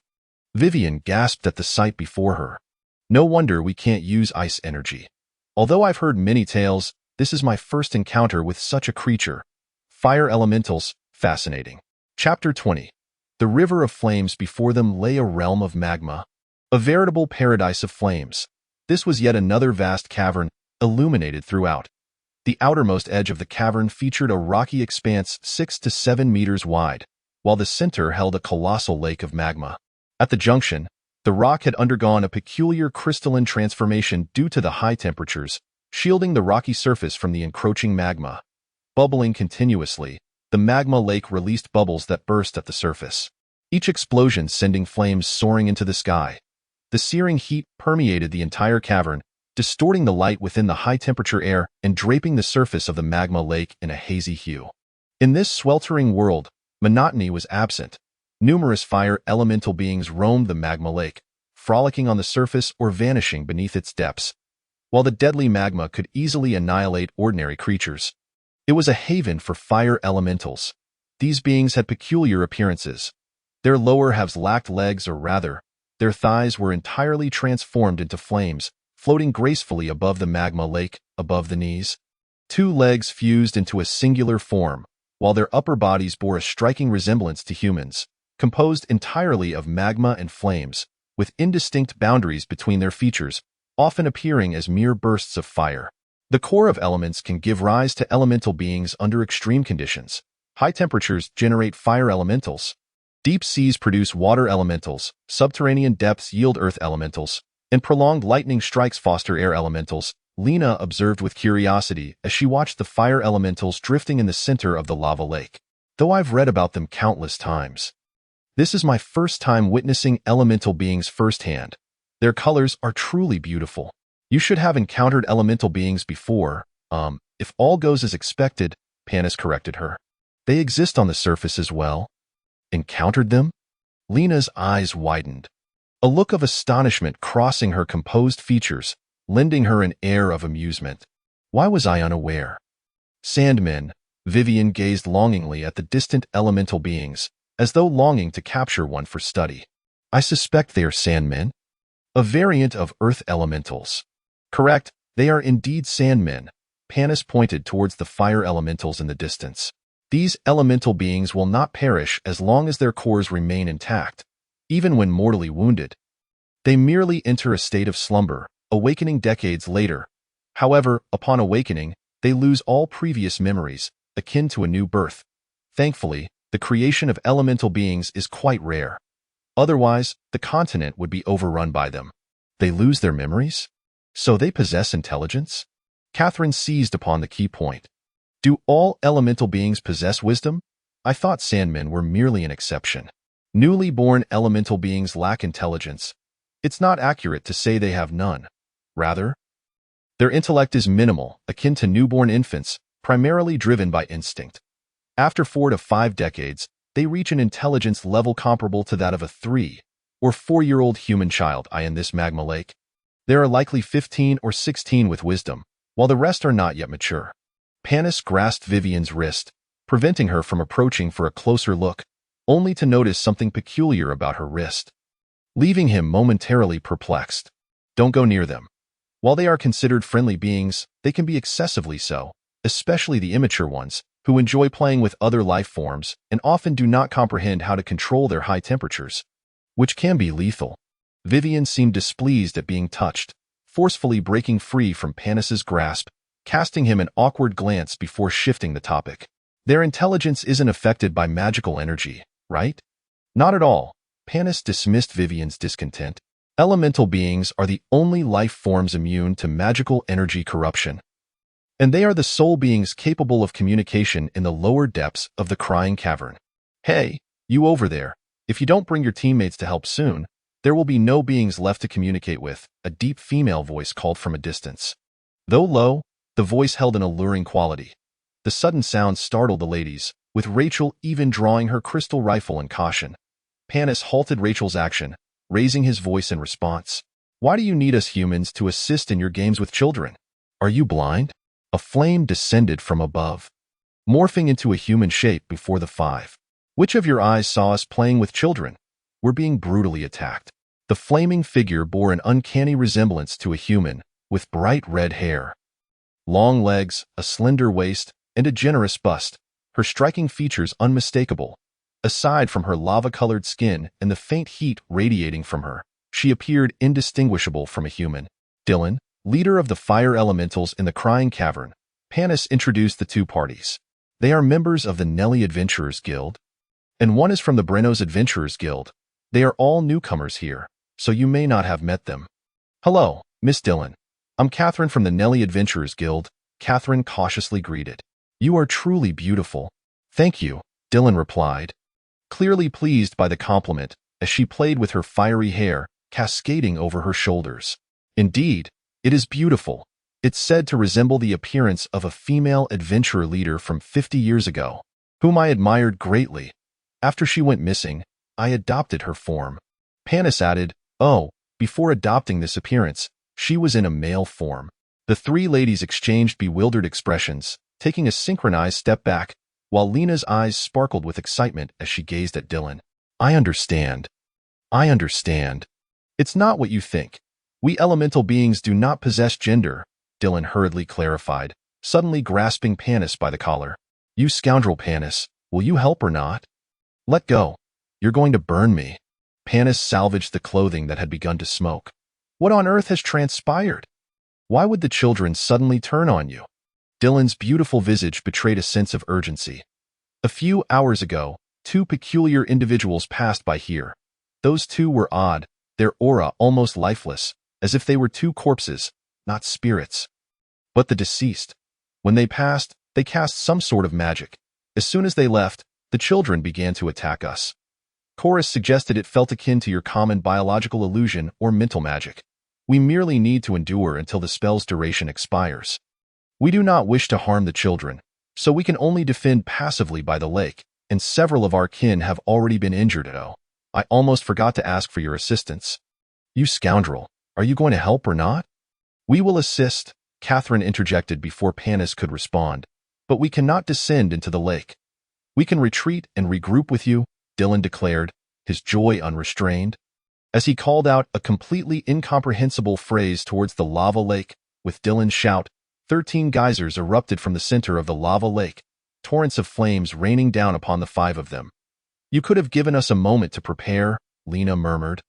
S1: Vivian gasped at the sight before her. "No wonder we can't use ice energy. Although I've heard many tales, This is my first encounter with such a creature. Fire elementals, fascinating. Chapter 20. The river of flames. Before them lay a realm of magma. A veritable paradise of flames. This was yet another vast cavern, illuminated throughout. The outermost edge of the cavern featured a rocky expanse 6 to 7 meters wide, while the center held a colossal lake of magma. At the junction, the rock had undergone a peculiar crystalline transformation due to the high temperatures, shielding the rocky surface from the encroaching magma. Bubbling continuously, the magma lake released bubbles that burst at the surface, each explosion sending flames soaring into the sky. The searing heat permeated the entire cavern, distorting the light within the high-temperature air and draping the surface of the magma lake in a hazy hue. In this sweltering world, monotony was absent. Numerous fire elemental beings roamed the magma lake, frolicking on the surface or vanishing beneath its depths. While the deadly magma could easily annihilate ordinary creatures, it was a haven for fire elementals. These beings had peculiar appearances. Their lower halves lacked legs, or rather, their thighs were entirely transformed into flames, floating gracefully above the magma lake, above the knees. 2 legs fused into a singular form, while their upper bodies bore a striking resemblance to humans, composed entirely of magma and flames, with indistinct boundaries between their features, often appearing as mere bursts of fire. The core of elements can give rise to elemental beings under extreme conditions. High temperatures generate fire elementals. Deep seas produce water elementals, subterranean depths yield earth elementals, and prolonged lightning strikes foster air elementals. Lena observed with curiosity as she watched the fire elementals drifting in the center of the lava lake. Though I've read about them countless times, this is my first time witnessing elemental beings firsthand. Their colors are truly beautiful. You should have encountered elemental beings before. If all goes as expected, Panis corrected her. They exist on the surface as well. Encountered them? Lena's eyes widened, a look of astonishment crossing her composed features, lending her an air of amusement. Why was I unaware? Sandmen. Vivian gazed longingly at the distant elemental beings, as though longing to capture one for study. I suspect they are sandmen, a variant of earth elementals. Correct, they are indeed sandmen. Panis pointed towards the fire elementals in the distance. These elemental beings will not perish as long as their cores remain intact, even when mortally wounded. They merely enter a state of slumber, awakening decades later. However, upon awakening, they lose all previous memories, akin to a new birth. Thankfully, the creation of elemental beings is quite rare. Otherwise, the continent would be overrun by them. They lose their memories? So they possess intelligence? Catherine seized upon the key point. Do all elemental beings possess wisdom? I thought sandmen were merely an exception. Newly born elemental beings lack intelligence. It's not accurate to say they have none. Rather, their intellect is minimal, akin to newborn infants, primarily driven by instinct. After 4 to 5 decades, they reach an intelligence level comparable to that of a 3 or 4-year-old human child in this magma lake. There are likely 15 or 16 with wisdom, while the rest are not yet mature. Panis grasped Vivian's wrist, preventing her from approaching for a closer look, only to notice something peculiar about her wrist, leaving him momentarily perplexed. Don't go near them. While they are considered friendly beings, they can be excessively so, especially the immature ones, who enjoy playing with other life forms and often do not comprehend how to control their high temperatures, which can be lethal. Vivian seemed displeased at being touched, forcefully breaking free from Panis's grasp, casting him an awkward glance before shifting the topic. Their intelligence isn't affected by magical energy, right? Not at all. Panis dismissed Vivian's discontent. Elemental beings are the only life forms immune to magical energy corruption, and they are the sole beings capable of communication in the lower depths of the crying cavern. Hey, you over there, if you don't bring your teammates to help soon, there will be no beings left to communicate with, a deep female voice called from a distance. Though low, the voice held an alluring quality. The sudden sound startled the ladies, with Rachel even drawing her crystal rifle in caution. Panis halted Rachel's action, raising his voice in response. Why do you need us humans to assist in your games with children? Are you blind? A flame descended from above, morphing into a human shape before the 5. Which of your eyes saw us playing with children? We're being brutally attacked. The flaming figure bore an uncanny resemblance to a human, with bright red hair, Long legs, a slender waist, and a generous bust, her striking features unmistakable. Aside from her lava-colored skin and the faint heat radiating from her, she appeared indistinguishable from a human. Dylan, leader of the fire elementals in the Crying Cavern, Panis introduced the two parties. They are members of the Nelly Adventurers Guild, and one is from the Brenno's Adventurers Guild. They are all newcomers here, so you may not have met them. Hello, Miss Dylan. I'm Catherine from the Nelly Adventurers Guild, Catherine cautiously greeted. You are truly beautiful. Thank you, Dylan replied, clearly pleased by the compliment as she played with her fiery hair cascading over her shoulders. Indeed, it is beautiful. It's said to resemble the appearance of a female adventurer leader from 50 years ago, whom I admired greatly. After she went missing, I adopted her form. Panis added, oh, before adopting this appearance, she was in a male form. The three ladies exchanged bewildered expressions, taking a synchronized step back, while Lena's eyes sparkled with excitement as she gazed at Dylan. I understand. I understand. It's not what you think. We elemental beings do not possess gender, Dylan hurriedly clarified, suddenly grasping Panis by the collar. You scoundrel, Panis, will you help or not? Let go. You're going to burn me. Panis salvaged the clothing that had begun to smoke. What on earth has transpired? Why would the children suddenly turn on you? Dylan's beautiful visage betrayed a sense of urgency. A few hours ago, two peculiar individuals passed by here. Those two were odd, their aura almost lifeless, as if they were two corpses, not spirits. But the deceased. When they passed, they cast some sort of magic. As soon as they left, the children began to attack us. Chorus suggested it felt akin to your common biological illusion or mental magic. We merely need to endure until the spell's duration expires. We do not wish to harm the children, so we can only defend passively by the lake, and several of our kin have already been injured. Oh, I almost forgot to ask for your assistance. You scoundrel, are you going to help or not? We will assist, Catherine interjected before Panis could respond, but we cannot descend into the lake. We can retreat and regroup with you, Dylan declared, his joy unrestrained. As he called out a completely incomprehensible phrase towards the lava lake, with Dylan's shout, 13 geysers erupted from the center of the lava lake, torrents of flames raining down upon the five of them. You could have given us a moment to prepare, Lena murmured.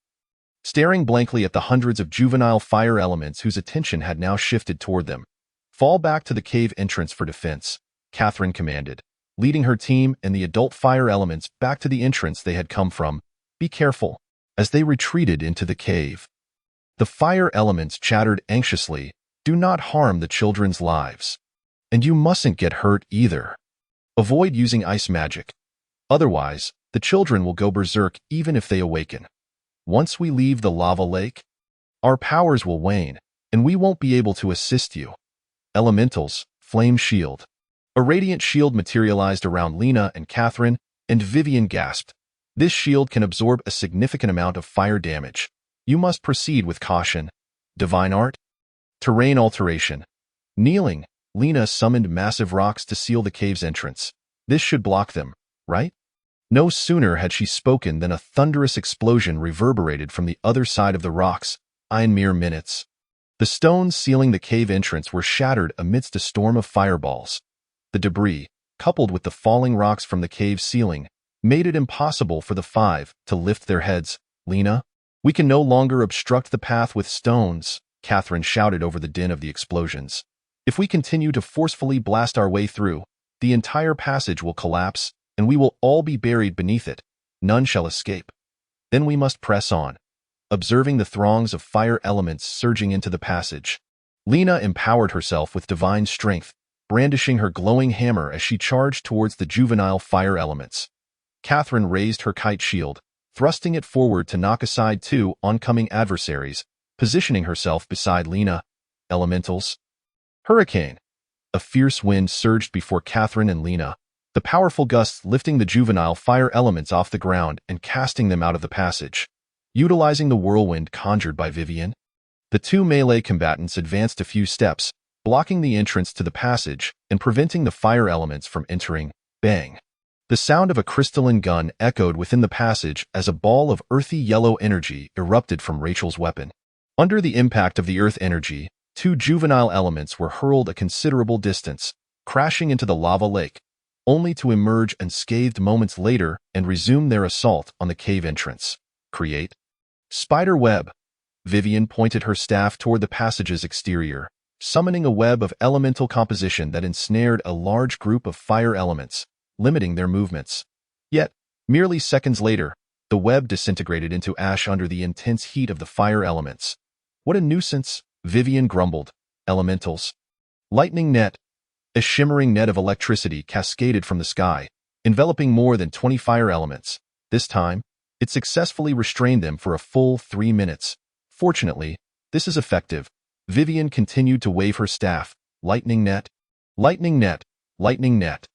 S1: Staring blankly at the hundreds of juvenile fire elements whose attention had now shifted toward them. Fall back to the cave entrance for defense, Catherine commanded, leading her team and the adult fire elements back to the entrance they had come from. Be careful. As they retreated into the cave, the fire elements chattered anxiously, do not harm the children's lives. And you mustn't get hurt either. Avoid using ice magic. Otherwise, the children will go berserk even if they awaken. Once we leave the lava lake, our powers will wane, and we won't be able to assist you. Elementals, flame shield. A radiant shield materialized around Lena and Catherine, and Vivian gasped. This shield can absorb a significant amount of fire damage. You must proceed with caution. Divine art? Terrain alteration. Kneeling, Lena summoned massive rocks to seal the cave's entrance. This should block them, right? No sooner had she spoken than a thunderous explosion reverberated from the other side of the rocks, in mere minutes. The stones sealing the cave entrance were shattered amidst a storm of fireballs. The debris, coupled with the falling rocks from the cave ceiling, made it impossible for the five to lift their heads. Lena, we can no longer obstruct the path with stones, Catherine shouted over the din of the explosions. If we continue to forcefully blast our way through, the entire passage will collapse, and we will all be buried beneath it. None shall escape. Then we must press on, observing the throngs of fire elements surging into the passage. Lena empowered herself with divine strength, brandishing her glowing hammer as she charged towards the juvenile fire elements. Catherine raised her kite shield, thrusting it forward to knock aside two oncoming adversaries, positioning herself beside Lena. Elementals. Hurricane. A fierce wind surged before Catherine and Lena, the powerful gusts lifting the juvenile fire elements off the ground and casting them out of the passage. Utilizing the whirlwind conjured by Vivian, the two melee combatants advanced a few steps, blocking the entrance to the passage and preventing the fire elements from entering. Bang! The sound of a crystalline gun echoed within the passage as a ball of earthy yellow energy erupted from Rachel's weapon. Under the impact of the earth energy, two juvenile elements were hurled a considerable distance, crashing into the lava lake, only to emerge unscathed moments later and resume their assault on the cave entrance. Create. Spider web. Vivian pointed her staff toward the passage's exterior, summoning a web of elemental composition that ensnared a large group of fire elements, limiting their movements. Yet, merely seconds later, the web disintegrated into ash under the intense heat of the fire elements. What a nuisance, Vivian grumbled. Elementals. Lightning net. A shimmering net of electricity cascaded from the sky, enveloping more than 20 fire elements. This time, it successfully restrained them for a full 3 minutes. Fortunately, this is effective. Vivian continued to wave her staff. Lightning net. Lightning net. Lightning net.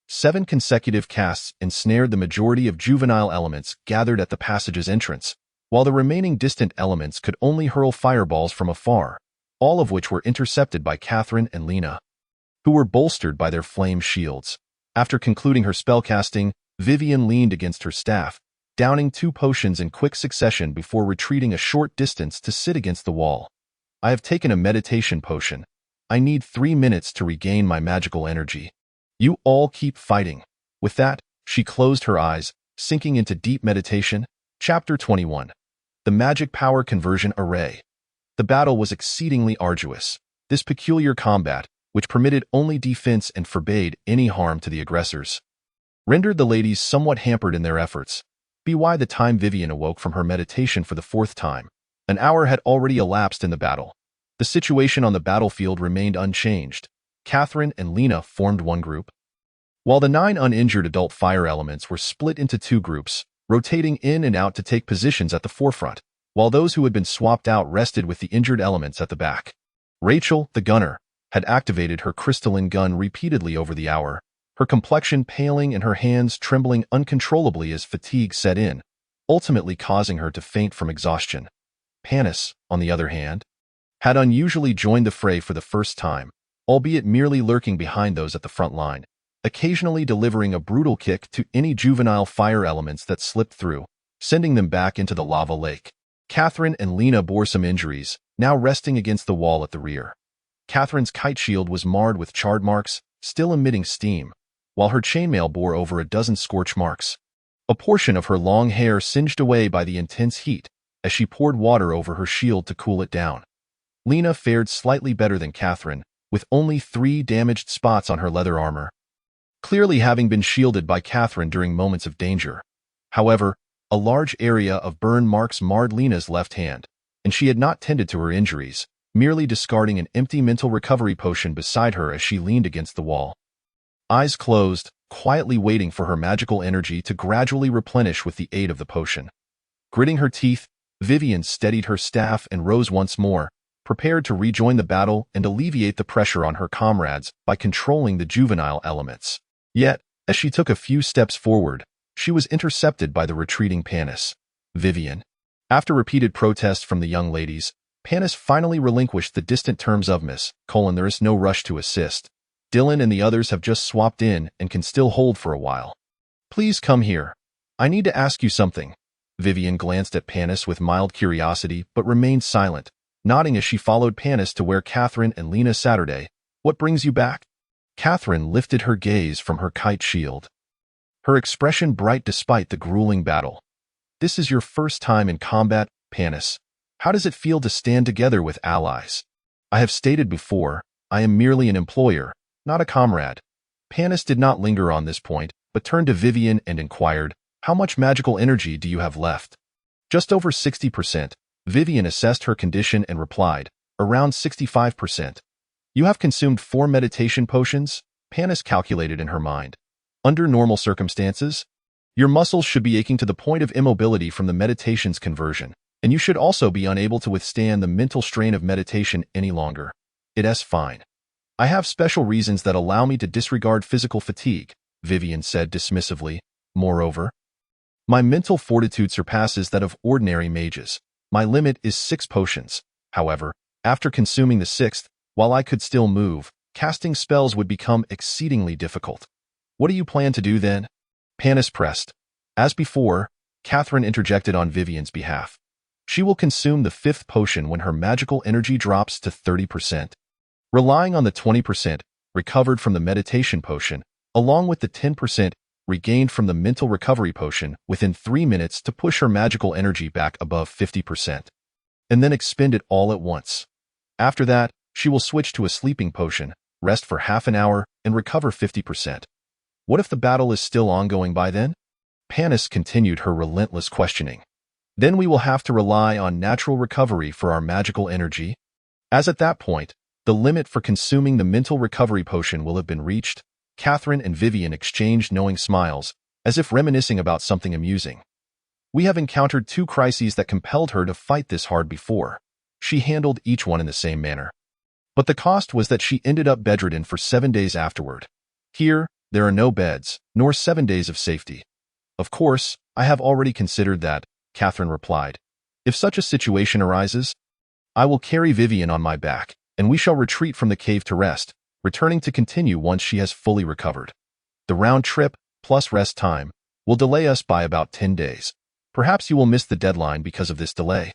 S1: 7 consecutive casts ensnared the majority of juvenile elements gathered at the passage's entrance, while the remaining distant elements could only hurl fireballs from afar, all of which were intercepted by Catherine and Lena, who were bolstered by their flame shields. After concluding her spellcasting, Vivian leaned against her staff, downing 2 potions in quick succession before retreating a short distance to sit against the wall. I have taken a meditation potion. I need 3 minutes to regain my magical energy. You all keep fighting. With that, she closed her eyes, sinking into deep meditation. Chapter 21. The Magic Power Conversion Array. The battle was exceedingly arduous. This peculiar combat, which permitted only defense and forbade any harm to the aggressors, rendered the ladies somewhat hampered in their efforts. By the time Vivian awoke from her meditation for the 4th time, an hour had already elapsed in the battle. The situation on the battlefield remained unchanged. Catherine and Lena formed one group, while the 9 uninjured adult fire elements were split into 2 groups, rotating in and out to take positions at the forefront, while those who had been swapped out rested with the injured elements at the back. Rachel, the gunner, had activated her crystalline gun repeatedly over the hour, her complexion paling and her hands trembling uncontrollably as fatigue set in, ultimately causing her to faint from exhaustion. Panis, on the other hand, had unusually joined the fray for the first time, albeit merely lurking behind those at the front line, occasionally delivering a brutal kick to any juvenile fire elements that slipped through, sending them back into the lava lake. Catherine and Lena bore some injuries, now resting against the wall at the rear. Catherine's kite shield was marred with charred marks, still emitting steam, while her chainmail bore over a dozen scorch marks. A portion of her long hair singed away by the intense heat as she poured water over her shield to cool it down. Lena fared slightly better than Catherine, with only 3 damaged spots on her leather armor, clearly having been shielded by Catherine during moments of danger. However, a large area of burn marks marred Lena's left hand, and she had not tended to her injuries, merely discarding an empty mental recovery potion beside her as she leaned against the wall. Eyes closed, quietly waiting for her magical energy to gradually replenish with the aid of the potion. Gritting her teeth, Vivian steadied her staff and rose once more, prepared to rejoin the battle and alleviate the pressure on her comrades by controlling the juvenile elements. Yet, as she took a few steps forward, she was intercepted by the retreating Panis. Vivian. After repeated protests from the young ladies, Panis finally relinquished the distant terms of Miss: there is no rush to assist. Dylan and the others have just swapped in and can still hold for a while. Please come here. I need to ask you something. Vivian glanced at Panis with mild curiosity but remained silent, nodding as she followed Panis to where Catherine and Lena Saturday. What brings you back? Catherine lifted her gaze from her kite shield, her expression bright despite the grueling battle. This is your first time in combat, Panis. How does it feel to stand together with allies? I have stated before, I am merely an employer, not a comrade. Panis did not linger on this point, but turned to Vivian and inquired, how much magical energy do you have left? Just over 60%. Vivian assessed her condition and replied, around 65%. You have consumed 4 meditation potions? Panis calculated in her mind. Under normal circumstances, your muscles should be aching to the point of immobility from the meditation's conversion, and you should also be unable to withstand the mental strain of meditation any longer. It's fine. I have special reasons that allow me to disregard physical fatigue, Vivian said dismissively. Moreover, my mental fortitude surpasses that of ordinary mages. My limit is 6 potions. However, after consuming the 6th, while I could still move, casting spells would become exceedingly difficult. What do you plan to do then? Panis pressed. As before, Catherine interjected on Vivian's behalf. She will consume the 5th potion when her magical energy drops to 30%. Relying on the 20% recovered from the meditation potion, along with the 10% regained from the mental recovery potion within 3 minutes to push her magical energy back above 50%. And then expend it all at once. After that, she will switch to a sleeping potion, rest for half an hour, and recover 50%. What if the battle is still ongoing by then? Panis continued her relentless questioning. Then we will have to rely on natural recovery for our magical energy. As at that point, the limit for consuming the mental recovery potion will have been reached. Catherine and Vivian exchanged knowing smiles, as if reminiscing about something amusing. We have encountered 2 crises that compelled her to fight this hard before. She handled each one in the same manner. But the cost was that she ended up bedridden for 7 days afterward. Here, there are no beds, nor 7 days of safety. Of course, I have already considered that, Catherine replied. If such a situation arises, I will carry Vivian on my back, and we shall retreat from the cave to rest, returning to continue once she has fully recovered. The round trip, plus rest time, will delay us by about 10 days. Perhaps you will miss the deadline because of this delay.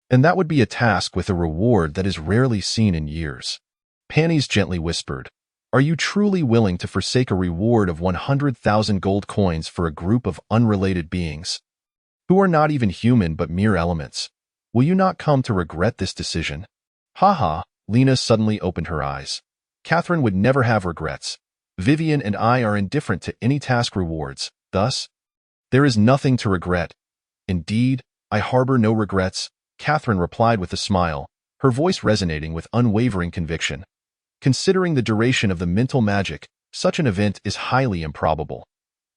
S1: And that would be a task with a reward that is rarely seen in years. Panis gently whispered, Are you truly willing to forsake a reward of 100,000 gold coins for a group of unrelated beings, who are not even human but mere elements? Will you not come to regret this decision? Ha! Lena suddenly opened her eyes. Catherine would never have regrets. Vivian and I are indifferent to any task rewards, thus, there is nothing to regret. Indeed, I harbor no regrets, Catherine replied with a smile, her voice resonating with unwavering conviction. Considering the duration of the mental magic, such an event is highly improbable.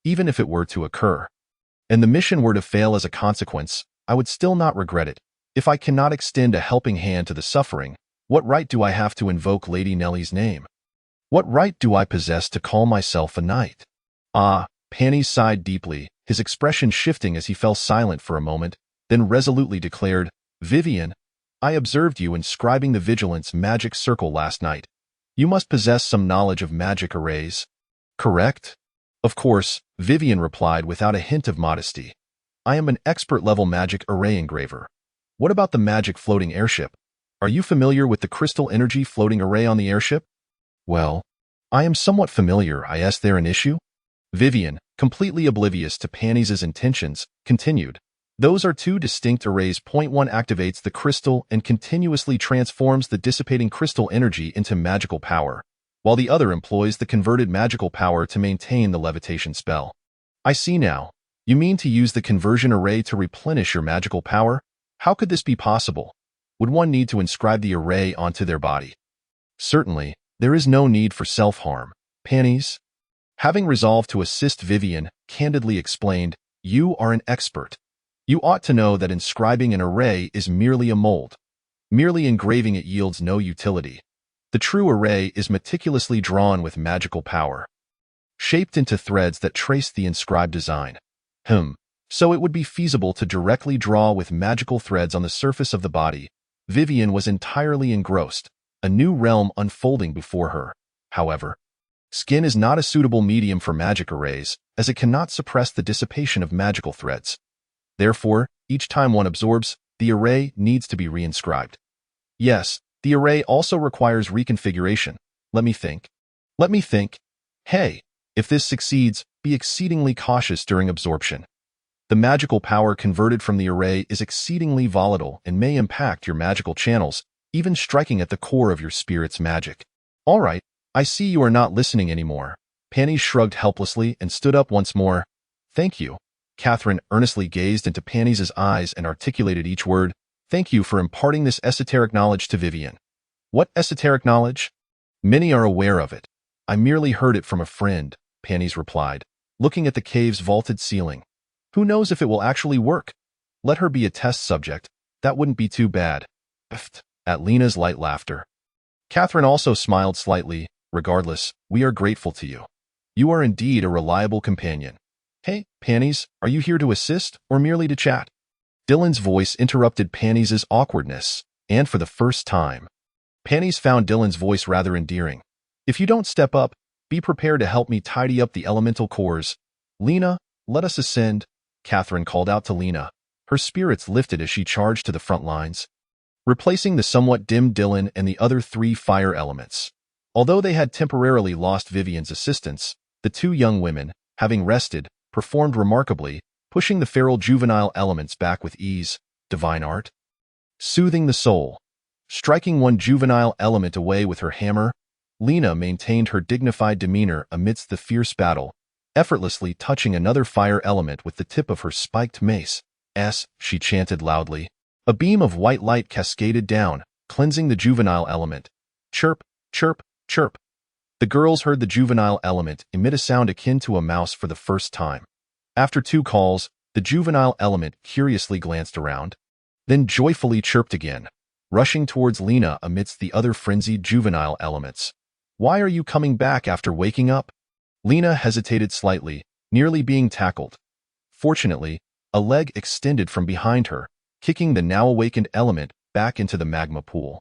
S1: Even if it were to occur, and the mission were to fail as a consequence, I would still not regret it. If I cannot extend a helping hand to the suffering, what right do I have to invoke Lady Nellie's name? What right do I possess to call myself a knight? Panis sighed deeply, his expression shifting as he fell silent for a moment, then resolutely declared, Vivian, I observed you inscribing the vigilance magic circle last night. You must possess some knowledge of magic arrays, correct? Of course, Vivian replied without a hint of modesty. I am an expert-level magic array engraver. What about the magic floating airship? Are you familiar with the crystal energy floating array on the airship? Well, I am somewhat familiar. Is there an issue? Vivian, completely oblivious to Panis's intentions, continued. Those are 2 distinct arrays. Point 1 activates the crystal and continuously transforms the dissipating crystal energy into magical power, while the other employs the converted magical power to maintain the levitation spell. I see now. You mean to use the conversion array to replenish your magical power? How could this be possible? Would one need to inscribe the array onto their body? Certainly, there is no need for self-harm. Panis, having resolved to assist Vivian, candidly explained, You are an expert. You ought to know that inscribing an array is merely a mold. Merely engraving it yields no utility. The true array is meticulously drawn with magical power, shaped into threads that trace the inscribed design. So it would be feasible to directly draw with magical threads on the surface of the body. Vivian was entirely engrossed, a new realm unfolding before her. However, skin is not a suitable medium for magic arrays, as it cannot suppress the dissipation of magical threads. Therefore, each time one absorbs, the array needs to be reinscribed. Yes, the array also requires reconfiguration. Let me think. Hey, if this succeeds, be exceedingly cautious during absorption. The magical power converted from the array is exceedingly volatile and may impact your magical channels, even striking at the core of your spirit's magic. All right, I see you are not listening anymore. Panis shrugged helplessly and stood up once more. Thank you. Catherine earnestly gazed into Panis's eyes and articulated each word. Thank you for imparting this esoteric knowledge to Vivian. What esoteric knowledge? Many are aware of it. I merely heard it from a friend, Panis replied, looking at the cave's vaulted ceiling. Who knows if it will actually work? Let her be a test subject. That wouldn't be too bad. At Lena's light laughter. Catherine also smiled slightly. Regardless, we are grateful to you. You are indeed a reliable companion. Hey, Panis, are you here to assist or merely to chat? Dylan's voice interrupted Panis's awkwardness, and for the first time, Panis found Dylan's voice rather endearing. If you don't step up, be prepared to help me tidy up the elemental cores. Lena, let us ascend, Catherine called out to Lena, Her spirits lifted as she charged to the front lines, replacing the somewhat dimmed Dylan and the other three fire elements. Although they had temporarily lost Vivian's assistance, the two young women, having rested, performed remarkably, pushing the feral juvenile elements back with ease. Divine art. Soothing the soul. Striking one juvenile element away with her hammer, Lena maintained her dignified demeanor amidst the fierce battle, effortlessly touching another fire element with the tip of her spiked mace. She chanted loudly. A beam of white light cascaded down, cleansing the juvenile element. Chirp, chirp, chirp. The girls heard the juvenile element emit a sound akin to a mouse for the first time. After 2 calls, the juvenile element curiously glanced around, then joyfully chirped again, rushing towards Lena amidst the other frenzied juvenile elements. Why are you coming back after waking up? Lena hesitated slightly, nearly being tackled. Fortunately, a leg extended from behind her, kicking the now-awakened element back into the magma pool.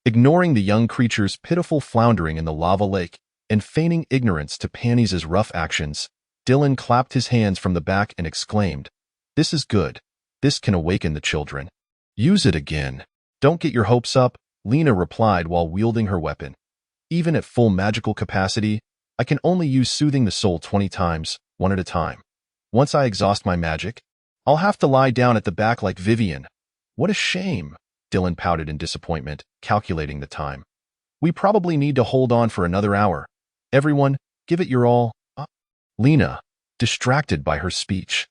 S1: Ignoring the young creature's pitiful floundering in the lava lake and feigning ignorance to Pannies' rough actions, Dylan clapped his hands from the back and exclaimed, "This is good. This can awaken the children. Use it again." "Don't get your hopes up," Lena replied while wielding her weapon. "Even at full magical capacity, I can only use Soothing the Soul 20 times, one at a time. Once I exhaust my magic, I'll have to lie down at the back like Vivian." "What a shame," Dylan pouted in disappointment, calculating the time. "We probably need to hold on for another hour. Everyone, give it your all." Lena, distracted by her speech,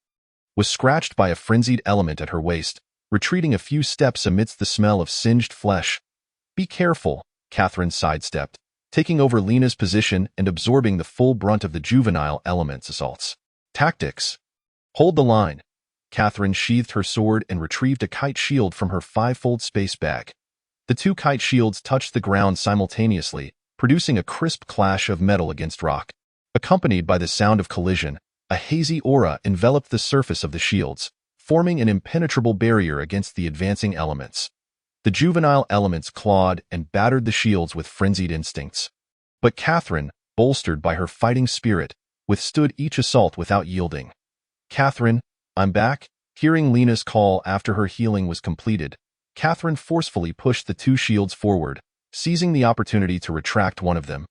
S1: was scratched by a frenzied element at her waist, retreating a few steps amidst the smell of singed flesh. "Be careful," Catherine sidestepped, taking over Lena's position and absorbing the full brunt of the juvenile element's assaults. "Tactics. Hold the line." Catherine sheathed her sword and retrieved a kite shield from her 5-fold space bag. The 2 kite shields touched the ground simultaneously, producing a crisp clash of metal against rock. Accompanied by the sound of collision, a hazy aura enveloped the surface of the shields, forming an impenetrable barrier against the advancing elements. The juvenile elements clawed and battered the shields with frenzied instincts. But Catherine, bolstered by her fighting spirit, withstood each assault without yielding. "Catherine, I'm back." Hearing Lena's call after her healing was completed, Catherine forcefully pushed the 2 shields forward, seizing the opportunity to retract one of them.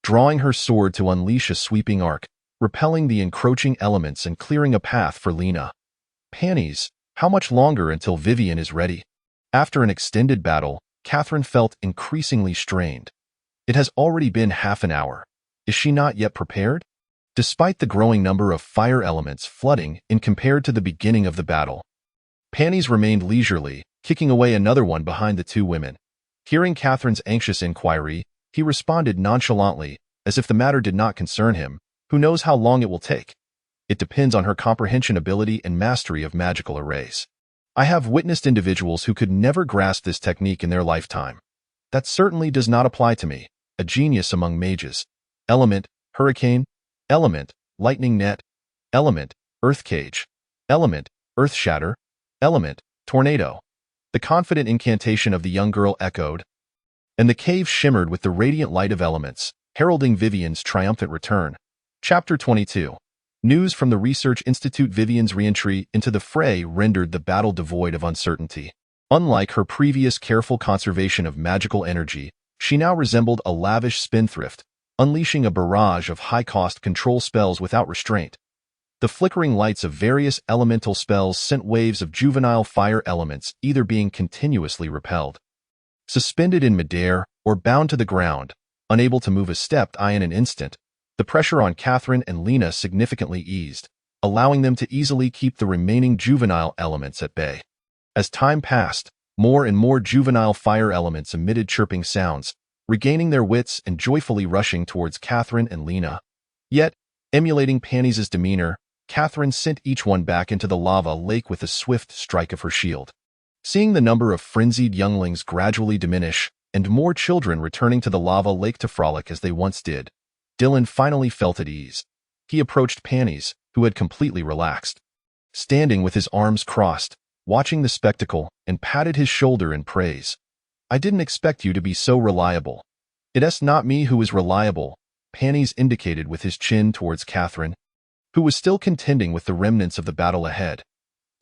S1: Drawing her sword to unleash a sweeping arc, repelling the encroaching elements and clearing a path for Lena. "Pannies, how much longer until Vivian is ready?" After an extended battle, Catherine felt increasingly strained. It has already been half an hour. Is she not yet prepared? Despite the growing number of fire elements flooding in compared to the beginning of the battle, Pannies remained leisurely, kicking away another one behind the 2 women. Hearing Catherine's anxious inquiry, he responded nonchalantly, as if the matter did not concern him. "Who knows how long it will take? It depends on her comprehension ability and mastery of magical arrays. I have witnessed individuals who could never grasp this technique in their lifetime. That certainly does not apply to me, a genius among mages. Element, hurricane. Element, lightning net. Element, earth cage. Element, earth shatter. Element, tornado." The confident incantation of the young girl echoed, and the cave shimmered with the radiant light of elements, heralding Vivian's triumphant return. Chapter 22. News from the Research Institute. Vivian's re-entry into the fray rendered the battle devoid of uncertainty. Unlike her previous careful conservation of magical energy, she now resembled a lavish spendthrift, unleashing a barrage of high-cost control spells without restraint. The flickering lights of various elemental spells sent waves of juvenile fire elements either being continuously repelled, suspended in midair, or bound to the ground, unable to move a step in an instant. The pressure on Catherine and Lena significantly eased, allowing them to easily keep the remaining juvenile elements at bay. As time passed, more and more juvenile fire elements emitted chirping sounds, regaining their wits and joyfully rushing towards Catherine and Lena. Yet, emulating Pannies' demeanor, Catherine sent each one back into the lava lake with a swift strike of her shield. Seeing the number of frenzied younglings gradually diminish, and more children returning to the lava lake to frolic as they once did, Dylan finally felt at ease. He approached Pannies, who had completely relaxed, standing with his arms crossed, watching the spectacle, and patted his shoulder in praise. "I didn't expect you to be so reliable." "It's not me who is reliable," Pannies indicated with his chin towards Catherine, who was still contending with the remnants of the battle ahead.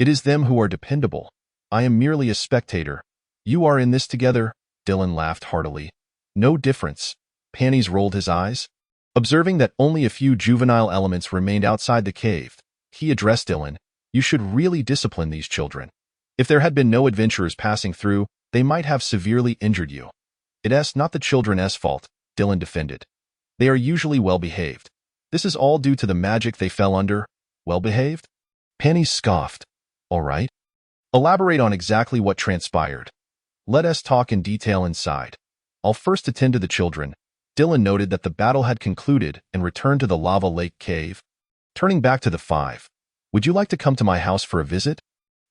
S1: It is them who are dependable. I am merely a spectator. You are in this together, Dylan laughed heartily. No difference. Panties rolled his eyes. Observing that only a few juvenile elements remained outside the cave, he addressed Dylan. You should really discipline these children. If there had been no adventurers passing through, they might have severely injured you. It's not the children's fault, Dylan defended. They are usually well-behaved. This is all due to the magic they fell under. Well-behaved? Panties scoffed. All right. Elaborate on exactly what transpired. Let us talk in detail inside. I'll first attend to the children. Dylan noted that the battle had concluded and returned to the lava lake cave. Turning back to the five. Would you like to come to my house for a visit?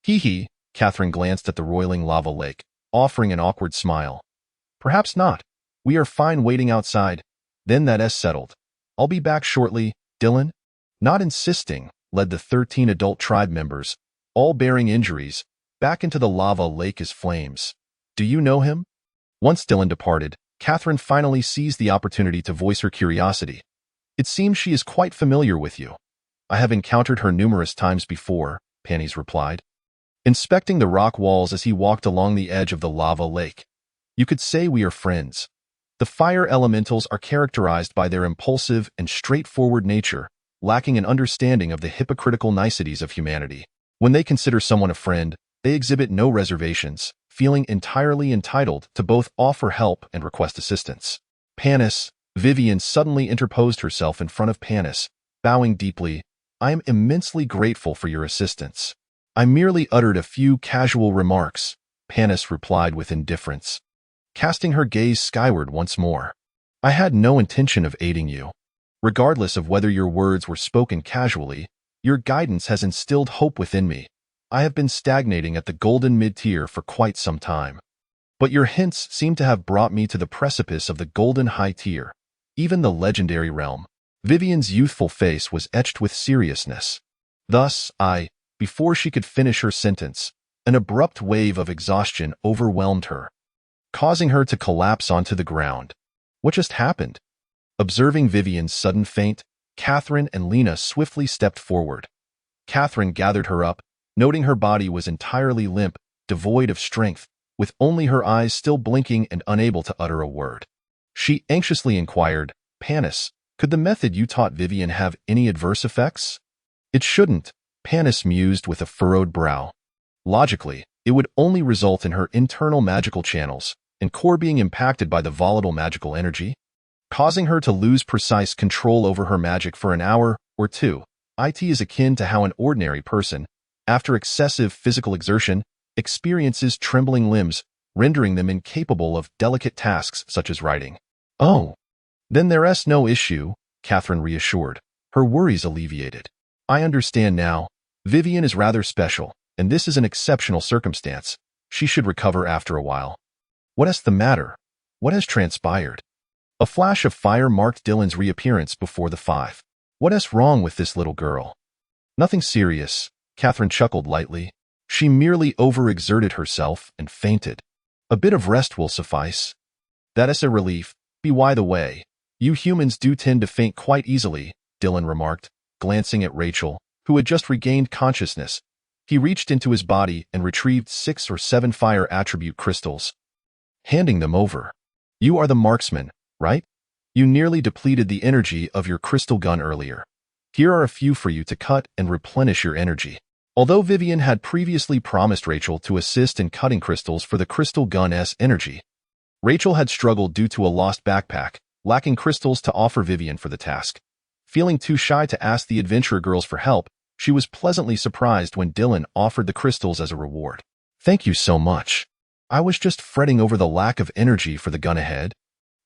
S1: Hee. Catherine glanced at the roiling lava lake, offering an awkward smile. Perhaps not. We are fine waiting outside. Then that's settled. I'll be back shortly, Dylan. Not insisting, led the 13 adult tribe members, all bearing injuries, back into the lava lake as flames. Do you know him? Once Dylan departed, Catherine finally seized the opportunity to voice her curiosity. It seems she is quite familiar with you. I have encountered her numerous times before, Panties replied, inspecting the rock walls as he walked along the edge of the lava lake. You could say we are friends. The fire elementals are characterized by their impulsive and straightforward nature, lacking an understanding of the hypocritical niceties of humanity. When they consider someone a friend, they exhibit no reservations, feeling entirely entitled to both offer help and request assistance. Panis, Vivian suddenly interposed herself in front of Panis, bowing deeply. I am immensely grateful for your assistance. I merely uttered a few casual remarks, Panis replied with indifference, casting her gaze skyward once more. I had no intention of aiding you. Regardless of whether your words were spoken casually, your guidance has instilled hope within me. I have been stagnating at the golden mid-tier for quite some time. But your hints seem to have brought me to the precipice of the golden high tier, even the legendary realm. Vivian's youthful face was etched with seriousness. Thus, before she could finish her sentence, an abrupt wave of exhaustion overwhelmed her, causing her to collapse onto the ground. What just happened? Observing Vivian's sudden faint, Catherine and Lena swiftly stepped forward. Catherine gathered her up, noting her body was entirely limp, devoid of strength, with only her eyes still blinking and unable to utter a word. She anxiously inquired, Panis, could the method you taught Vivian have any adverse effects? It shouldn't, Panis mused with a furrowed brow. Logically, it would only result in her internal magical channels and core being impacted by the volatile magical energy, causing her to lose precise control over her magic for an hour or two. It is akin to how an ordinary person, after excessive physical exertion, experiences trembling limbs, rendering them incapable of delicate tasks such as writing. Oh, then there's no issue, Catherine reassured, her worries alleviated. I understand now. Vivian is rather special, and this is an exceptional circumstance. She should recover after a while. What's the matter? What has transpired? A flash of fire marked Dylan's reappearance before the five. What's wrong with this little girl? Nothing serious, Catherine chuckled lightly. She merely overexerted herself and fainted. A bit of rest will suffice. That is a relief. By the way, you humans do tend to faint quite easily, Dylan remarked, glancing at Rachel, who had just regained consciousness. He reached into his body and retrieved 6 or 7 fire attribute crystals, handing them over. You are the marksman, right? You nearly depleted the energy of your crystal gun earlier. Here are a few for you to cut and replenish your energy. Although Vivian had previously promised Rachel to assist in cutting crystals for the crystal gun's energy, Rachel had struggled due to a lost backpack, lacking crystals to offer Vivian for the task. Feeling too shy to ask the adventurer girls for help, she was pleasantly surprised when Dylan offered the crystals as a reward. Thank you so much. I was just fretting over the lack of energy for the gun ahead.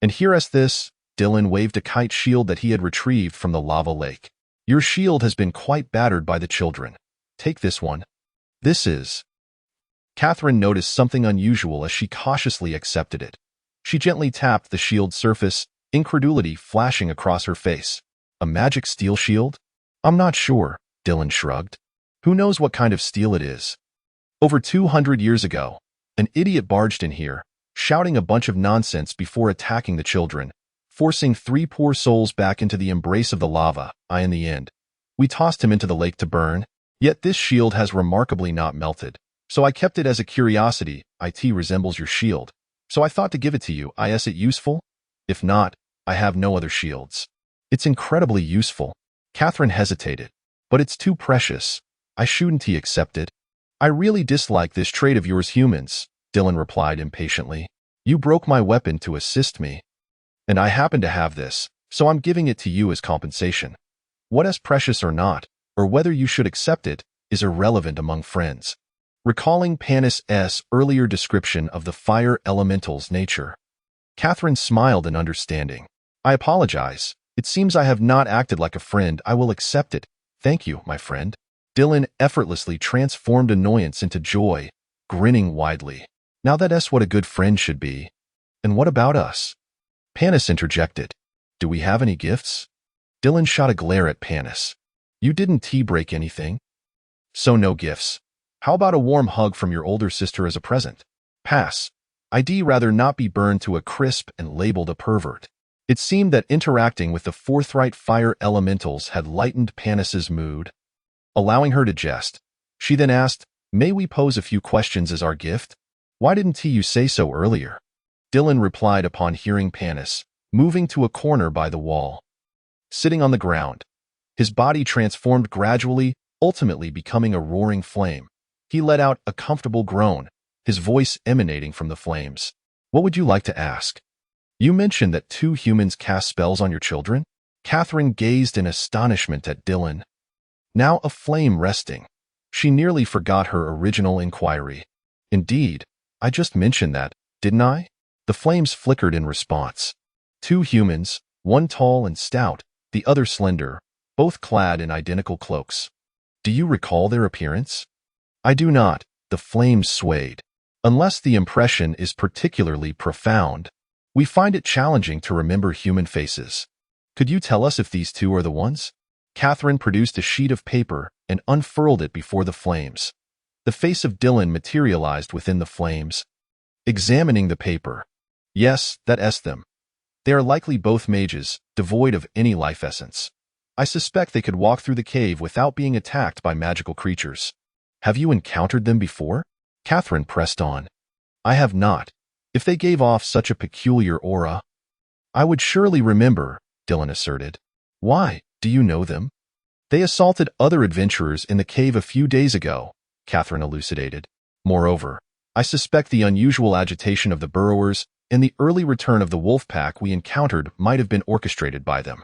S1: And here's this, Dylan waved a kite shield that he had retrieved from the lava lake. Your shield has been quite battered by the children. Take this one. This is... Catherine noticed something unusual as she cautiously accepted it. She gently tapped the shield's surface, incredulity flashing across her face. A magic steel shield? I'm not sure, Dylan shrugged. Who knows what kind of steel it is? Over 200 years ago, an idiot barged in here, shouting a bunch of nonsense before attacking the children, forcing 3 poor souls back into the embrace of the lava. In the end, we tossed him into the lake to burn. Yet this shield has remarkably not melted. So I kept it as a curiosity. It resembles your shield. So I thought to give it to you. Is it useful? If not, I have no other shields. It's incredibly useful. Catherine hesitated. But it's too precious. I shouldn't accept it. I really dislike this trait of yours, humans, Dylan replied impatiently. You broke my weapon to assist me. And I happen to have this, so I'm giving it to you as compensation. What is precious or not, or whether you should accept it, is irrelevant among friends. Recalling Panis's earlier description of the fire elemental's nature, Catherine smiled in understanding. I apologize. It seems I have not acted like a friend. I will accept it. Thank you, my friend. Dylan effortlessly transformed annoyance into joy, grinning widely. Now that's what a good friend should be. And what about us? Panis interjected. Do we have any gifts? Dylan shot a glare at Panis. You didn't break anything. So no gifts. How about a warm hug from your older sister as a present? Pass. I'd rather not be burned to a crisp and labeled a pervert. It seemed that interacting with the forthright fire elementals had lightened Panis's mood. Allowing her to jest, she then asked, may we pose a few questions as our gift? Why didn't you say so earlier? Dylan replied upon hearing Panis, moving to a corner by the wall. Sitting on the ground, his body transformed gradually, ultimately becoming a roaring flame. He let out a comfortable groan, his voice emanating from the flames. What would you like to ask? You mentioned that 2 humans cast spells on your children? Catherine gazed in astonishment at Dylan. Now a flame resting. She nearly forgot her original inquiry. Indeed, I just mentioned that, didn't I? The flames flickered in response. 2 humans, one tall and stout, the other slender, both clad in identical cloaks. Do you recall their appearance? I do not. The flames swayed. Unless the impression is particularly profound, we find it challenging to remember human faces. Could you tell us if these 2 are the ones? Catherine produced a sheet of paper and unfurled it before the flames. The face of Dylan materialized within the flames. Examining the paper. Yes, that's them. They are likely both mages, devoid of any life essence. I suspect they could walk through the cave without being attacked by magical creatures. Have you encountered them before? Catherine pressed on. I have not. If they gave off such a peculiar aura, I would surely remember, Dylan asserted. Why? Do you know them? They assaulted other adventurers in the cave a few days ago, Catherine elucidated. Moreover, I suspect the unusual agitation of the burrowers and the early return of the wolf pack we encountered might have been orchestrated by them.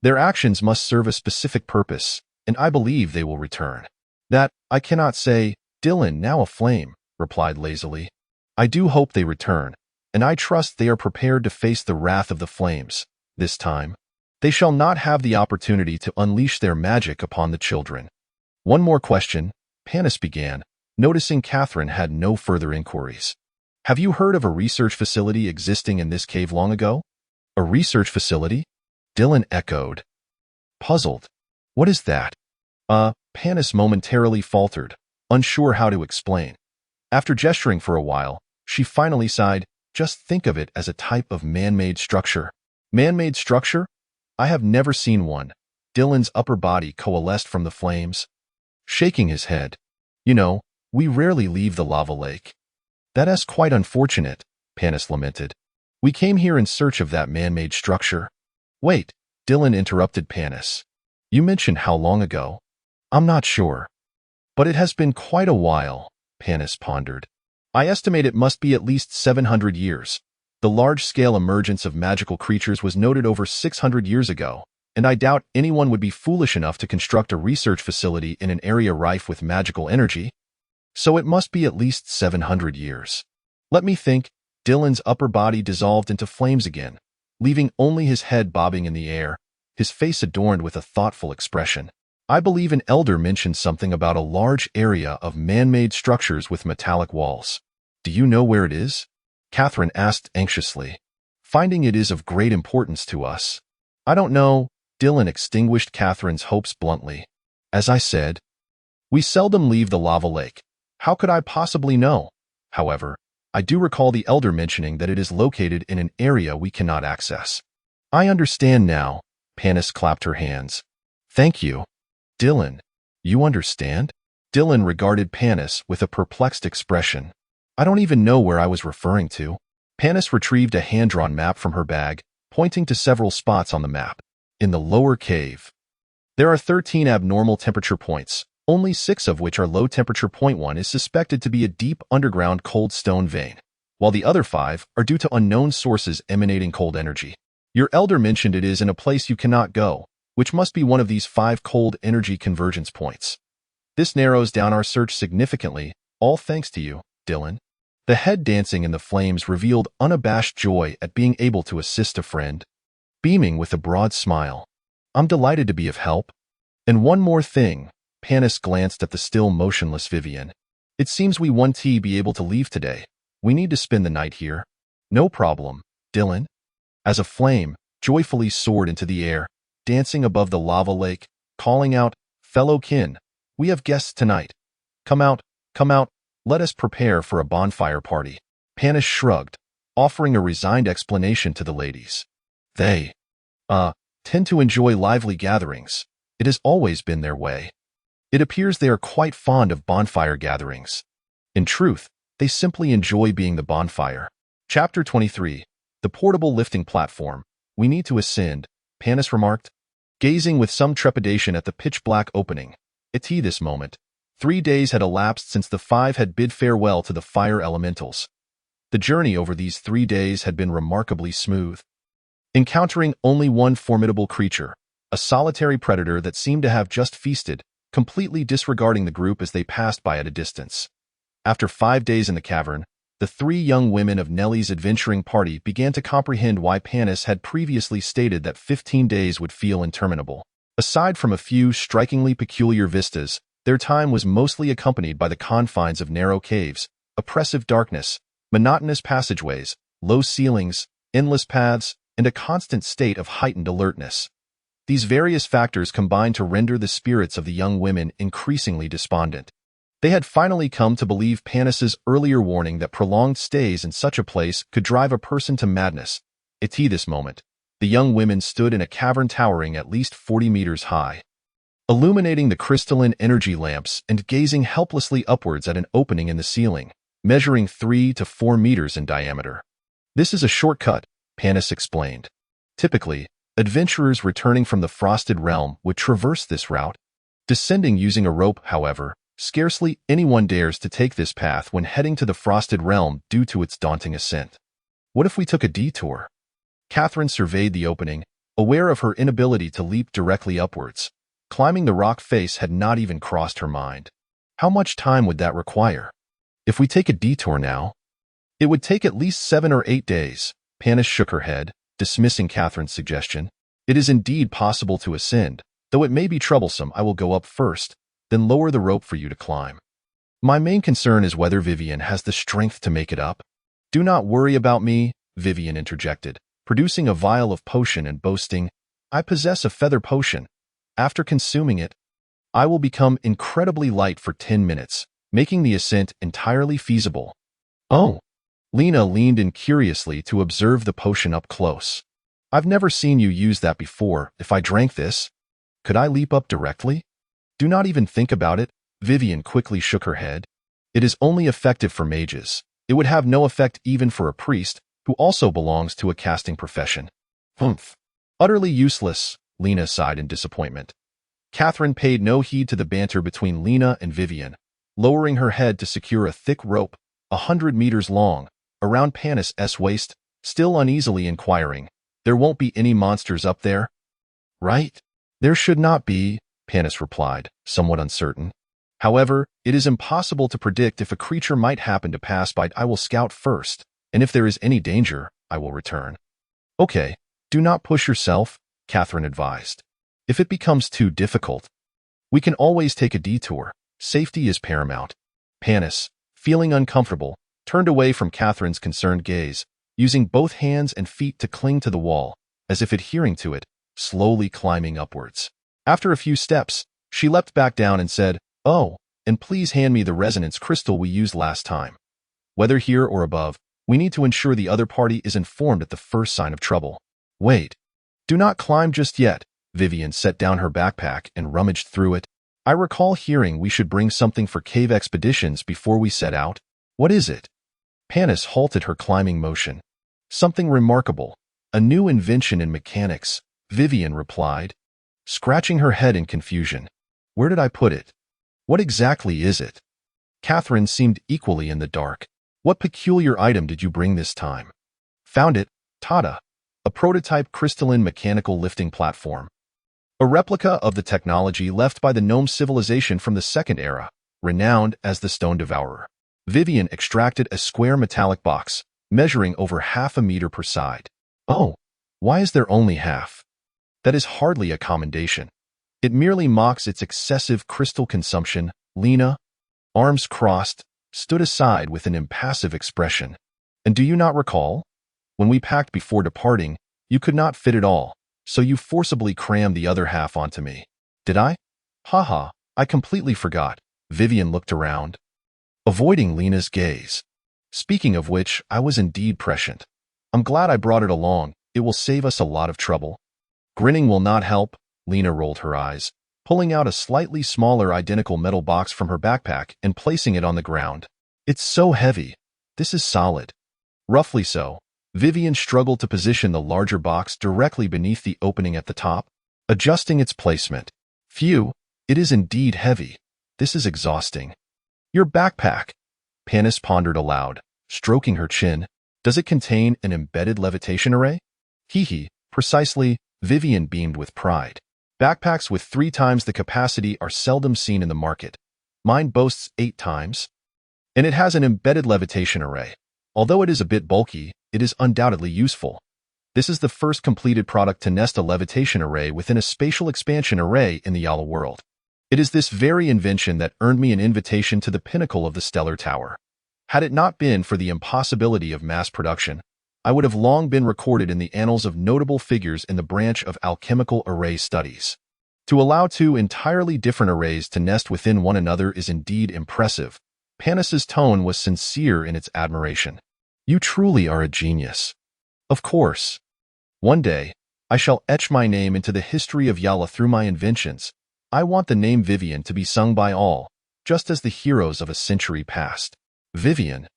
S1: Their actions must serve a specific purpose, and I believe they will return. That, I cannot say. Dylan, now aflame, replied lazily. I do hope they return, and I trust they are prepared to face the wrath of the flames. This time, they shall not have the opportunity to unleash their magic upon the children. One more question, Panis began, noticing Catherine had no further inquiries. Have you heard of a research facility existing in this cave long ago? A research facility? Dylan echoed. Puzzled. What is that? Panis momentarily faltered, unsure how to explain. After gesturing for a while, she finally sighed. Just think of it as a type of man-made structure. Man-made structure? I have never seen one. Dylan's upper body coalesced from the flames. Shaking his head. You know, we rarely leave the lava lake. That is quite unfortunate, Panis lamented. We came here in search of that man-made structure. Wait, Dylan interrupted Panis. You mentioned how long ago? I'm not sure. But it has been quite a while, Panis pondered. I estimate it must be at least 700 years. The large-scale emergence of magical creatures was noted over 600 years ago, and I doubt anyone would be foolish enough to construct a research facility in an area rife with magical energy. So it must be at least 700 years. Let me think. Dylan's upper body dissolved into flames again, leaving only his head bobbing in the air, his face adorned with a thoughtful expression. I believe an elder mentioned something about a large area of man-made structures with metallic walls. Do you know where it is? Catherine asked anxiously. Finding it is of great importance to us. I don't know. Dylan extinguished Catherine's hopes bluntly. As I said, we seldom leave the lava lake. How could I possibly know? However, I do recall the elder mentioning that it is located in an area we cannot access. I understand now. Panis clapped her hands. Thank you. Dylan, You understand? Dylan regarded Panis with a perplexed expression. I don't even know where I was referring to. Panis retrieved a hand-drawn map from her bag, pointing to several spots on the map. In the lower cave, there are 13 abnormal temperature points, only 6 of which are low temperature. Point 1 is suspected to be a deep underground cold stone vein, while the other 5 are due to unknown sources emanating cold energy. Your elder mentioned it is in a place you cannot go, which must be one of these 5 cold energy convergence points. This narrows down our search significantly, all thanks to you, Dylan. The head dancing in the flames revealed unabashed joy at being able to assist a friend. Beaming with a broad smile, I'm delighted to be of help. And one more thing, Panis glanced at the still motionless Vivian. It seems we won't be able to leave today. We need to spend the night here. No problem, Dylan. As a flame joyfully soared into the air, dancing above the lava lake, calling out, fellow kin, we have guests tonight. Come out, let us prepare for a bonfire party. Panis shrugged, offering a resigned explanation to the ladies. They, tend to enjoy lively gatherings. It has always been their way. It appears they are quite fond of bonfire gatherings. In truth, they simply enjoy being the bonfire. Chapter 23. The portable lifting platform. We need to ascend, Panis remarked, gazing with some trepidation at the pitch-black opening. At this moment, 3 days had elapsed since the 5 had bid farewell to the fire elementals. The journey over these 3 days had been remarkably smooth. Encountering only one formidable creature, a solitary predator that seemed to have just feasted, completely disregarding the group as they passed by at a distance. After 5 days in the cavern, the 3 young women of Nellie's adventuring party began to comprehend why Panis had previously stated that 15 days would feel interminable. Aside from a few strikingly peculiar vistas, their time was mostly accompanied by the confines of narrow caves, oppressive darkness, monotonous passageways, low ceilings, endless paths, and a constant state of heightened alertness. These various factors combined to render the spirits of the young women increasingly despondent. They had finally come to believe Panis's earlier warning that prolonged stays in such a place could drive a person to madness. At this moment, the young women stood in a cavern towering at least 40 meters high, illuminating the crystalline energy lamps and gazing helplessly upwards at an opening in the ceiling, measuring 3 to 4 meters in diameter. This is a shortcut, Panis explained. Typically, adventurers returning from the Frosted Realm would traverse this route. Descending using a rope, however, scarcely anyone dares to take this path when heading to the Frosted Realm due to its daunting ascent. What if we took a detour? Catherine surveyed the opening, aware of her inability to leap directly upwards. Climbing the rock face had not even crossed her mind. How much time would that require? If we take a detour now, it would take at least 7 or 8 days. Panis shook her head, dismissing Catherine's suggestion. It is indeed possible to ascend, though it may be troublesome. I will go up first, then lower the rope for you to climb. My main concern is whether Vivian has the strength to make it up. Do not worry about me, Vivian interjected, producing a vial of potion and boasting, I possess a feather potion. After consuming it, I will become incredibly light for 10 minutes, making the ascent entirely feasible. Oh. Lena leaned in curiously to observe the potion up close. I've never seen you use that before. If I drank this, could I leap up directly? Do not even think about it, Vivian quickly shook her head. It is only effective for mages. It would have no effect even for a priest, who also belongs to a casting profession. Humph. Utterly useless, Lena sighed in disappointment. Catherine paid no heed to the banter between Lena and Vivian, lowering her head to secure a thick rope, 100 meters long, around Panis's waist, still uneasily inquiring, there won't be any monsters up there? Right? There should not be, Panis replied, somewhat uncertain. However, it is impossible to predict if a creature might happen to pass by. I will scout first, and if there is any danger, I will return. Okay, do not push yourself, Catherine advised. If it becomes too difficult, we can always take a detour. Safety is paramount. Panis, feeling uncomfortable, turned away from Catherine's concerned gaze, using both hands and feet to cling to the wall, as if adhering to it, slowly climbing upwards. After a few steps, she leapt back down and said, Oh, and please hand me the resonance crystal we used last time. Whether here or above, we need to ensure the other party is informed at the first sign of trouble. Wait. Do not climb just yet. Vivian set down her backpack and rummaged through it. I recall hearing we should bring something for cave expeditions before we set out. What is it? Panis halted her climbing motion. Something remarkable. A new invention in mechanics, Vivian replied, scratching her head in confusion. Where did I put it? What exactly is it? Catherine seemed equally in the dark. What peculiar item did you bring this time? Found it, Tata. A prototype crystalline mechanical lifting platform. A replica of the technology left by the gnome civilization from the Second Era, renowned as the Stone Devourer. Vivian extracted a square metallic box, measuring over half a meter per side. Oh, why is there only half? That is hardly a commendation. It merely mocks its excessive crystal consumption. Lena, arms crossed, stood aside with an impassive expression. And do you not recall? When we packed before departing, you could not fit it all, so you forcibly crammed the other half onto me. Did I? Haha, I completely forgot. Vivian looked around, avoiding Lena's gaze. Speaking of which, I was indeed prescient. I'm glad I brought it along. It will save us a lot of trouble. Grinning will not help. Lena rolled her eyes, pulling out a slightly smaller identical metal box from her backpack and placing it on the ground. It's so heavy. This is solid. Roughly so. Vivian struggled to position the larger box directly beneath the opening at the top, adjusting its placement. Phew, it is indeed heavy. This is exhausting. Your backpack, Panis pondered aloud, stroking her chin. Does it contain an embedded levitation array? Hee, precisely, Vivian beamed with pride. Backpacks with 3 times the capacity are seldom seen in the market. Mine boasts 8 times. And it has an embedded levitation array. Although it is a bit bulky, it is undoubtedly useful. This is the first completed product to nest a levitation array within a spatial expansion array in the Yala world. It is this very invention that earned me an invitation to the pinnacle of the Stellar Tower. Had it not been for the impossibility of mass production, I would have long been recorded in the annals of notable figures in the branch of alchemical array studies. To allow 2 entirely different arrays to nest within one another is indeed impressive. Panis's tone was sincere in its admiration. You truly are a genius. Of course. One day, I shall etch my name into the history of Yala through my inventions. I want the name Vivian to be sung by all, just as the heroes of a century past. Vivian,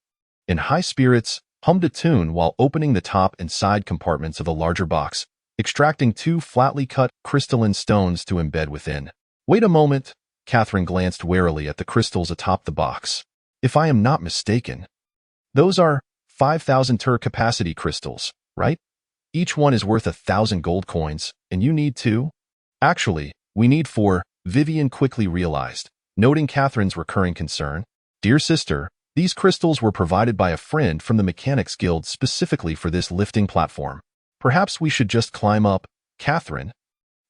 S1: in high spirits, hummed a tune while opening the top and side compartments of the larger box, extracting 2 flatly cut crystalline stones to embed within. Wait a moment. Catherine glanced warily at the crystals atop the box. If I am not mistaken, those are 5,000 Tur capacity crystals, right? Each one is worth 1,000 gold coins, and you need 2? Actually, we need 4, Vivian quickly realized, noting Catherine's recurring concern. Dear sister, these crystals were provided by a friend from the Mechanics Guild specifically for this lifting platform. Perhaps we should just climb up. Catherine,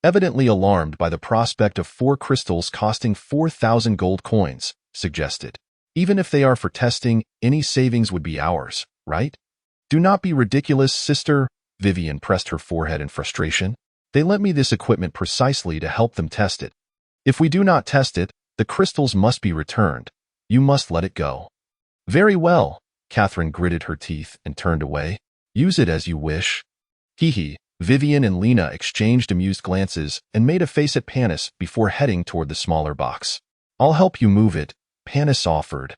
S1: evidently alarmed by the prospect of 4 crystals costing 4,000 gold coins, suggested. Even if they are for testing, any savings would be ours, right? Do not be ridiculous, sister. Vivian pressed her forehead in frustration. They lent me this equipment precisely to help them test it. If we do not test it, the crystals must be returned. You must let it go. Very well. Catherine gritted her teeth and turned away. Use it as you wish. Hee. Vivian and Lena exchanged amused glances and made a face at Panis before heading toward the smaller box. I'll help you move it, Panis offered,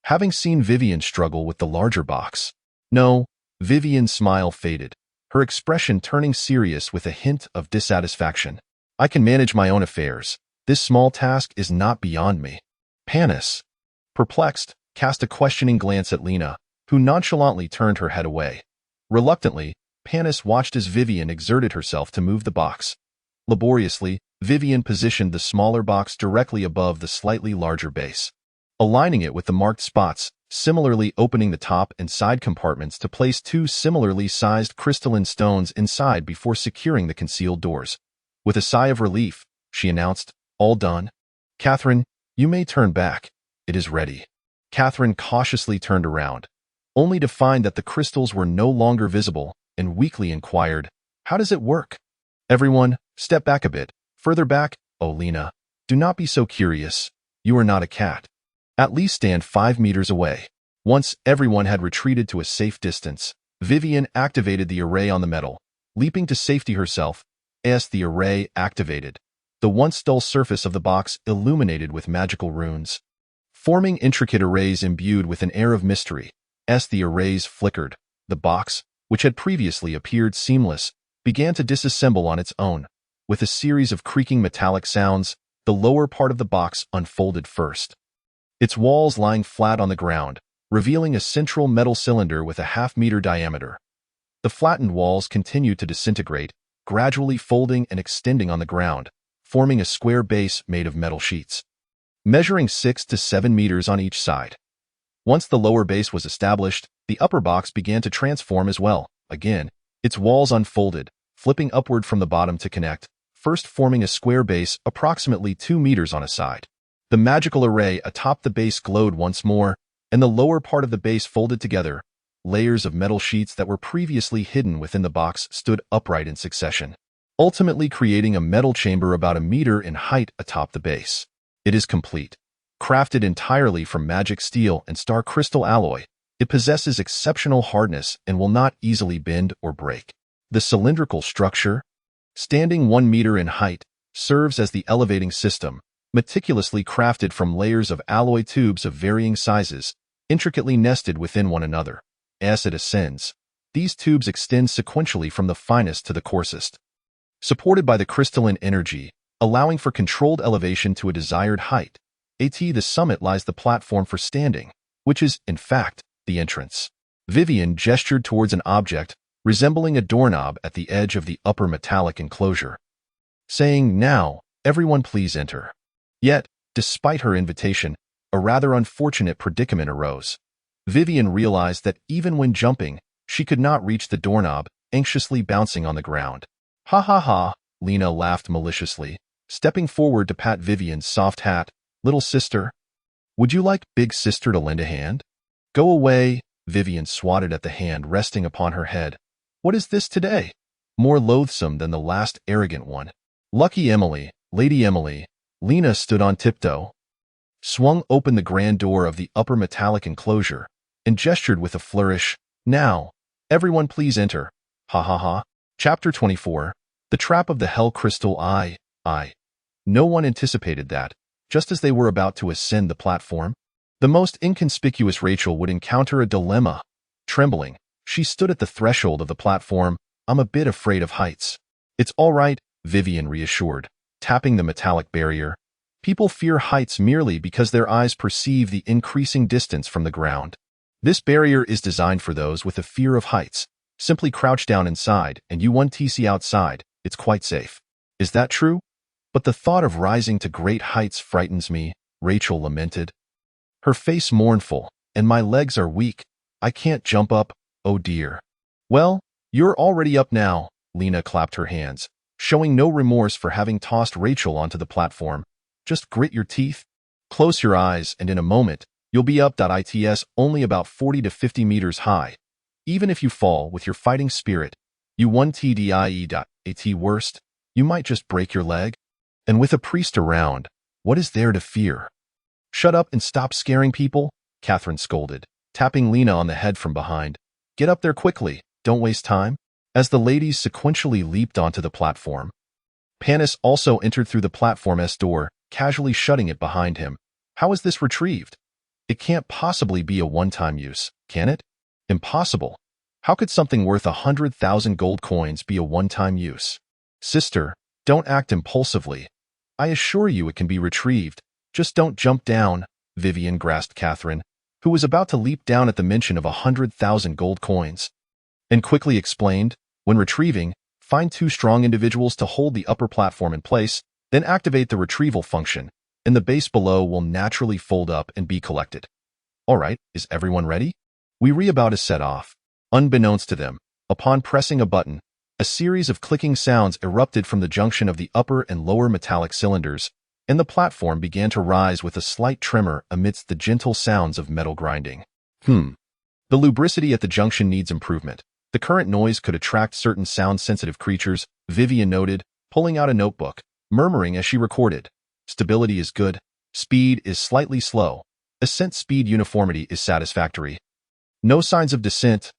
S1: having seen Vivian struggle with the larger box. No, Vivian's smile faded, her expression turning serious with a hint of dissatisfaction. I can manage my own affairs. This small task is not beyond me. Panis, perplexed, cast a questioning glance at Lena, who nonchalantly turned her head away. Reluctantly, Panis watched as Vivian exerted herself to move the box. Laboriously, Vivian positioned the smaller box directly above the slightly larger base, aligning it with the marked spots, similarly opening the top and side compartments to place 2 similarly sized crystalline stones inside before securing the concealed doors. With a sigh of relief, she announced, all done. Catherine, you may turn back. It is ready. Catherine cautiously turned around, only to find that the crystals were no longer visible, and weakly inquired, how does it work? Everyone, step back a bit. Further back. Oh, Lena, do not be so curious. You are not a cat. At least stand 5 meters away. Once everyone had retreated to a safe distance, Vivian activated the array on the metal, leaping to safety herself. As the array activated, the once dull surface of the box illuminated with magical runes, forming intricate arrays imbued with an air of mystery. As the arrays flickered, the box, which had previously appeared seamless, began to disassemble on its own. With a series of creaking metallic sounds, the lower part of the box unfolded first, its walls lying flat on the ground, revealing a central metal cylinder with a half-meter diameter. The flattened walls continued to disintegrate, gradually folding and extending on the ground, forming a square base made of metal sheets, measuring 6 to 7 meters on each side. Once the lower base was established, the upper box began to transform as well. Again, its walls unfolded, flipping upward from the bottom to connect, first forming a square base approximately 2 meters on a side. The magical array atop the base glowed once more, and the lower part of the base folded together. Layers of metal sheets that were previously hidden within the box stood upright in succession, ultimately creating a metal chamber about a meter in height atop the base. It is complete. Crafted entirely from magic steel and star crystal alloy, it possesses exceptional hardness and will not easily bend or break. The cylindrical structure, standing 1 meter in height, serves as the elevating system, meticulously crafted from layers of alloy tubes of varying sizes, intricately nested within one another. As it ascends, these tubes extend sequentially from the finest to the coarsest, supported by the crystalline energy, allowing for controlled elevation to a desired height. At the summit lies the platform for standing, which is, in fact, the entrance. Vivian gestured towards an object resembling a doorknob at the edge of the upper metallic enclosure, saying, "Now, everyone please enter." Yet, despite her invitation, a rather unfortunate predicament arose. Vivian realized that even when jumping, she could not reach the doorknob, anxiously bouncing on the ground. "Ha ha ha," Lena laughed maliciously, stepping forward to pat Vivian's soft hat. "Little sister, would you like big sister to lend a hand?" "Go away," Vivian swatted at the hand resting upon her head. "What is this today? More loathsome than the last arrogant one." "Lucky Emily, Lady Emily." Lena stood on tiptoe, swung open the grand door of the upper metallic enclosure, and gestured with a flourish. "Now, everyone please enter." Ha ha ha. Chapter 24. The Trap of the Hell Crystal Eye. No one anticipated that, just as they were about to ascend the platform, the most inconspicuous Rachel would encounter a dilemma. Trembling, she stood at the threshold of the platform. "I'm a bit afraid of heights." "It's all right," Vivian reassured, tapping the metallic barrier. "People fear heights merely because their eyes perceive the increasing distance from the ground. This barrier is designed for those with a fear of heights. Simply crouch down inside and you won't see outside. It's quite safe." "Is that true? But the thought of rising to great heights frightens me," Rachel lamented, her face mournful. "And my legs are weak. I can't jump up, oh dear." "Well, you're already up now," Lena clapped her hands, showing no remorse for having tossed Rachel onto the platform. "Just grit your teeth, close your eyes, and in a moment, you'll be up. It's only about 40 to 50 meters high. Even if you fall with your fighting spirit, you won't die. At worst, you might just break your leg. And with a priest around, what is there to fear?" "Shut up and stop scaring people," Catherine scolded, tapping Lena on the head from behind. "Get up there quickly, don't waste time." As the ladies sequentially leaped onto the platform, Panis also entered through the platform's door, casually shutting it behind him. "How is this retrieved? It can't possibly be a one-time use, can it?" "Impossible. How could something worth 100,000 gold coins be a one-time use?" "Sister, don't act impulsively. I assure you it can be retrieved. Just don't jump down." Vivian grasped Catherine, who was about to leap down at the mention of 100,000 gold coins, and quickly explained, "When retrieving, find 2 strong individuals to hold the upper platform in place, then activate the retrieval function, and the base below will naturally fold up and be collected." "All right, is everyone ready?" We were about to set off. Unbeknownst to them, upon pressing a button, a series of clicking sounds erupted from the junction of the upper and lower metallic cylinders, and the platform began to rise with a slight tremor amidst the gentle sounds of metal grinding. The lubricity at the junction needs improvement. The current noise could attract certain sound-sensitive creatures," Vivian noted, pulling out a notebook, murmuring as she recorded. "Stability is good. Speed is slightly slow. Ascent speed uniformity is satisfactory. No signs of descent.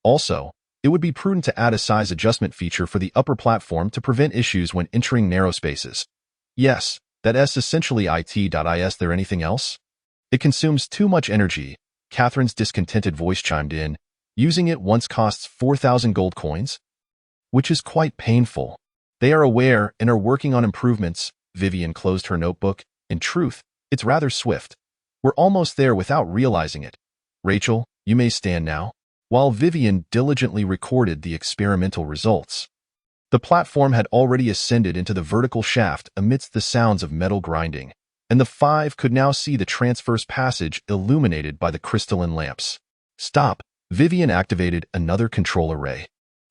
S1: Also, it would be prudent to add a size adjustment feature for the upper platform to prevent issues when entering narrow spaces." Yes, that S essentially it.is there anything else? It consumes too much energy, Catherine's discontented voice chimed in. Using it once costs 4,000 gold coins, which is quite painful. They are aware and are working on improvements. Vivian closed her notebook. In truth, it's rather swift. We're almost there without realizing it. Rachel, you may stand now. While Vivian diligently recorded the experimental results, the platform had already ascended into the vertical shaft amidst the sounds of metal grinding, and the five could now see the transverse passage illuminated by the crystalline lamps. Stop! Vivian activated another control array,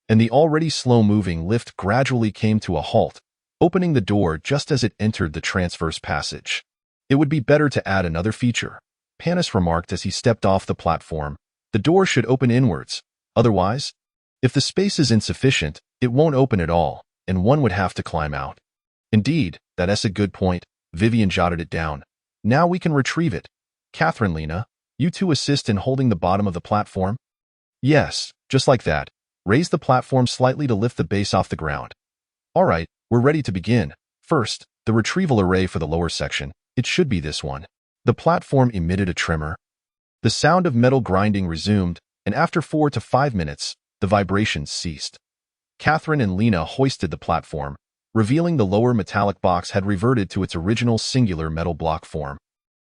S1: and the already slow-moving lift gradually came to a halt, opening the door just as it entered the transverse passage. It would be better to add another feature, Panis remarked as he stepped off the platform. The door should open inwards. Otherwise, if the space is insufficient, it won't open at all, and one would have to climb out. Indeed, that's a good point. Vivian jotted it down. Now we can retrieve it. Catherine, Lena, you two assist in holding the bottom of the platform? Yes, just like that. Raise the platform slightly to lift the base off the ground. All right, we're ready to begin. First, the retrieval array for the lower section. It should be this one. The platform emitted a tremor. The sound of metal grinding resumed, and after 4 to 5 minutes, the vibrations ceased. Catherine and Lena hoisted the platform, revealing the lower metallic box had reverted to its original singular metal block form,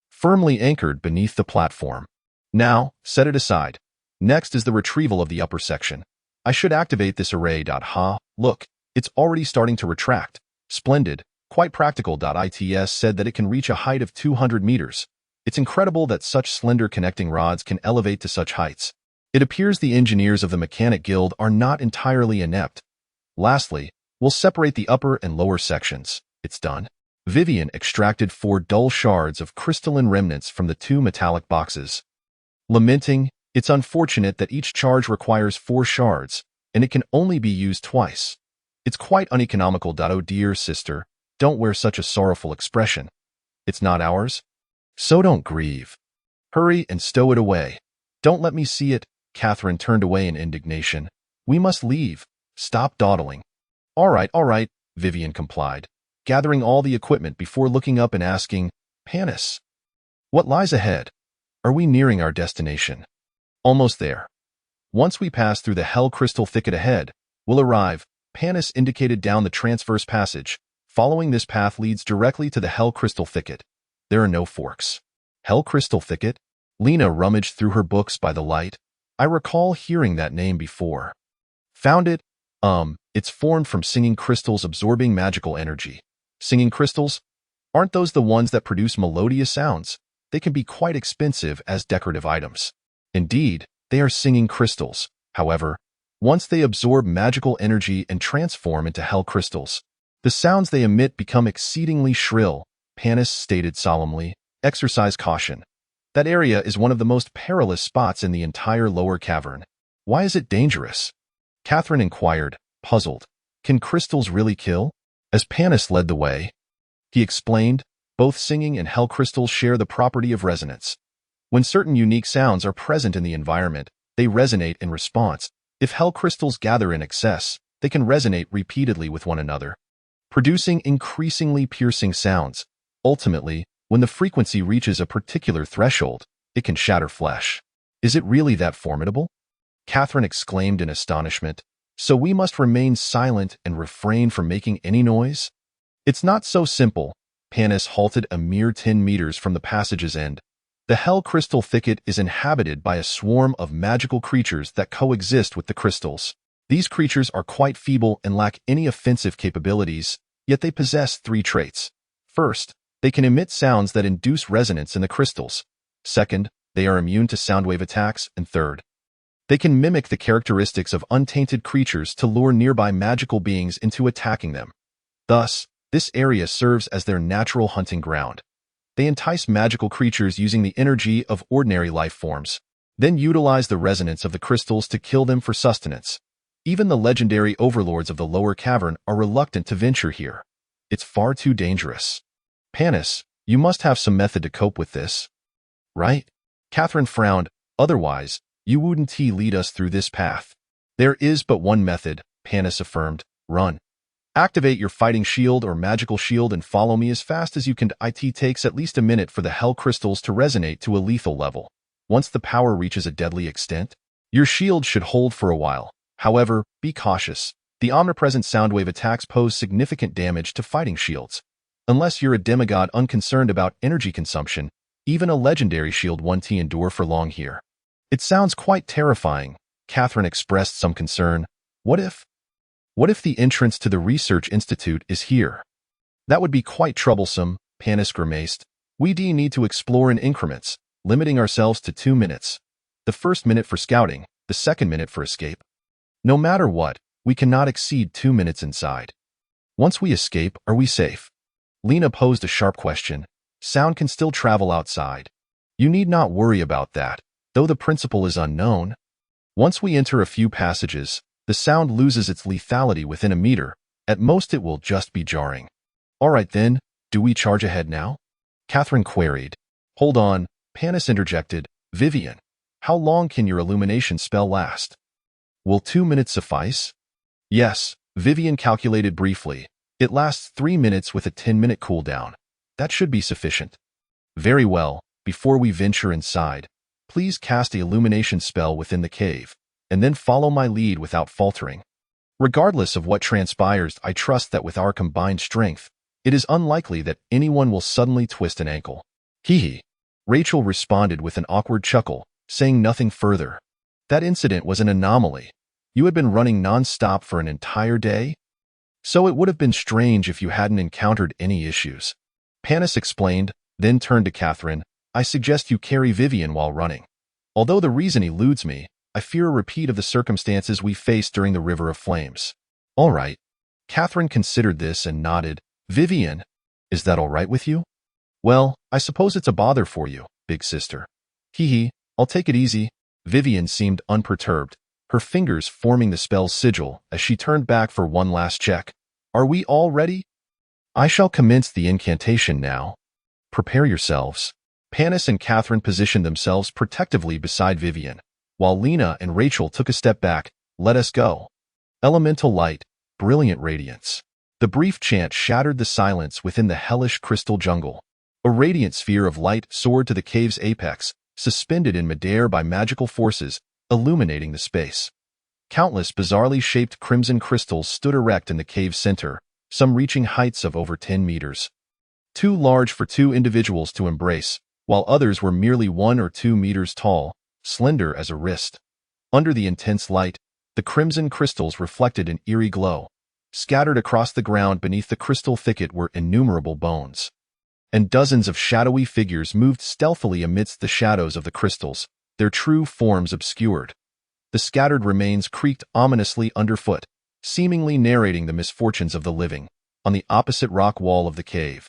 S1: firmly anchored beneath the platform. Now, set it aside. Next is the retrieval of the upper section. I should activate this array. Look, it's already starting to retract. Splendid. Quite practical. Its said that it can reach a height of 200 meters. It's incredible that such slender connecting rods can elevate to such heights. It appears the engineers of the Mechanic Guild are not entirely inept. Lastly, we'll separate the upper and lower sections. It's done. Vivian extracted 4 dull shards of crystalline remnants from the 2 metallic boxes. Lamenting, it's unfortunate that each charge requires 4 shards, and it can only be used twice. It's quite uneconomical. Oh dear sister, don't wear such a sorrowful expression. It's not ours, so don't grieve. Hurry and stow it away. Don't let me see it. Catherine turned away in indignation. We must leave. Stop dawdling. All right, Vivian complied, gathering all the equipment before looking up and asking, Panis, what lies ahead? Are we nearing our destination? Almost there. Once we pass through the hell crystal thicket ahead, we'll arrive. Panis indicated down the transverse passage. Following this path leads directly to the hell crystal thicket. There are no forks. Hell crystal thicket? Lena rummaged through her books by the light. I recall hearing that name before. Found it? It's formed from singing crystals absorbing magical energy. Singing crystals? Aren't those the ones that produce melodious sounds? They can be quite expensive as decorative items. Indeed, they are singing crystals. However, once they absorb magical energy and transform into hell crystals, the sounds they emit become exceedingly shrill. Panis stated solemnly, exercise caution. That area is one of the most perilous spots in the entire lower cavern. Why is it dangerous? Catherine inquired, puzzled. Can crystals really kill? As Panis led the way, he explained, both singing and hell crystals share the property of resonance. When certain unique sounds are present in the environment, they resonate in response. If hell crystals gather in excess, they can resonate repeatedly with one another, producing increasingly piercing sounds. Ultimately, when the frequency reaches a particular threshold, it can shatter flesh. Is it really that formidable? Catherine exclaimed in astonishment. So we must remain silent and refrain from making any noise? It's not so simple. Panis halted a mere 10 meters from the passage's end. The hell crystal thicket is inhabited by a swarm of magical creatures that coexist with the crystals. These creatures are quite feeble and lack any offensive capabilities, yet they possess 3 traits. First, they can emit sounds that induce resonance in the crystals. Second, they are immune to soundwave attacks. And third, they can mimic the characteristics of untainted creatures to lure nearby magical beings into attacking them. Thus, this area serves as their natural hunting ground. They entice magical creatures using the energy of ordinary life forms, then utilize the resonance of the crystals to kill them for sustenance. Even the legendary overlords of the lower cavern are reluctant to venture here. It's far too dangerous. Panis, you must have some method to cope with this, right? Catherine frowned. Otherwise, you wouldn't lead us through this path. There is but one method, Panis affirmed. Run. Activate your fighting shield or magical shield and follow me as fast as you can. It takes at least a minute for the hell crystals to resonate to a lethal level. Once the power reaches a deadly extent, your shield should hold for a while. However, be cautious. The omnipresent soundwave attacks pose significant damage to fighting shields. Unless you're a demigod unconcerned about energy consumption, even a legendary shield won't endure for long here. It sounds quite terrifying. Catherine expressed some concern. What if the entrance to the research institute is here? That would be quite troublesome, Panis grimaced. We need to explore in increments, limiting ourselves to 2 minutes. The first minute for scouting, the second minute for escape. No matter what, we cannot exceed 2 minutes inside. Once we escape, are we safe? Lena posed a sharp question. Sound can still travel outside. You need not worry about that, though the principle is unknown. Once we enter a few passages, the sound loses its lethality within a meter. At most it will just be jarring. All right then, do we charge ahead now? Catherine queried. Hold on, Panis interjected. Vivian, how long can your illumination spell last? Will 2 minutes suffice? Yes, Vivian calculated briefly. It lasts 3 minutes with a 10-minute cooldown. That should be sufficient. Very well, before we venture inside, please cast the illumination spell within the cave, and then follow my lead without faltering. Regardless of what transpires, I trust that with our combined strength, it is unlikely that anyone will suddenly twist an ankle. Hee. Rachel responded with an awkward chuckle, saying nothing further. That incident was an anomaly. You had been running non-stop for an entire day? So it would have been strange if you hadn't encountered any issues. Panis explained, then turned to Catherine. I suggest you carry Vivian while running. Although the reason eludes me, I fear a repeat of the circumstances we faced during the River of Flames. All right. Catherine considered this and nodded. Vivian, is that all right with you? Well, I suppose it's a bother for you, big sister. I'll take it easy. Vivian seemed unperturbed, her fingers forming the spell's sigil as she turned back for one last check. Are we all ready? I shall commence the incantation now. Prepare yourselves. Panis and Catherine positioned themselves protectively beside Vivian, while Lena and Rachel took a step back. Let us go. Elemental light, brilliant radiance. The brief chant shattered the silence within the hellish crystal jungle. A radiant sphere of light soared to the cave's apex, suspended in midair by magical forces, illuminating the space. Countless bizarrely shaped crimson crystals stood erect in the cave's center, some reaching heights of over 10 meters. Too large for 2 individuals to embrace, while others were merely 1 or 2 meters tall, slender as a wrist. Under the intense light, the crimson crystals reflected an eerie glow. Scattered across the ground beneath the crystal thicket were innumerable bones. And dozens of shadowy figures moved stealthily amidst the shadows of the crystals, their true forms obscured. The scattered remains creaked ominously underfoot, seemingly narrating the misfortunes of the living. On the opposite rock wall of the cave,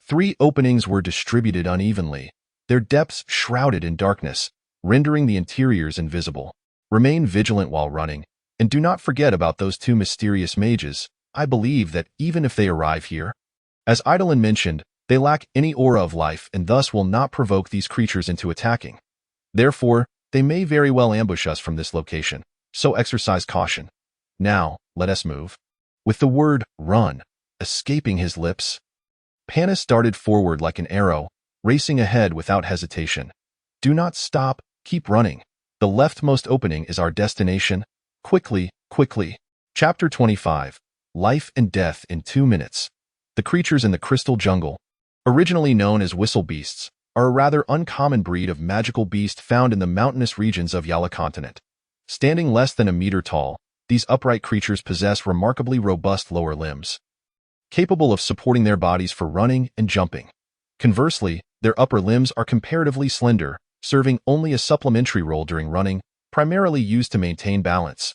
S1: 3 openings were distributed unevenly, their depths shrouded in darkness, rendering the interiors invisible. Remain vigilant while running, and do not forget about those 2 mysterious mages. I believe that even if they arrive here, as Eidolon mentioned, they lack any aura of life and thus will not provoke these creatures into attacking. Therefore, they may very well ambush us from this location, so exercise caution. Now, let us move. With the word run escaping his lips, Panis darted forward like an arrow, racing ahead without hesitation. Do not stop, keep running. The leftmost opening is our destination. Quickly, quickly. Chapter 25. Life and Death in 2 minutes. The creatures in the crystal jungle, originally known as whistle beasts, are a rather uncommon breed of magical beast found in the mountainous regions of Yala continent. Standing less than a meter tall, these upright creatures possess remarkably robust lower limbs, capable of supporting their bodies for running and jumping. Conversely, their upper limbs are comparatively slender, serving only a supplementary role during running, primarily used to maintain balance.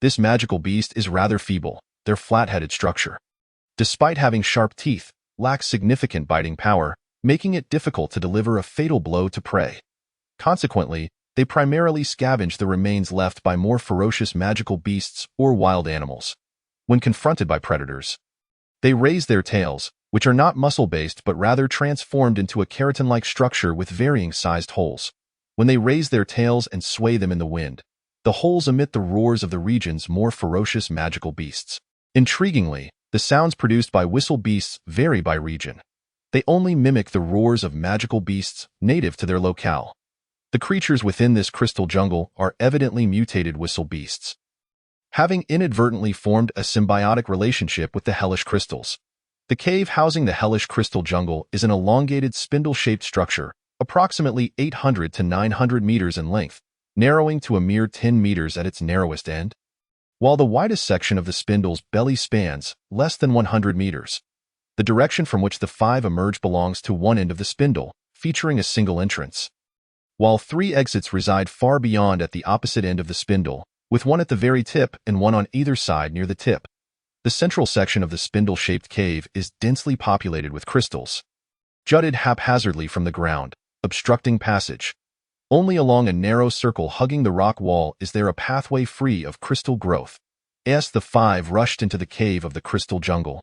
S1: This magical beast is rather feeble, their flat-headed structure, despite having sharp teeth, lacks significant biting power, making it difficult to deliver a fatal blow to prey. Consequently, they primarily scavenge the remains left by more ferocious magical beasts or wild animals. When confronted by predators, they raise their tails, which are not muscle-based but rather transformed into a keratin-like structure with varying sized holes. When they raise their tails and sway them in the wind, the holes emit the roars of the region's more ferocious magical beasts. Intriguingly, the sounds produced by whistle beasts vary by region. They only mimic the roars of magical beasts native to their locale. The creatures within this crystal jungle are evidently mutated whistle beasts, having inadvertently formed a symbiotic relationship with the hellish crystals. The cave housing the hellish crystal jungle is an elongated spindle-shaped structure, approximately 800 to 900 meters in length, narrowing to a mere 10 meters at its narrowest end, while the widest section of the spindle's belly spans less than 100 meters. The direction from which the five emerge belongs to one end of the spindle, featuring a single entrance, while three exits reside far beyond at the opposite end of the spindle, with one at the very tip and one on either side near the tip. The central section of the spindle-shaped cave is densely populated with crystals, jutted haphazardly from the ground, obstructing passage. Only along a narrow circle hugging the rock wall is there a pathway free of crystal growth. As the five rushed into the cave of the crystal jungle,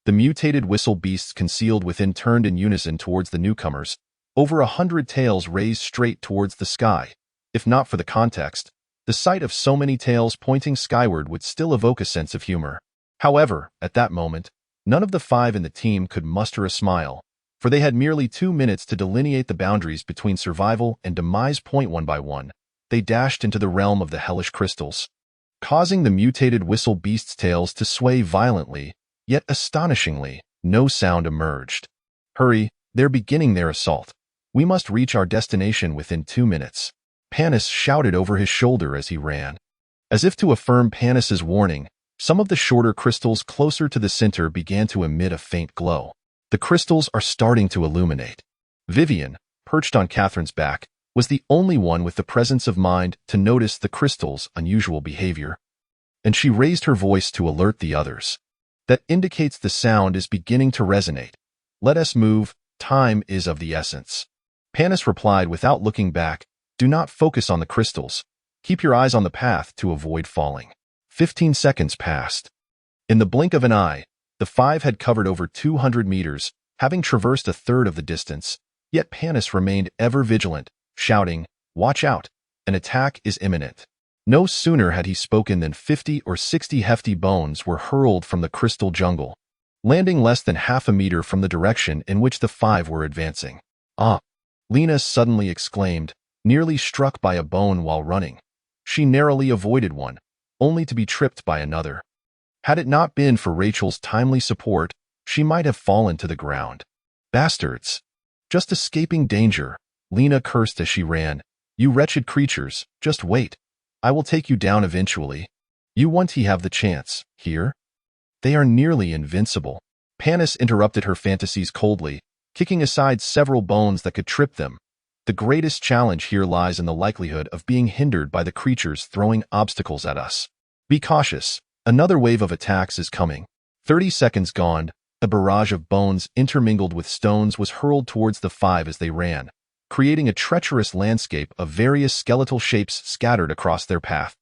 S1: the mutated whistle beasts concealed within turned in unison towards the newcomers, over 100 tails raised straight towards the sky. If not for the context, the sight of so many tails pointing skyward would still evoke a sense of humor. However, at that moment, none of the five in the team could muster a smile, for they had merely 2 minutes to delineate the boundaries between survival and demise. One by one, they dashed into the realm of the hellish crystals, causing the mutated whistle beast's tails to sway violently, yet astonishingly, no sound emerged. Hurry, they're beginning their assault. We must reach our destination within 2 minutes. Panis shouted over his shoulder as he ran. As if to affirm Panis's warning, some of the shorter crystals closer to the center began to emit a faint glow. The crystals are starting to illuminate. Vivian, perched on Catherine's back, was the only one with the presence of mind to notice the crystals' unusual behavior, and she raised her voice to alert the others. That indicates the sound is beginning to resonate. Let us move, time is of the essence. Panis replied without looking back, do not focus on the crystals. Keep your eyes on the path to avoid falling. 15 seconds passed. In the blink of an eye, the five had covered over 200 meters, having traversed a third of the distance, yet Panis remained ever vigilant, shouting, watch out, an attack is imminent. No sooner had he spoken than 50 or 60 hefty bones were hurled from the crystal jungle, landing less than half a meter from the direction in which the five were advancing. Ah! Lena suddenly exclaimed, nearly struck by a bone while running. She narrowly avoided one, only to be tripped by another. Had it not been for Rachel's timely support, she might have fallen to the ground. Bastards! Just escaping danger, Lena cursed as she ran. You wretched creatures, just wait. I will take you down eventually. You won't have the chance, here? They are nearly invincible. Panis interrupted her fantasies coldly, kicking aside several bones that could trip them. The greatest challenge here lies in the likelihood of being hindered by the creatures throwing obstacles at us. Be cautious. Another wave of attacks is coming. 30 seconds gone, a barrage of bones intermingled with stones was hurled towards the five as they ran, creating a treacherous landscape of various skeletal shapes scattered across their path,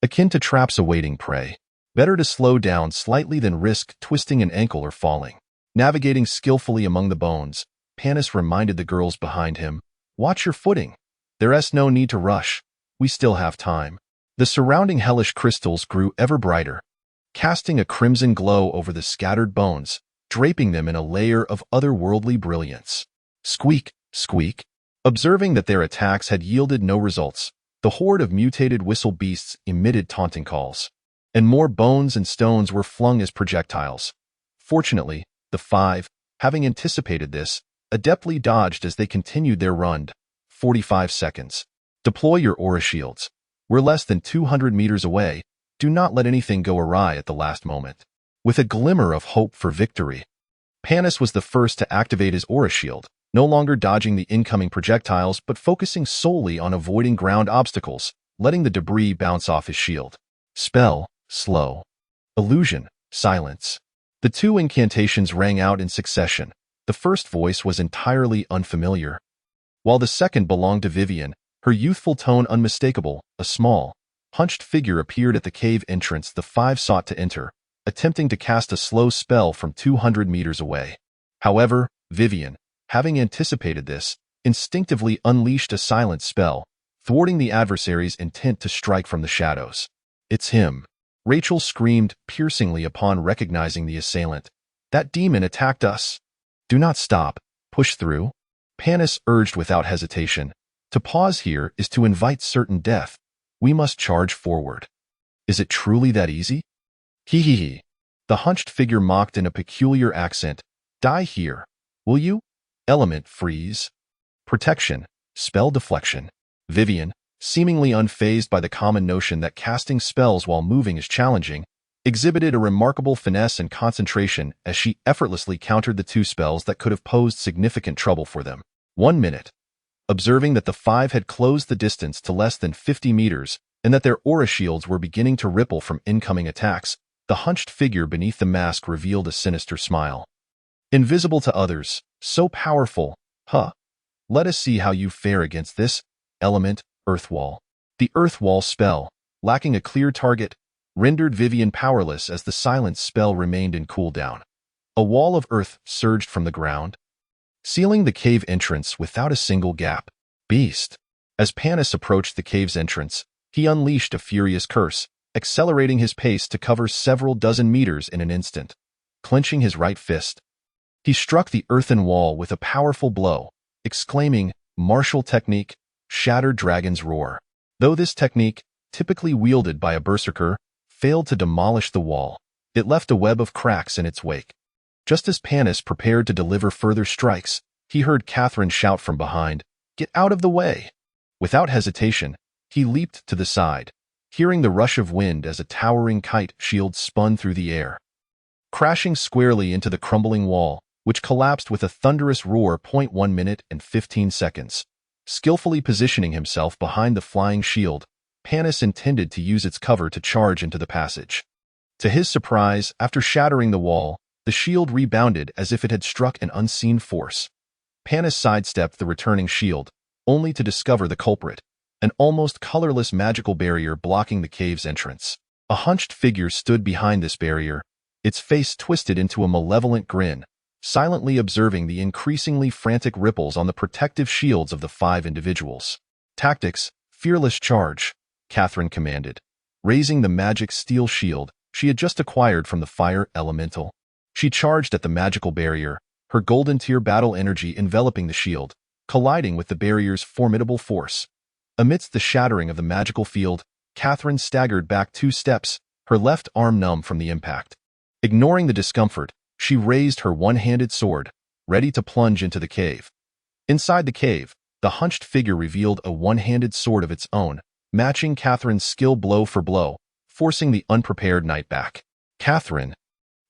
S1: akin to traps awaiting prey. Better to slow down slightly than risk twisting an ankle or falling. Navigating skillfully among the bones, Panis reminded the girls behind him, watch your footing. There's no need to rush. We still have time. The surrounding hellish crystals grew ever brighter, casting a crimson glow over the scattered bones, draping them in a layer of otherworldly brilliance. Squeak, squeak. Observing that their attacks had yielded no results, the horde of mutated whistle beasts emitted taunting calls, and more bones and stones were flung as projectiles. Fortunately, the five, having anticipated this, adeptly dodged as they continued their run. 45 seconds. Deploy your aura shields. We're less than 200 meters away. Do not let anything go awry at the last moment. With a glimmer of hope for victory, Panis was the first to activate his aura shield, no longer dodging the incoming projectiles but focusing solely on avoiding ground obstacles, letting the debris bounce off his shield. Spell, slow. Illusion, silence. The two incantations rang out in succession. The first voice was entirely unfamiliar, while the second belonged to Vivian, her youthful tone unmistakable. A small, hunched figure appeared at the cave entrance the five sought to enter, attempting to cast a slow spell from 200 meters away. However, Vivian, having anticipated this, instinctively unleashed a silent spell, thwarting the adversary's intent to strike from the shadows. It's him. Rachel screamed piercingly upon recognizing the assailant. That demon attacked us. Do not stop. Push through. Panis urged without hesitation. To pause here is to invite certain death. We must charge forward. Is it truly that easy? Hee hee hee. The hunched figure mocked in a peculiar accent. Die here. Will you? Element freeze. Protection. Spell deflection. Vivian, seemingly unfazed by the common notion that casting spells while moving is challenging, exhibited a remarkable finesse and concentration as she effortlessly countered the two spells that could have posed significant trouble for them. 1 minute. Observing that the five had closed the distance to less than 50 meters and that their aura shields were beginning to ripple from incoming attacks, the hunched figure beneath the mask revealed a sinister smile. Invisible to others, so powerful, huh? Let us see how you fare against this element, Earth Wall. The Earth Wall spell, lacking a clear target, rendered Vivian powerless as the silence spell remained in cooldown. A wall of earth surged from the ground, sealing the cave entrance without a single gap. Beast. As Panis approached the cave's entrance, he unleashed a furious curse, accelerating his pace to cover several dozen meters in an instant. Clenching his right fist, he struck the earthen wall with a powerful blow, exclaiming, "Martial technique, shattered dragon's roar." Though this technique, typically wielded by a berserker, failed to demolish the wall, it left a web of cracks in its wake. Just as Panis prepared to deliver further strikes, he heard Catherine shout from behind, "Get out of the way!" Without hesitation, he leaped to the side, hearing the rush of wind as a towering kite shield spun through the air, crashing squarely into the crumbling wall, which collapsed with a thunderous roar. 1 minute and 15 seconds. Skillfully positioning himself behind the flying shield, Panis intended to use its cover to charge into the passage. To his surprise, after shattering the wall, the shield rebounded as if it had struck an unseen force. Panis sidestepped the returning shield, only to discover the culprit, an almost colorless magical barrier blocking the cave's entrance. A hunched figure stood behind this barrier, its face twisted into a malevolent grin, silently observing the increasingly frantic ripples on the protective shields of the five individuals. Tactics, fearless charge, Catherine commanded, raising the magic steel shield she had just acquired from the fire elemental. She charged at the magical barrier, her golden tier battle energy enveloping the shield, colliding with the barrier's formidable force. Amidst the shattering of the magical field, Catherine staggered back 2 steps, her left arm numb from the impact. Ignoring the discomfort, she raised her one-handed sword, ready to plunge into the cave. Inside the cave, the hunched figure revealed a one-handed sword of its own, matching Catherine's skill blow for blow, forcing the unprepared knight back. "Catherine,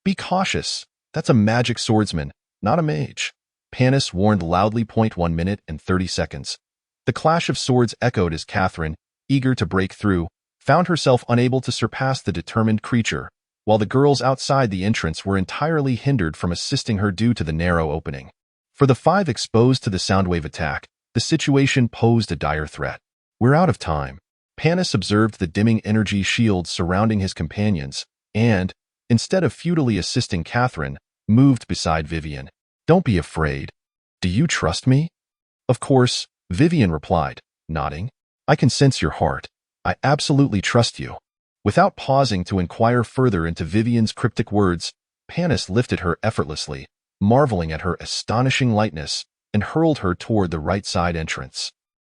S1: be cautious. That's a magic swordsman, not a mage," Panis warned loudly. 1 minute and 30 seconds. The clash of swords echoed as Catherine, eager to break through, found herself unable to surpass the determined creature, while the girls outside the entrance were entirely hindered from assisting her due to the narrow opening. For the five exposed to the soundwave attack, the situation posed a dire threat. "We're out of time." Panis observed the dimming energy shields surrounding his companions, and, instead of futilely assisting Catherine, moved beside Vivian. "Don't be afraid. Do you trust me?" "Of course," Vivian replied, nodding. "I can sense your heart. I absolutely trust you." Without pausing to inquire further into Vivian's cryptic words, Panis lifted her effortlessly, marveling at her astonishing lightness, and hurled her toward the right side entrance.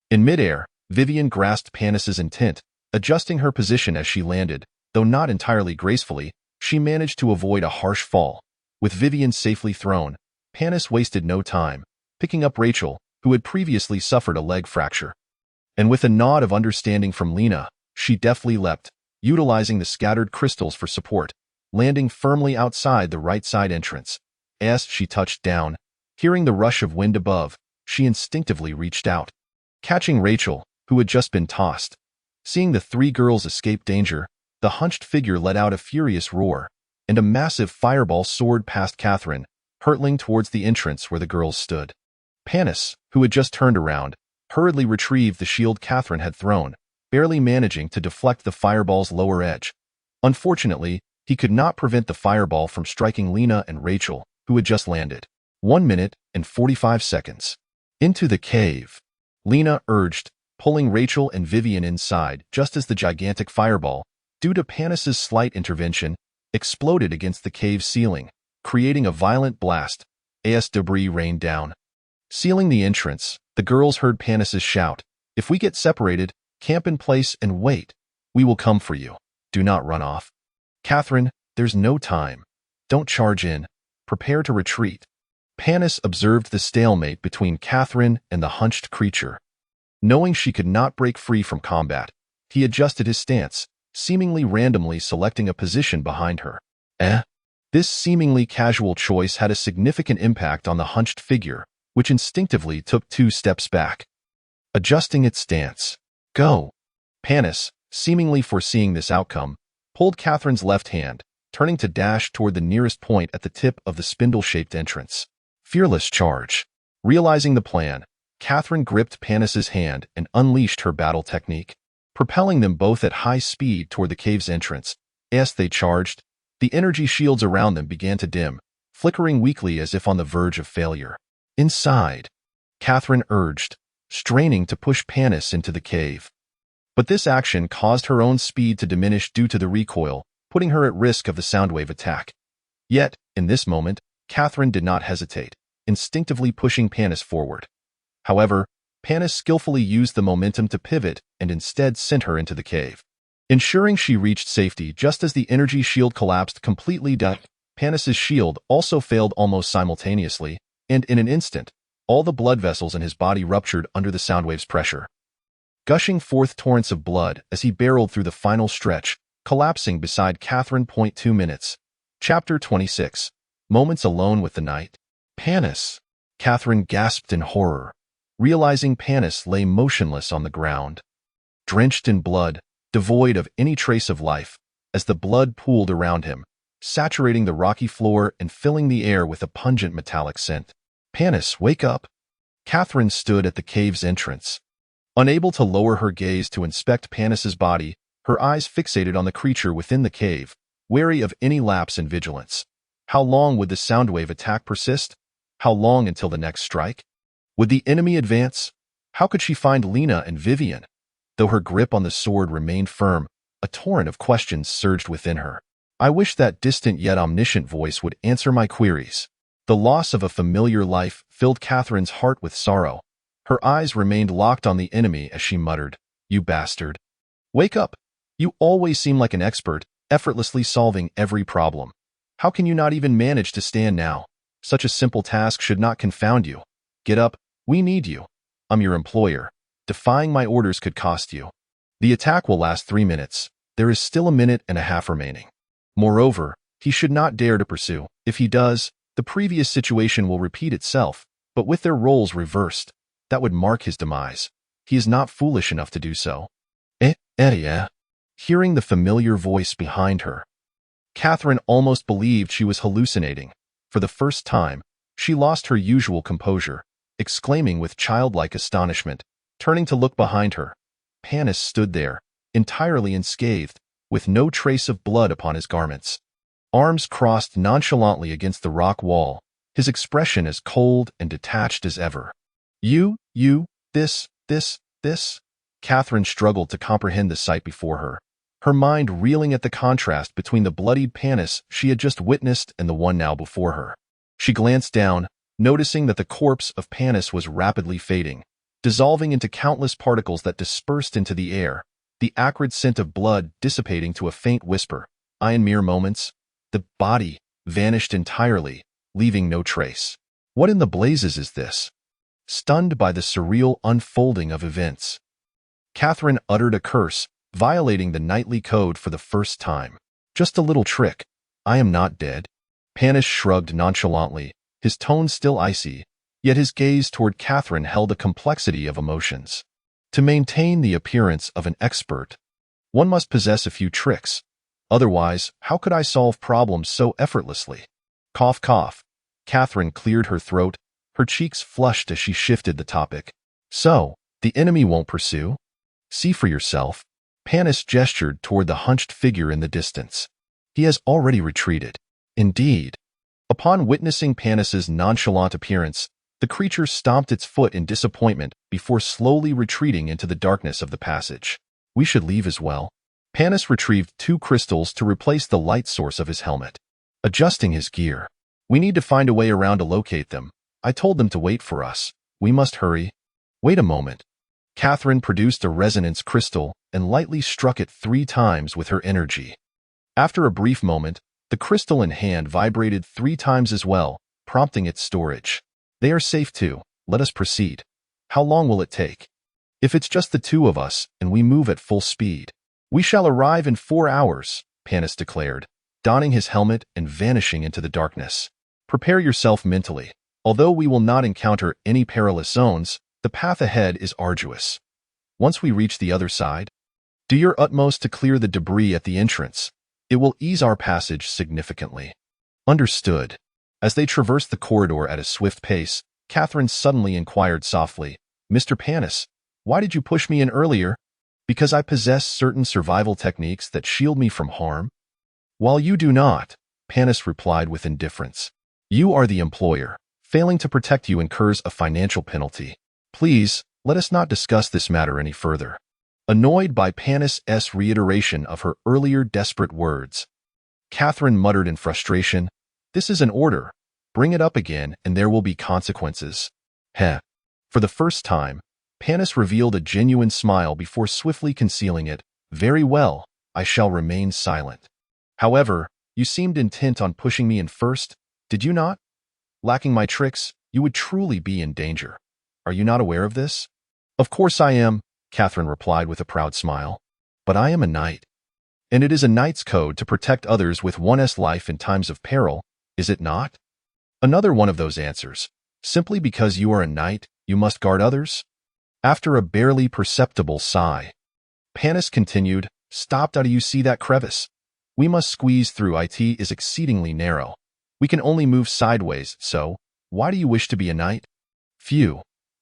S1: In midair, Vivian grasped Panis's intent, adjusting her position as she landed. Though not entirely gracefully, she managed to avoid a harsh fall. With Vivian safely thrown, Panis wasted no time, picking up Rachel, who had previously suffered a leg fracture. And with a nod of understanding from Lena, she deftly leapt, utilizing the scattered crystals for support, landing firmly outside the right side entrance. As she touched down, hearing the rush of wind above, she instinctively reached out, catching Rachel, who had just been tossed. Seeing the 3 girls escape danger, the hunched figure let out a furious roar, and a massive fireball soared past Catherine, hurtling towards the entrance where the girls stood. Panis, who had just turned around, hurriedly retrieved the shield Catherine had thrown, barely managing to deflect the fireball's lower edge. Unfortunately, he could not prevent the fireball from striking Lena and Rachel, who had just landed. 1 minute and 45 seconds. "Into the cave," Lena urged, pulling Rachel and Vivian inside just as the gigantic fireball, due to Panis's slight intervention, exploded against the cave's ceiling, creating a violent blast as debris rained down. Sealing the entrance, the girls heard Panis's shout, "If we get separated, camp in place and wait. We will come for you. Do not run off. Catherine, there's no time. Don't charge in. Prepare to retreat." Panis observed the stalemate between Catherine and the hunched creature. Knowing she could not break free from combat, he adjusted his stance, seemingly randomly selecting a position behind her. This seemingly casual choice had a significant impact on the hunched figure, which instinctively took 2 steps back. Adjusting its stance. "Go." Panis, seemingly foreseeing this outcome, pulled Catherine's left hand, turning to dash toward the nearest point at the tip of the spindle-shaped entrance. Fearless charge. Realizing the plan, Catherine gripped Panis's hand and unleashed her battle technique, propelling them both at high speed toward the cave's entrance. As they charged, the energy shields around them began to dim, flickering weakly as if on the verge of failure. "Inside," Catherine urged, straining to push Panis into the cave. But this action caused her own speed to diminish due to the recoil, putting her at risk of the soundwave attack. Yet, in this moment, Catherine did not hesitate, instinctively pushing Panis forward. However, Panis skillfully used the momentum to pivot and instead sent her into the cave. Ensuring she reached safety just as the energy shield collapsed completely down, Panis's shield also failed almost simultaneously, and in an instant, all the blood vessels in his body ruptured under the soundwave's pressure. Gushing forth torrents of blood as he barreled through the final stretch, collapsing beside Catherine. 2 minutes. Chapter 26. Moments alone with the night. "Panis!" Catherine gasped in horror, realizing Panis lay motionless on the ground, drenched in blood, devoid of any trace of life, as the blood pooled around him, saturating the rocky floor and filling the air with a pungent metallic scent. "Panis, wake up!" Catherine stood at the cave's entrance. Unable to lower her gaze to inspect Panis's body, her eyes fixated on the creature within the cave, wary of any lapse in vigilance. How long would the soundwave attack persist? How long until the next strike? Would the enemy advance? How could she find Lena and Vivian? Though her grip on the sword remained firm, a torrent of questions surged within her. I wish that distant yet omniscient voice would answer my queries. The loss of a familiar life filled Catherine's heart with sorrow. Her eyes remained locked on the enemy as she muttered, "You bastard. Wake up. You always seem like an expert, effortlessly solving every problem. How can you not even manage to stand now? Such a simple task should not confound you. Get up. We need you. I'm your employer. Defying my orders could cost you. The attack will last 3 minutes. There is still 1.5 minutes remaining. Moreover, he should not dare to pursue. If he does, the previous situation will repeat itself, but with their roles reversed. That would mark his demise. He is not foolish enough to do so." Hearing the familiar voice behind her, Catherine almost believed she was hallucinating. For the first time, she lost her usual composure, exclaiming with childlike astonishment, turning to look behind her. Panis stood there, entirely unscathed, with no trace of blood upon his garments. Arms crossed nonchalantly against the rock wall, his expression as cold and detached as ever. This. Catherine struggled to comprehend the sight before her, her mind reeling at the contrast between the bloodied Panis she had just witnessed and the one now before her. She glanced down, noticing that the corpse of Panis was rapidly fading, dissolving into countless particles that dispersed into the air, the acrid scent of blood dissipating to a faint whisper. In mere moments, the body vanished entirely, leaving no trace. What in the blazes is this? Stunned by the surreal unfolding of events, Catherine uttered a curse, violating the nightly code for the first time. "Just a little trick. I am not dead." Panis shrugged nonchalantly, his tone still icy, yet his gaze toward Catherine held a complexity of emotions. To maintain the appearance of an expert, one must possess a few tricks. Otherwise, how could I solve problems so effortlessly? Cough, cough. Catherine cleared her throat, her cheeks flushed as she shifted the topic. "So, the enemy won't pursue? See for yourself." Panis gestured toward the hunched figure in the distance. "He has already retreated." Indeed. Upon witnessing Panis's nonchalant appearance, the creature stomped its foot in disappointment before slowly retreating into the darkness of the passage. "We should leave as well." Panis retrieved 2 crystals to replace the light source of his helmet. Adjusting his gear. We need to find a way around to locate them. I told them to wait for us. We must hurry. Wait a moment. Catherine produced a resonance crystal and lightly struck it 3 times with her energy. After a brief moment, the crystal in hand vibrated 3 times as well, prompting its storage. They are safe too. Let us proceed. How long will it take? If it's just the 2 of us and we move at full speed, we shall arrive in 4 hours, Panis declared, donning his helmet and vanishing into the darkness. Prepare yourself mentally. Although we will not encounter any perilous zones, the path ahead is arduous. Once we reach the other side, do your utmost to clear the debris at the entrance. It will ease our passage significantly. Understood. As they traversed the corridor at a swift pace, Catherine suddenly inquired softly, Mr. Panis, why did you push me in earlier? Because I possess certain survival techniques that shield me from harm? While you do not, Panis replied with indifference. You are the employer. Failing to protect you incurs a financial penalty. Please, let us not discuss this matter any further. Annoyed by Panis' reiteration of her earlier desperate words, Catherine muttered in frustration, This is an order. Bring it up again and there will be consequences. Heh. For the first time, Panis revealed a genuine smile before swiftly concealing it. Very well, I shall remain silent. However, you seemed intent on pushing me in first, did you not? Lacking my tricks, you would truly be in danger. Are you not aware of this? Of course I am, Catherine replied with a proud smile. But I am a knight. And it is a knight's code to protect others with one's life in times of peril, is it not? Another one of those answers. Simply because you are a knight, you must guard others? After a barely perceptible sigh, Panis continued, Stop, do you see that crevice? We must squeeze through. It is exceedingly narrow. We can only move sideways, so, why do you wish to be a knight? Phew.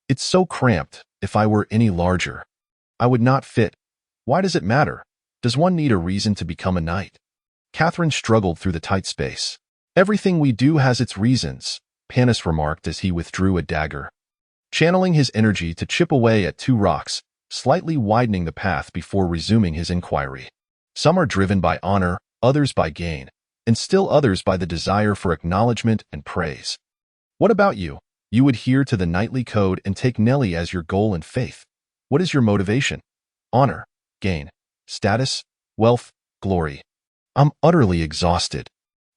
S1: It's so cramped. If I were any larger, I would not fit. Why does it matter? Does one need a reason to become a knight? Catherine struggled through the tight space. Everything we do has its reasons, Panis remarked as he withdrew a dagger, channeling his energy to chip away at 2 rocks, slightly widening the path before resuming his inquiry. Some are driven by honor, others by gain, and still others by the desire for acknowledgement and praise. What about you? You adhere to the knightly code and take Nelly as your goal and faith. What is your motivation? Honor, gain, status, wealth, glory. I'm utterly exhausted.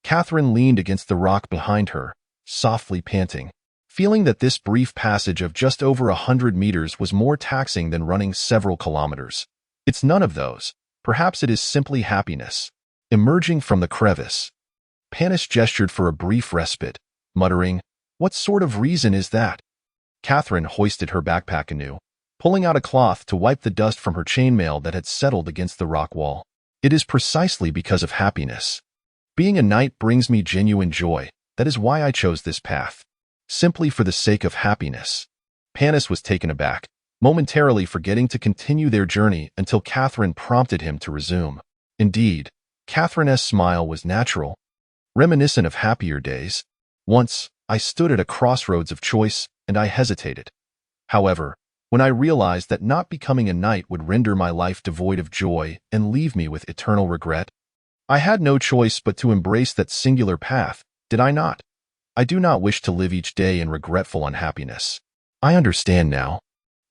S1: Catherine leaned against the rock behind her, softly panting, feeling that this brief passage of just over 100 meters was more taxing than running several kilometers. It's none of those. Perhaps it is simply happiness. Emerging from the crevice, Panis gestured for a brief respite, muttering, What sort of reason is that? Catherine hoisted her backpack anew, pulling out a cloth to wipe the dust from her chainmail that had settled against the rock wall. It is precisely because of happiness. Being a knight brings me genuine joy. That is why I chose this path. Simply for the sake of happiness. Panis was taken aback, momentarily forgetting to continue their journey until Catherine prompted him to resume. Indeed, Catherine's smile was natural, reminiscent of happier days. Once, I stood at a crossroads of choice, and I hesitated. However, when I realized that not becoming a knight would render my life devoid of joy and leave me with eternal regret, I had no choice but to embrace that singular path, did I not? I do not wish to live each day in regretful unhappiness. I understand now.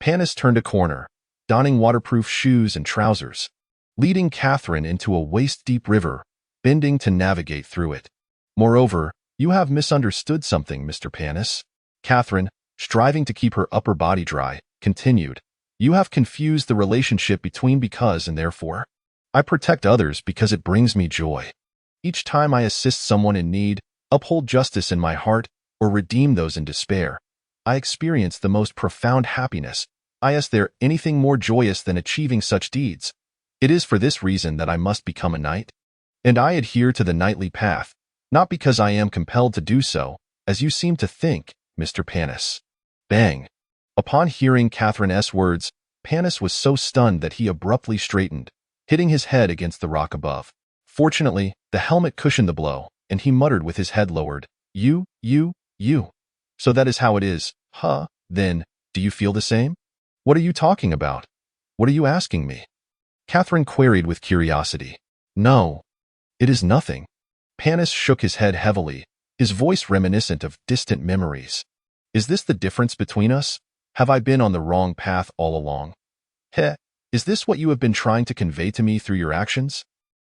S1: Panis turned a corner, donning waterproof shoes and trousers, leading Catherine into a waist-deep river, bending to navigate through it. Moreover, you have misunderstood something, Mr. Panis. Catherine, striving to keep her upper body dry, continued. You have confused the relationship between because and therefore. I protect others because it brings me joy. Each time I assist someone in need, uphold justice in my heart, or redeem those in despair, I experience the most profound happiness. Is there anything more joyous than achieving such deeds? It is for this reason that I must become a knight. And I adhere to the knightly path, not because I am compelled to do so, as you seem to think, Mr. Panis. Bang! Upon hearing Catherine's words, Panis was so stunned that he abruptly straightened, hitting his head against the rock above. Fortunately, the helmet cushioned the blow, and he muttered with his head lowered, You. So that is how it is, huh? Then, do you feel the same? What are you talking about? What are you asking me? Catherine queried with curiosity. No, it is nothing. Panis shook his head heavily, his voice reminiscent of distant memories. Is this the difference between us? Have I been on the wrong path all along? Heh, is this what you have been trying to convey to me through your actions?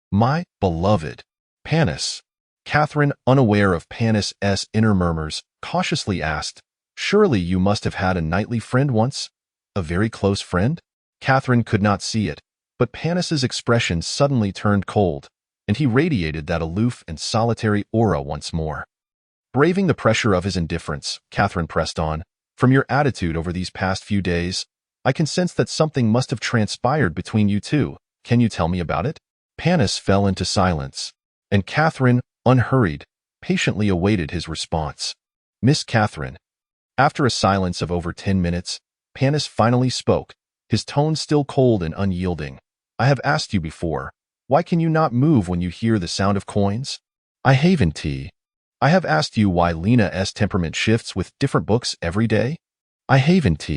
S1: My beloved Panis. Catherine, unaware of Panis's inner murmurs, cautiously asked, surely you must have had a knightly friend once? A very close friend? Catherine could not see it, but Panis's expression suddenly turned cold, and he radiated that aloof and solitary aura once more. Braving the pressure of his indifference, Catherine pressed on, from your attitude over these past few days, I can sense that something must have transpired between you two. Can you tell me about it? Panis fell into silence, and Catherine, unhurried, patiently awaited his response. Miss Catherine. After a silence of over 10 minutes, Panis finally spoke, his tone still cold and unyielding. I have asked you before, why can you not move when you hear the sound of coins? I haven't. I have asked you why Lena's temperament shifts with different books every day? I haven't.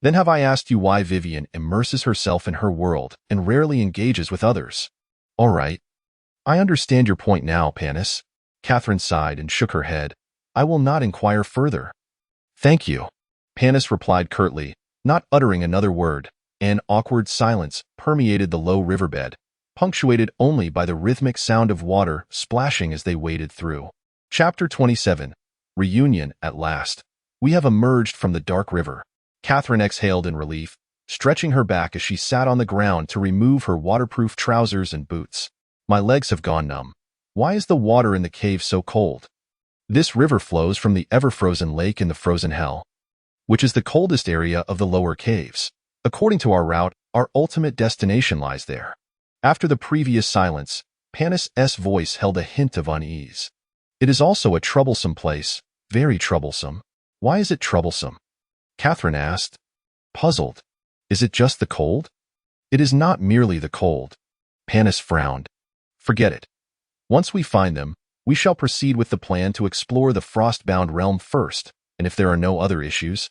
S1: Then have I asked you why Vivian immerses herself in her world and rarely engages with others? All right. I understand your point now, Panis. Catherine sighed and shook her head. I will not inquire further. Thank you. Panis replied curtly, not uttering another word. An awkward silence permeated the low riverbed, punctuated only by the rhythmic sound of water splashing as they waded through. Chapter 27. Reunion at last. We have emerged from the dark river. Catherine exhaled in relief, stretching her back as she sat on the ground to remove her waterproof trousers and boots. My legs have gone numb. Why is the water in the cave so cold? This river flows from the ever-frozen lake in the frozen hell, which is the coldest area of the lower caves. According to our route, our ultimate destination lies there. After the previous silence, Panis's voice held a hint of unease. It is also a troublesome place, very troublesome. Why is it troublesome? Catherine asked, puzzled. Is it just the cold? It is not merely the cold. Panis frowned. Forget it. Once we find them, we shall proceed with the plan to explore the frost-bound realm first, and if there are no other issues,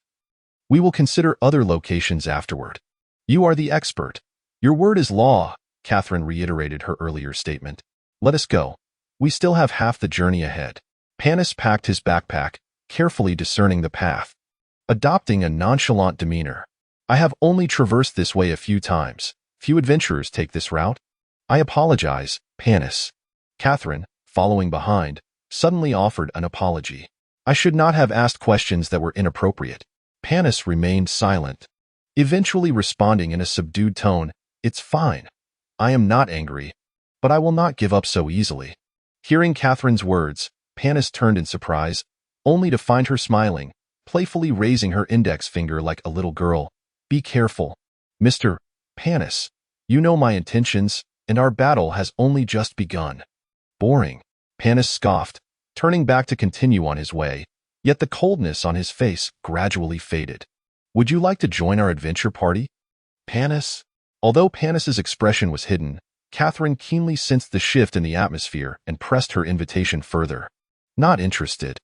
S1: we will consider other locations afterward. You are the expert. Your word is law, Catherine reiterated her earlier statement. Let us go. We still have half the journey ahead. Panis packed his backpack, carefully discerning the path, adopting a nonchalant demeanor. I have only traversed this way a few times. Few adventurers take this route. I apologize, Panis. Catherine, following behind, suddenly offered an apology. I should not have asked questions that were inappropriate. Panis remained silent, eventually responding in a subdued tone, It's fine. I am not angry, but I will not give up so easily. Hearing Catherine's words, Panis turned in surprise, only to find her smiling, playfully raising her index finger like a little girl. Be careful. Mr. Panis, you know my intentions, and our battle has only just begun. Boring. Panis scoffed, turning back to continue on his way, yet the coldness on his face gradually faded. Would you like to join our adventure party? Panis? Although Panis's expression was hidden, Catherine keenly sensed the shift in the atmosphere and pressed her invitation further. Not interested.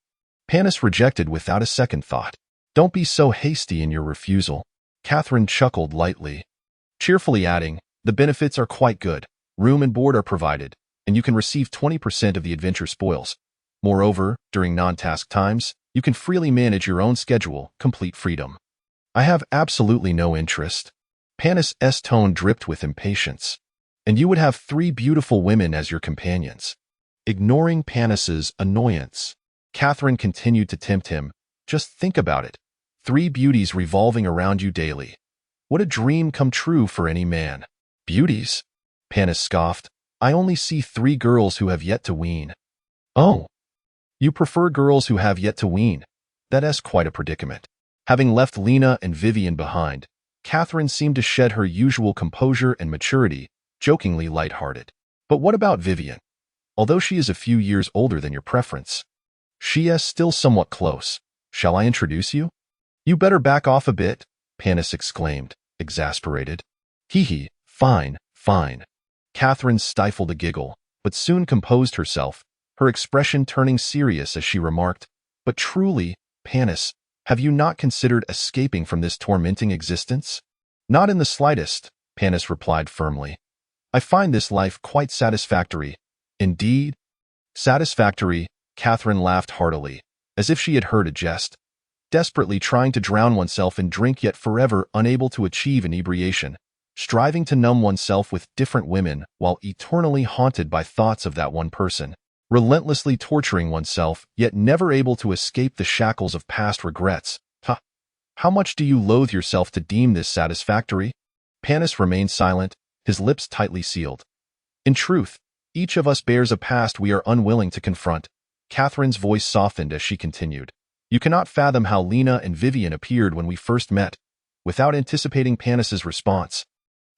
S1: Panis rejected without a second thought. Don't be so hasty in your refusal. Catherine chuckled lightly, cheerfully adding, the benefits are quite good. Room and board are provided, and you can receive 20% of the adventure spoils. Moreover, during non-task times, you can freely manage your own schedule, complete freedom. I have absolutely no interest. Panis's tone dripped with impatience. And you would have 3 beautiful women as your companions. Ignoring Panis's annoyance, Catherine continued to tempt him. Just think about it. 3 beauties revolving around you daily. What a dream come true for any man. Beauties? Panis scoffed. I only see 3 girls who have yet to wean. Oh. You prefer girls who have yet to wean. That's quite a predicament. Having left Lena and Vivian behind, Catherine seemed to shed her usual composure and maturity, jokingly light-hearted. But what about Vivian? Although she is a few years older than your preference, she is still somewhat close. Shall I introduce you? You better back off a bit, Panis exclaimed, exasperated. Hee, fine, fine. Catherine stifled a giggle, but soon composed herself, her expression turning serious as she remarked, But truly, Panis, have you not considered escaping from this tormenting existence? Not in the slightest. Panis replied firmly. I find this life quite satisfactory. Indeed? Satisfactory, Catherine laughed heartily, as if she had heard a jest. Desperately trying to drown oneself in drink yet forever unable to achieve inebriation, striving to numb oneself with different women while eternally haunted by thoughts of that one person, relentlessly torturing oneself yet never able to escape the shackles of past regrets. How much do you loathe yourself to deem this satisfactory? Panis remained silent, his lips tightly sealed. In truth, each of us bears a past we are unwilling to confront. Catherine's voice softened as she continued. You cannot fathom how Lena and Vivian appeared when we first met, without anticipating Panis's response.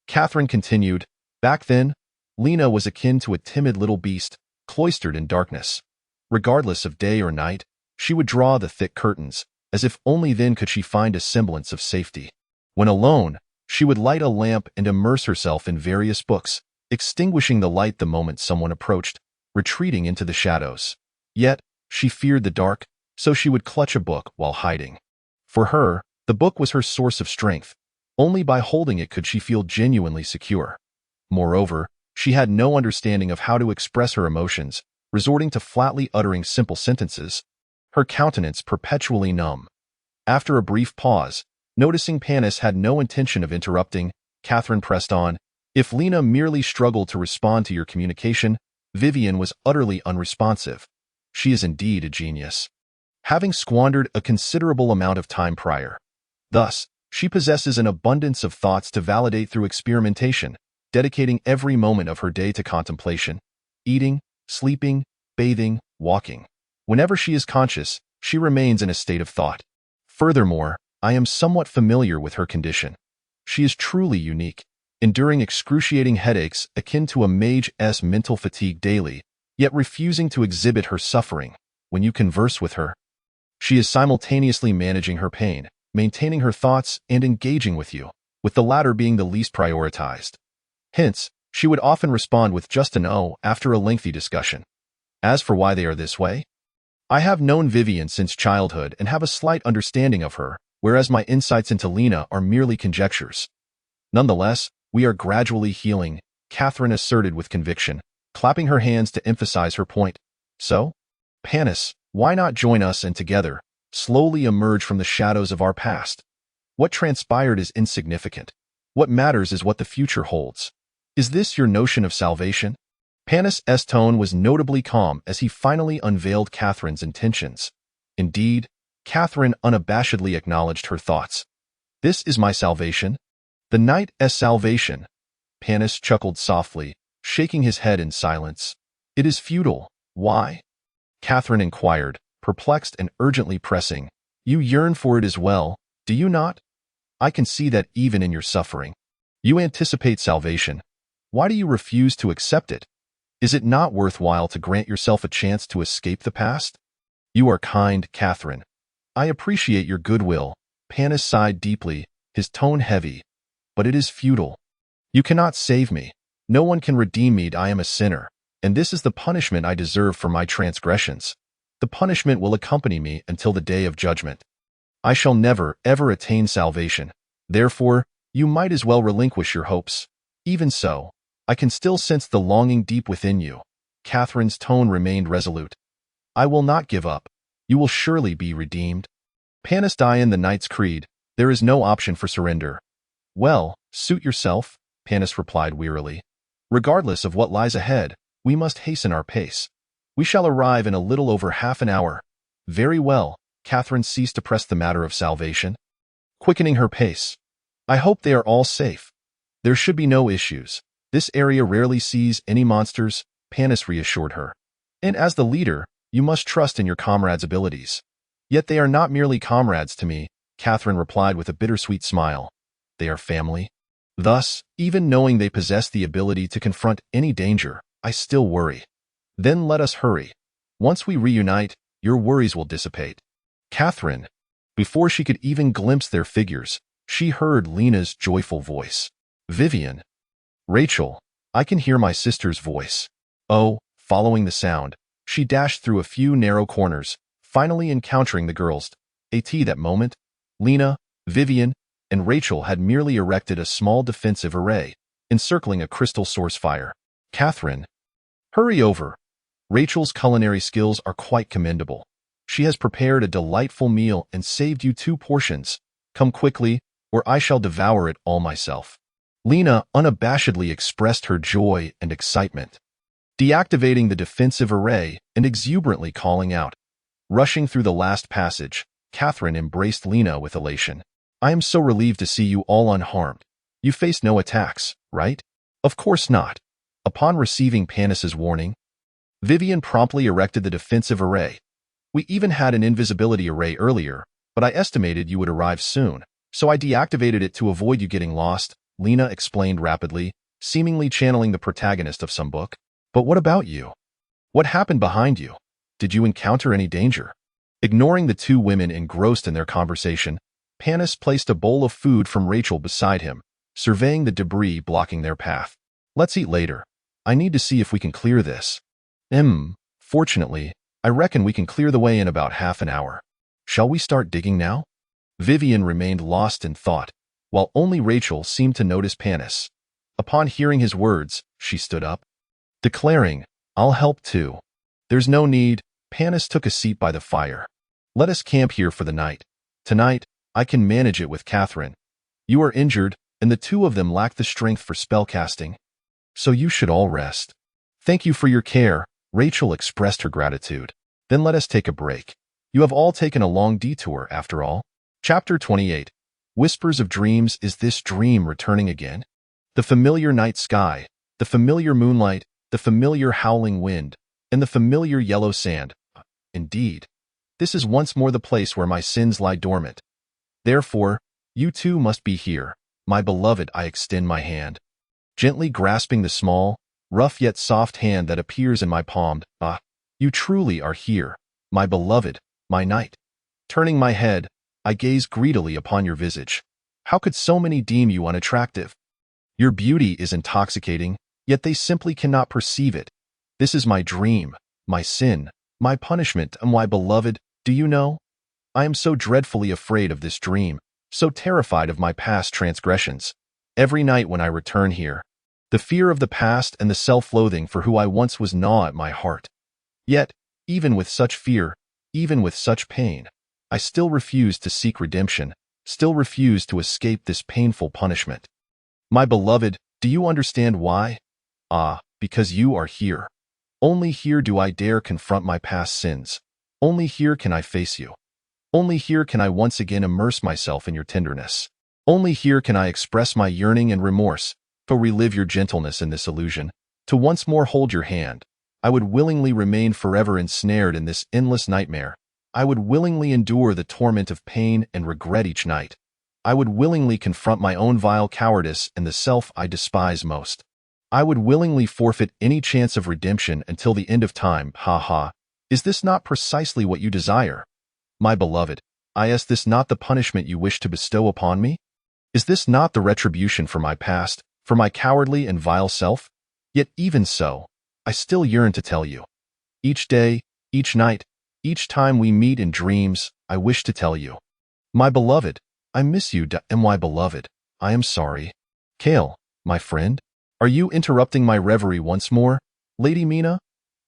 S1: Catherine continued, back then, Lena was akin to a timid little beast, cloistered in darkness. Regardless of day or night, she would draw the thick curtains, as if only then could she find a semblance of safety. When alone, she would light a lamp and immerse herself in various books, extinguishing the light the moment someone approached, retreating into the shadows. Yet, she feared the dark, so she would clutch a book while hiding. For her, the book was her source of strength. Only by holding it could she feel genuinely secure. Moreover, she had no understanding of how to express her emotions, resorting to flatly uttering simple sentences, her countenance perpetually numb. After a brief pause, noticing Panis had no intention of interrupting, Catherine pressed on, if Lena merely struggled to respond to your communication, Vivian was utterly unresponsive. She is indeed a genius, having squandered a considerable amount of time prior. Thus, she possesses an abundance of thoughts to validate through experimentation, dedicating every moment of her day to contemplation, eating, sleeping, bathing, walking. Whenever she is conscious, she remains in a state of thought. Furthermore, I am somewhat familiar with her condition. She is truly unique, enduring excruciating headaches akin to a mage's mental fatigue daily, yet refusing to exhibit her suffering. When you converse with her, she is simultaneously managing her pain, maintaining her thoughts, and engaging with you, with the latter being the least prioritized. Hence, she would often respond with just an "oh" after a lengthy discussion. As for why they are this way, I have known Vivian since childhood and have a slight understanding of her, whereas my insights into Lena are merely conjectures. Nonetheless, we are gradually healing, Catherine asserted with conviction, clapping her hands to emphasize her point. So, Panis, why not join us and together, slowly emerge from the shadows of our past? What transpired is insignificant. What matters is what the future holds. Is this your notion of salvation? Panis' tone was notably calm as he finally unveiled Catherine's intentions. Indeed, Catherine unabashedly acknowledged her thoughts. This is my salvation? The knight's salvation. Panis chuckled softly, shaking his head in silence. It is futile. Why? Catherine inquired, perplexed and urgently pressing. You yearn for it as well, do you not? I can see that even in your suffering. You anticipate salvation. Why do you refuse to accept it? Is it not worthwhile to grant yourself a chance to escape the past? You are kind, Catherine. I appreciate your goodwill. Panis sighed deeply, his tone heavy. But it is futile. You cannot save me. No one can redeem me. I am a sinner, and this is the punishment I deserve for my transgressions. The punishment will accompany me until the day of judgment. I shall never, ever attain salvation. Therefore, you might as well relinquish your hopes. Even so, I can still sense the longing deep within you. Catherine's tone remained resolute. I will not give up. You will surely be redeemed. Panis die in the Knight's Creed. There is no option for surrender. Well, suit yourself, Panis replied wearily. Regardless of what lies ahead, we must hasten our pace. We shall arrive in a little over half an hour. Very well, Catherine ceased to press the matter of salvation, quickening her pace. I hope they are all safe. There should be no issues. This area rarely sees any monsters, Panis reassured her. And as the leader, you must trust in your comrades' abilities. Yet they are not merely comrades to me, Catherine replied with a bittersweet smile. They are family. Thus, even knowing they possess the ability to confront any danger, I still worry. Then let us hurry. Once we reunite, your worries will dissipate. Catherine, before she could even glimpse their figures, she heard Lena's joyful voice. Vivian. Rachel, I can hear my sister's voice. Oh, following the sound, she dashed through a few narrow corners, finally encountering the girls. At that moment, Lena, Vivian, and Rachel had merely erected a small defensive array, encircling a crystal source fire. Catherine, hurry over. Rachel's culinary skills are quite commendable. She has prepared a delightful meal and saved you 2 portions. Come quickly, or I shall devour it all myself. Lena unabashedly expressed her joy and excitement, deactivating the defensive array and exuberantly calling out. Rushing through the last passage, Catherine embraced Lena with elation. I am so relieved to see you all unharmed. You faced no attacks, right? Of course not. Upon receiving Panis's warning, Vivian promptly erected the defensive array. We even had an invisibility array earlier, but I estimated you would arrive soon, so I deactivated it to avoid you getting lost, Lena explained rapidly, seemingly channeling the protagonist of some book. But what about you? What happened behind you? Did you encounter any danger? Ignoring the 2 women engrossed in their conversation, Panis placed a bowl of food from Rachel beside him, surveying the debris blocking their path. Let's eat later. I need to see if we can clear this. Fortunately, I reckon we can clear the way in about half an hour. Shall we start digging now? Vivian remained lost in thought, while only Rachel seemed to notice Panis. Upon hearing his words, she stood up, declaring, I'll help too. There's no need. Panis took a seat by the fire. Let us camp here for the night. Tonight, I can manage it with Catherine. You are injured, and the 2 of them lack the strength for spellcasting. So you should all rest. Thank you for your care, Rachel expressed her gratitude. Then let us take a break. You have all taken a long detour, after all. Chapter 28. Whispers of Dreams. Is this dream returning again? The familiar night sky, the familiar moonlight, the familiar howling wind, and the familiar yellow sand. Indeed, this is once more the place where my sins lie dormant. Therefore, you too must be here, my beloved. I extend my hand, gently grasping the small, rough yet soft hand that appears in my palm. You truly are here, my beloved, my knight. Turning my head, I gaze greedily upon your visage. How could so many deem you unattractive? Your beauty is intoxicating, yet they simply cannot perceive it. This is my dream, my sin, my punishment, and my beloved, do you know? I am so dreadfully afraid of this dream, so terrified of my past transgressions. Every night when I return here, the fear of the past and the self-loathing for who I once was gnaw at my heart. Yet, even with such fear, even with such pain, I still refuse to seek redemption, still refuse to escape this painful punishment. My beloved, do you understand why? Because you are here. Only here do I dare confront my past sins. Only here can I face you. Only here can I once again immerse myself in your tenderness. Only here can I express my yearning and remorse, to relive your gentleness in this illusion, to once more hold your hand. I would willingly remain forever ensnared in this endless nightmare. I would willingly endure the torment of pain and regret each night. I would willingly confront my own vile cowardice and the self I despise most. I would willingly forfeit any chance of redemption until the end of time. Is this not precisely what you desire? My beloved, is this not the punishment you wish to bestow upon me? Is this not the retribution for my past, for my cowardly and vile self? Yet even so, I still yearn to tell you. Each day, each night, each time we meet in dreams, I wish to tell you. My beloved, I miss you, my beloved. I am sorry. Kale, my friend, are you interrupting my reverie once more, Lady Mina?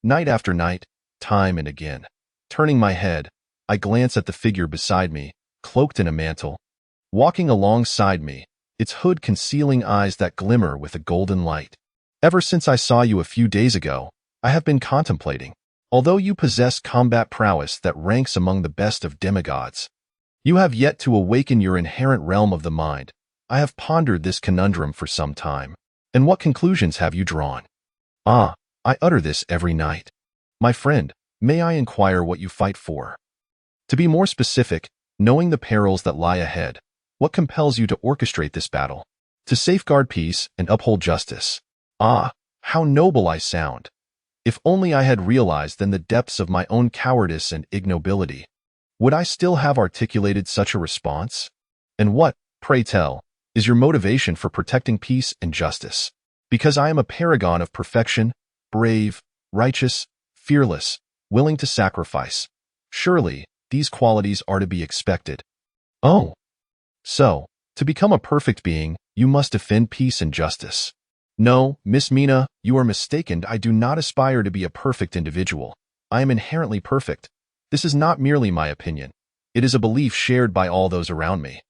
S1: Night after night, time and again. Turning my head, I glance at the figure beside me, cloaked in a mantle, walking alongside me, its hood concealing eyes that glimmer with a golden light. Ever since I saw you a few days ago, I have been contemplating. Although you possess combat prowess that ranks among the best of demigods, you have yet to awaken your inherent realm of the mind. I have pondered this conundrum for some time. And what conclusions have you drawn? I utter this every night. My friend, may I inquire what you fight for? To be more specific, knowing the perils that lie ahead, what compels you to orchestrate this battle? To safeguard peace and uphold justice. How noble I sound! If only I had realized then the depths of my own cowardice and ignobility. Would I still have articulated such a response? And what, pray tell, is your motivation for protecting peace and justice? Because I am a paragon of perfection, brave, righteous, fearless, willing to sacrifice. Surely, these qualities are to be expected. So, To become a perfect being, you must defend peace and justice. No, Miss Mina, you are mistaken. I do not aspire to be a perfect individual. I am inherently perfect. This is not merely my opinion. It is a belief shared by all those around me.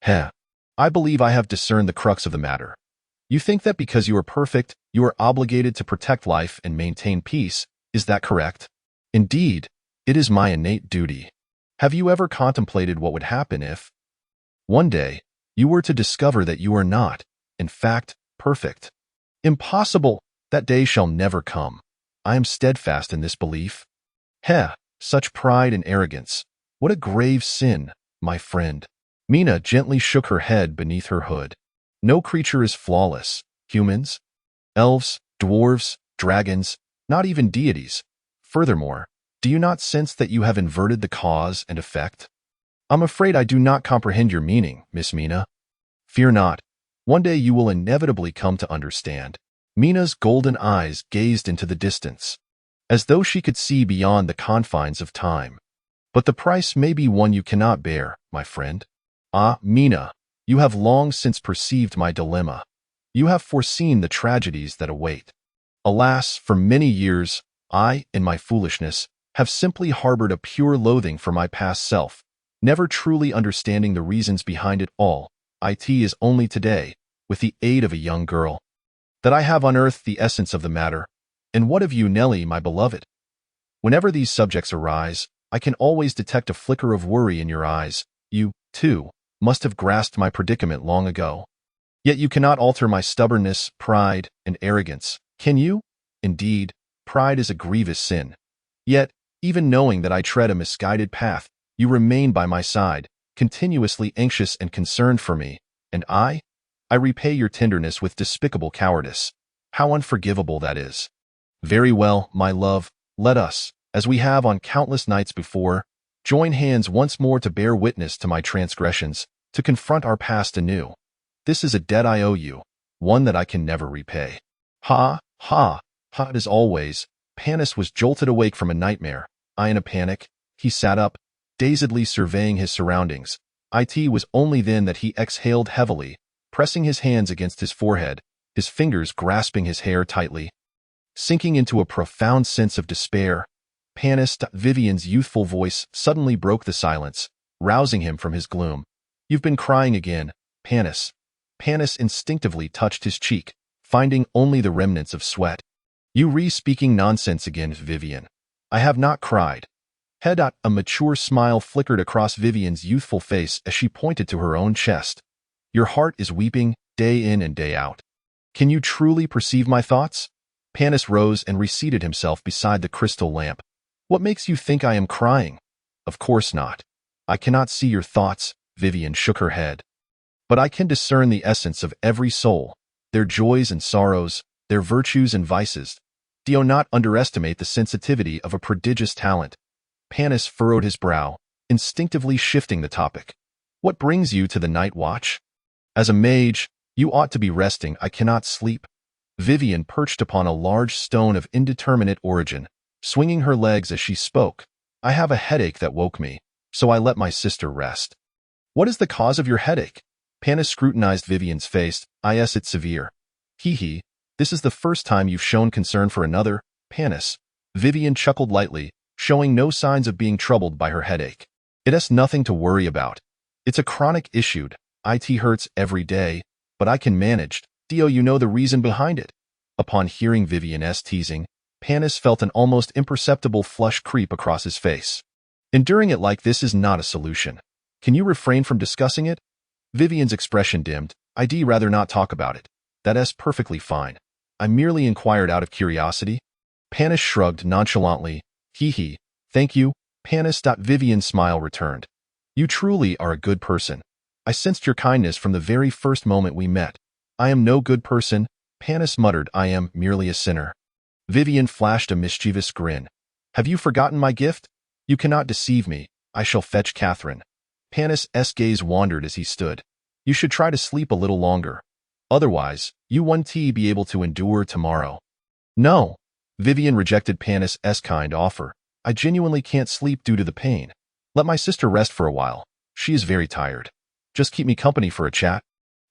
S1: Heh. I believe I have discerned the crux of the matter. You think that because you are perfect, you are obligated to protect life and maintain peace. Is that correct? Indeed, it is my innate duty. Have you ever contemplated what would happen if, one day, you were to discover that you are not, in fact, perfect? Impossible! That day shall never come. I am steadfast in this belief. Heh, such pride and arrogance. What a grave sin, my friend. Mina gently shook her head beneath her hood. No creature is flawless. Humans, elves, dwarves, dragons, not even deities. Furthermore, do you not sense that you have inverted the cause and effect? I'm afraid I do not comprehend your meaning, Miss Mina. Fear not. One day you will inevitably come to understand. Mina's golden eyes gazed into the distance, as though she could see beyond the confines of time. But the price may be one you cannot bear, my friend. Ah, Mina, you have long since perceived my dilemma. You have foreseen the tragedies that await. Alas, for many years, I, in my foolishness, have simply harbored a pure loathing for my past self, never truly understanding the reasons behind it all. It is only today, with the aid of a young girl, that I have unearthed the essence of the matter. And what of you, Nellie, my beloved? Whenever these subjects arise, I can always detect a flicker of worry in your eyes. You, too, must have grasped my predicament long ago. Yet you cannot alter my stubbornness, pride, and arrogance, can you? Indeed, pride is a grievous sin. Yet, even knowing that I tread a misguided path, you remain by my side, continuously anxious and concerned for me, and I repay your tenderness with despicable cowardice. How unforgivable that is. Very well, my love, let us, as we have on countless nights before, join hands once more to bear witness to my transgressions, to confront our past anew. This is a debt I owe you, one that I can never repay. Ha, ha, ha. As always, Panis was jolted awake from a nightmare. I in a panic. He sat up, dazedly surveying his surroundings. It was only then that he exhaled heavily, pressing his hands against his forehead, his fingers grasping his hair tightly. Sinking into a profound sense of despair, Panis, Vivian's youthful voice suddenly broke the silence, rousing him from his gloom. You've been crying again, Panis. Panis instinctively touched his cheek, finding only the remnants of sweat. You re-speaking nonsense again, Vivian. I have not cried. A mature smile flickered across Vivian's youthful face as she pointed to her own chest. Your heart is weeping, day in and day out. Can you truly perceive my thoughts? Panis rose and reseated himself beside the crystal lamp. What makes you think I am crying? Of course not. I cannot see your thoughts, Vivian shook her head. But I can discern the essence of every soul, their joys and sorrows, their virtues and vices. Do not underestimate the sensitivity of a prodigious talent. Panis furrowed his brow, instinctively shifting the topic. What brings you to the night watch? As a mage, you ought to be resting. I cannot sleep. Vivian perched upon a large stone of indeterminate origin, swinging her legs as she spoke. I have a headache that woke me, so I let my sister rest. What is the cause of your headache? Panis scrutinized Vivian's face. It's severe. Hee. This is the first time you've shown concern for another, Panis. Vivian chuckled lightly, showing no signs of being troubled by her headache. It's nothing to worry about. It's a chronic issue. It hurts every day, but I can manage. You know the reason behind it. Upon hearing Vivian's teasing, Panis felt an almost imperceptible flush creep across his face. Enduring it like this is not a solution. Can you refrain from discussing it? Vivian's expression dimmed. I'd rather not talk about it. That's perfectly fine. I merely inquired out of curiosity. Panis shrugged nonchalantly. Hee. Thank you, Panis. Vivian's smile returned. You truly are a good person. I sensed your kindness from the very first moment we met. I am no good person, Panis muttered. I am merely a sinner. Vivian flashed a mischievous grin. Have you forgotten my gift? You cannot deceive me. I shall fetch Catherine. Panis's gaze wandered as he stood. You should try to sleep a little longer. Otherwise, you won't be able to endure tomorrow. No. Vivian rejected Panis's kind offer. I genuinely can't sleep due to the pain. Let my sister rest for a while. She is very tired. Just keep me company for a chat.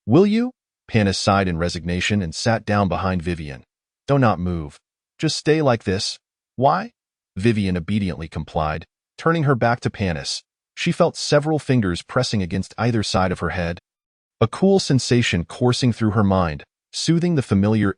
S1: Will you? Panis sighed in resignation and sat down behind Vivian. Do not move. Just stay like this. Why? Vivian obediently complied, turning her back to Panis. She felt several fingers pressing against either side of her head. A cool sensation coursing through her mind, soothing the familiar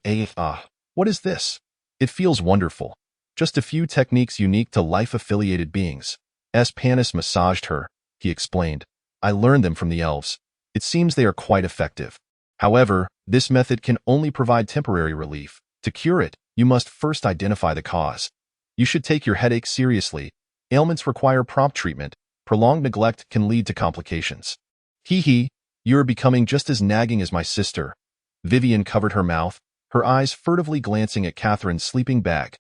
S1: what is this? It feels wonderful. Just a few techniques unique to life-affiliated beings. As Panis massaged her, he explained, I learned them from the elves. It seems they are quite effective. However, this method can only provide temporary relief. To cure it, you must first identify the cause. You should take your headache seriously. Ailments require prompt treatment. Prolonged neglect can lead to complications. You are becoming just as nagging as my sister. Vivian covered her mouth, her eyes furtively glancing at Catherine's sleeping bag.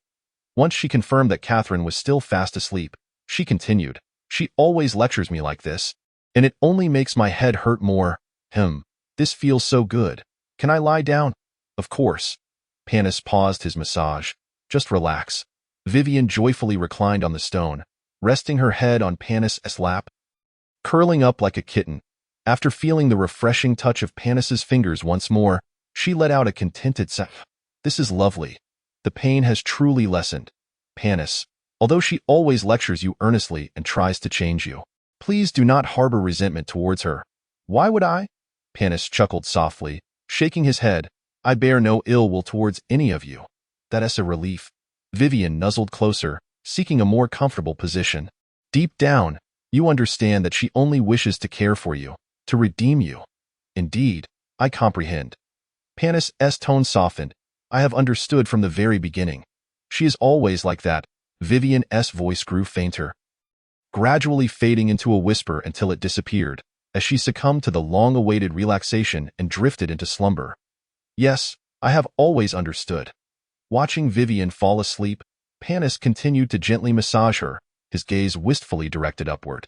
S1: Once she confirmed that Catherine was still fast asleep, she continued, She always lectures me like this, and it only makes my head hurt more. This feels so good. Can I lie down? Of course. Panis paused his massage. Just relax. Vivian joyfully reclined on the stone, resting her head on Panis's lap. Curling up like a kitten, after feeling the refreshing touch of Panis's fingers once more, she let out a contented sigh. This is lovely. The pain has truly lessened. Panis, although she always lectures you earnestly and tries to change you, please do not harbor resentment towards her. Why would I? Panis chuckled softly, shaking his head. I bear no ill will towards any of you. That is a relief. Vivian nuzzled closer, seeking a more comfortable position. Deep down, you understand that she only wishes to care for you, to redeem you. Indeed, I comprehend. Panis's tone softened. I have understood from the very beginning. She is always like that. Vivian's voice grew fainter, gradually fading into a whisper until it disappeared, as she succumbed to the long-awaited relaxation and drifted into slumber. Yes, I have always understood. Watching Vivian fall asleep, Panis continued to gently massage her, his gaze wistfully directed upward.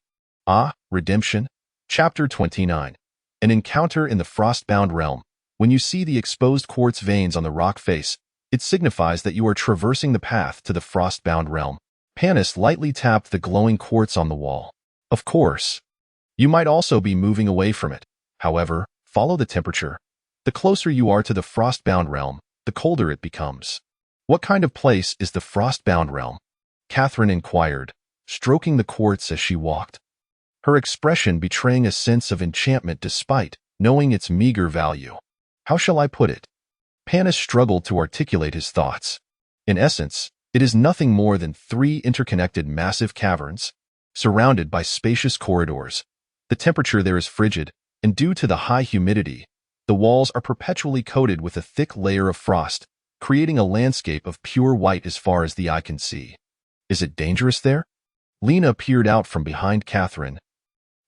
S1: Redemption. Chapter 29. An encounter in the frost-bound realm. When you see the exposed quartz veins on the rock face, it signifies that you are traversing the path to the frost-bound realm. Panis lightly tapped the glowing quartz on the wall. Of course. You might also be moving away from it. However, follow the temperature. The closer you are to the frost-bound realm, the colder it becomes. What kind of place is the frost-bound realm? Catherine inquired, stroking the quartz as she walked, her expression betraying a sense of enchantment despite knowing its meager value. How shall I put it? Panis struggled to articulate his thoughts. In essence, it is nothing more than 3 interconnected massive caverns, surrounded by spacious corridors. The temperature there is frigid, and due to the high humidity, the walls are perpetually coated with a thick layer of frost, creating a landscape of pure white as far as the eye can see. Is it dangerous there? Lena peered out from behind Catherine,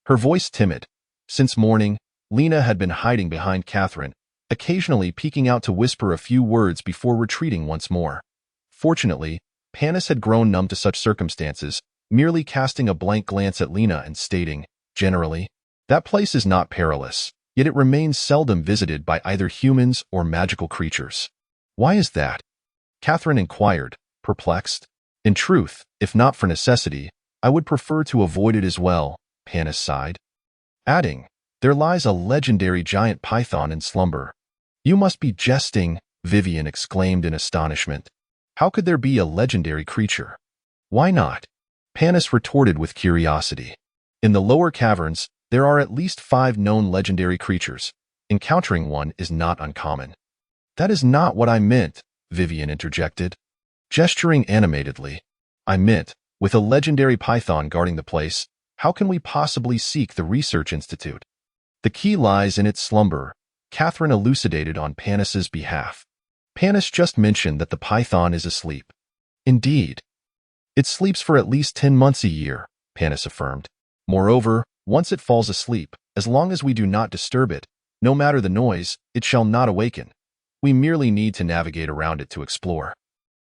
S1: her voice timid. Since morning, Lena had been hiding behind Catherine, occasionally peeking out to whisper a few words before retreating once more. Fortunately, Panis had grown numb to such circumstances, merely casting a blank glance at Lena and stating, generally, that place is not perilous, yet it remains seldom visited by either humans or magical creatures. Why is that? Catherine inquired, perplexed. In truth, if not for necessity, I would prefer to avoid it as well, Panis sighed, adding, there lies a legendary giant python in slumber. You must be jesting, Vivian exclaimed in astonishment. How could there be a legendary creature? Why not? Panis retorted with curiosity. In the lower caverns, there are at least 5 known legendary creatures. Encountering one is not uncommon. That is not what I meant, Vivian interjected, gesturing animatedly. I meant, with a legendary python guarding the place, how can we possibly seek the research institute? The key lies in its slumber, Catherine elucidated on Panis's behalf. Panis just mentioned that the python is asleep. Indeed. It sleeps for at least 10 months a year, Panis affirmed. Moreover, once it falls asleep, as long as we do not disturb it, no matter the noise, it shall not awaken. We merely need to navigate around it to explore.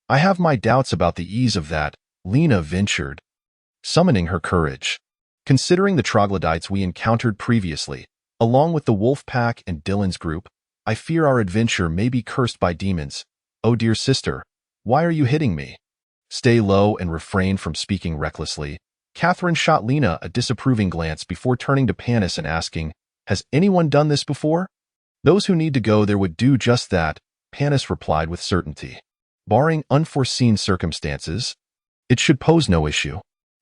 S1: I have my doubts about the ease of that, Lena ventured, summoning her courage. Considering the troglodytes we encountered previously, along with the wolf pack and Dylan's group, I fear our adventure may be cursed by demons. Oh dear sister, why are you hitting me? Stay low and refrain from speaking recklessly. Catherine shot Lena a disapproving glance before turning to Panis and asking, Has anyone done this before? Those who need to go there would do just that, Panis replied with certainty. Barring unforeseen circumstances, it should pose no issue.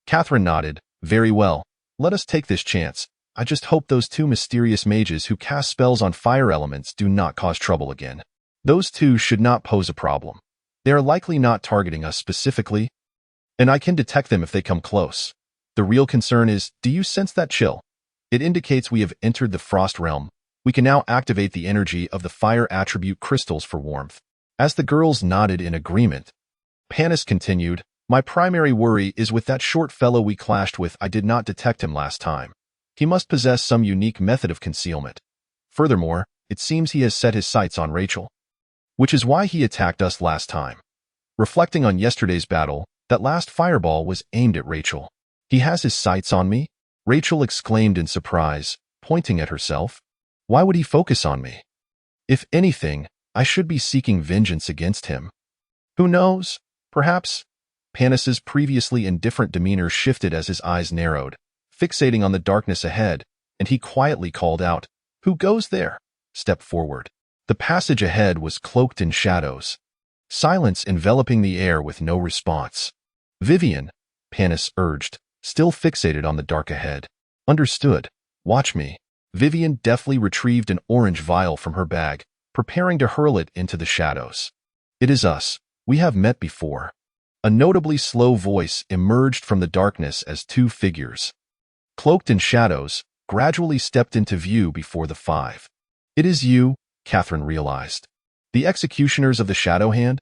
S1: Catherine nodded. Very well. Let us take this chance. I just hope those two mysterious mages who cast spells on fire elements do not cause trouble again. Those two should not pose a problem. They are likely not targeting us specifically, and I can detect them if they come close. The real concern is, do you sense that chill? It indicates we have entered the frost realm. We can now activate the energy of the fire attribute crystals for warmth. As the girls nodded in agreement, Panis continued, my primary worry is with that short fellow we clashed with. I did not detect him last time. He must possess some unique method of concealment. Furthermore, it seems he has set his sights on Rachel, which is why he attacked us last time. Reflecting on yesterday's battle, that last fireball was aimed at Rachel. He has his sights on me? Rachel exclaimed in surprise, pointing at herself. Why would he focus on me? If anything, I should be seeking vengeance against him. Who knows? Perhaps. Panis's previously indifferent demeanor shifted as his eyes narrowed, fixating on the darkness ahead, and he quietly called out, Who goes there? Step forward. The passage ahead was cloaked in shadows, silence enveloping the air with no response. Vivian, Panis urged, still fixated on the dark ahead. Understood. Watch me. Vivian deftly retrieved an orange vial from her bag, preparing to hurl it into the shadows. It is us. We have met before. A notably slow voice emerged from the darkness as two figures, cloaked in shadows, gradually stepped into view before the five. It is you, Catherine realized. The executioners of the Shadow Hand?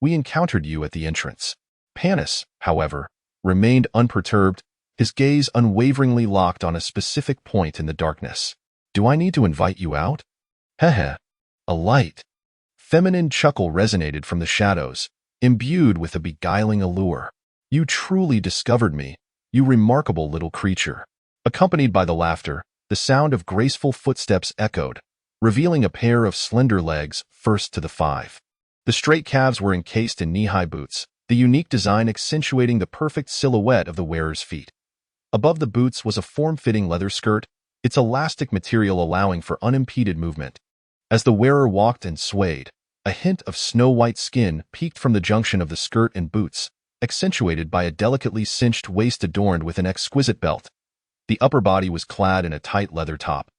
S1: We encountered you at the entrance. Panis, however, remained unperturbed, his gaze unwaveringly locked on a specific point in the darkness. Do I need to invite you out? Heh. A light, feminine chuckle resonated from the shadows, imbued with a beguiling allure. You truly discovered me, you remarkable little creature. Accompanied by the laughter, the sound of graceful footsteps echoed, revealing a pair of slender legs first to the five. The straight calves were encased in knee-high boots, the unique design accentuating the perfect silhouette of the wearer's feet. Above the boots was a form-fitting leather skirt, its elastic material allowing for unimpeded movement. As the wearer walked and swayed, a hint of snow-white skin peeked from the junction of the skirt and boots, accentuated by a delicately cinched waist adorned with an exquisite belt. The upper body was clad in a tight leather top,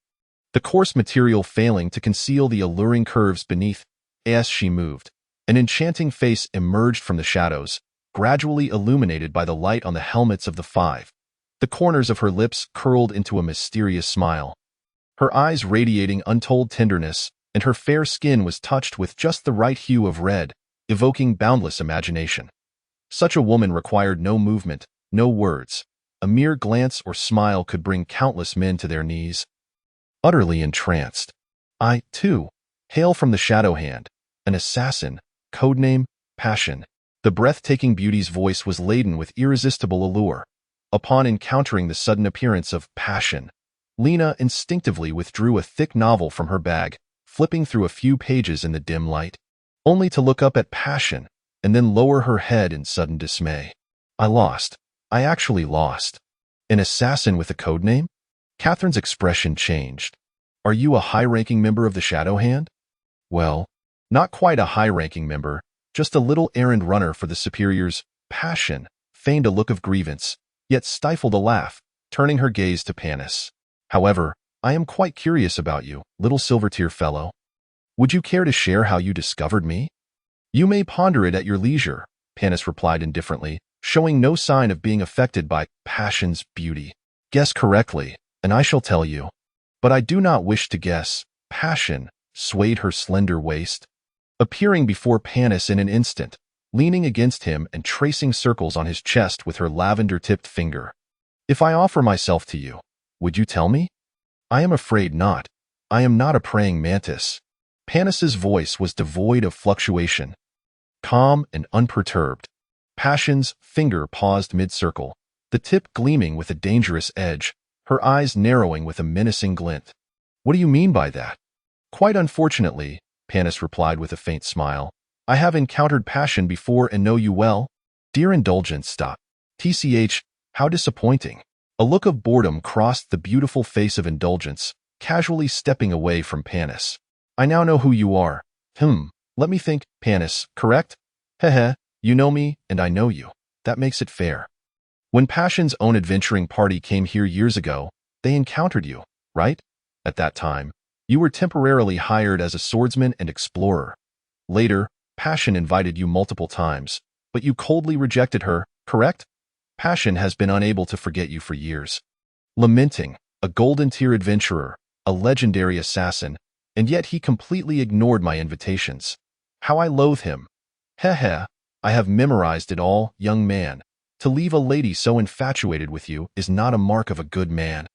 S1: the coarse material failing to conceal the alluring curves beneath. As she moved, an enchanting face emerged from the shadows, gradually illuminated by the light on the helmets of the five. The corners of her lips curled into a mysterious smile, her eyes radiating untold tenderness, and her fair skin was touched with just the right hue of red, evoking boundless imagination. Such a woman required no movement, no words. A mere glance or smile could bring countless men to their knees. Utterly entranced, I, too, hail from the Shadow Hand, an assassin, codename Passion. The breathtaking beauty's voice was laden with irresistible allure. Upon encountering the sudden appearance of Passion, Lena instinctively withdrew a thick novel from her bag, flipping through a few pages in the dim light, only to look up at Passion and then lower her head in sudden dismay. I lost. I actually lost. An assassin with a codename? Catherine's expression changed. Are you a high-ranking member of the Shadow Hand? Well, not quite a high-ranking member, just a little errand runner for the superiors. Passion feigned a look of grievance, yet stifled a laugh, turning her gaze to Panis. However, I am quite curious about you, little silver-tear fellow. Would you care to share how you discovered me? You may ponder it at your leisure, Panis replied indifferently, showing no sign of being affected by Passion's beauty. Guess correctly, and I shall tell you. But I do not wish to guess. Passion swayed her slender waist, appearing before Panis in an instant, leaning against him and tracing circles on his chest with her lavender-tipped finger. If I offer myself to you, would you tell me? I am afraid not. I am not a praying mantis. Panis's voice was devoid of fluctuation, calm and unperturbed. Passion's finger paused mid-circle, the tip gleaming with a dangerous edge, her eyes narrowing with a menacing glint. What do you mean by that? Quite unfortunately, Panis replied with a faint smile. I have encountered Passion before and know you well. Dear Indulgent, stop. TCH, how disappointing. A look of boredom crossed the beautiful face of Indulgence, casually stepping away from Panis. I now know who you are. Let me think, Panis, correct? Heh, you know me, and I know you. That makes it fair. When Passion's own adventuring party came here years ago, they encountered you, right? At that time, you were temporarily hired as a swordsman and explorer. Later, Passion invited you multiple times, but you coldly rejected her, correct? Passion has been unable to forget you for years. Lamenting, a golden-tier adventurer, a legendary assassin, and yet he completely ignored my invitations. How I loathe him. Heh, I have memorized it all, young man. To leave a lady so infatuated with you is not a mark of a good man.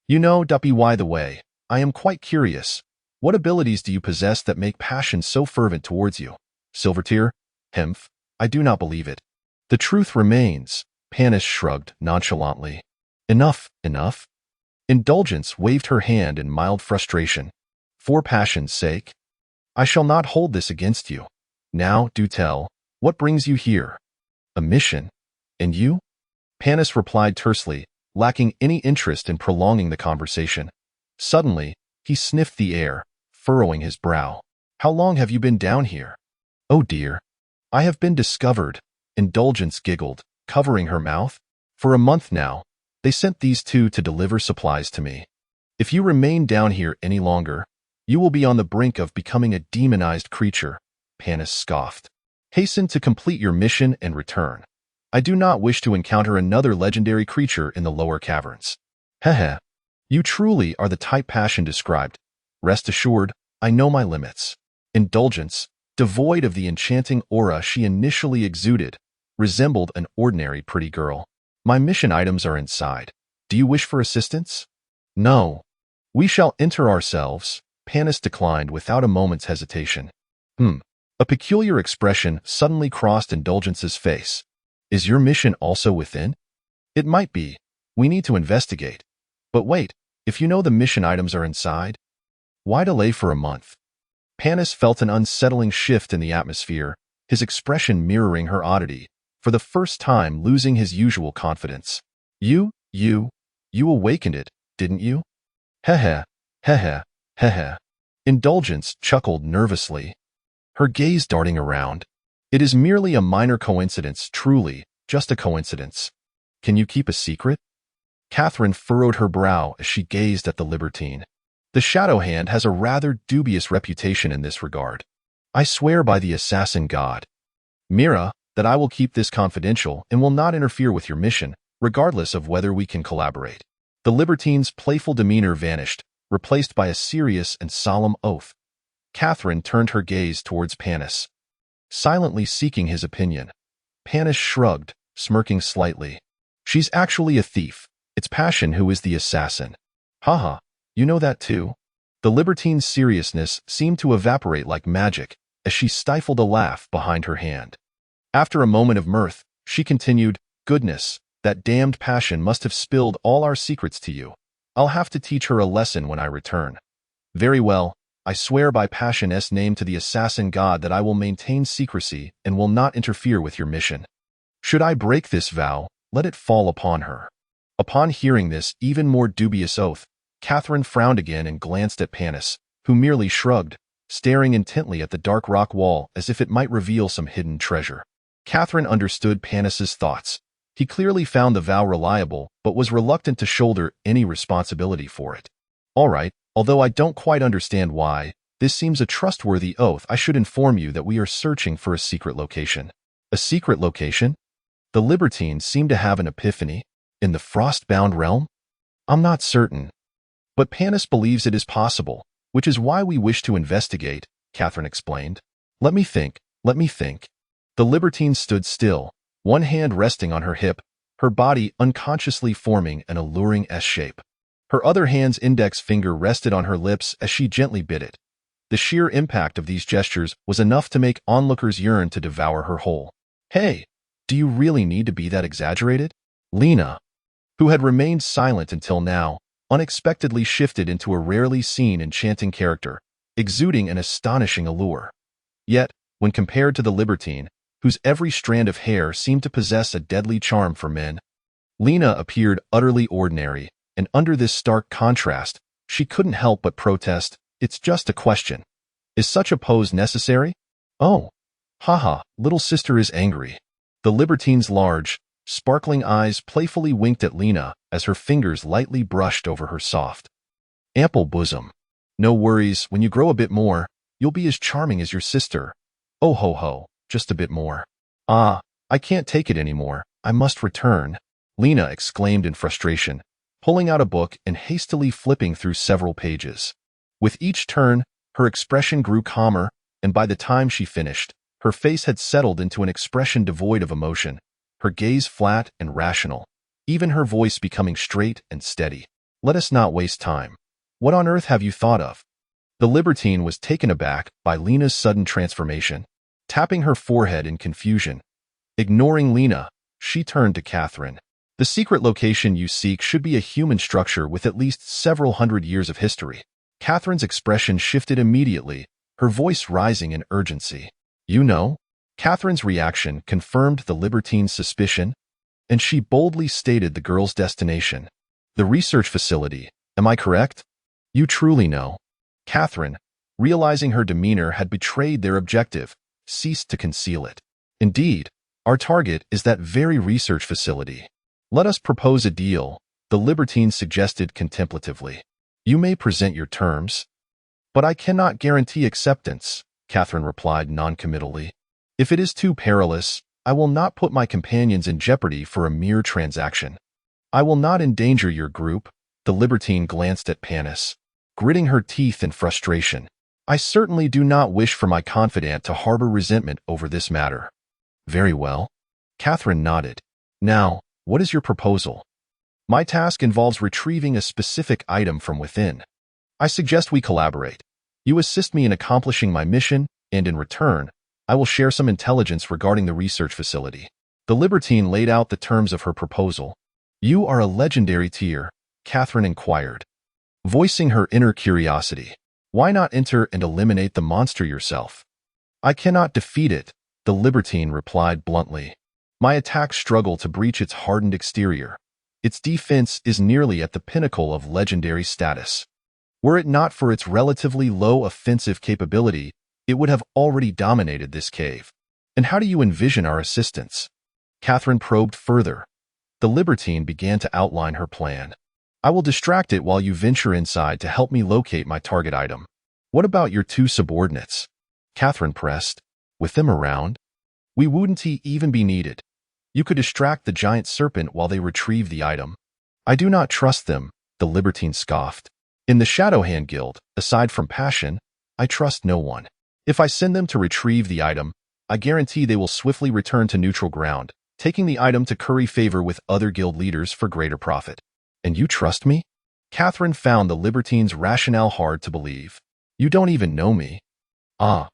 S1: You know, Duppy, by the way, I am quite curious. What abilities do you possess that make Passion so fervent towards you? Silvertear? Hemph, I do not believe it. The truth remains. Panis shrugged nonchalantly. Enough. Indulgence waved her hand in mild frustration. For Passion's sake, I shall not hold this against you. Now, do tell, what brings you here? A mission. And you? Panis replied tersely, lacking any interest in prolonging the conversation. Suddenly, he sniffed the air, furrowing his brow. How long have you been down here? Oh dear. I have been discovered. Indulgence giggled, covering her mouth. For a month now, they sent these two to deliver supplies to me. If you remain down here any longer, you will be on the brink of becoming a demonized creature, Panis scoffed. Hasten to complete your mission and return. I do not wish to encounter another legendary creature in the lower caverns. Heh, you truly are the type Passion described. Rest assured, I know my limits. Indulgence, devoid of the enchanting aura she initially exuded, resembled an ordinary pretty girl. My mission items are inside. Do you wish for assistance? No. We shall enter ourselves, Panis declined without a moment's hesitation. A peculiar expression suddenly crossed Indulgence's face. Is your mission also within? It might be. We need to investigate. But wait, if you know the mission items are inside, why delay for a month? Panis felt an unsettling shift in the atmosphere, his expression mirroring her oddity, for the first time losing his usual confidence. You awakened it, didn't you? Heh. Indulgence chuckled nervously, her gaze darting around. It is merely a minor coincidence, truly, just a coincidence. Can you keep a secret? Catherine furrowed her brow as she gazed at the libertine. The Shadow Hand has a rather dubious reputation in this regard. I swear by the assassin god, Mira, that I will keep this confidential and will not interfere with your mission, regardless of whether we can collaborate. The libertine's playful demeanor vanished, replaced by a serious and solemn oath. Catherine turned her gaze towards Panis, silently seeking his opinion. Panis shrugged, smirking slightly. She's actually a thief. It's Passion who is the assassin. Haha, you know that too? The libertine's seriousness seemed to evaporate like magic as she stifled a laugh behind her hand. After a moment of mirth, she continued, Goodness, that damned Passion must have spilled all our secrets to you. I'll have to teach her a lesson when I return. Very well, I swear by Passion's name to the assassin god that I will maintain secrecy and will not interfere with your mission. Should I break this vow, let it fall upon her. Upon hearing this even more dubious oath, Catherine frowned again and glanced at Panis, who merely shrugged, staring intently at the dark rock wall as if it might reveal some hidden treasure. Catherine understood Panis's thoughts. He clearly found the vow reliable, but was reluctant to shoulder any responsibility for it. All right, although I don't quite understand why, this seems a trustworthy oath. I should inform you that we are searching for a secret location. A secret location? The libertines seem to have an epiphany. In the frost-bound realm? I'm not certain. But Panis believes it is possible, which is why we wish to investigate, Catherine explained. Let me think. The libertine stood still, one hand resting on her hip, her body unconsciously forming an alluring S-shape. Her other hand's index finger rested on her lips as she gently bit it. The sheer impact of these gestures was enough to make onlookers yearn to devour her whole. Hey, do you really need to be that exaggerated? Lena, who had remained silent until now, unexpectedly shifted into a rarely seen enchanting character, exuding an astonishing allure. Yet, when compared to the libertine, whose every strand of hair seemed to possess a deadly charm for men, Lena appeared utterly ordinary, and under this stark contrast, She couldn't help but protest. It's just a question. Is such a pose necessary? Oh, haha, little sister is angry. The libertine's large, sparkling eyes playfully winked at Lena as her fingers lightly brushed over her soft, ample bosom. No worries, when you grow a bit more, you'll be as charming as your sister. Oh ho ho, just a bit more. Ah, I can't take it anymore. I must return, Lena exclaimed in frustration, pulling out a book and hastily flipping through several pages. With each turn, her expression grew calmer, and by the time she finished, her face had settled into an expression devoid of emotion, her gaze flat and rational, even her voice becoming straight and steady. Let us not waste time. What on earth have you thought of? The libertine was taken aback by Lena's sudden transformation, tapping her forehead in confusion. Ignoring Lena, she turned to Catherine. The secret location you seek should be a human structure with at least several hundred years of history. Catherine's expression shifted immediately, her voice rising in urgency. You know? Catherine's reaction confirmed the libertine's suspicion, and she boldly stated the girl's destination. The research facility, am I correct? You truly know. Catherine, realizing her demeanor had betrayed their objective, ceased to conceal it. Indeed, our target is that very research facility. Let us propose a deal, the libertine suggested contemplatively. You may present your terms, but I cannot guarantee acceptance, Catherine replied noncommittally. If it is too perilous, I will not put my companions in jeopardy for a mere transaction. I will not endanger your group, the libertine glanced at Panis, gritting her teeth in frustration. I certainly do not wish for my confidant to harbor resentment over this matter. Very well. Catherine nodded. Now, what is your proposal? My task involves retrieving a specific item from within. I suggest we collaborate. You assist me in accomplishing my mission, and in return, I will share some intelligence regarding the research facility. The libertine laid out the terms of her proposal. You are a legendary tier, Catherine inquired, voicing her inner curiosity. Why not enter and eliminate the monster yourself? I cannot defeat it, the libertine replied bluntly. My attacks struggle to breach its hardened exterior. Its defense is nearly at the pinnacle of legendary status. Were it not for its relatively low offensive capability, it would have already dominated this cave. And how do you envision our assistance? Catherine probed further. The libertine began to outline her plan. I will distract it while you venture inside to help me locate my target item. What about your two subordinates? Catherine pressed. With them around, we wouldn't even be needed. You could distract the giant serpent while they retrieve the item. I do not trust them, the libertine scoffed. In the Shadowhand Guild, aside from passion, I trust no one. If I send them to retrieve the item, I guarantee they will swiftly return to neutral ground, taking the item to curry favor with other guild leaders for greater profit. And you trust me? Catherine found the libertine's rationale hard to believe. You don't even know me. Ah.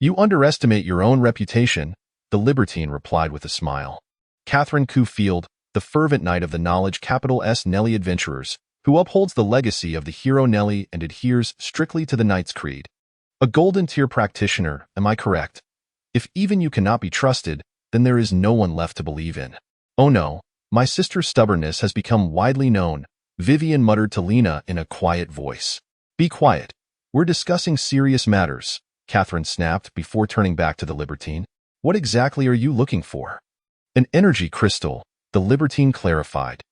S1: You underestimate your own reputation, the libertine replied with a smile. Catherine Field, the fervent knight of the knowledge S Nelly adventurers, who upholds the legacy of the hero Nelly and adheres strictly to the knight's creed. A golden tier practitioner, am I correct? If even you cannot be trusted, then there is no one left to believe in. Oh no, my sister's stubbornness has become widely known, Vivian muttered to Lena in a quiet voice. Be quiet. We're discussing serious matters, Catherine snapped before turning back to the libertine. What exactly are you looking for? An energy crystal, the libertine clarified.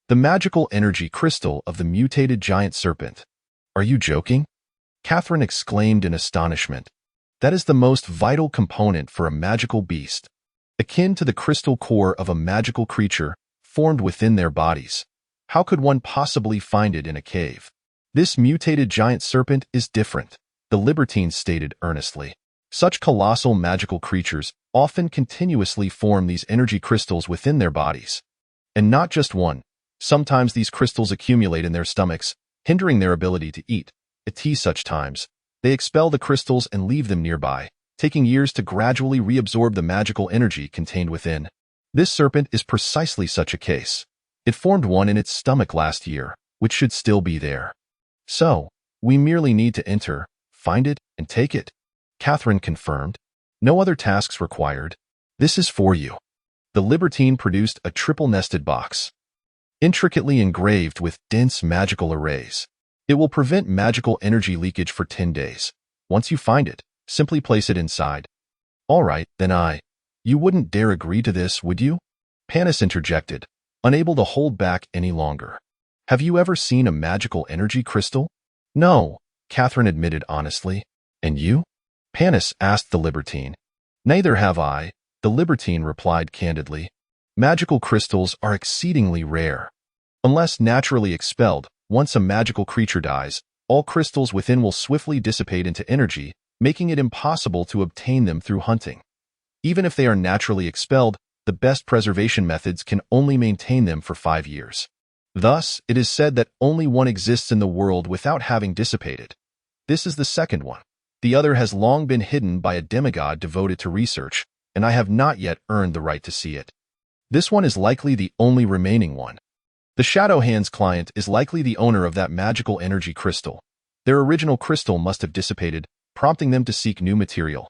S1: The magical energy crystal of the mutated giant serpent. Are you joking? Catherine exclaimed in astonishment. That is the most vital component for a magical beast, akin to the crystal core of a magical creature formed within their bodies. How could one possibly find it in a cave? This mutated giant serpent is different, the libertine stated earnestly. Such colossal magical creatures often continuously form these energy crystals within their bodies. And not just one. Sometimes these crystals accumulate in their stomachs, hindering their ability to eat. At such times, they expel the crystals and leave them nearby, taking years to gradually reabsorb the magical energy contained within. This serpent is precisely such a case. It formed one in its stomach last year, which should still be there. So, we merely need to enter, find it, and take it. Catherine confirmed. No other tasks required. This is for you. The libertine produced a triple-nested box, intricately engraved with dense magical arrays. It will prevent magical energy leakage for 10 days. Once you find it, simply place it inside. All right, then You wouldn't dare agree to this, would you? Panis interjected, unable to hold back any longer. Have you ever seen a magical energy crystal? No, Catherine admitted honestly. And you? Panis asked the libertine. Neither have I, the libertine replied candidly. Magical crystals are exceedingly rare. Unless naturally expelled, once a magical creature dies, all crystals within will swiftly dissipate into energy, making it impossible to obtain them through hunting. Even if they are naturally expelled, the best preservation methods can only maintain them for 5 years. Thus, it is said that only one exists in the world without having dissipated. This is the second one. The other has long been hidden by a demigod devoted to research, and I have not yet earned the right to see it. This one is likely the only remaining one. The Shadow Hands client is likely the owner of that magical energy crystal. Their original crystal must have dissipated, prompting them to seek new material.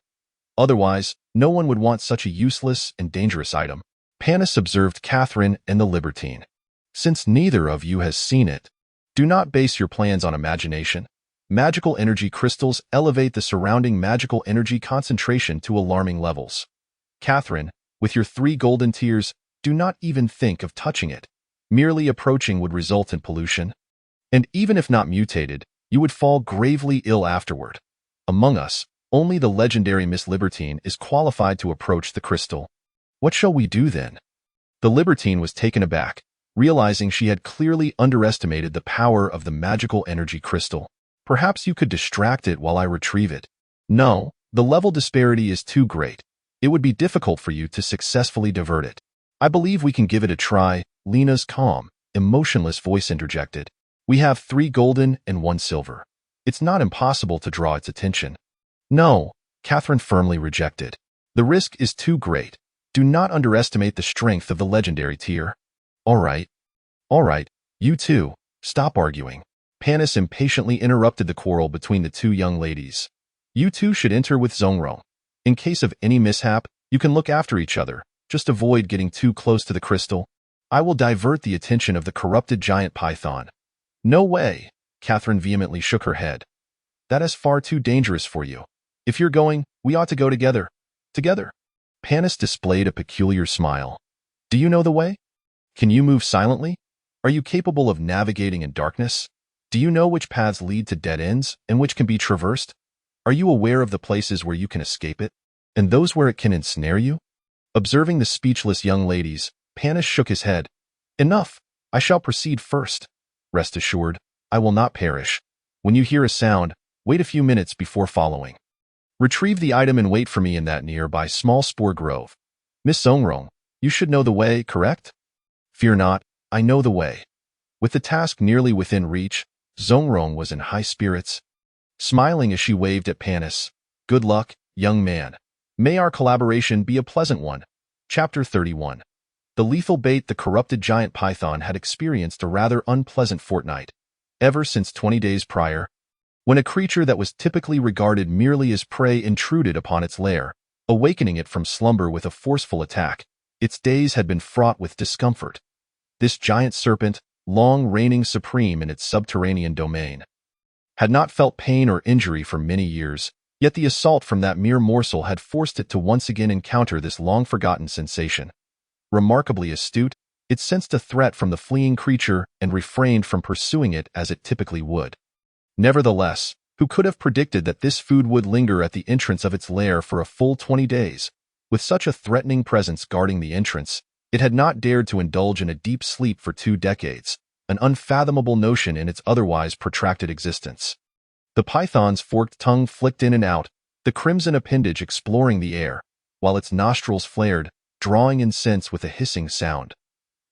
S1: Otherwise, no one would want such a useless and dangerous item. Panis observed Catherine and the libertine. Since neither of you has seen it, do not base your plans on imagination. Magical energy crystals elevate the surrounding magical energy concentration to alarming levels. Catherine, with your 3 golden tears, do not even think of touching it. Merely approaching would result in pollution. And even if not mutated, you would fall gravely ill afterward. Among us, only the legendary Miss Libertine is qualified to approach the crystal. What shall we do then? The libertine was taken aback, realizing she had clearly underestimated the power of the magical energy crystal. Perhaps you could distract it while I retrieve it. No, the level disparity is too great. It would be difficult for you to successfully divert it. I believe we can give it a try, Lena's calm, emotionless voice interjected. We have 3 golden and 1 silver. It's not impossible to draw its attention. No, Catherine firmly rejected. The risk is too great. Do not underestimate the strength of the legendary tier. All right, you two, stop arguing. Panis impatiently interrupted the quarrel between the 2 young ladies. You two should enter with Zongrong. In case of any mishap, you can look after each other. Just avoid getting too close to the crystal. I will divert the attention of the corrupted giant python. No way, Catherine vehemently shook her head. That is far too dangerous for you. If you're going, we ought to go together. Together. Panis displayed a peculiar smile. Do you know the way? Can you move silently? Are you capable of navigating in darkness? Do you know which paths lead to dead ends and which can be traversed? Are you aware of the places where you can escape it, and those where it can ensnare you? Observing the speechless young ladies, Panis shook his head. Enough, I shall proceed first. Rest assured, I will not perish. When you hear a sound, wait a few minutes before following. Retrieve the item and wait for me in that nearby small spore grove. Miss Zongrong, you should know the way, correct? Fear not, I know the way. With the task nearly within reach, Zongrong was in high spirits. Smiling as she waved at Panis. Good luck, young man. May our collaboration be a pleasant one. Chapter 31. The lethal bait. The corrupted giant python had experienced a rather unpleasant fortnight. Ever since 20 days prior, when a creature that was typically regarded merely as prey intruded upon its lair, awakening it from slumber with a forceful attack, its days had been fraught with discomfort. This giant serpent, long reigning supreme in its subterranean domain, had not felt pain or injury for many years, yet the assault from that mere morsel had forced it to once again encounter this long-forgotten sensation. Remarkably astute, it sensed a threat from the fleeing creature and refrained from pursuing it as it typically would. Nevertheless, who could have predicted that this food would linger at the entrance of its lair for a full 20 days? With such a threatening presence guarding the entrance, it had not dared to indulge in a deep sleep for 2 decades, an unfathomable notion in its otherwise protracted existence. The python's forked tongue flicked in and out, the crimson appendage exploring the air, while its nostrils flared, drawing in scents with a hissing sound.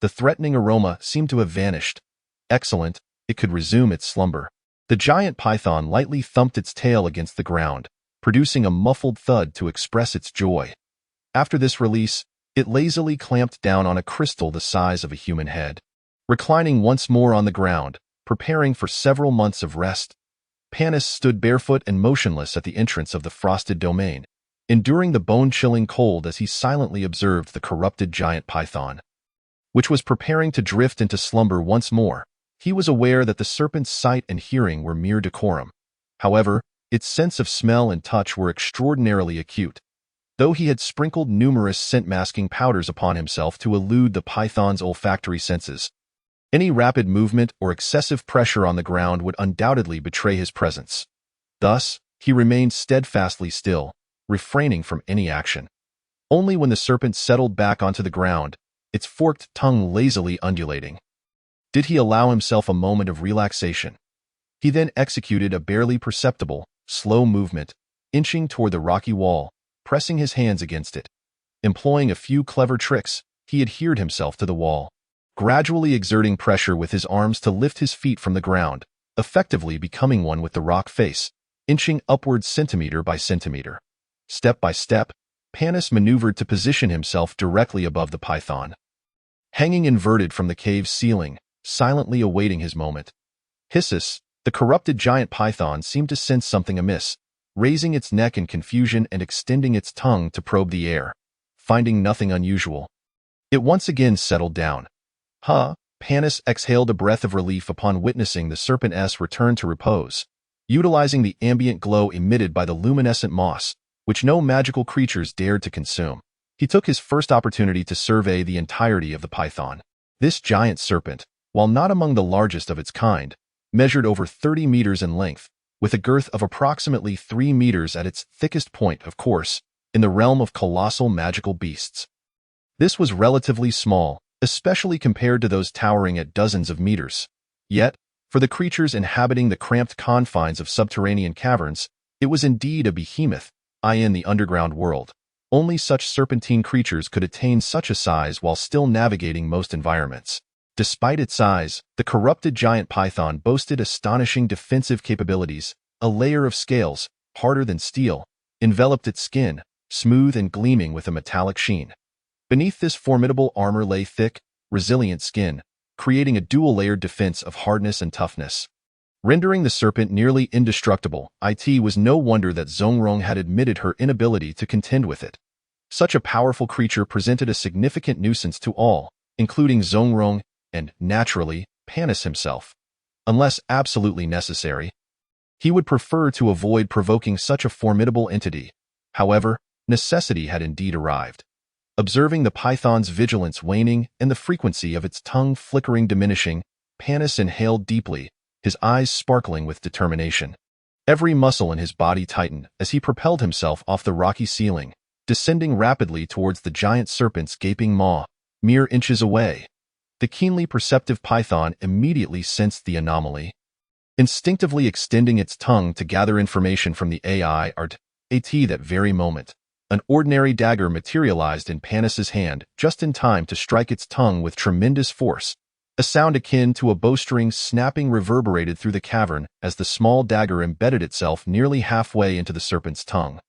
S1: The threatening aroma seemed to have vanished. Excellent, it could resume its slumber. The giant python lightly thumped its tail against the ground, producing a muffled thud to express its joy. After this release, it lazily clamped down on a crystal the size of a human head. Reclining once more on the ground, preparing for several months of rest, Panis stood barefoot and motionless at the entrance of the frosted domain, enduring the bone-chilling cold as he silently observed the corrupted giant python, which was preparing to drift into slumber once more. He was aware that the serpent's sight and hearing were mere decorum. However, its sense of smell and touch were extraordinarily acute. Though he had sprinkled numerous scent-masking powders upon himself to elude the python's olfactory senses, any rapid movement or excessive pressure on the ground would undoubtedly betray his presence. Thus, he remained steadfastly still, refraining from any action. Only when the serpent settled back onto the ground, its forked tongue lazily undulating, did he allow himself a moment of relaxation. He then executed a barely perceptible, slow movement, inching toward the rocky wall, pressing his hands against it. Employing a few clever tricks, he adhered himself to the wall, gradually exerting pressure with his arms to lift his feet from the ground, effectively becoming one with the rock face, inching upwards centimeter by centimeter. Step by step, Panis maneuvered to position himself directly above the python. Hanging inverted from the cave's ceiling, silently awaiting his moment. Hissus, the corrupted giant python, seemed to sense something amiss, raising its neck in confusion and extending its tongue to probe the air. Finding nothing unusual, it once again settled down. Panis exhaled a breath of relief upon witnessing the serpent's return to repose. Utilizing the ambient glow emitted by the luminescent moss, which no magical creatures dared to consume, he took his first opportunity to survey the entirety of the python. This giant serpent, while not among the largest of its kind, measured over 30 meters in length, with a girth of approximately 3 meters at its thickest point, of course, in the realm of colossal magical beasts. This was relatively small, especially compared to those towering at dozens of meters. Yet, for the creatures inhabiting the cramped confines of subterranean caverns, it was indeed a behemoth, in the underground world. Only such serpentine creatures could attain such a size while still navigating most environments. Despite its size, the corrupted giant python boasted astonishing defensive capabilities. A layer of scales, harder than steel, enveloped its skin, smooth and gleaming with a metallic sheen. Beneath this formidable armor lay thick, resilient skin, creating a dual-layered defense of hardness and toughness, rendering the serpent nearly indestructible. It was no wonder that Zongrong had admitted her inability to contend with it. Such a powerful creature presented a significant nuisance to all, including Zongrong and, naturally, Panis himself. Unless absolutely necessary, he would prefer to avoid provoking such a formidable entity. However, necessity had indeed arrived. Observing the python's vigilance waning and the frequency of its tongue flickering diminishing, Panis inhaled deeply, his eyes sparkling with determination. Every muscle in his body tightened as he propelled himself off the rocky ceiling, descending rapidly towards the giant serpent's gaping maw, mere inches away. The keenly perceptive python immediately sensed the anomaly. Instinctively extending its tongue to gather information from the at that very moment, an ordinary dagger materialized in Panis's hand just in time to strike its tongue with tremendous force. A sound akin to a bowstring snapping reverberated through the cavern as the small dagger embedded itself nearly halfway into the serpent's tongue.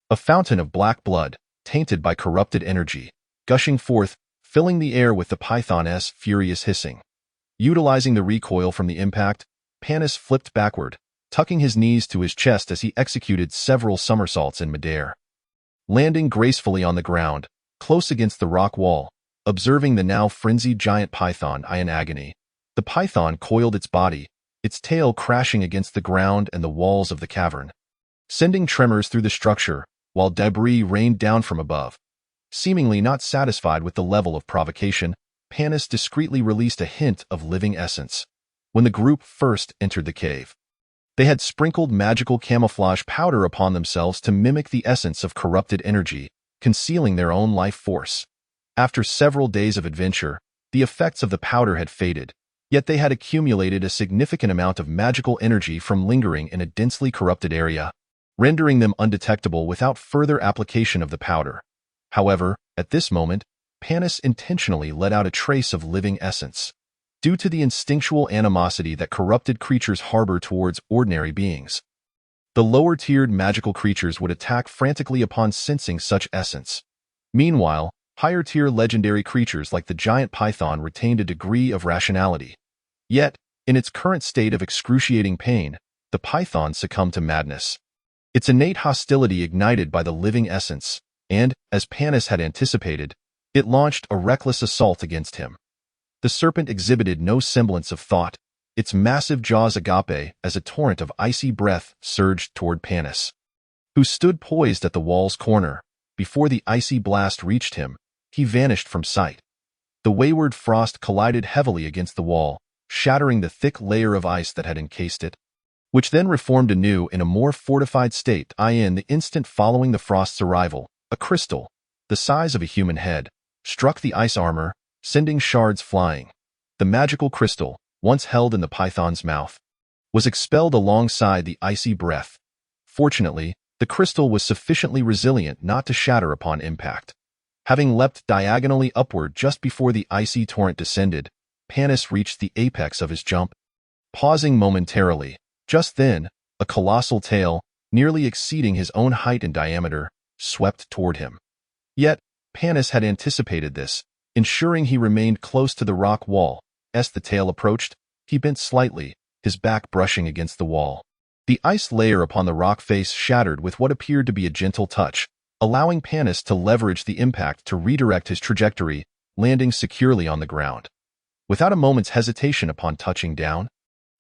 S1: A fountain of black blood, tainted by corrupted energy, gushing forth, filling the air with the python's furious hissing. Utilizing the recoil from the impact, Panis flipped backward, tucking his knees to his chest as he executed several somersaults in midair. Landing gracefully on the ground, close against the rock wall, observing the now frenzied giant python in agony, the python coiled its body, its tail crashing against the ground and the walls of the cavern, sending tremors through the structure, while debris rained down from above. Seemingly not satisfied with the level of provocation, Panis discreetly released a hint of living essence. When the group first entered the cave, they had sprinkled magical camouflage powder upon themselves to mimic the essence of corrupted energy, concealing their own life force. After several days of adventure, the effects of the powder had faded, yet they had accumulated a significant amount of magical energy from lingering in a densely corrupted area, rendering them undetectable without further application of the powder. However, at this moment, Panis intentionally let out a trace of living essence. Due to the instinctual animosity that corrupted creatures harbor towards ordinary beings, the lower-tiered magical creatures would attack frantically upon sensing such essence. Meanwhile, higher-tier legendary creatures like the giant python retained a degree of rationality. Yet, in its current state of excruciating pain, the python succumbed to madness. Its innate hostility ignited by the living essence, and, as Panis had anticipated, it launched a reckless assault against him. The serpent exhibited no semblance of thought, its massive jaws agape as a torrent of icy breath surged toward Panis, who stood poised at the wall's corner. Before the icy blast reached him, he vanished from sight. The wayward frost collided heavily against the wall, shattering the thick layer of ice that had encased it, which then reformed anew in a more fortified state. In the instant following the frost's arrival, a crystal, the size of a human head, struck the ice armor, sending shards flying. The magical crystal, once held in the python's mouth, was expelled alongside the icy breath. Fortunately, the crystal was sufficiently resilient not to shatter upon impact. Having leapt diagonally upward just before the icy torrent descended, Panis reached the apex of his jump. Pausing momentarily, just then, a colossal tail, nearly exceeding his own height and diameter, swept toward him. Yet, Panis had anticipated this, ensuring he remained close to the rock wall. As the tail approached, he bent slightly, his back brushing against the wall. The ice layer upon the rock face shattered with what appeared to be a gentle touch, allowing Panis to leverage the impact to redirect his trajectory, landing securely on the ground. Without a moment's hesitation upon touching down,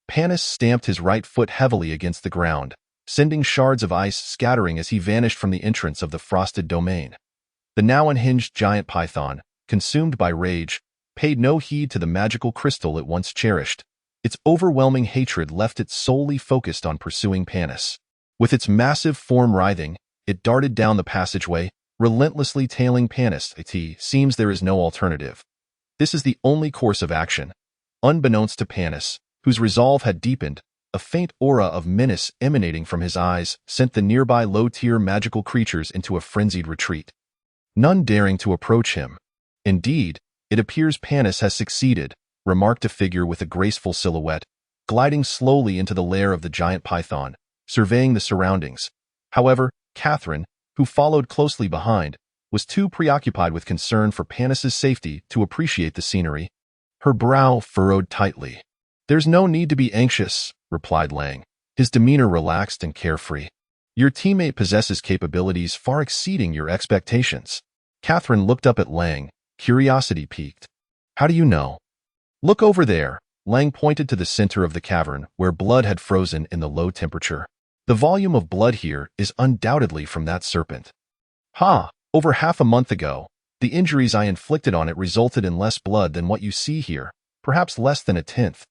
S1: Panis stamped his right foot heavily against the ground, sending shards of ice scattering as he vanished from the entrance of the frosted domain. The now unhinged giant python, consumed by rage, paid no heed to the magical crystal it once cherished. Its overwhelming hatred left it solely focused on pursuing Panis. With its massive form writhing, it darted down the passageway, relentlessly tailing Panis. It seems there is no alternative. This is the only course of action. Unbeknownst to Panis, whose resolve had deepened, a faint aura of menace emanating from his eyes sent the nearby low-tier magical creatures into a frenzied retreat, none daring to approach him. Indeed, it appears Panis has succeeded, remarked a figure with a graceful silhouette, gliding slowly into the lair of the giant python, surveying the surroundings. However, Catherine, who followed closely behind, was too preoccupied with concern for Panis's safety to appreciate the scenery. Her brow furrowed tightly. "There's no need to be anxious," replied Lang, his demeanor relaxed and carefree. "Your teammate possesses capabilities far exceeding your expectations." Catherine looked up at Lang, curiosity piqued. "How do you know?" "Look over there." Lang pointed to the center of the cavern where blood had frozen in the low temperature. "The volume of blood here is undoubtedly from that serpent." "Ha! Over half a month ago, the injuries I inflicted on it resulted in less blood than what you see here, perhaps less than a tenth.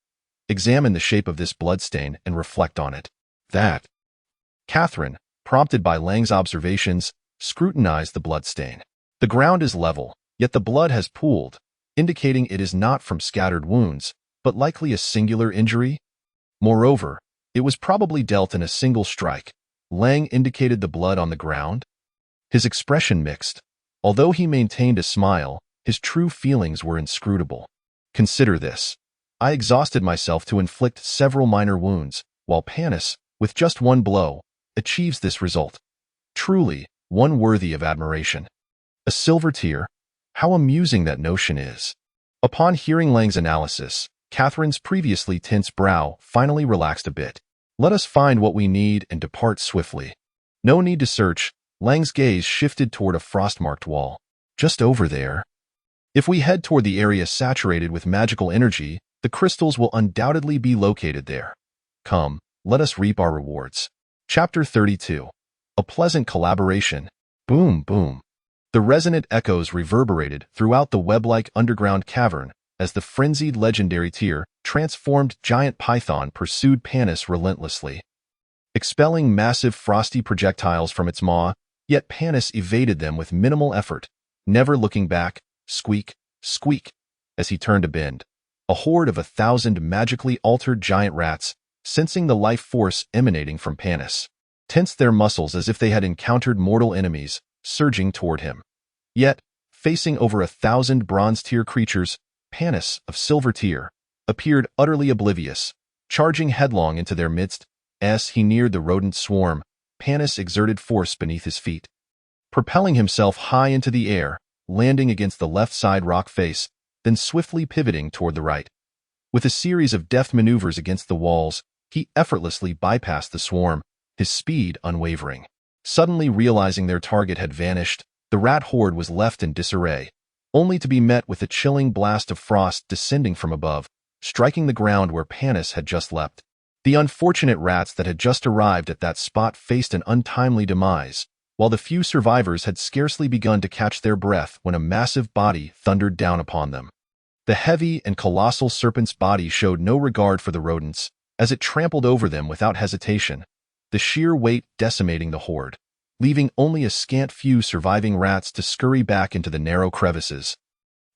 S1: Examine the shape of this bloodstain and reflect on it." "That." Catherine, prompted by Lang's observations, scrutinized the bloodstain. The ground is level, yet the blood has pooled, indicating it is not from scattered wounds, but likely a singular injury. Moreover, it was probably dealt in a single strike. Lang indicated the blood on the ground. His expression mixed. Although he maintained a smile, his true feelings were inscrutable. "Consider this. I exhausted myself to inflict several minor wounds, while Panis, with just one blow, achieves this result. Truly, one worthy of admiration. A silver tear? How amusing that notion is." Upon hearing Lang's analysis, Catherine's previously tense brow finally relaxed a bit. "Let us find what we need and depart swiftly." No need to search. Lang's gaze shifted toward a frost-marked wall. "Just over there. If we head toward the area saturated with magical energy, the crystals will undoubtedly be located there. Come, let us reap our rewards." Chapter 32. A pleasant collaboration. Boom, boom. The resonant echoes reverberated throughout the web-like underground cavern as the frenzied legendary tier, transformed giant python pursued Panis relentlessly, expelling massive frosty projectiles from its maw, yet Panis evaded them with minimal effort, never looking back. Squeak, squeak, as he turned a bend. A horde of 1,000 magically altered giant rats, sensing the life force emanating from Panis, tensed their muscles as if they had encountered mortal enemies, surging toward him. Yet, facing over 1,000 bronze-tier creatures, Panis, of silver tier, appeared utterly oblivious, charging headlong into their midst. As he neared the rodent swarm, Panis exerted force beneath his feet, propelling himself high into the air, landing against the left side rock face, then swiftly pivoting toward the right. With a series of deft maneuvers against the walls, he effortlessly bypassed the swarm, his speed unwavering. Suddenly realizing their target had vanished, the rat horde was left in disarray. only to be met with a chilling blast of frost descending from above, striking the ground where Panis had just leapt. The unfortunate rats that had just arrived at that spot faced an untimely demise, while the few survivors had scarcely begun to catch their breath when a massive body thundered down upon them. The heavy and colossal serpent's body showed no regard for the rodents, as it trampled over them without hesitation, the sheer weight decimating the horde, leaving only a scant few surviving rats to scurry back into the narrow crevices,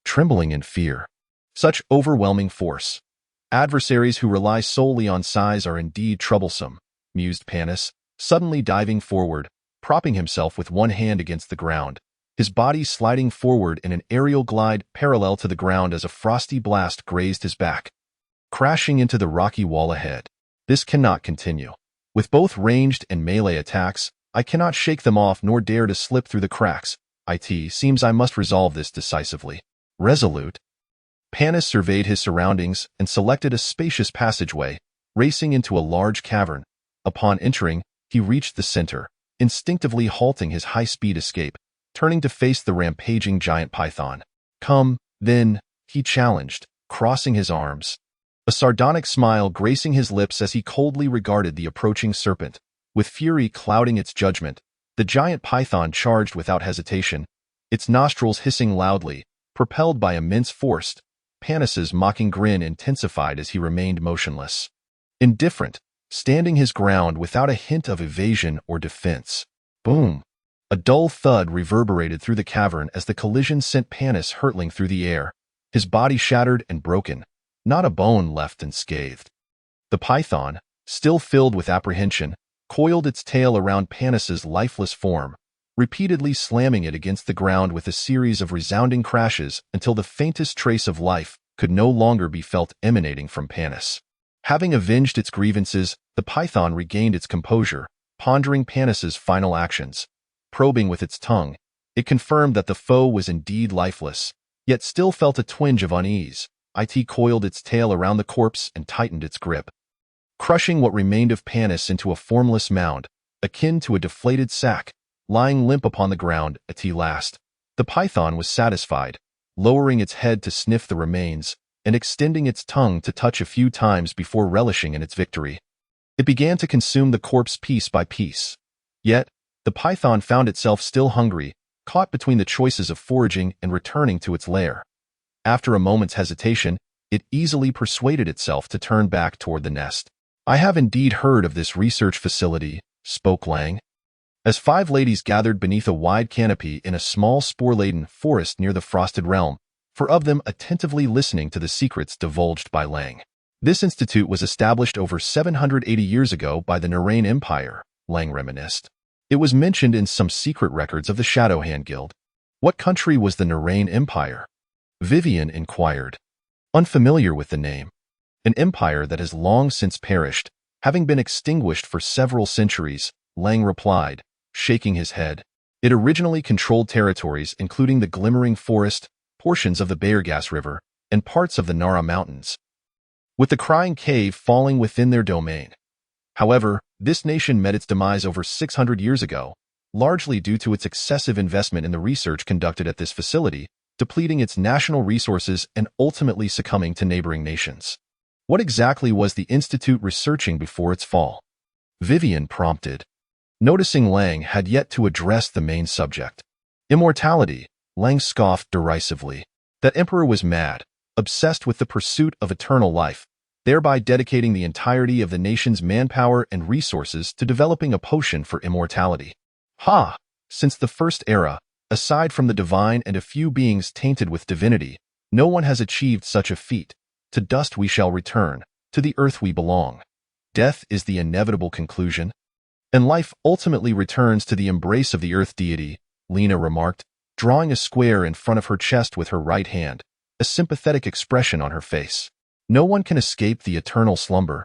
S1: trembling in fear. Such overwhelming force. Adversaries who rely solely on size are indeed troublesome, mused Panis, suddenly diving forward, propping himself with one hand against the ground, his body sliding forward in an aerial glide parallel to the ground as a frosty blast grazed his back, crashing into the rocky wall ahead. This cannot continue. With both ranged and melee attacks, I cannot shake them off nor dare to slip through the cracks. It seems I must resolve this decisively. Resolute, Panis surveyed his surroundings and selected a spacious passageway, racing into a large cavern. Upon entering, he reached the center, instinctively halting his high-speed escape, turning to face the rampaging giant python. Come, then, he challenged, crossing his arms, a sardonic smile gracing his lips as he coldly regarded the approaching serpent. With fury clouding its judgment, the giant python charged without hesitation, its nostrils hissing loudly, propelled by immense force. Panis's mocking grin intensified as he remained motionless, indifferent, standing his ground without a hint of evasion or defense. Boom! A dull thud reverberated through the cavern as the collision sent Panis hurtling through the air, his body shattered and broken, not a bone left unscathed. The python, still filled with apprehension, coiled its tail around Panis's lifeless form, repeatedly slamming it against the ground with a series of resounding crashes until the faintest trace of life could no longer be felt emanating from Panis. Having avenged its grievances, the python regained its composure, pondering Panis's final actions. Probing with its tongue, it confirmed that the foe was indeed lifeless, yet still felt a twinge of unease. It coiled its tail around the corpse and tightened its grip, crushing what remained of Panis into a formless mound, akin to a deflated sack, lying limp upon the ground at last. The python was satisfied, lowering its head to sniff the remains and extending its tongue to touch a few times before relishing in its victory. It began to consume the corpse piece by piece. Yet, the python found itself still hungry, caught between the choices of foraging and returning to its lair. After a moment's hesitation, it easily persuaded itself to turn back toward the nest. I have indeed heard of this research facility, spoke Lang, as 5 ladies gathered beneath a wide canopy in a small spore-laden forest near the frosted realm, 4 of them attentively listening to the secrets divulged by Lang. This institute was established over 780 years ago by the Narain Empire, Lang reminisced. It was mentioned in some secret records of the Shadowhand Guild. What country was the Narain Empire? Vivian inquired, unfamiliar with the name. An empire that has long since perished, having been extinguished for several centuries, Lang replied, shaking his head. It originally controlled territories including the Glimmering Forest, portions of the Bayergas River, and parts of the Nara Mountains, with the Crying Cave falling within their domain. However, this nation met its demise over 600 years ago, largely due to its excessive investment in the research conducted at this facility, depleting its national resources and ultimately succumbing to neighboring nations. What exactly was the institute researching before its fall? Vivian prompted, noticing Lang had yet to address the main subject. Immortality, Lang scoffed derisively. That emperor was mad, obsessed with the pursuit of eternal life, thereby dedicating the entirety of the nation's manpower and resources to developing a potion for immortality. Ha! Since the first era, aside from the divine and a few beings tainted with divinity, no one has achieved such a feat. To dust we shall return, to the earth we belong. Death is the inevitable conclusion, and life ultimately returns to the embrace of the earth deity, Lena remarked, drawing a square in front of her chest with her right hand, a sympathetic expression on her face. No one can escape the eternal slumber.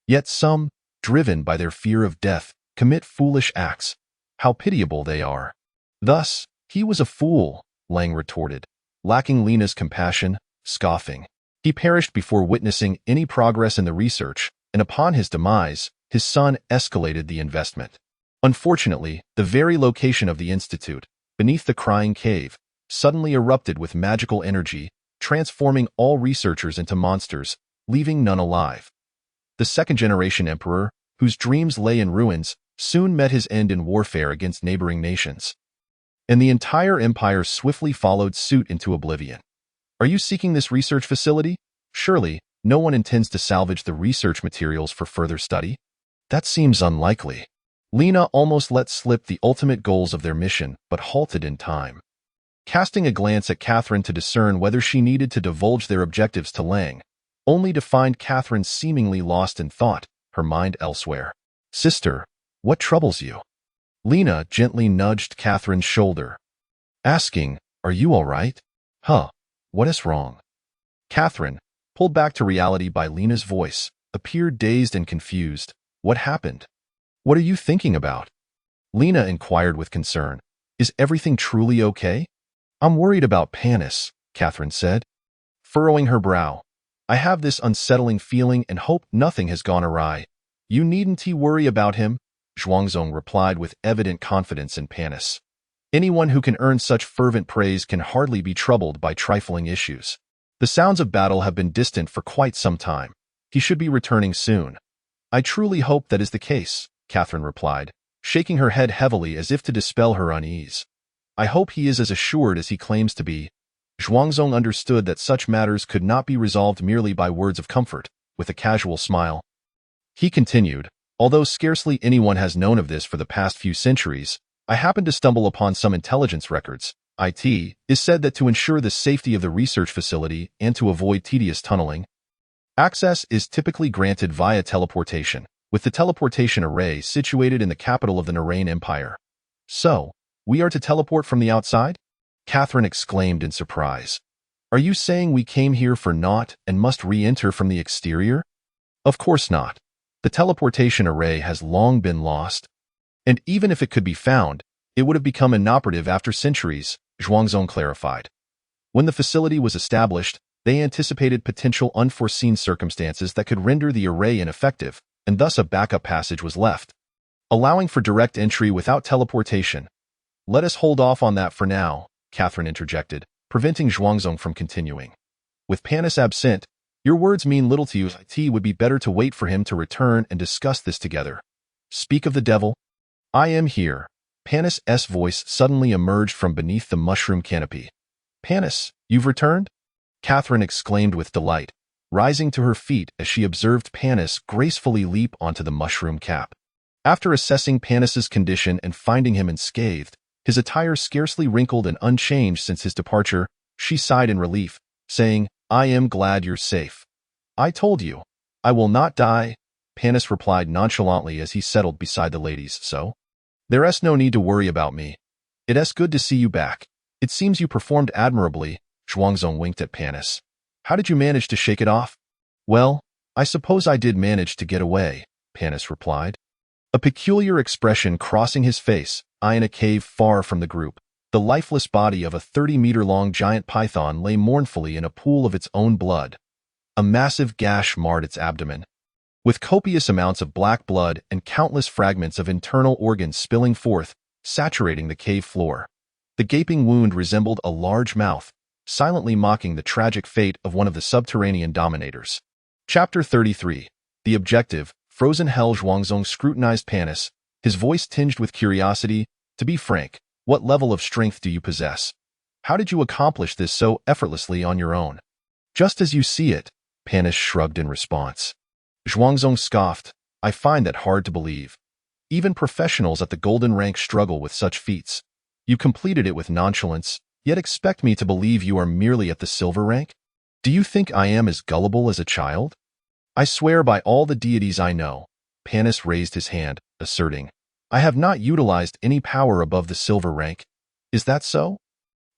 S1: Yet some, driven by their fear of death, commit foolish acts. How pitiable they are. Thus, he was a fool, Lang retorted, lacking Lena's compassion, scoffing. He perished before witnessing any progress in the research, and upon his demise, his son escalated the investment. Unfortunately, the very location of the institute, beneath the Crying Cave, suddenly erupted with magical energy, transforming all researchers into monsters, leaving none alive. The second-generation emperor, whose dreams lay in ruins, soon met his end in warfare against neighboring nations. And the entire empire swiftly followed suit into oblivion. Are you seeking this research facility? Surely, no one intends to salvage the research materials for further study? That seems unlikely. Lena almost let slip the ultimate goals of their mission, but halted in time. Casting a glance at Catherine to discern whether she needed to divulge their objectives to Lang, only to find Catherine seemingly lost in thought, her mind elsewhere. Sister, what troubles you? Lena gently nudged Catherine's shoulder, asking, are you all right? What is wrong? Catherine, pulled back to reality by Lena's voice, appeared dazed and confused. What happened? What are you thinking about? Lena inquired with concern. Is everything truly okay? I'm worried about Panis, Catherine said, furrowing her brow. I have this unsettling feeling and hope nothing has gone awry. You needn't worry about him, Zhuangzong replied with evident confidence in Panis. Anyone who can earn such fervent praise can hardly be troubled by trifling issues. The sounds of battle have been distant for quite some time. He should be returning soon. I truly hope that is the case, Catherine replied, shaking her head heavily as if to dispel her unease. I hope he is as assured as he claims to be. Zhuangzong understood that such matters could not be resolved merely by words of comfort, with a casual smile. He continued, although scarcely anyone has known of this for the past few centuries, I happened to stumble upon some intelligence records. It is said that to ensure the safety of the research facility and to avoid tedious tunneling, access is typically granted via teleportation, with the teleportation array situated in the capital of the Narain Empire. So, we are to teleport from the outside? Catherine exclaimed in surprise. Are you saying we came here for naught and must re-enter from the exterior? Of course not. The teleportation array has long been lost. And even if it could be found, it would have become inoperative after centuries, Zhuangzong clarified. When the facility was established, they anticipated potential unforeseen circumstances that could render the array ineffective, and thus a backup passage was left, allowing for direct entry without teleportation. Let us hold off on that for now, Catherine interjected, preventing Zhuangzong from continuing. With Panis absent, your words mean little to you. It would be better to wait for him to return and discuss this together. Speak of the devil. I am here. Panis' voice suddenly emerged from beneath the mushroom canopy. Panis, you've returned? Catherine exclaimed with delight, rising to her feet as she observed Panis gracefully leap onto the mushroom cap. After assessing Panis's condition and finding him unscathed, his attire scarcely wrinkled and unchanged since his departure, she sighed in relief, saying, I am glad you're safe. I told you. I will not die, Panis replied nonchalantly as he settled beside the ladies. So? There's no need to worry about me. It's good to see you back. It seems you performed admirably, Zhuangzong winked at Panis. How did you manage to shake it off? Well, I suppose I did manage to get away, Panis replied, a peculiar expression crossing his face. In a cave far from the group, the lifeless body of a 30-meter-long giant python lay mournfully in a pool of its own blood. A massive gash marred its abdomen, with copious amounts of black blood and countless fragments of internal organs spilling forth, saturating the cave floor. The gaping wound resembled a large mouth, silently mocking the tragic fate of one of the subterranean dominators. Chapter 33. The Objective. Frozen Hell. Zhuangzong scrutinized Panis, his voice tinged with curiosity. To be frank, what level of strength do you possess? How did you accomplish this so effortlessly on your own? Just as you see it, Panis shrugged in response. Zhuangzong scoffed. I find that hard to believe. Even professionals at the golden rank struggle with such feats. You completed it with nonchalance, yet expect me to believe you are merely at the silver rank? Do you think I am as gullible as a child? I swear by all the deities I know. Panis raised his hand, asserting, I have not utilized any power above the silver rank. Is that so?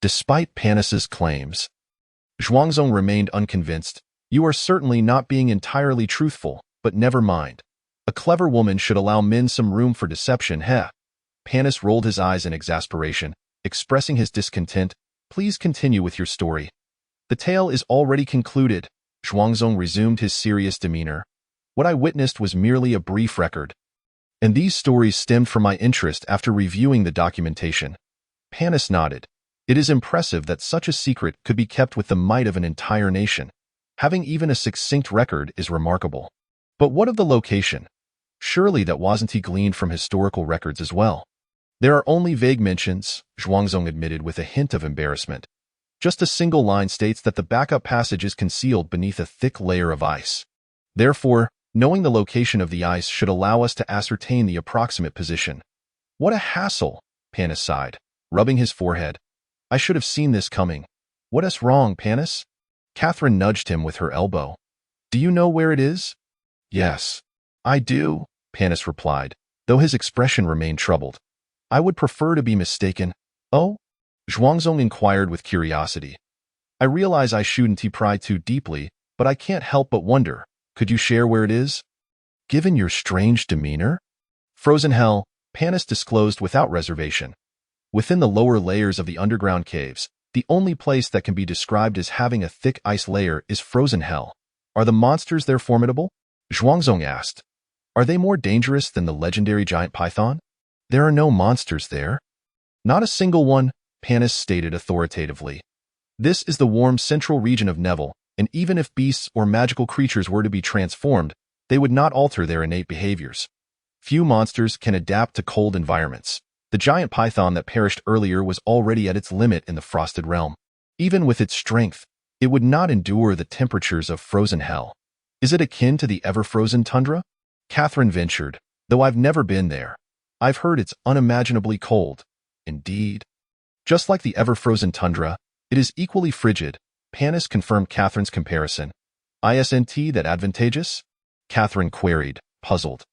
S1: Despite Panis's claims, Zhuangzong remained unconvinced. You are certainly not being entirely truthful, but never mind. A clever woman should allow men some room for deception, heh? Panis rolled his eyes in exasperation, expressing his discontent. Please continue with your story. The tale is already concluded. Zhuangzong resumed his serious demeanor. What I witnessed was merely a brief record, and these stories stemmed from my interest after reviewing the documentation. Panis nodded. It is impressive that such a secret could be kept with the might of an entire nation. Having even a succinct record is remarkable. But what of the location? Surely that wasn't gleaned from historical records as well. There are only vague mentions, Zhuangzong admitted with a hint of embarrassment. Just a single line states that the backup passage is concealed beneath a thick layer of ice. Therefore, knowing the location of the ice should allow us to ascertain the approximate position. What a hassle, Panis sighed, rubbing his forehead. I should have seen this coming. What's wrong, Panis? Catherine nudged him with her elbow. Do you know where it is? Yes, I do, Panis replied, though his expression remained troubled. I would prefer to be mistaken. Oh? Zhuangzong inquired with curiosity. I realize I shouldn't pry too deeply, but I can't help but wonder. Could you share where it is? Given your strange demeanor? Frozen hell, Panis disclosed without reservation. Within the lower layers of the underground caves, the only place that can be described as having a thick ice layer is frozen hell. Are the monsters there formidable? Zhuangzong asked. Are they more dangerous than the legendary giant python? There are no monsters there. Not a single one, Panis stated authoritatively. This is the warm central region of Neville, and even if beasts or magical creatures were to be transformed, they would not alter their innate behaviors. Few monsters can adapt to cold environments. The giant python that perished earlier was already at its limit in the frosted realm. Even with its strength, it would not endure the temperatures of frozen hell. Is it akin to the ever-frozen tundra? Catherine ventured, though I've never been there. I've heard it's unimaginably cold. Indeed. Just like the ever-frozen tundra, it is equally frigid. Panis confirmed Catherine's comparison. Isn't that advantageous? Catherine queried, puzzled.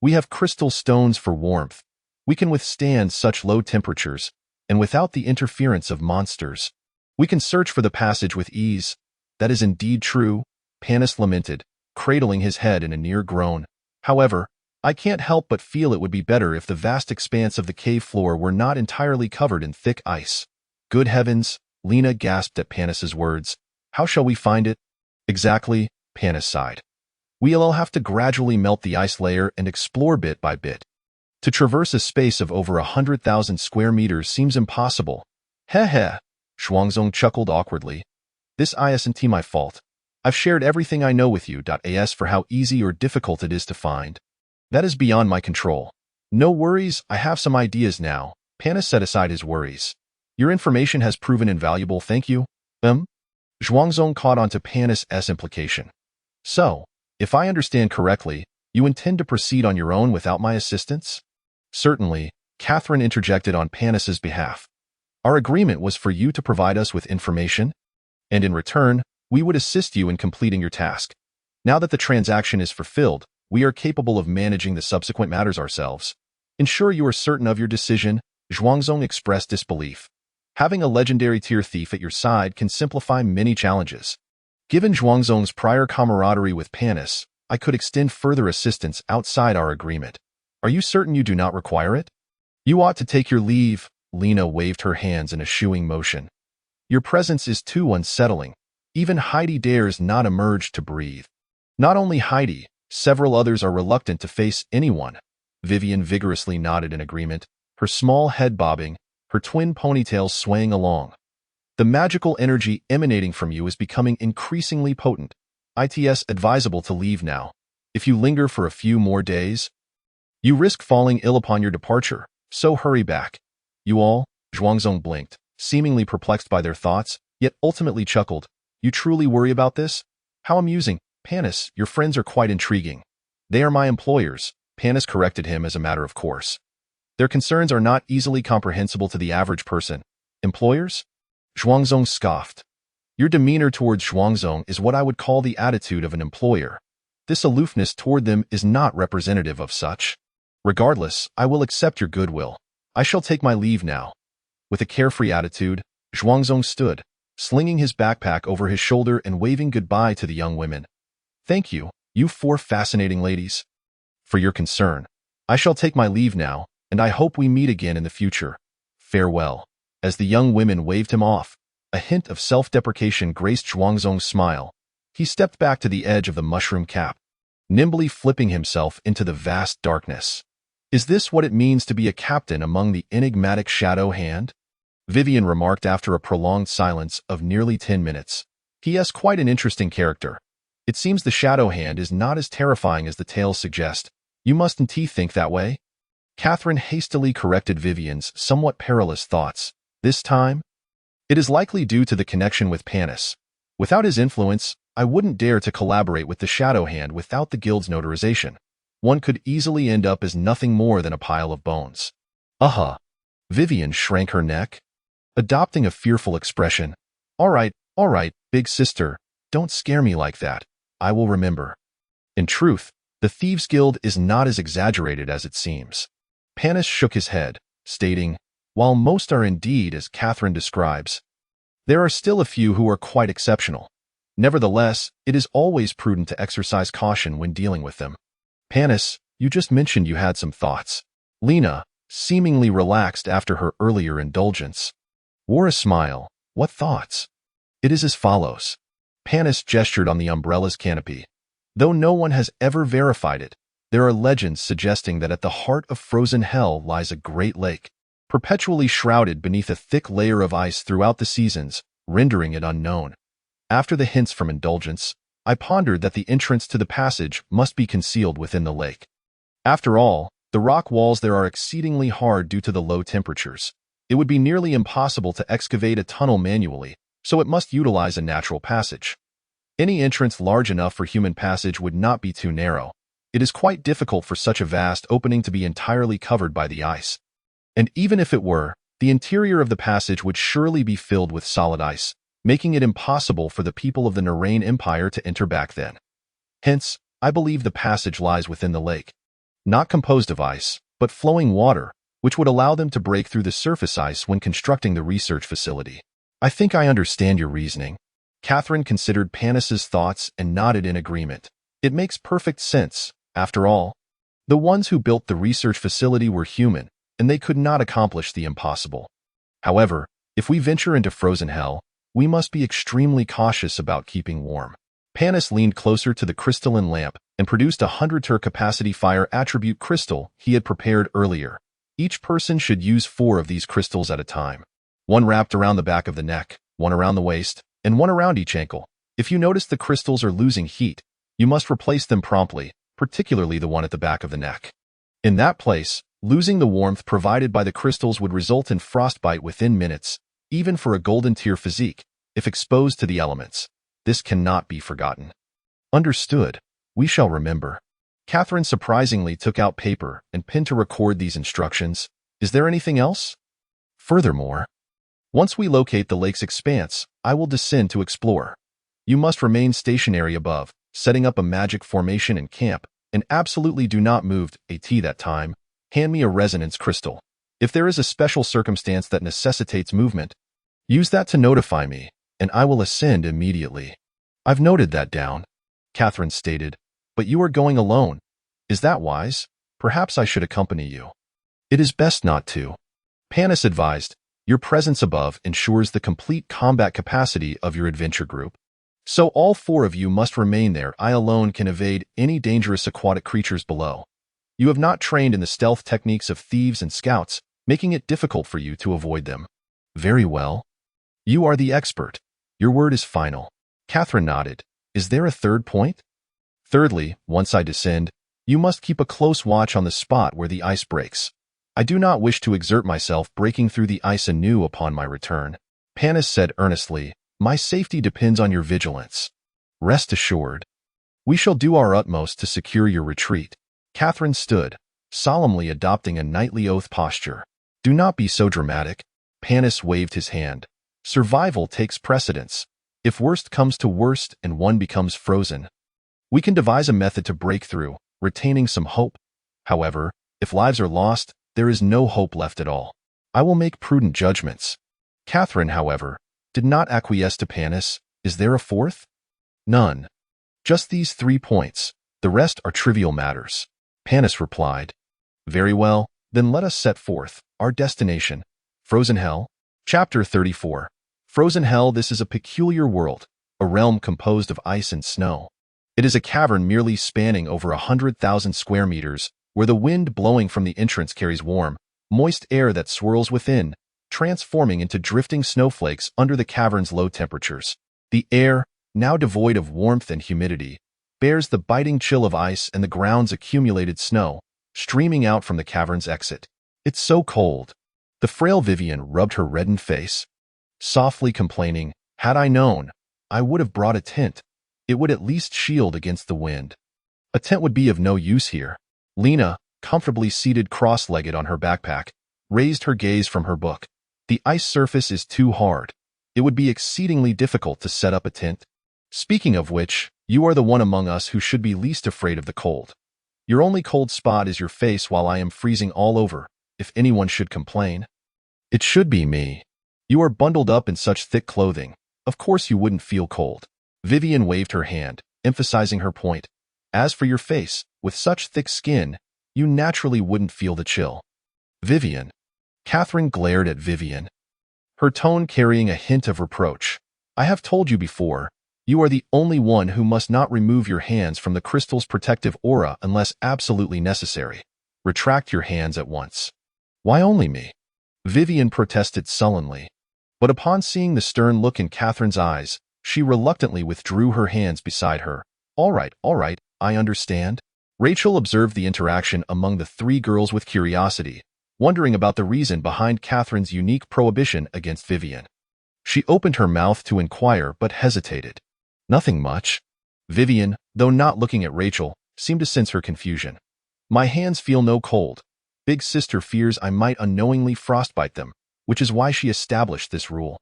S1: We have crystal stones for warmth. We can withstand such low temperatures, and without the interference of monsters. We can search for the passage with ease. That is indeed true, Panis lamented, cradling his head in a near groan. However, I can't help but feel it would be better if the vast expanse of the cave floor were not entirely covered in thick ice. Good heavens, Lena gasped at Panis's words. How shall we find it? Exactly, Panis sighed. We'll have to gradually melt the ice layer and explore bit by bit. To traverse a space of over 100,000 square meters seems impossible. Heh, Zhuangzong chuckled awkwardly. This isn't my fault. I've shared everything I know with you. As for how easy or difficult it is to find, that is beyond my control. No worries, I have some ideas now. Panis set aside his worries. Your information has proven invaluable, thank you. Zhuangzong caught on to Panis' implication. So, if I understand correctly, you intend to proceed on your own without my assistance? Certainly, Catherine interjected on Panis's behalf. Our agreement was for you to provide us with information, and in return, we would assist you in completing your task. Now that the transaction is fulfilled, we are capable of managing the subsequent matters ourselves. Ensure you are certain of your decision, Zhuangzong expressed disbelief. Having a legendary tier thief at your side can simplify many challenges. Given Zhuangzong's prior camaraderie with Panis, I could extend further assistance outside our agreement. Are you certain you do not require it? You ought to take your leave, Lena waved her hands in a shooing motion. Your presence is too unsettling. Even Heidi dares not emerge to breathe. Not only Heidi, several others are reluctant to face anyone. Vivian vigorously nodded in agreement, her small head bobbing, her twin ponytails swaying along. The magical energy emanating from you is becoming increasingly potent. It's advisable to leave now. If you linger for a few more days, you risk falling ill upon your departure, so hurry back. You all, Zhuangzong blinked, seemingly perplexed by their thoughts, yet ultimately chuckled. You truly worry about this? How amusing. Panis, your friends are quite intriguing. They are my employers, Panis corrected him as a matter of course. Their concerns are not easily comprehensible to the average person. Employers? Zhuangzong scoffed. Your demeanor towards Zhuangzong is what I would call the attitude of an employer. This aloofness toward them is not representative of such. Regardless, I will accept your goodwill. I shall take my leave now. With a carefree attitude, Zhuangzong stood, slinging his backpack over his shoulder and waving goodbye to the young women. Thank you, you four fascinating ladies, for your concern. I shall take my leave now, and I hope we meet again in the future. Farewell. As the young women waved him off, a hint of self-deprecation graced Zhuangzong's smile. He stepped back to the edge of the mushroom cap, nimbly flipping himself into the vast darkness. Is this what it means to be a captain among the enigmatic Shadow Hand? Vivian remarked after a prolonged silence of nearly 10 minutes. He is quite an interesting character. It seems the Shadow Hand is not as terrifying as the tales suggest. You mustn't think that way? Catherine hastily corrected Vivian's somewhat perilous thoughts. This time? It is likely due to the connection with Panis. Without his influence, I wouldn't dare to collaborate with the Shadow Hand without the guild's notarization. One could easily end up as nothing more than a pile of bones. Vivian shrank her neck, adopting a fearful expression. All right, big sister, don't scare me like that. I will remember. In truth, the Thieves' Guild is not as exaggerated as it seems. Panis shook his head, stating, while most are indeed as Catherine describes, there are still a few who are quite exceptional. Nevertheless, it is always prudent to exercise caution when dealing with them. Panis, you just mentioned you had some thoughts. Lena, seemingly relaxed after her earlier indulgence, wore a smile. What thoughts? It is as follows. Panis gestured on the umbrella's canopy. Though no one has ever verified it, there are legends suggesting that at the heart of frozen hell lies a great lake, perpetually shrouded beneath a thick layer of ice throughout the seasons, rendering it unknown. After the hints from indulgence, I pondered that the entrance to the passage must be concealed within the lake. After all, the rock walls there are exceedingly hard due to the low temperatures. It would be nearly impossible to excavate a tunnel manually, so it must utilize a natural passage. Any entrance large enough for human passage would not be too narrow. It is quite difficult for such a vast opening to be entirely covered by the ice. And even if it were, the interior of the passage would surely be filled with solid ice, making it impossible for the people of the Narain Empire to enter back then. Hence, I believe the passage lies within the lake. Not composed of ice, but flowing water, which would allow them to break through the surface ice when constructing the research facility. I think I understand your reasoning. Catherine considered Panis's thoughts and nodded in agreement. It makes perfect sense. After all, the ones who built the research facility were human, and they could not accomplish the impossible. However, if we venture into frozen hell, we must be extremely cautious about keeping warm. Panis leaned closer to the crystalline lamp and produced a 100-tur capacity fire attribute crystal he had prepared earlier. Each person should use 4 of these crystals at a time. One wrapped around the back of the neck, one around the waist, and one around each ankle. If you notice the crystals are losing heat, you must replace them promptly, particularly the one at the back of the neck. In that place, losing the warmth provided by the crystals would result in frostbite within minutes, even for a golden tier physique, if exposed to the elements. This cannot be forgotten. Understood. We shall remember. Catherine surprisingly took out paper and pen to record these instructions. Is there anything else? Furthermore, once we locate the lake's expanse, I will descend to explore. You must remain stationary above, setting up a magic formation and camp, and absolutely do not move. At that time, hand me a resonance crystal. If there is a special circumstance that necessitates movement, use that to notify me, and I will ascend immediately. I've noted that down, Catherine stated, but you are going alone. Is that wise? Perhaps I should accompany you. It is best not to. Panis advised, your presence above ensures the complete combat capacity of your adventure group. So all 4 of you must remain there. I alone can evade any dangerous aquatic creatures below. You have not trained in the stealth techniques of thieves and scouts, making it difficult for you to avoid them. Very well. You are the expert. Your word is final. Catherine nodded. Is there a third point? Thirdly, once I descend, you must keep a close watch on the spot where the ice breaks. I do not wish to exert myself breaking through the ice anew upon my return. Panis said earnestly, my safety depends on your vigilance. Rest assured. We shall do our utmost to secure your retreat. Catherine stood, solemnly adopting a knightly oath posture. Do not be so dramatic. Panis waved his hand. Survival takes precedence. If worst comes to worst and one becomes frozen, we can devise a method to break through, retaining some hope. However, if lives are lost, there is no hope left at all. I will make prudent judgments. Catherine, however, did not acquiesce to Panis. Is there a fourth? None. Just these 3 points. The rest are trivial matters. Panis replied. Very well, then let us set forth. Our destination. Frozen Hell. Chapter 34. Frozen Hell. This is a peculiar world, a realm composed of ice and snow. It is a cavern merely spanning over 100,000 square meters, where the wind blowing from the entrance carries warm, moist air that swirls within, transforming into drifting snowflakes under the cavern's low temperatures. The air, now devoid of warmth and humidity, bears the biting chill of ice and the ground's accumulated snow, streaming out from the cavern's exit. It's so cold. The frail Vivian rubbed her reddened face, softly complaining, "Had I known, I would have brought a tent. It would at least shield against the wind." A tent would be of no use here. Lena, comfortably seated cross-legged on her backpack, raised her gaze from her book. The ice surface is too hard. It would be exceedingly difficult to set up a tent. Speaking of which, you are the one among us who should be least afraid of the cold. Your only cold spot is your face while I am freezing all over, if anyone should complain. It should be me. You are bundled up in such thick clothing. Of course you wouldn't feel cold. Vivian waved her hand, emphasizing her point. As for your face, with such thick skin, you naturally wouldn't feel the chill. Vivian. Catherine glared at Vivian, her tone carrying a hint of reproach. I have told you before, you are the only one who must not remove your hands from the crystal's protective aura unless absolutely necessary. Retract your hands at once. Why only me? Vivian protested sullenly. But upon seeing the stern look in Catherine's eyes, she reluctantly withdrew her hands beside her. All right, I understand. Rachel observed the interaction among the three girls with curiosity, wondering about the reason behind Catherine's unique prohibition against Vivian. She opened her mouth to inquire but hesitated. Nothing much. Vivian, though not looking at Rachel, seemed to sense her confusion. My hands feel no cold. Big sister fears I might unknowingly frostbite them, which is why she established this rule.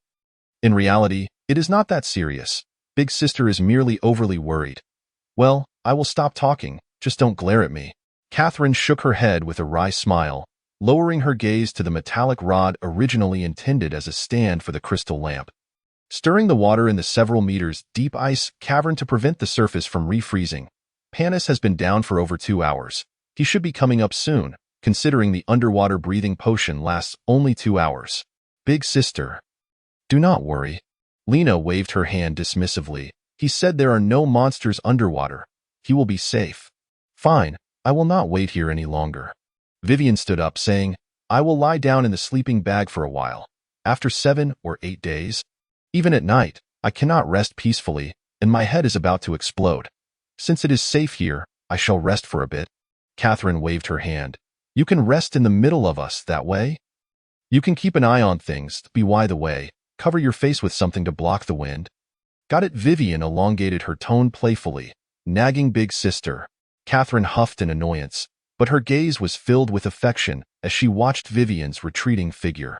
S1: In reality, it is not that serious. Big sister is merely overly worried. Well, I will stop talking, just don't glare at me. Catherine shook her head with a wry smile, lowering her gaze to the metallic rod originally intended as a stand for the crystal lamp. Stirring the water in the several meters deep ice cavern to prevent the surface from refreezing. Panis has been down for over 2 hours. He should be coming up soon, considering the underwater breathing potion lasts only 2 hours. Big sister. Do not worry. Lena waved her hand dismissively. He said there are no monsters underwater. He will be safe. Fine, I will not wait here any longer. Vivian stood up, saying, I will lie down in the sleeping bag for a while. After 7 or 8 days, even at night, I cannot rest peacefully, and my head is about to explode. Since it is safe here, I shall rest for a bit. Catherine waved her hand. You can rest in the middle of us that way? You can keep an eye on things, be wide the way, cover your face with something to block the wind. Got it? Vivian elongated her tone playfully, nagging big sister. Catherine huffed in annoyance, but her gaze was filled with affection as she watched Vivian's retreating figure.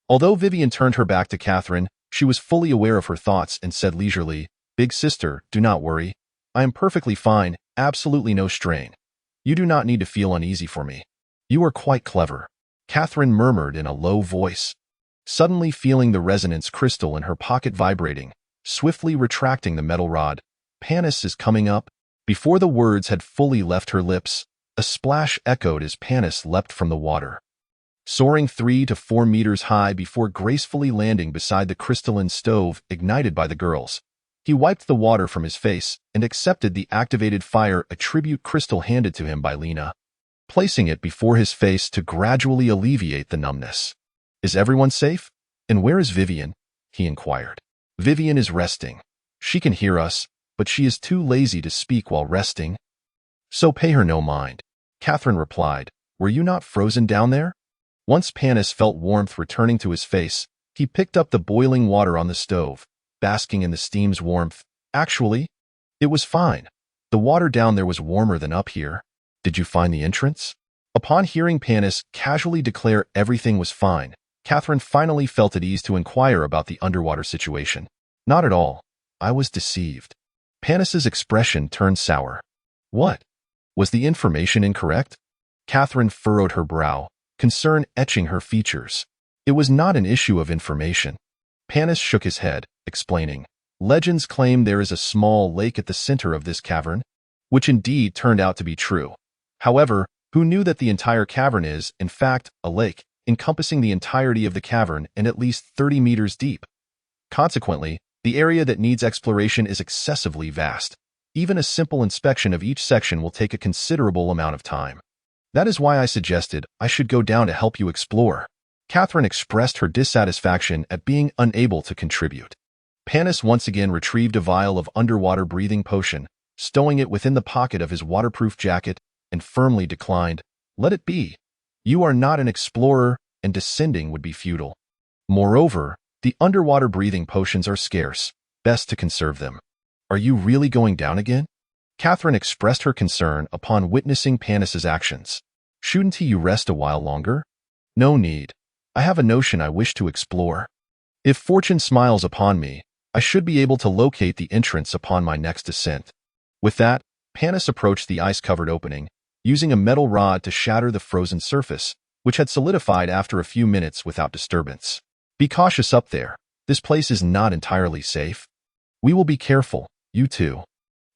S1: Although Vivian turned her back to Catherine, she was fully aware of her thoughts and said leisurely, Big sister, do not worry. I am perfectly fine, absolutely no strain. You do not need to feel uneasy for me. You are quite clever. Catherine murmured in a low voice, suddenly feeling the resonance crystal in her pocket vibrating, swiftly retracting the metal rod. Panis is coming up. Before the words had fully left her lips, a splash echoed as Panis leapt from the water, soaring 3 to 4 meters high before gracefully landing beside the crystalline stove ignited by the girls. He wiped the water from his face and accepted the activated fire attribute crystal handed to him by Lena, placing it before his face to gradually alleviate the numbness. Is everyone safe? And where is Vivian? He inquired. Vivian is resting. She can hear us, but she is too lazy to speak while resting. So pay her no mind. Catherine replied. Were you not frozen down there? Once Panis felt warmth returning to his face, he picked up the boiling water on the stove, basking in the steam's warmth. Actually, it was fine. The water down there was warmer than up here. Did you find the entrance? Upon hearing Panis casually declare everything was fine, Catherine finally felt at ease to inquire about the underwater situation. Not at all. I was deceived. Panis's expression turned sour. What? Was the information incorrect? Catherine furrowed her brow, concern etching her features. It was not an issue of information. Panis shook his head, explaining. Legends claim there is a small lake at the center of this cavern, which indeed turned out to be true. However, who knew that the entire cavern is, in fact, a lake, encompassing the entirety of the cavern and at least 30 meters deep? Consequently, the area that needs exploration is excessively vast. Even a simple inspection of each section will take a considerable amount of time. That is why I suggested I should go down to help you explore. Catherine expressed her dissatisfaction at being unable to contribute. Panis once again retrieved a vial of underwater breathing potion, stowing it within the pocket of his waterproof jacket, and firmly declined, "Let it be. You are not an explorer, and descending would be futile. Moreover, the underwater breathing potions are scarce. Best to conserve them." "Are you really going down again?" Catherine expressed her concern upon witnessing Panis's actions. "Shouldn't you rest a while longer?" "No need. I have a notion I wish to explore. If fortune smiles upon me, I should be able to locate the entrance upon my next ascent." With that, Panis approached the ice-covered opening, using a metal rod to shatter the frozen surface, which had solidified after a few minutes without disturbance. "Be cautious up there. This place is not entirely safe." "We will be careful, you two."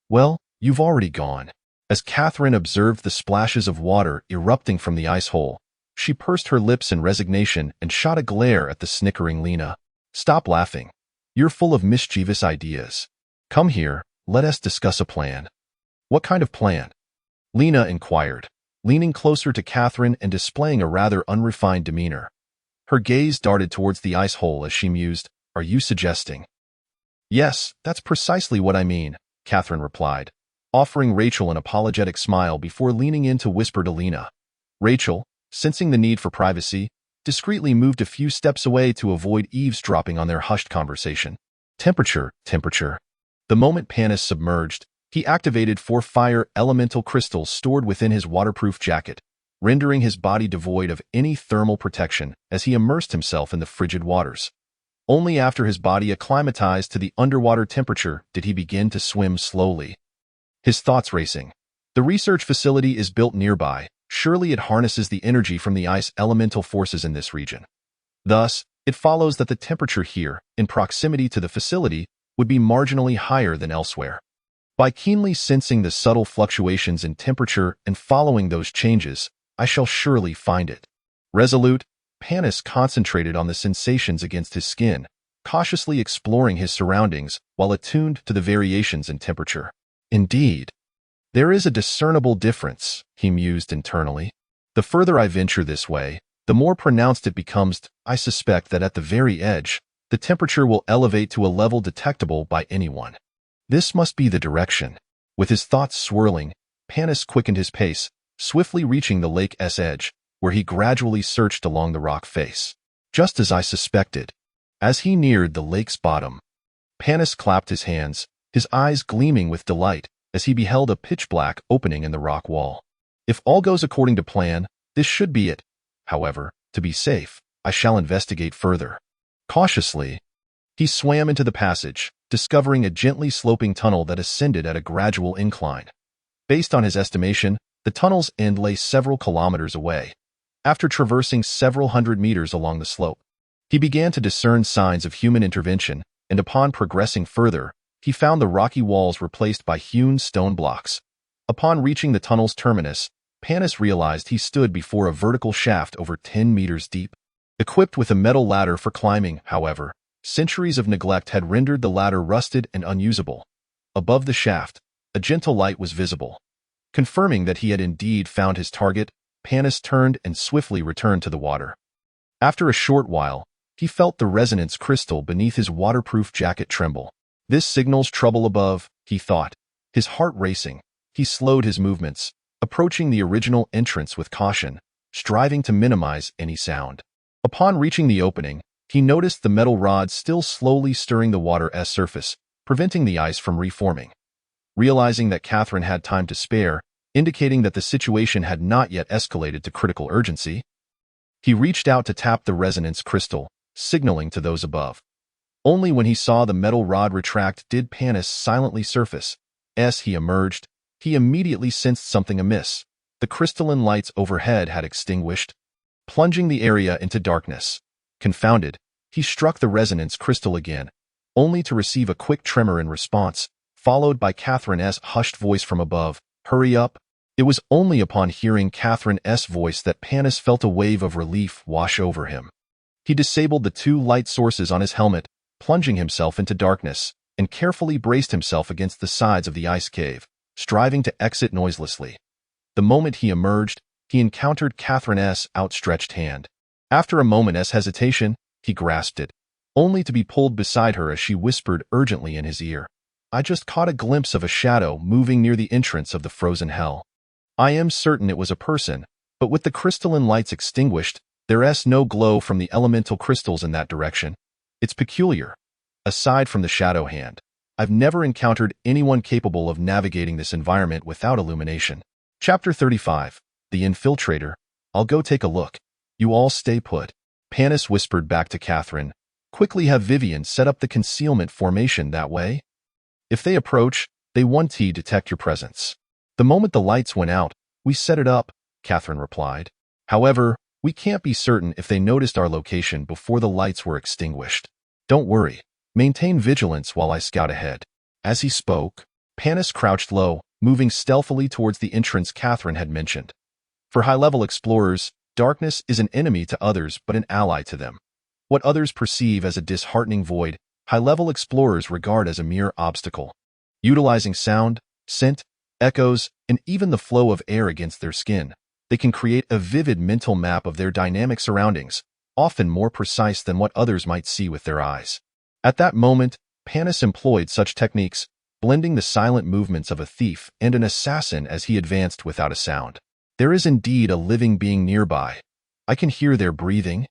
S1: "Well, you've already gone." As Catherine observed the splashes of water erupting from the ice hole, she pursed her lips in resignation and shot a glare at the snickering Lena. "Stop laughing. You're full of mischievous ideas. Come here, let us discuss a plan." "What kind of plan?" Lena inquired, leaning closer to Catherine and displaying a rather unrefined demeanor. Her gaze darted towards the ice hole as she mused, "Are you suggesting?" "Yes, that's precisely what I mean," Catherine replied, offering Rachel an apologetic smile before leaning in to whisper to Lena. Rachel, sensing the need for privacy, discreetly moved a few steps away to avoid eavesdropping on their hushed conversation. Temperature. The moment Panis submerged, he activated 4 fire elemental crystals stored within his waterproof jacket, rendering his body devoid of any thermal protection as he immersed himself in the frigid waters. Only after his body acclimatized to the underwater temperature did he begin to swim slowly. His thoughts racing. The research facility is built nearby. Surely it harnesses the energy from the ice elemental forces in this region. Thus, it follows that the temperature here, in proximity to the facility, would be marginally higher than elsewhere. By keenly sensing the subtle fluctuations in temperature and following those changes, I shall surely find it. Resolute, Panis concentrated on the sensations against his skin, cautiously exploring his surroundings while attuned to the variations in temperature. Indeed, there is a discernible difference, he mused internally. The further I venture this way, the more pronounced it becomes. I suspect that at the very edge, the temperature will elevate to a level detectable by anyone. This must be the direction. With his thoughts swirling, Panis quickened his pace, swiftly reaching the lake's edge, where he gradually searched along the rock face. Just as I suspected. As he neared the lake's bottom, Panis clapped his hands, his eyes gleaming with delight, as he beheld a pitch-black opening in the rock wall. If all goes according to plan, this should be it. However, to be safe, I shall investigate further. Cautiously, he swam into the passage, discovering a gently sloping tunnel that ascended at a gradual incline. Based on his estimation, the tunnel's end lay several kilometers away. After traversing several hundred meters along the slope, he began to discern signs of human intervention, and upon progressing further, he found the rocky walls replaced by hewn stone blocks. Upon reaching the tunnel's terminus, Panis realized he stood before a vertical shaft over 10 meters deep. Equipped with a metal ladder for climbing, however, centuries of neglect had rendered the ladder rusted and unusable. Above the shaft, a gentle light was visible. Confirming that he had indeed found his target, Panis turned and swiftly returned to the water. After a short while, he felt the resonance crystal beneath his waterproof jacket tremble. This signals trouble above, he thought. His heart racing, he slowed his movements, approaching the original entrance with caution, striving to minimize any sound. Upon reaching the opening, he noticed the metal rod still slowly stirring the water's surface, preventing the ice from reforming. Realizing that Catherine had time to spare, indicating that the situation had not yet escalated to critical urgency, he reached out to tap the resonance crystal, signaling to those above. Only when he saw the metal rod retract did Panis silently surface. As he emerged, he immediately sensed something amiss. The crystalline lights overhead had extinguished, plunging the area into darkness. Confounded, he struck the resonance crystal again, only to receive a quick tremor in response, followed by Catherine's hushed voice from above, "Hurry up." It was only upon hearing Catherine's voice that Panis felt a wave of relief wash over him. He disabled the 2 light sources on his helmet, plunging himself into darkness, and carefully braced himself against the sides of the ice cave, striving to exit noiselessly. The moment he emerged, he encountered Catherine's outstretched hand. After a moment's hesitation, he grasped it, only to be pulled beside her as she whispered urgently in his ear. I just caught a glimpse of a shadow moving near the entrance of the frozen hell. I am certain it was a person, but with the crystalline lights extinguished, there's no glow from the elemental crystals in that direction. It's peculiar. Aside from the shadow hand, I've never encountered anyone capable of navigating this environment without illumination. Chapter 35. The Infiltrator. I'll go take a look. You all stay put. Panis whispered back to Catherine. Quickly have Vivian set up the concealment formation that way. If they approach, they won't detect your presence. The moment the lights went out, we set it up, Catherine replied. However, we can't be certain if they noticed our location before the lights were extinguished. Don't worry. Maintain vigilance while I scout ahead. As he spoke, Panis crouched low, moving stealthily towards the entrance Catherine had mentioned. For high-level explorers, darkness is an enemy to others but an ally to them. What others perceive as a disheartening void, high-level explorers regard as a mere obstacle. Utilizing sound, scent, echoes, and even the flow of air against their skin, they can create a vivid mental map of their dynamic surroundings, often more precise than what others might see with their eyes. At that moment, Panis employed such techniques, blending the silent movements of a thief and an assassin as he advanced without a sound. There is indeed a living being nearby. I can hear their breathing,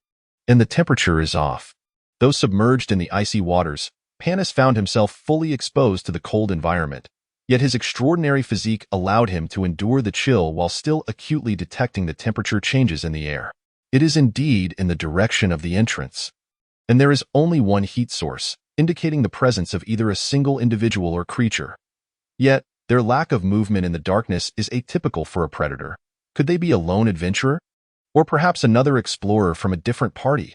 S1: and the temperature is off. Though submerged in the icy waters, Panis found himself fully exposed to the cold environment, yet his extraordinary physique allowed him to endure the chill while still acutely detecting the temperature changes in the air. It is indeed in the direction of the entrance, and there is only one heat source, indicating the presence of either a single individual or creature. Yet, their lack of movement in the darkness is atypical for a predator. Could they be a lone adventurer? Or perhaps another explorer from a different party?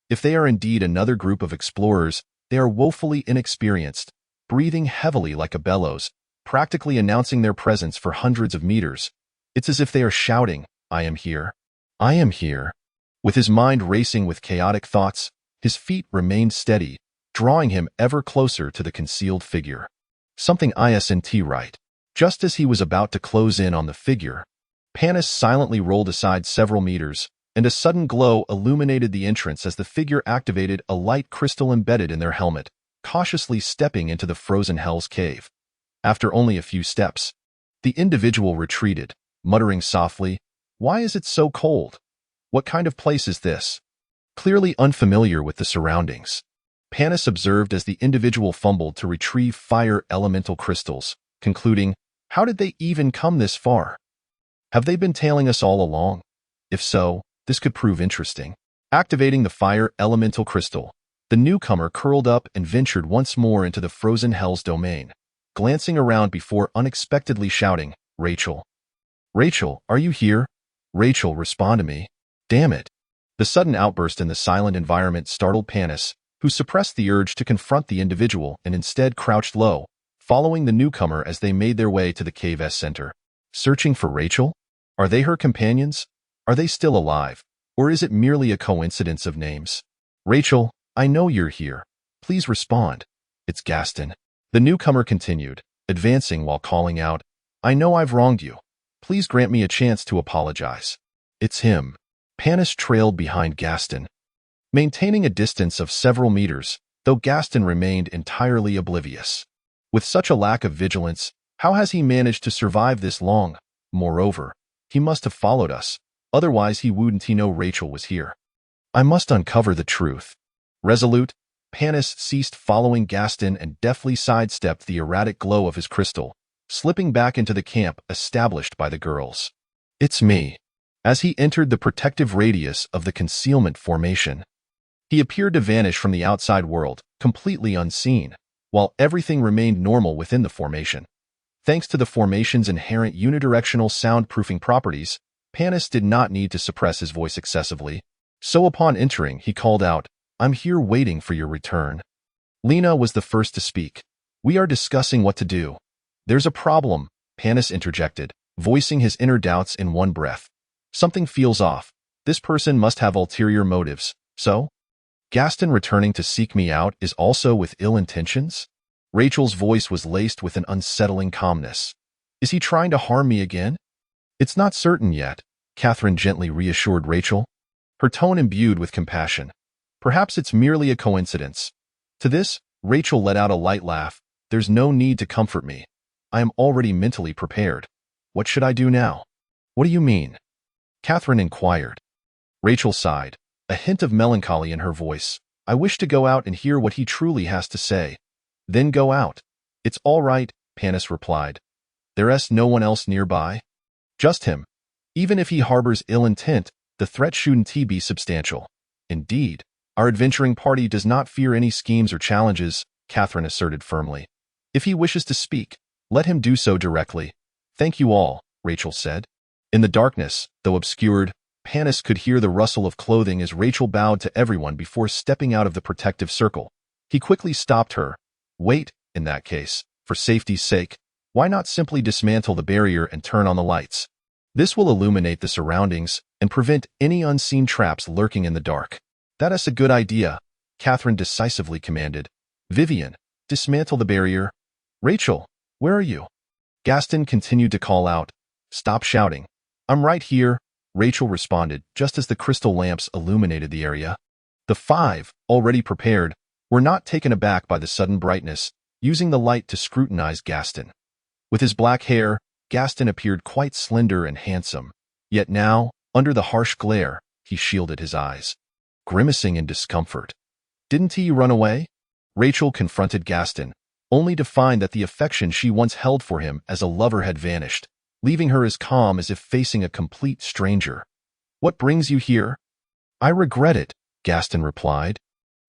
S1: If they are indeed another group of explorers, they are woefully inexperienced, breathing heavily like a bellows, practically announcing their presence for hundreds of meters. It's as if they are shouting, I am here. I am here. With his mind racing with chaotic thoughts, his feet remained steady, drawing him ever closer to the concealed figure. Something isn't right. Just as he was about to close in on the figure, Panis silently rolled aside several meters, and a sudden glow illuminated the entrance as the figure activated a light crystal embedded in their helmet, cautiously stepping into the frozen hell's cave. After only a few steps, the individual retreated, muttering softly, Why is it so cold? What kind of place is this? Clearly unfamiliar with the surroundings, Panis observed as the individual fumbled to retrieve fire elemental crystals, concluding, How did they even come this far? Have they been tailing us all along? If so, this could prove interesting. Activating the fire elemental crystal, the newcomer curled up and ventured once more into the frozen hell's domain, glancing around before unexpectedly shouting, Rachel. Rachel, are you here? Rachel, respond to me. Damn it. The sudden outburst in the silent environment startled Panis, who suppressed the urge to confront the individual and instead crouched low, following the newcomer as they made their way to the cave's center. Searching for Rachel? Are they her companions? Are they still alive? Or is it merely a coincidence of names? Rachel, I know you're here. Please respond. It's Gaston. The newcomer continued, advancing while calling out, I know I've wronged you. Please grant me a chance to apologize. It's him. Panis trailed behind Gaston, maintaining a distance of several meters, though Gaston remained entirely oblivious. With such a lack of vigilance, how has he managed to survive this long? Moreover, he must have followed us, otherwise he wouldn't know Rachel was here. I must uncover the truth. Resolute, Panis ceased following Gaston and deftly sidestepped the erratic glow of his crystal, slipping back into the camp established by the girls. It's me. As he entered the protective radius of the concealment formation, he appeared to vanish from the outside world, completely unseen, while everything remained normal within the formation. Thanks to the formation's inherent unidirectional soundproofing properties, Panis did not need to suppress his voice excessively, so upon entering he called out, I'm here waiting for your return. Lena was the first to speak. We are discussing what to do. There's a problem, Panis interjected, voicing his inner doubts in one breath. Something feels off. This person must have ulterior motives. So? Gaston returning to seek me out is also with ill intentions? Rachel's voice was laced with an unsettling calmness. Is he trying to harm me again? It's not certain yet, Catherine gently reassured Rachel. her tone imbued with compassion. Perhaps it's merely a coincidence. To this, Rachel let out a light laugh. There's no need to comfort me. I am already mentally prepared. What should I do now? What do you mean? Catherine inquired. Rachel sighed, a hint of melancholy in her voice. I wish to go out and hear what he truly has to say. Then go out. It's all right, Panis replied. There's no one else nearby? Just him. Even if he harbors ill intent, the threat shouldn't be substantial. Indeed, our adventuring party does not fear any schemes or challenges, Catherine asserted firmly. If he wishes to speak, let him do so directly. Thank you all, Rachel said. In the darkness, though obscured, Panis could hear the rustle of clothing as Rachel bowed to everyone before stepping out of the protective circle. He quickly stopped her. Wait, in that case, for safety's sake, why not simply dismantle the barrier and turn on the lights? This will illuminate the surroundings and prevent any unseen traps lurking in the dark. That's a good idea, Catherine decisively commanded. Vivian, dismantle the barrier. Rachel, where are you? Gaston continued to call out. Stop shouting. I'm right here, Rachel responded just as the crystal lamps illuminated the area. The five, already prepared, were not taken aback by the sudden brightness, using the light to scrutinize Gaston. With his black hair, Gaston appeared quite slender and handsome, yet now, under the harsh glare, he shielded his eyes, grimacing in discomfort. Didn't he run away? Rachel confronted Gaston, only to find that the affection she once held for him as a lover had vanished, leaving her as calm as if facing a complete stranger. What brings you here? I regret it, Gaston replied,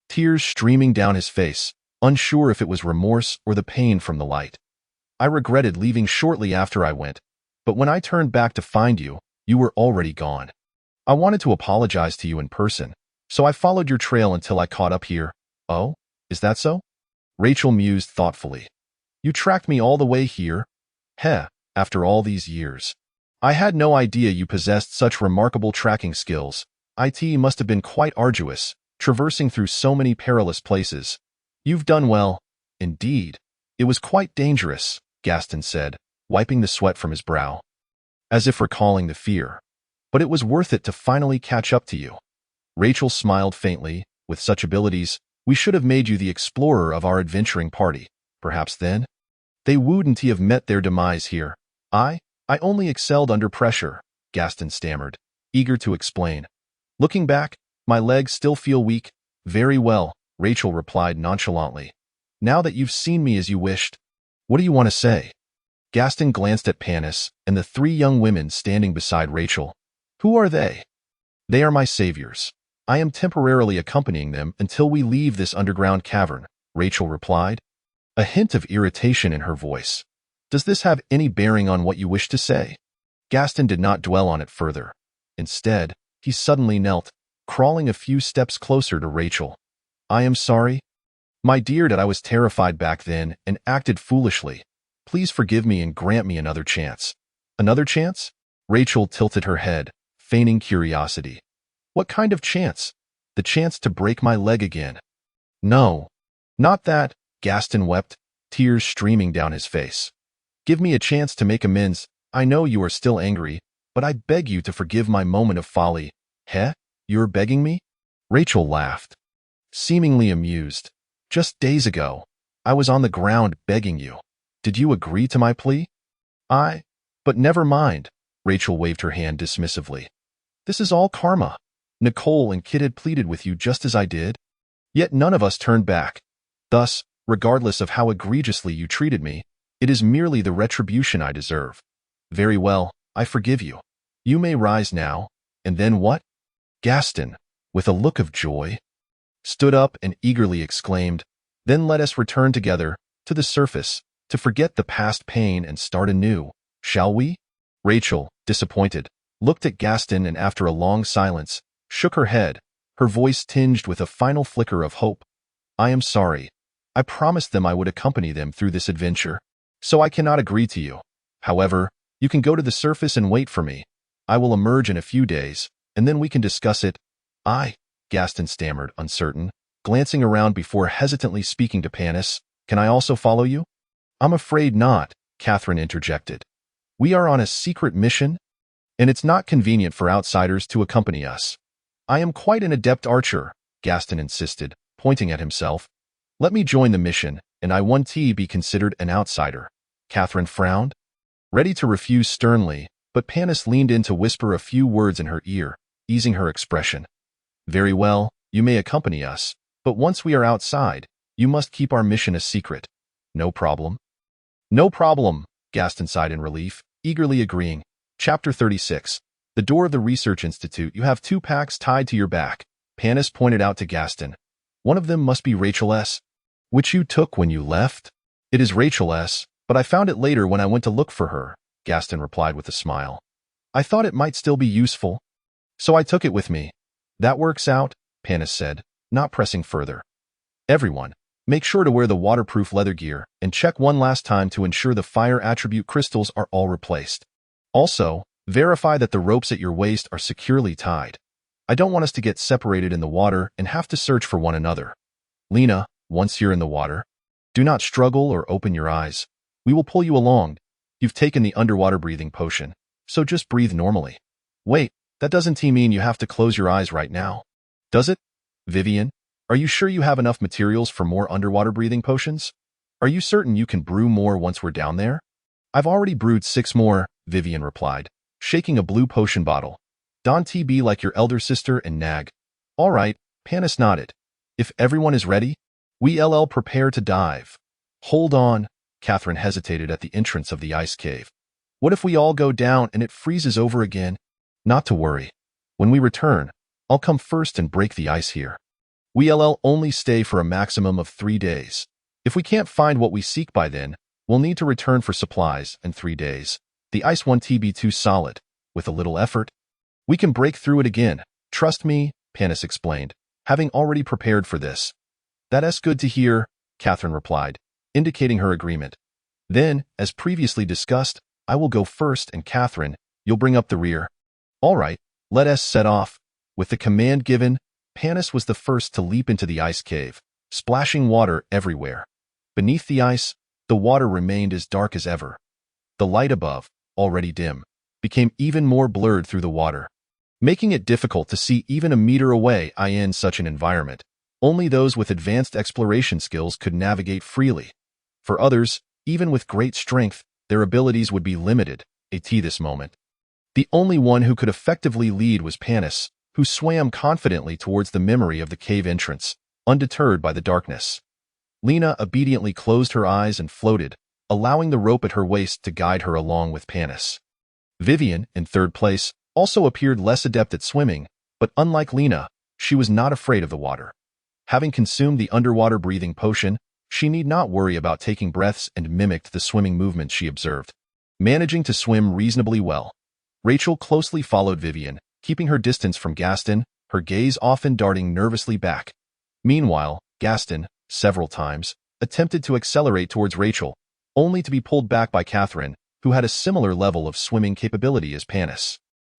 S1: tears streaming down his face, unsure if it was remorse or the pain from the light. I regretted leaving shortly after I went, but when I turned back to find you, you were already gone. I wanted to apologize to you in person, so I followed your trail until I caught up here. Oh, is that so? Rachel mused thoughtfully. You tracked me all the way here? Heh, after all these years. I had no idea you possessed such remarkable tracking skills. It must have been quite arduous, traversing through so many perilous places. You've done well. Indeed. It was quite dangerous, Gaston said, wiping the sweat from his brow, as if recalling the fear. But it was worth it to finally catch up to you. Rachel smiled faintly. With such abilities, we should have made you the explorer of our adventuring party. Perhaps then, they wouldn't have met their demise here. I only excelled under pressure, Gaston stammered, eager to explain. Looking back, my legs still feel weak. Very well, Rachel replied nonchalantly. Now that you've seen me as you wished, what do you want to say? Gaston glanced at Panis and the three young women standing beside Rachel. Who are they? They are my saviors. I am temporarily accompanying them until we leave this underground cavern, Rachel replied, a hint of irritation in her voice. Does this have any bearing on what you wish to say? Gaston did not dwell on it further. Instead, he suddenly knelt, crawling a few steps closer to Rachel. I am sorry. My dear, that I was terrified back then and acted foolishly. Please forgive me and grant me another chance. Another chance? Rachel tilted her head, feigning curiosity. What kind of chance? The chance to break my leg again. No, not that, Gaston wept, tears streaming down his face. Give me a chance to make amends. I know you are still angry, but I beg you to forgive my moment of folly. Heh? You're begging me? Rachel laughed, seemingly amused. Just days ago, I was on the ground begging you. Did you agree to my plea? But never mind, Rachel waved her hand dismissively. This is all karma. Nicole and Kit had pleaded with you just as I did. Yet none of us turned back. Thus, regardless of how egregiously you treated me, it is merely the retribution I deserve. Very well, I forgive you. You may rise now, and then what? Gaston, with a look of joy, stood up and eagerly exclaimed, Then let us return together, to the surface, to forget the past pain and start anew, shall we? Rachel, disappointed, looked at Gaston and after a long silence, shook her head, her voice tinged with a final flicker of hope. I am sorry. I promised them I would accompany them through this adventure, so I cannot agree to you. However, you can go to the surface and wait for me. I will emerge in a few days, and then we can discuss it. Gaston stammered, uncertain, glancing around before hesitantly speaking to Panis. Can I also follow you? I'm afraid not, Catherine interjected. We are on a secret mission, and it's not convenient for outsiders to accompany us. I am quite an adept archer, Gaston insisted, pointing at himself. Let me join the mission, and I won't be considered an outsider. Catherine frowned, ready to refuse sternly, but Panis leaned in to whisper a few words in her ear, easing her expression. Very well, you may accompany us, but once we are outside, you must keep our mission a secret. No problem? No problem, Gaston sighed in relief, eagerly agreeing. Chapter 36. The door of the Research Institute. You have 2 packs tied to your back, Panis pointed out to Gaston. One of them must be Rachel S., which you took when you left? It is Rachel S., but I found it later when I went to look for her, Gaston replied with a smile. I thought it might still be useful, so I took it with me. That works out, Panis said, not pressing further. Everyone, make sure to wear the waterproof leather gear and check one last time to ensure the fire attribute crystals are all replaced. Also, verify that the ropes at your waist are securely tied. I don't want us to get separated in the water and have to search for one another. Lena, once you're in the water, do not struggle or open your eyes. We will pull you along. You've taken the underwater breathing potion, so just breathe normally. Wait, that doesn't mean you have to close your eyes right now. Does it? Vivian, are you sure you have enough materials for more underwater breathing potions? Are you certain you can brew more once we're down there? I've already brewed 6 more, Vivian replied, shaking a blue potion bottle. Don't be like your elder sister and nag. All right, Panis nodded. If everyone is ready, we'll prepare to dive. Hold on, Catherine hesitated at the entrance of the ice cave. What if we all go down and it freezes over again? Not to worry. When we return, I'll come first and break the ice here. We'll only stay for a maximum of 3 days. If we can't find what we seek by then, we'll need to return for supplies in 3 days. The ice won't be too solid. With a little effort, we can break through it again. Trust me, Panis explained, having already prepared for this. That's good to hear, Catherine replied, indicating her agreement. Then, as previously discussed, I will go first and Catherine, you'll bring up the rear. All right, let us set off. With the command given, Panis was the first to leap into the ice cave, splashing water everywhere. Beneath the ice, the water remained as dark as ever. The light above, already dim, became even more blurred through the water, making it difficult to see even a meter away. In such an environment, only those with advanced exploration skills could navigate freely. For others, even with great strength, their abilities would be limited. At this moment, the only one who could effectively lead was Panis, who swam confidently towards the memory of the cave entrance, undeterred by the darkness. Lena obediently closed her eyes and floated, allowing the rope at her waist to guide her along with Panis. Vivian, in third place, also appeared less adept at swimming, but unlike Lena, she was not afraid of the water. Having consumed the underwater breathing potion, she need not worry about taking breaths and mimicked the swimming movements she observed, managing to swim reasonably well. Rachel closely followed Vivian, keeping her distance from Gaston, her gaze often darting nervously back. Meanwhile, Gaston, several times, attempted to accelerate towards Rachel, only to be pulled back by Catherine, who had a similar level of swimming capability as Panis.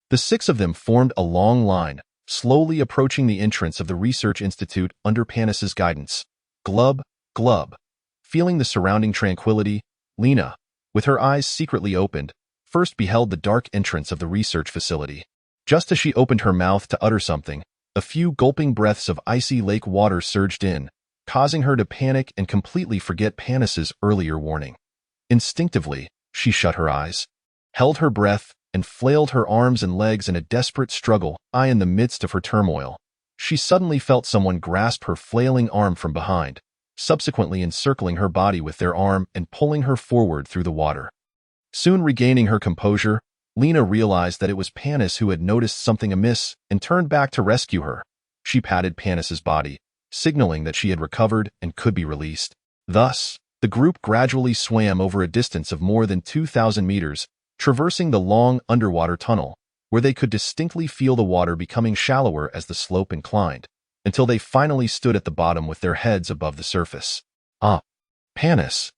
S1: The 6 of them formed a long line, slowly approaching the entrance of the Research Institute under Panis's guidance. Glub, glub. Feeling the surrounding tranquility, Lena, with her eyes secretly opened, first beheld the dark entrance of the research facility. Just as she opened her mouth to utter something, a few gulping breaths of icy lake water surged in, causing her to panic and completely forget Panis's earlier warning. Instinctively, she shut her eyes, held her breath, and flailed her arms and legs in a desperate struggle. In the midst of her turmoil, she suddenly felt someone grasp her flailing arm from behind, subsequently encircling her body with their arm and pulling her forward through the water. Soon regaining her composure, Lena realized that it was Panis who had noticed something amiss and turned back to rescue her. She patted Panis's body, signaling that she had recovered and could be released. Thus, the group gradually swam over a distance of more than 2,000 meters, traversing the long underwater tunnel, where they could distinctly feel the water becoming shallower as the slope inclined, until they finally stood at the bottom with their heads above the surface. Panis,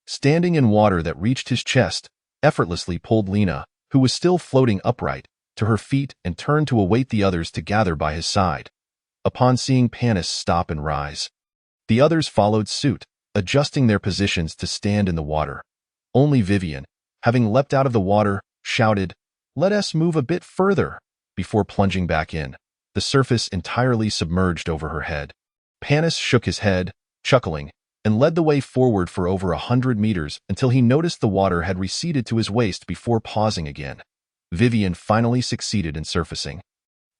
S1: standing in water that reached his chest, effortlessly pulled Lena, who was still floating upright, to her feet and turned to await the others to gather by his side. Upon seeing Panis stop and rise, the others followed suit, adjusting their positions to stand in the water. Only Vivian, having leapt out of the water, shouted, "Let us move a bit further," before plunging back in. the surface entirely submerged over her head. Panis shook his head, chuckling, and led the way forward for over 100 meters until he noticed the water had receded to his waist before pausing again. Vivian finally succeeded in surfacing,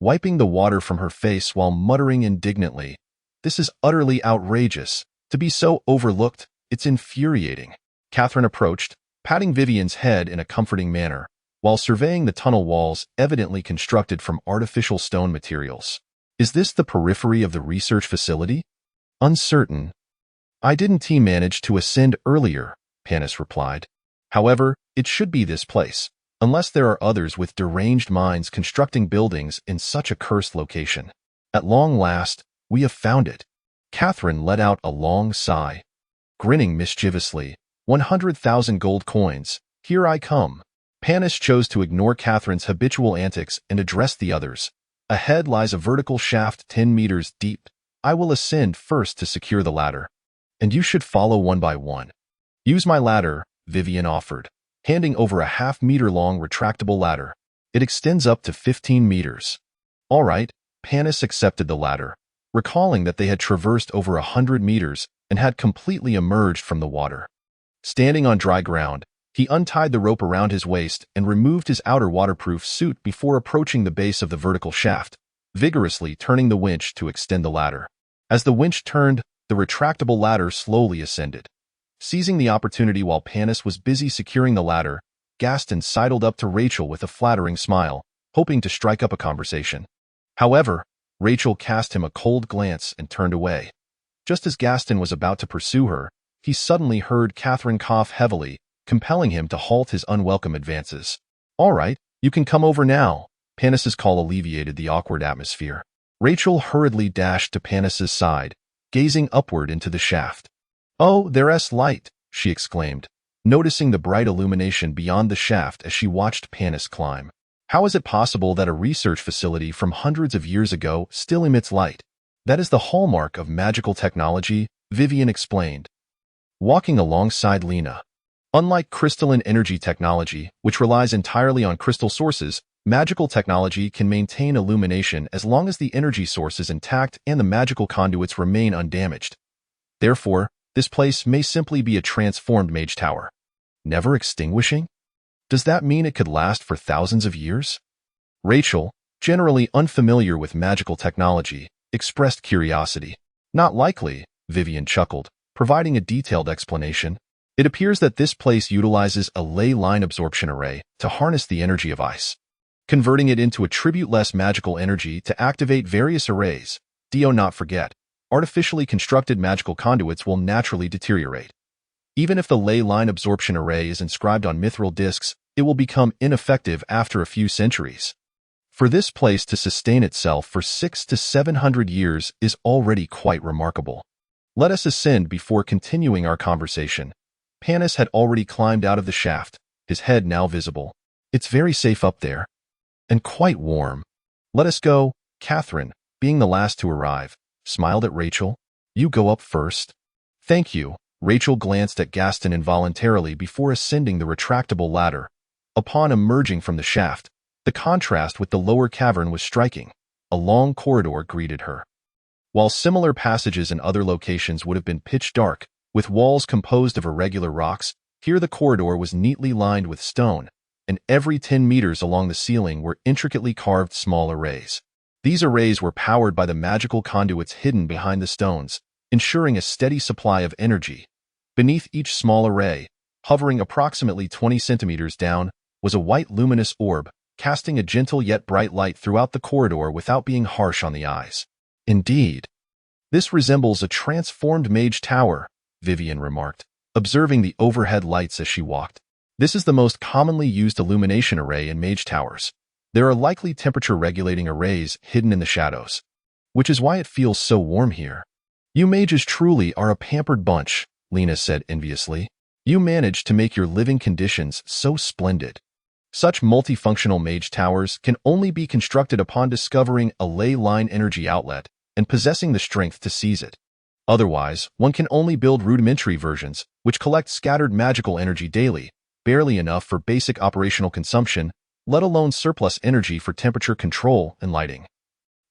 S1: wiping the water from her face while muttering indignantly, "This is utterly outrageous. To be so overlooked, it's infuriating." Catherine approached, patting Vivian's head in a comforting manner, while surveying the tunnel walls evidently constructed from artificial stone materials. "Is this the periphery of the research facility?" "Uncertain. I didn't manage to ascend earlier," Panis replied. "However, it should be this place, unless there are others with deranged minds constructing buildings in such a cursed location. At long last, we have found it." Catherine let out a long sigh. Grinning mischievously, 100,000 gold coins, here I come. Panis chose to ignore Catherine's habitual antics and address the others. Ahead lies a vertical shaft 10 meters deep. I will ascend first to secure the ladder, and you should follow one by one. Use my ladder, Vivian offered, handing over a half-meter-long retractable ladder. It extends up to 15 meters. All right, Panis accepted the ladder, recalling that they had traversed over 100 meters and had completely emerged from the water. Standing on dry ground, he untied the rope around his waist and removed his outer waterproof suit before approaching the base of the vertical shaft, vigorously turning the winch to extend the ladder. As the winch turned, the retractable ladder slowly ascended. Seizing the opportunity while Panis was busy securing the ladder, Gaston sidled up to Rachel with a flattering smile, hoping to strike up a conversation. However, Rachel cast him a cold glance and turned away. Just as Gaston was about to pursue her, he suddenly heard Catherine cough heavily, compelling him to halt his unwelcome advances. "All right, you can come over now." Panis's call alleviated the awkward atmosphere. Rachel hurriedly dashed to Panis's side, gazing upward into the shaft. "Oh, there's light," she exclaimed, noticing the bright illumination beyond the shaft as she watched Panis climb. "How is it possible that a research facility from hundreds of years ago still emits light?" "That is the hallmark of magical technology," Vivian explained, walking alongside Lena. "Unlike crystalline energy technology, which relies entirely on crystal sources, magical technology can maintain illumination as long as the energy source is intact and the magical conduits remain undamaged. Therefore, this place may simply be a transformed mage tower. Never extinguishing? Does that mean it could last for thousands of years?" Rachel, generally unfamiliar with magical technology, expressed curiosity. "Not likely," Vivian chuckled, providing a detailed explanation. "It appears that this place utilizes a ley line absorption array to harness the energy of ice, converting it into attribute-less magical energy to activate various arrays. Do not forget, artificially constructed magical conduits will naturally deteriorate. Even if the ley line absorption array is inscribed on mithril discs, it will become ineffective after a few centuries. For this place to sustain itself for 600 to 700 years is already quite remarkable. Let us ascend before continuing our conversation." Panis had already climbed out of the shaft, his head now visible. "It's very safe up there, and quite warm." "Let us go." Catherine, being the last to arrive, smiled at Rachel. "You go up first." "Thank you." Rachel glanced at Gaston involuntarily before ascending the retractable ladder. Upon emerging from the shaft, the contrast with the lower cavern was striking. A long corridor greeted her. While similar passages in other locations would have been pitch dark, with walls composed of irregular rocks, here the corridor was neatly lined with stone, and every 10 meters along the ceiling were intricately carved small arrays. These arrays were powered by the magical conduits hidden behind the stones, ensuring a steady supply of energy. Beneath each small array, hovering approximately 20 centimeters down, was a white luminous orb, casting a gentle yet bright light throughout the corridor without being harsh on the eyes. "Indeed, this resembles a transformed mage tower," Vivian remarked, observing the overhead lights as she walked. "This is the most commonly used illumination array in mage towers. There are likely temperature-regulating arrays hidden in the shadows, which is why it feels so warm here." "You mages truly are a pampered bunch," Lena said enviously. "You managed to make your living conditions so splendid." Such multifunctional mage towers can only be constructed upon discovering a ley line energy outlet and possessing the strength to seize it. Otherwise, one can only build rudimentary versions, which collect scattered magical energy daily, barely enough for basic operational consumption, let alone surplus energy for temperature control and lighting.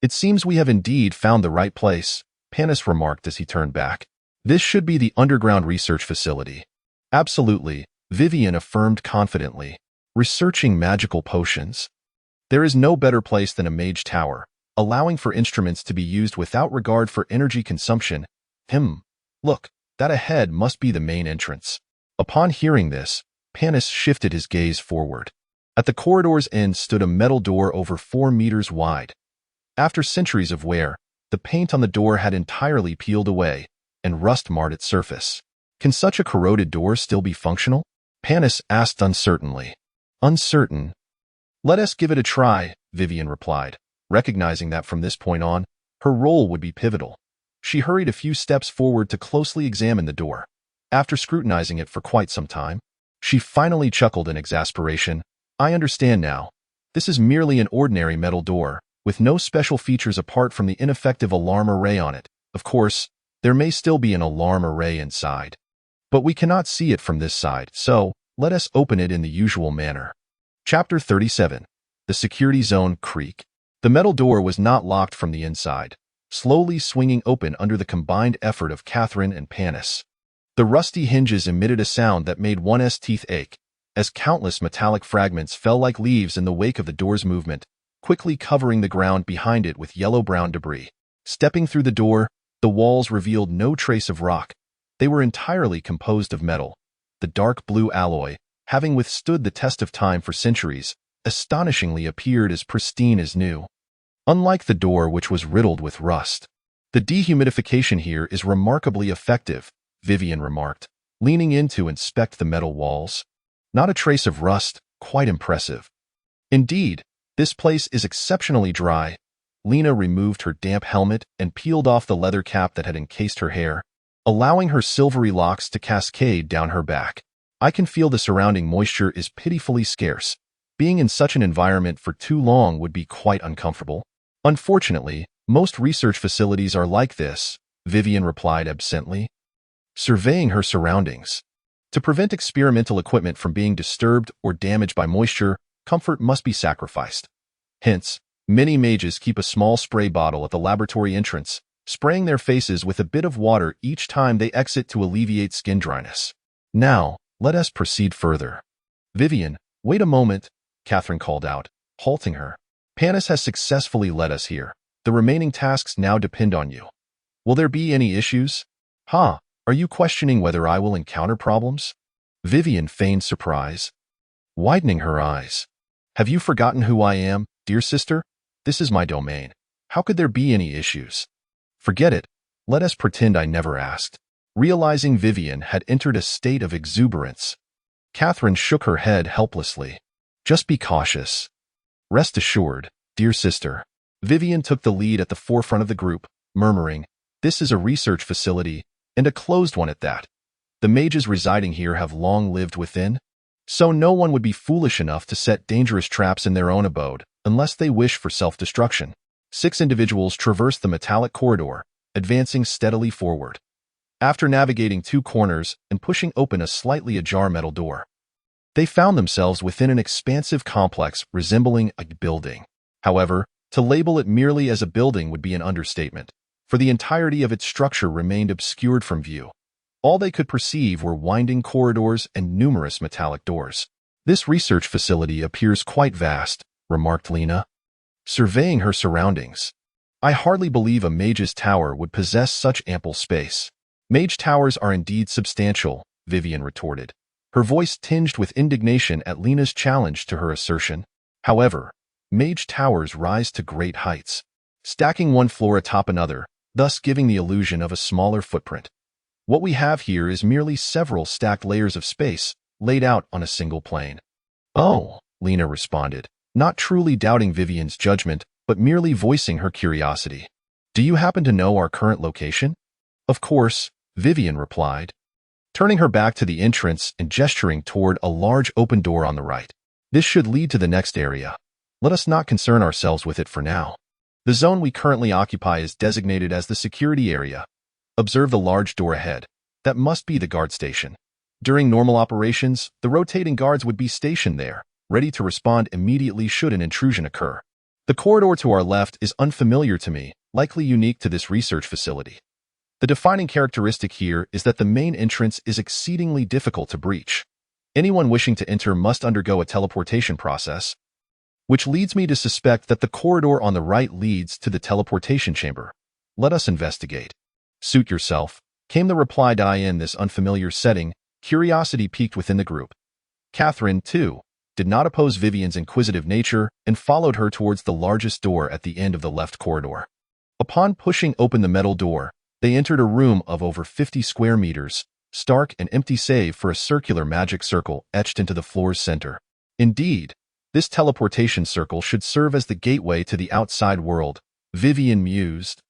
S1: It seems we have indeed found the right place, Panis remarked as he turned back. This should be the underground research facility. Absolutely, Vivian affirmed confidently. Researching magical potions. There is no better place than a mage tower, allowing for instruments to be used without regard for energy consumption. Look, that ahead must be the main entrance. Upon hearing this, Panis shifted his gaze forward. At the corridor's end stood a metal door over 4 meters wide. After centuries of wear, the paint on the door had entirely peeled away, and rust marred its surface. Can such a corroded door still be functional? Panis asked uncertainly. Uncertain. Let us give it a try, Vivian replied, recognizing that from this point on, her role would be pivotal. She hurried a few steps forward to closely examine the door. After scrutinizing it for quite some time, she finally chuckled in exasperation. I understand now. This is merely an ordinary metal door, with no special features apart from the ineffective alarm array on it. Of course, there may still be an alarm array inside. But we cannot see it from this side, so let us open it in the usual manner. Chapter 37. The Security Zone Creak. The metal door was not locked from the inside, slowly swinging open under the combined effort of Catherine and Panis. The rusty hinges emitted a sound that made one's teeth ache, as countless metallic fragments fell like leaves in the wake of the door's movement, quickly covering the ground behind it with yellow-brown debris. Stepping through the door, the walls revealed no trace of rock. They were entirely composed of metal. The dark blue alloy, having withstood the test of time for centuries, astonishingly appeared as pristine as new. Unlike the door, which was riddled with rust. The dehumidification here is remarkably effective, Vivian remarked, leaning in to inspect the metal walls. Not a trace of rust, quite impressive. Indeed, this place is exceptionally dry. Lena removed her damp helmet and peeled off the leather cap that had encased her hair, allowing her silvery locks to cascade down her back. I can feel the surrounding moisture is pitifully scarce. Being in such an environment for too long would be quite uncomfortable. Unfortunately, most research facilities are like this, Vivian replied absently, surveying her surroundings. To prevent experimental equipment from being disturbed or damaged by moisture, comfort must be sacrificed. Hence, many mages keep a small spray bottle at the laboratory entrance, spraying their faces with a bit of water each time they exit to alleviate skin dryness. Now, let us proceed further. Vivian, wait a moment, Catherine called out, halting her. Panis has successfully led us here. The remaining tasks now depend on you. Will there be any issues? Are you questioning whether I will encounter problems? Vivian feigned surprise, widening her eyes. Have you forgotten who I am, dear sister? This is my domain. How could there be any issues? Forget it. Let us pretend I never asked. Realizing Vivian had entered a state of exuberance, Catherine shook her head helplessly. Just be cautious. Rest assured, dear sister. Vivian took the lead at the forefront of the group, murmuring, this is a research facility, and a closed one at that. The mages residing here have long lived within, so no one would be foolish enough to set dangerous traps in their own abode, unless they wish for self-destruction. 6 individuals traversed the metallic corridor, advancing steadily forward. After navigating 2 corners and pushing open a slightly ajar metal door, they found themselves within an expansive complex resembling a building. However, to label it merely as a building would be an understatement, for the entirety of its structure remained obscured from view. All they could perceive were winding corridors and numerous metallic doors. This research facility appears quite vast, remarked Lena, surveying her surroundings. I hardly believe a mage's tower would possess such ample space. Mage towers are indeed substantial, Vivian retorted, her voice tinged with indignation at Lena's challenge to her assertion. However, mage towers rise to great heights, stacking one floor atop another, thus giving the illusion of a smaller footprint. What we have here is merely several stacked layers of space laid out on a single plane. Oh, Lena responded, not truly doubting Vivian's judgment, but merely voicing her curiosity. Do you happen to know our current location? Of course, Vivian replied, turning her back to the entrance and gesturing toward a large open door on the right. This should lead to the next area. Let us not concern ourselves with it for now. The zone we currently occupy is designated as the security area. Observe the large door ahead. That must be the guard station. During normal operations, the rotating guards would be stationed there, ready to respond immediately should an intrusion occur. The The corridor to our left is unfamiliar to me, likely unique to this research facility. The defining characteristic here is that the main entrance is exceedingly difficult to breach. Anyone wishing to enter must undergo a teleportation process, which leads me to suspect that the corridor on the right leads to the teleportation chamber. Let us investigate. Suit yourself, came the reply. In this unfamiliar setting, curiosity peaked within the group. Catherine, too, did not oppose Vivian's inquisitive nature and followed her towards the largest door at the end of the left corridor. Upon pushing open the metal door, they entered a room of over 50 square meters, stark and empty save for a circular magic circle etched into the floor's center. Indeed, this teleportation circle should serve as the gateway to the outside world, Vivian mused,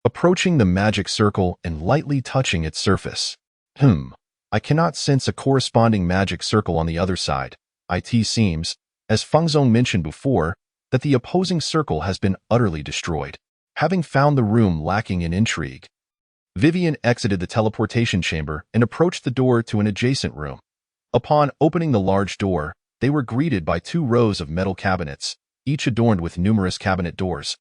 S1: approaching the magic circle and lightly touching its surface. I cannot sense a corresponding magic circle on the other side. It seems, as Fengzong mentioned before, that the opposing circle has been utterly destroyed. Having found the room lacking in intrigue, Vivian exited the teleportation chamber and approached the door to an adjacent room. Upon opening the large door, they were greeted by 2 rows of metal cabinets, each adorned with numerous cabinet doors,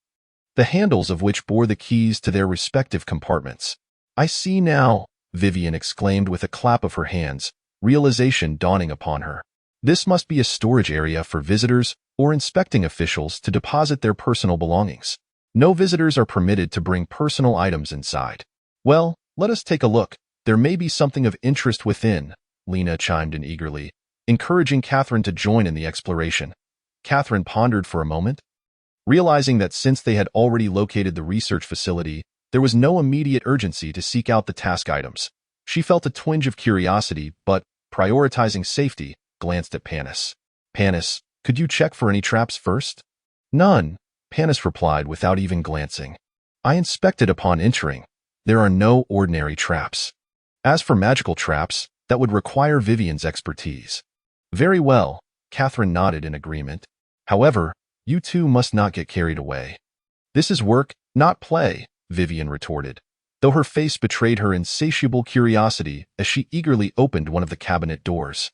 S1: the handles of which bore the keys to their respective compartments. I see now, Vivian exclaimed with a clap of her hands, realization dawning upon her. This must be a storage area for visitors or inspecting officials to deposit their personal belongings. No visitors are permitted to bring personal items inside. Well, let us take a look. There may be something of interest within, Lena chimed in eagerly, encouraging Catherine to join in the exploration. Catherine pondered for a moment, realizing that since they had already located the research facility, there was no immediate urgency to seek out the task items. She felt a twinge of curiosity, but, prioritizing safety, glanced at Panis. Panis, could you check for any traps first? None, Panis replied without even glancing. I inspected upon entering. There are no ordinary traps. As for magical traps, that would require Vivian's expertise. Very well, Catherine nodded in agreement. However, you two must not get carried away. This is work, not play, Vivian retorted, though her face betrayed her insatiable curiosity as she eagerly opened one of the cabinet doors.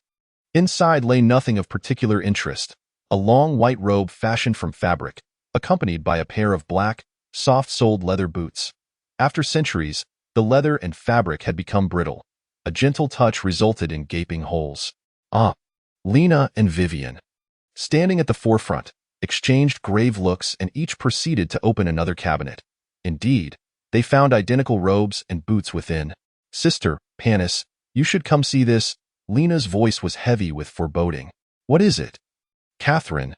S1: Inside lay nothing of particular interest, a long white robe fashioned from fabric, accompanied by a pair of black, soft-soled leather boots. After centuries, the leather and fabric had become brittle. A gentle touch resulted in gaping holes. Lena and Vivian, standing at the forefront, exchanged grave looks and each proceeded to open another cabinet. Indeed, they found identical robes and boots within. Sister, Panis, you should come see this. Lena's voice was heavy with foreboding. What is it? Catherine,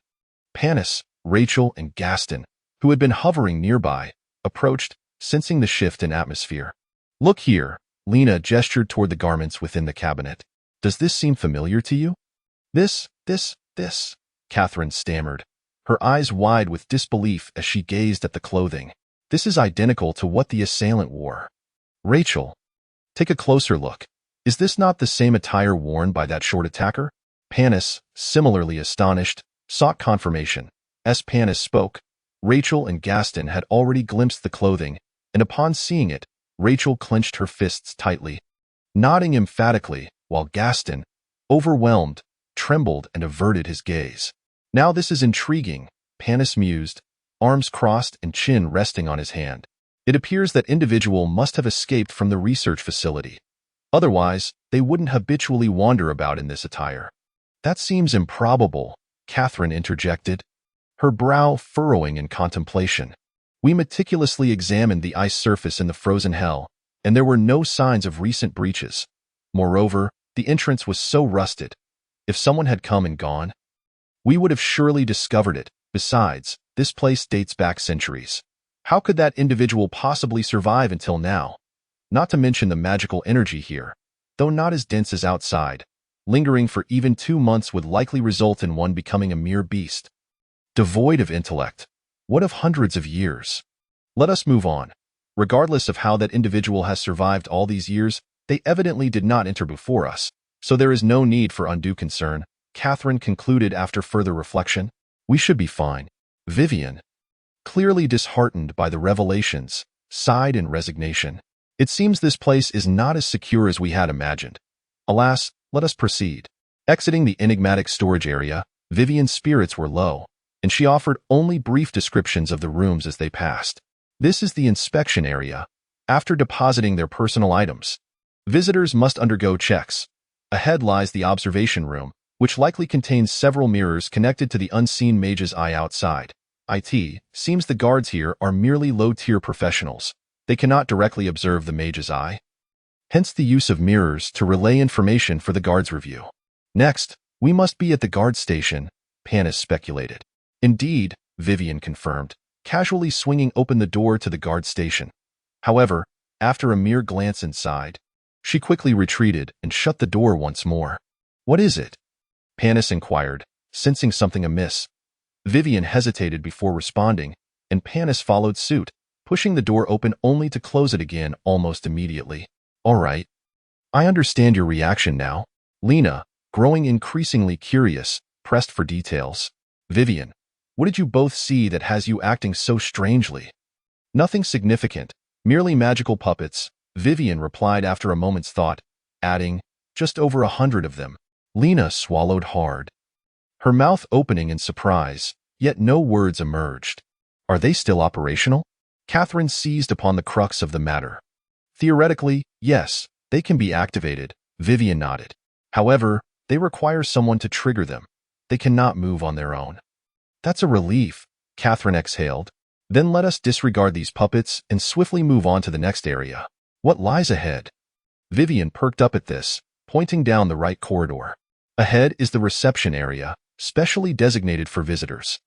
S1: Panis, Rachel, and Gaston, who had been hovering nearby, approached, sensing the shift in atmosphere. Look here, Lena gestured toward the garments within the cabinet. Does this seem familiar to you? This, Catherine stammered, her eyes wide with disbelief as she gazed at the clothing. This is identical to what the assailant wore. Rachel, take a closer look. Is this not the same attire worn by that short attacker? Panis, similarly astonished, sought confirmation. As Panis spoke, Rachel and Gaston had already glimpsed the clothing, and upon seeing it, Rachel clenched her fists tightly, nodding emphatically, while Gaston, overwhelmed, trembled and averted his gaze. Now this is intriguing, Panis mused, arms crossed and chin resting on his hand. It appears that individual must have escaped from the research facility. Otherwise, they wouldn't habitually wander about in this attire. That seems improbable, Catherine interjected, her brow furrowing in contemplation. We meticulously examined the ice surface in the frozen hell, and there were no signs of recent breaches. Moreover, the entrance was so rusted. If someone had come and gone, we would have surely discovered it. Besides, this place dates back centuries. How could that individual possibly survive until now? Not to mention the magical energy here, though not as dense as outside, lingering for even 2 months would likely result in one becoming a mere beast. Devoid of intellect. What of hundreds of years? Let us move on. Regardless of how that individual has survived all these years, they evidently did not enter before us, so there is no need for undue concern, Catherine concluded after further reflection. We should be fine. Vivian, clearly disheartened by the revelations, sighed in resignation. It seems this place is not as secure as we had imagined. Alas, let us proceed. Exiting the enigmatic storage area, Vivian's spirits were low. and she offered only brief descriptions of the rooms as they passed. This is the inspection area. After depositing their personal items, visitors must undergo checks. Ahead lies the observation room, which likely contains several mirrors connected to the unseen mage's eye outside. It seems the guards here are merely low-tier professionals. They cannot directly observe the mage's eye. Hence the use of mirrors to relay information for the guards' review. Next, we must be at the guard station, Panis speculated. Indeed, Vivian confirmed, casually swinging open the door to the guard station. However, after a mere glance inside, she quickly retreated and shut the door once more. What is it? Panis inquired, sensing something amiss. Vivian hesitated before responding, and Panis followed suit, pushing the door open only to close it again almost immediately. All right. I understand your reaction now. Lena, growing increasingly curious, pressed for details. Vivian, what did you both see that has you acting so strangely? Nothing significant, merely magical puppets, Vivian replied after a moment's thought, adding, just over 100 of them. Lena swallowed hard, her mouth opening in surprise, yet no words emerged. Are they still operational? Catherine seized upon the crux of the matter. Theoretically, yes, they can be activated, Vivian nodded. However, they require someone to trigger them. They cannot move on their own. That's a relief, Catherine exhaled. Then let us disregard these puppets and swiftly move on to the next area. What lies ahead? Vivian perked up at this, pointing down the right corridor. Ahead is the reception area, specially designated for visitors.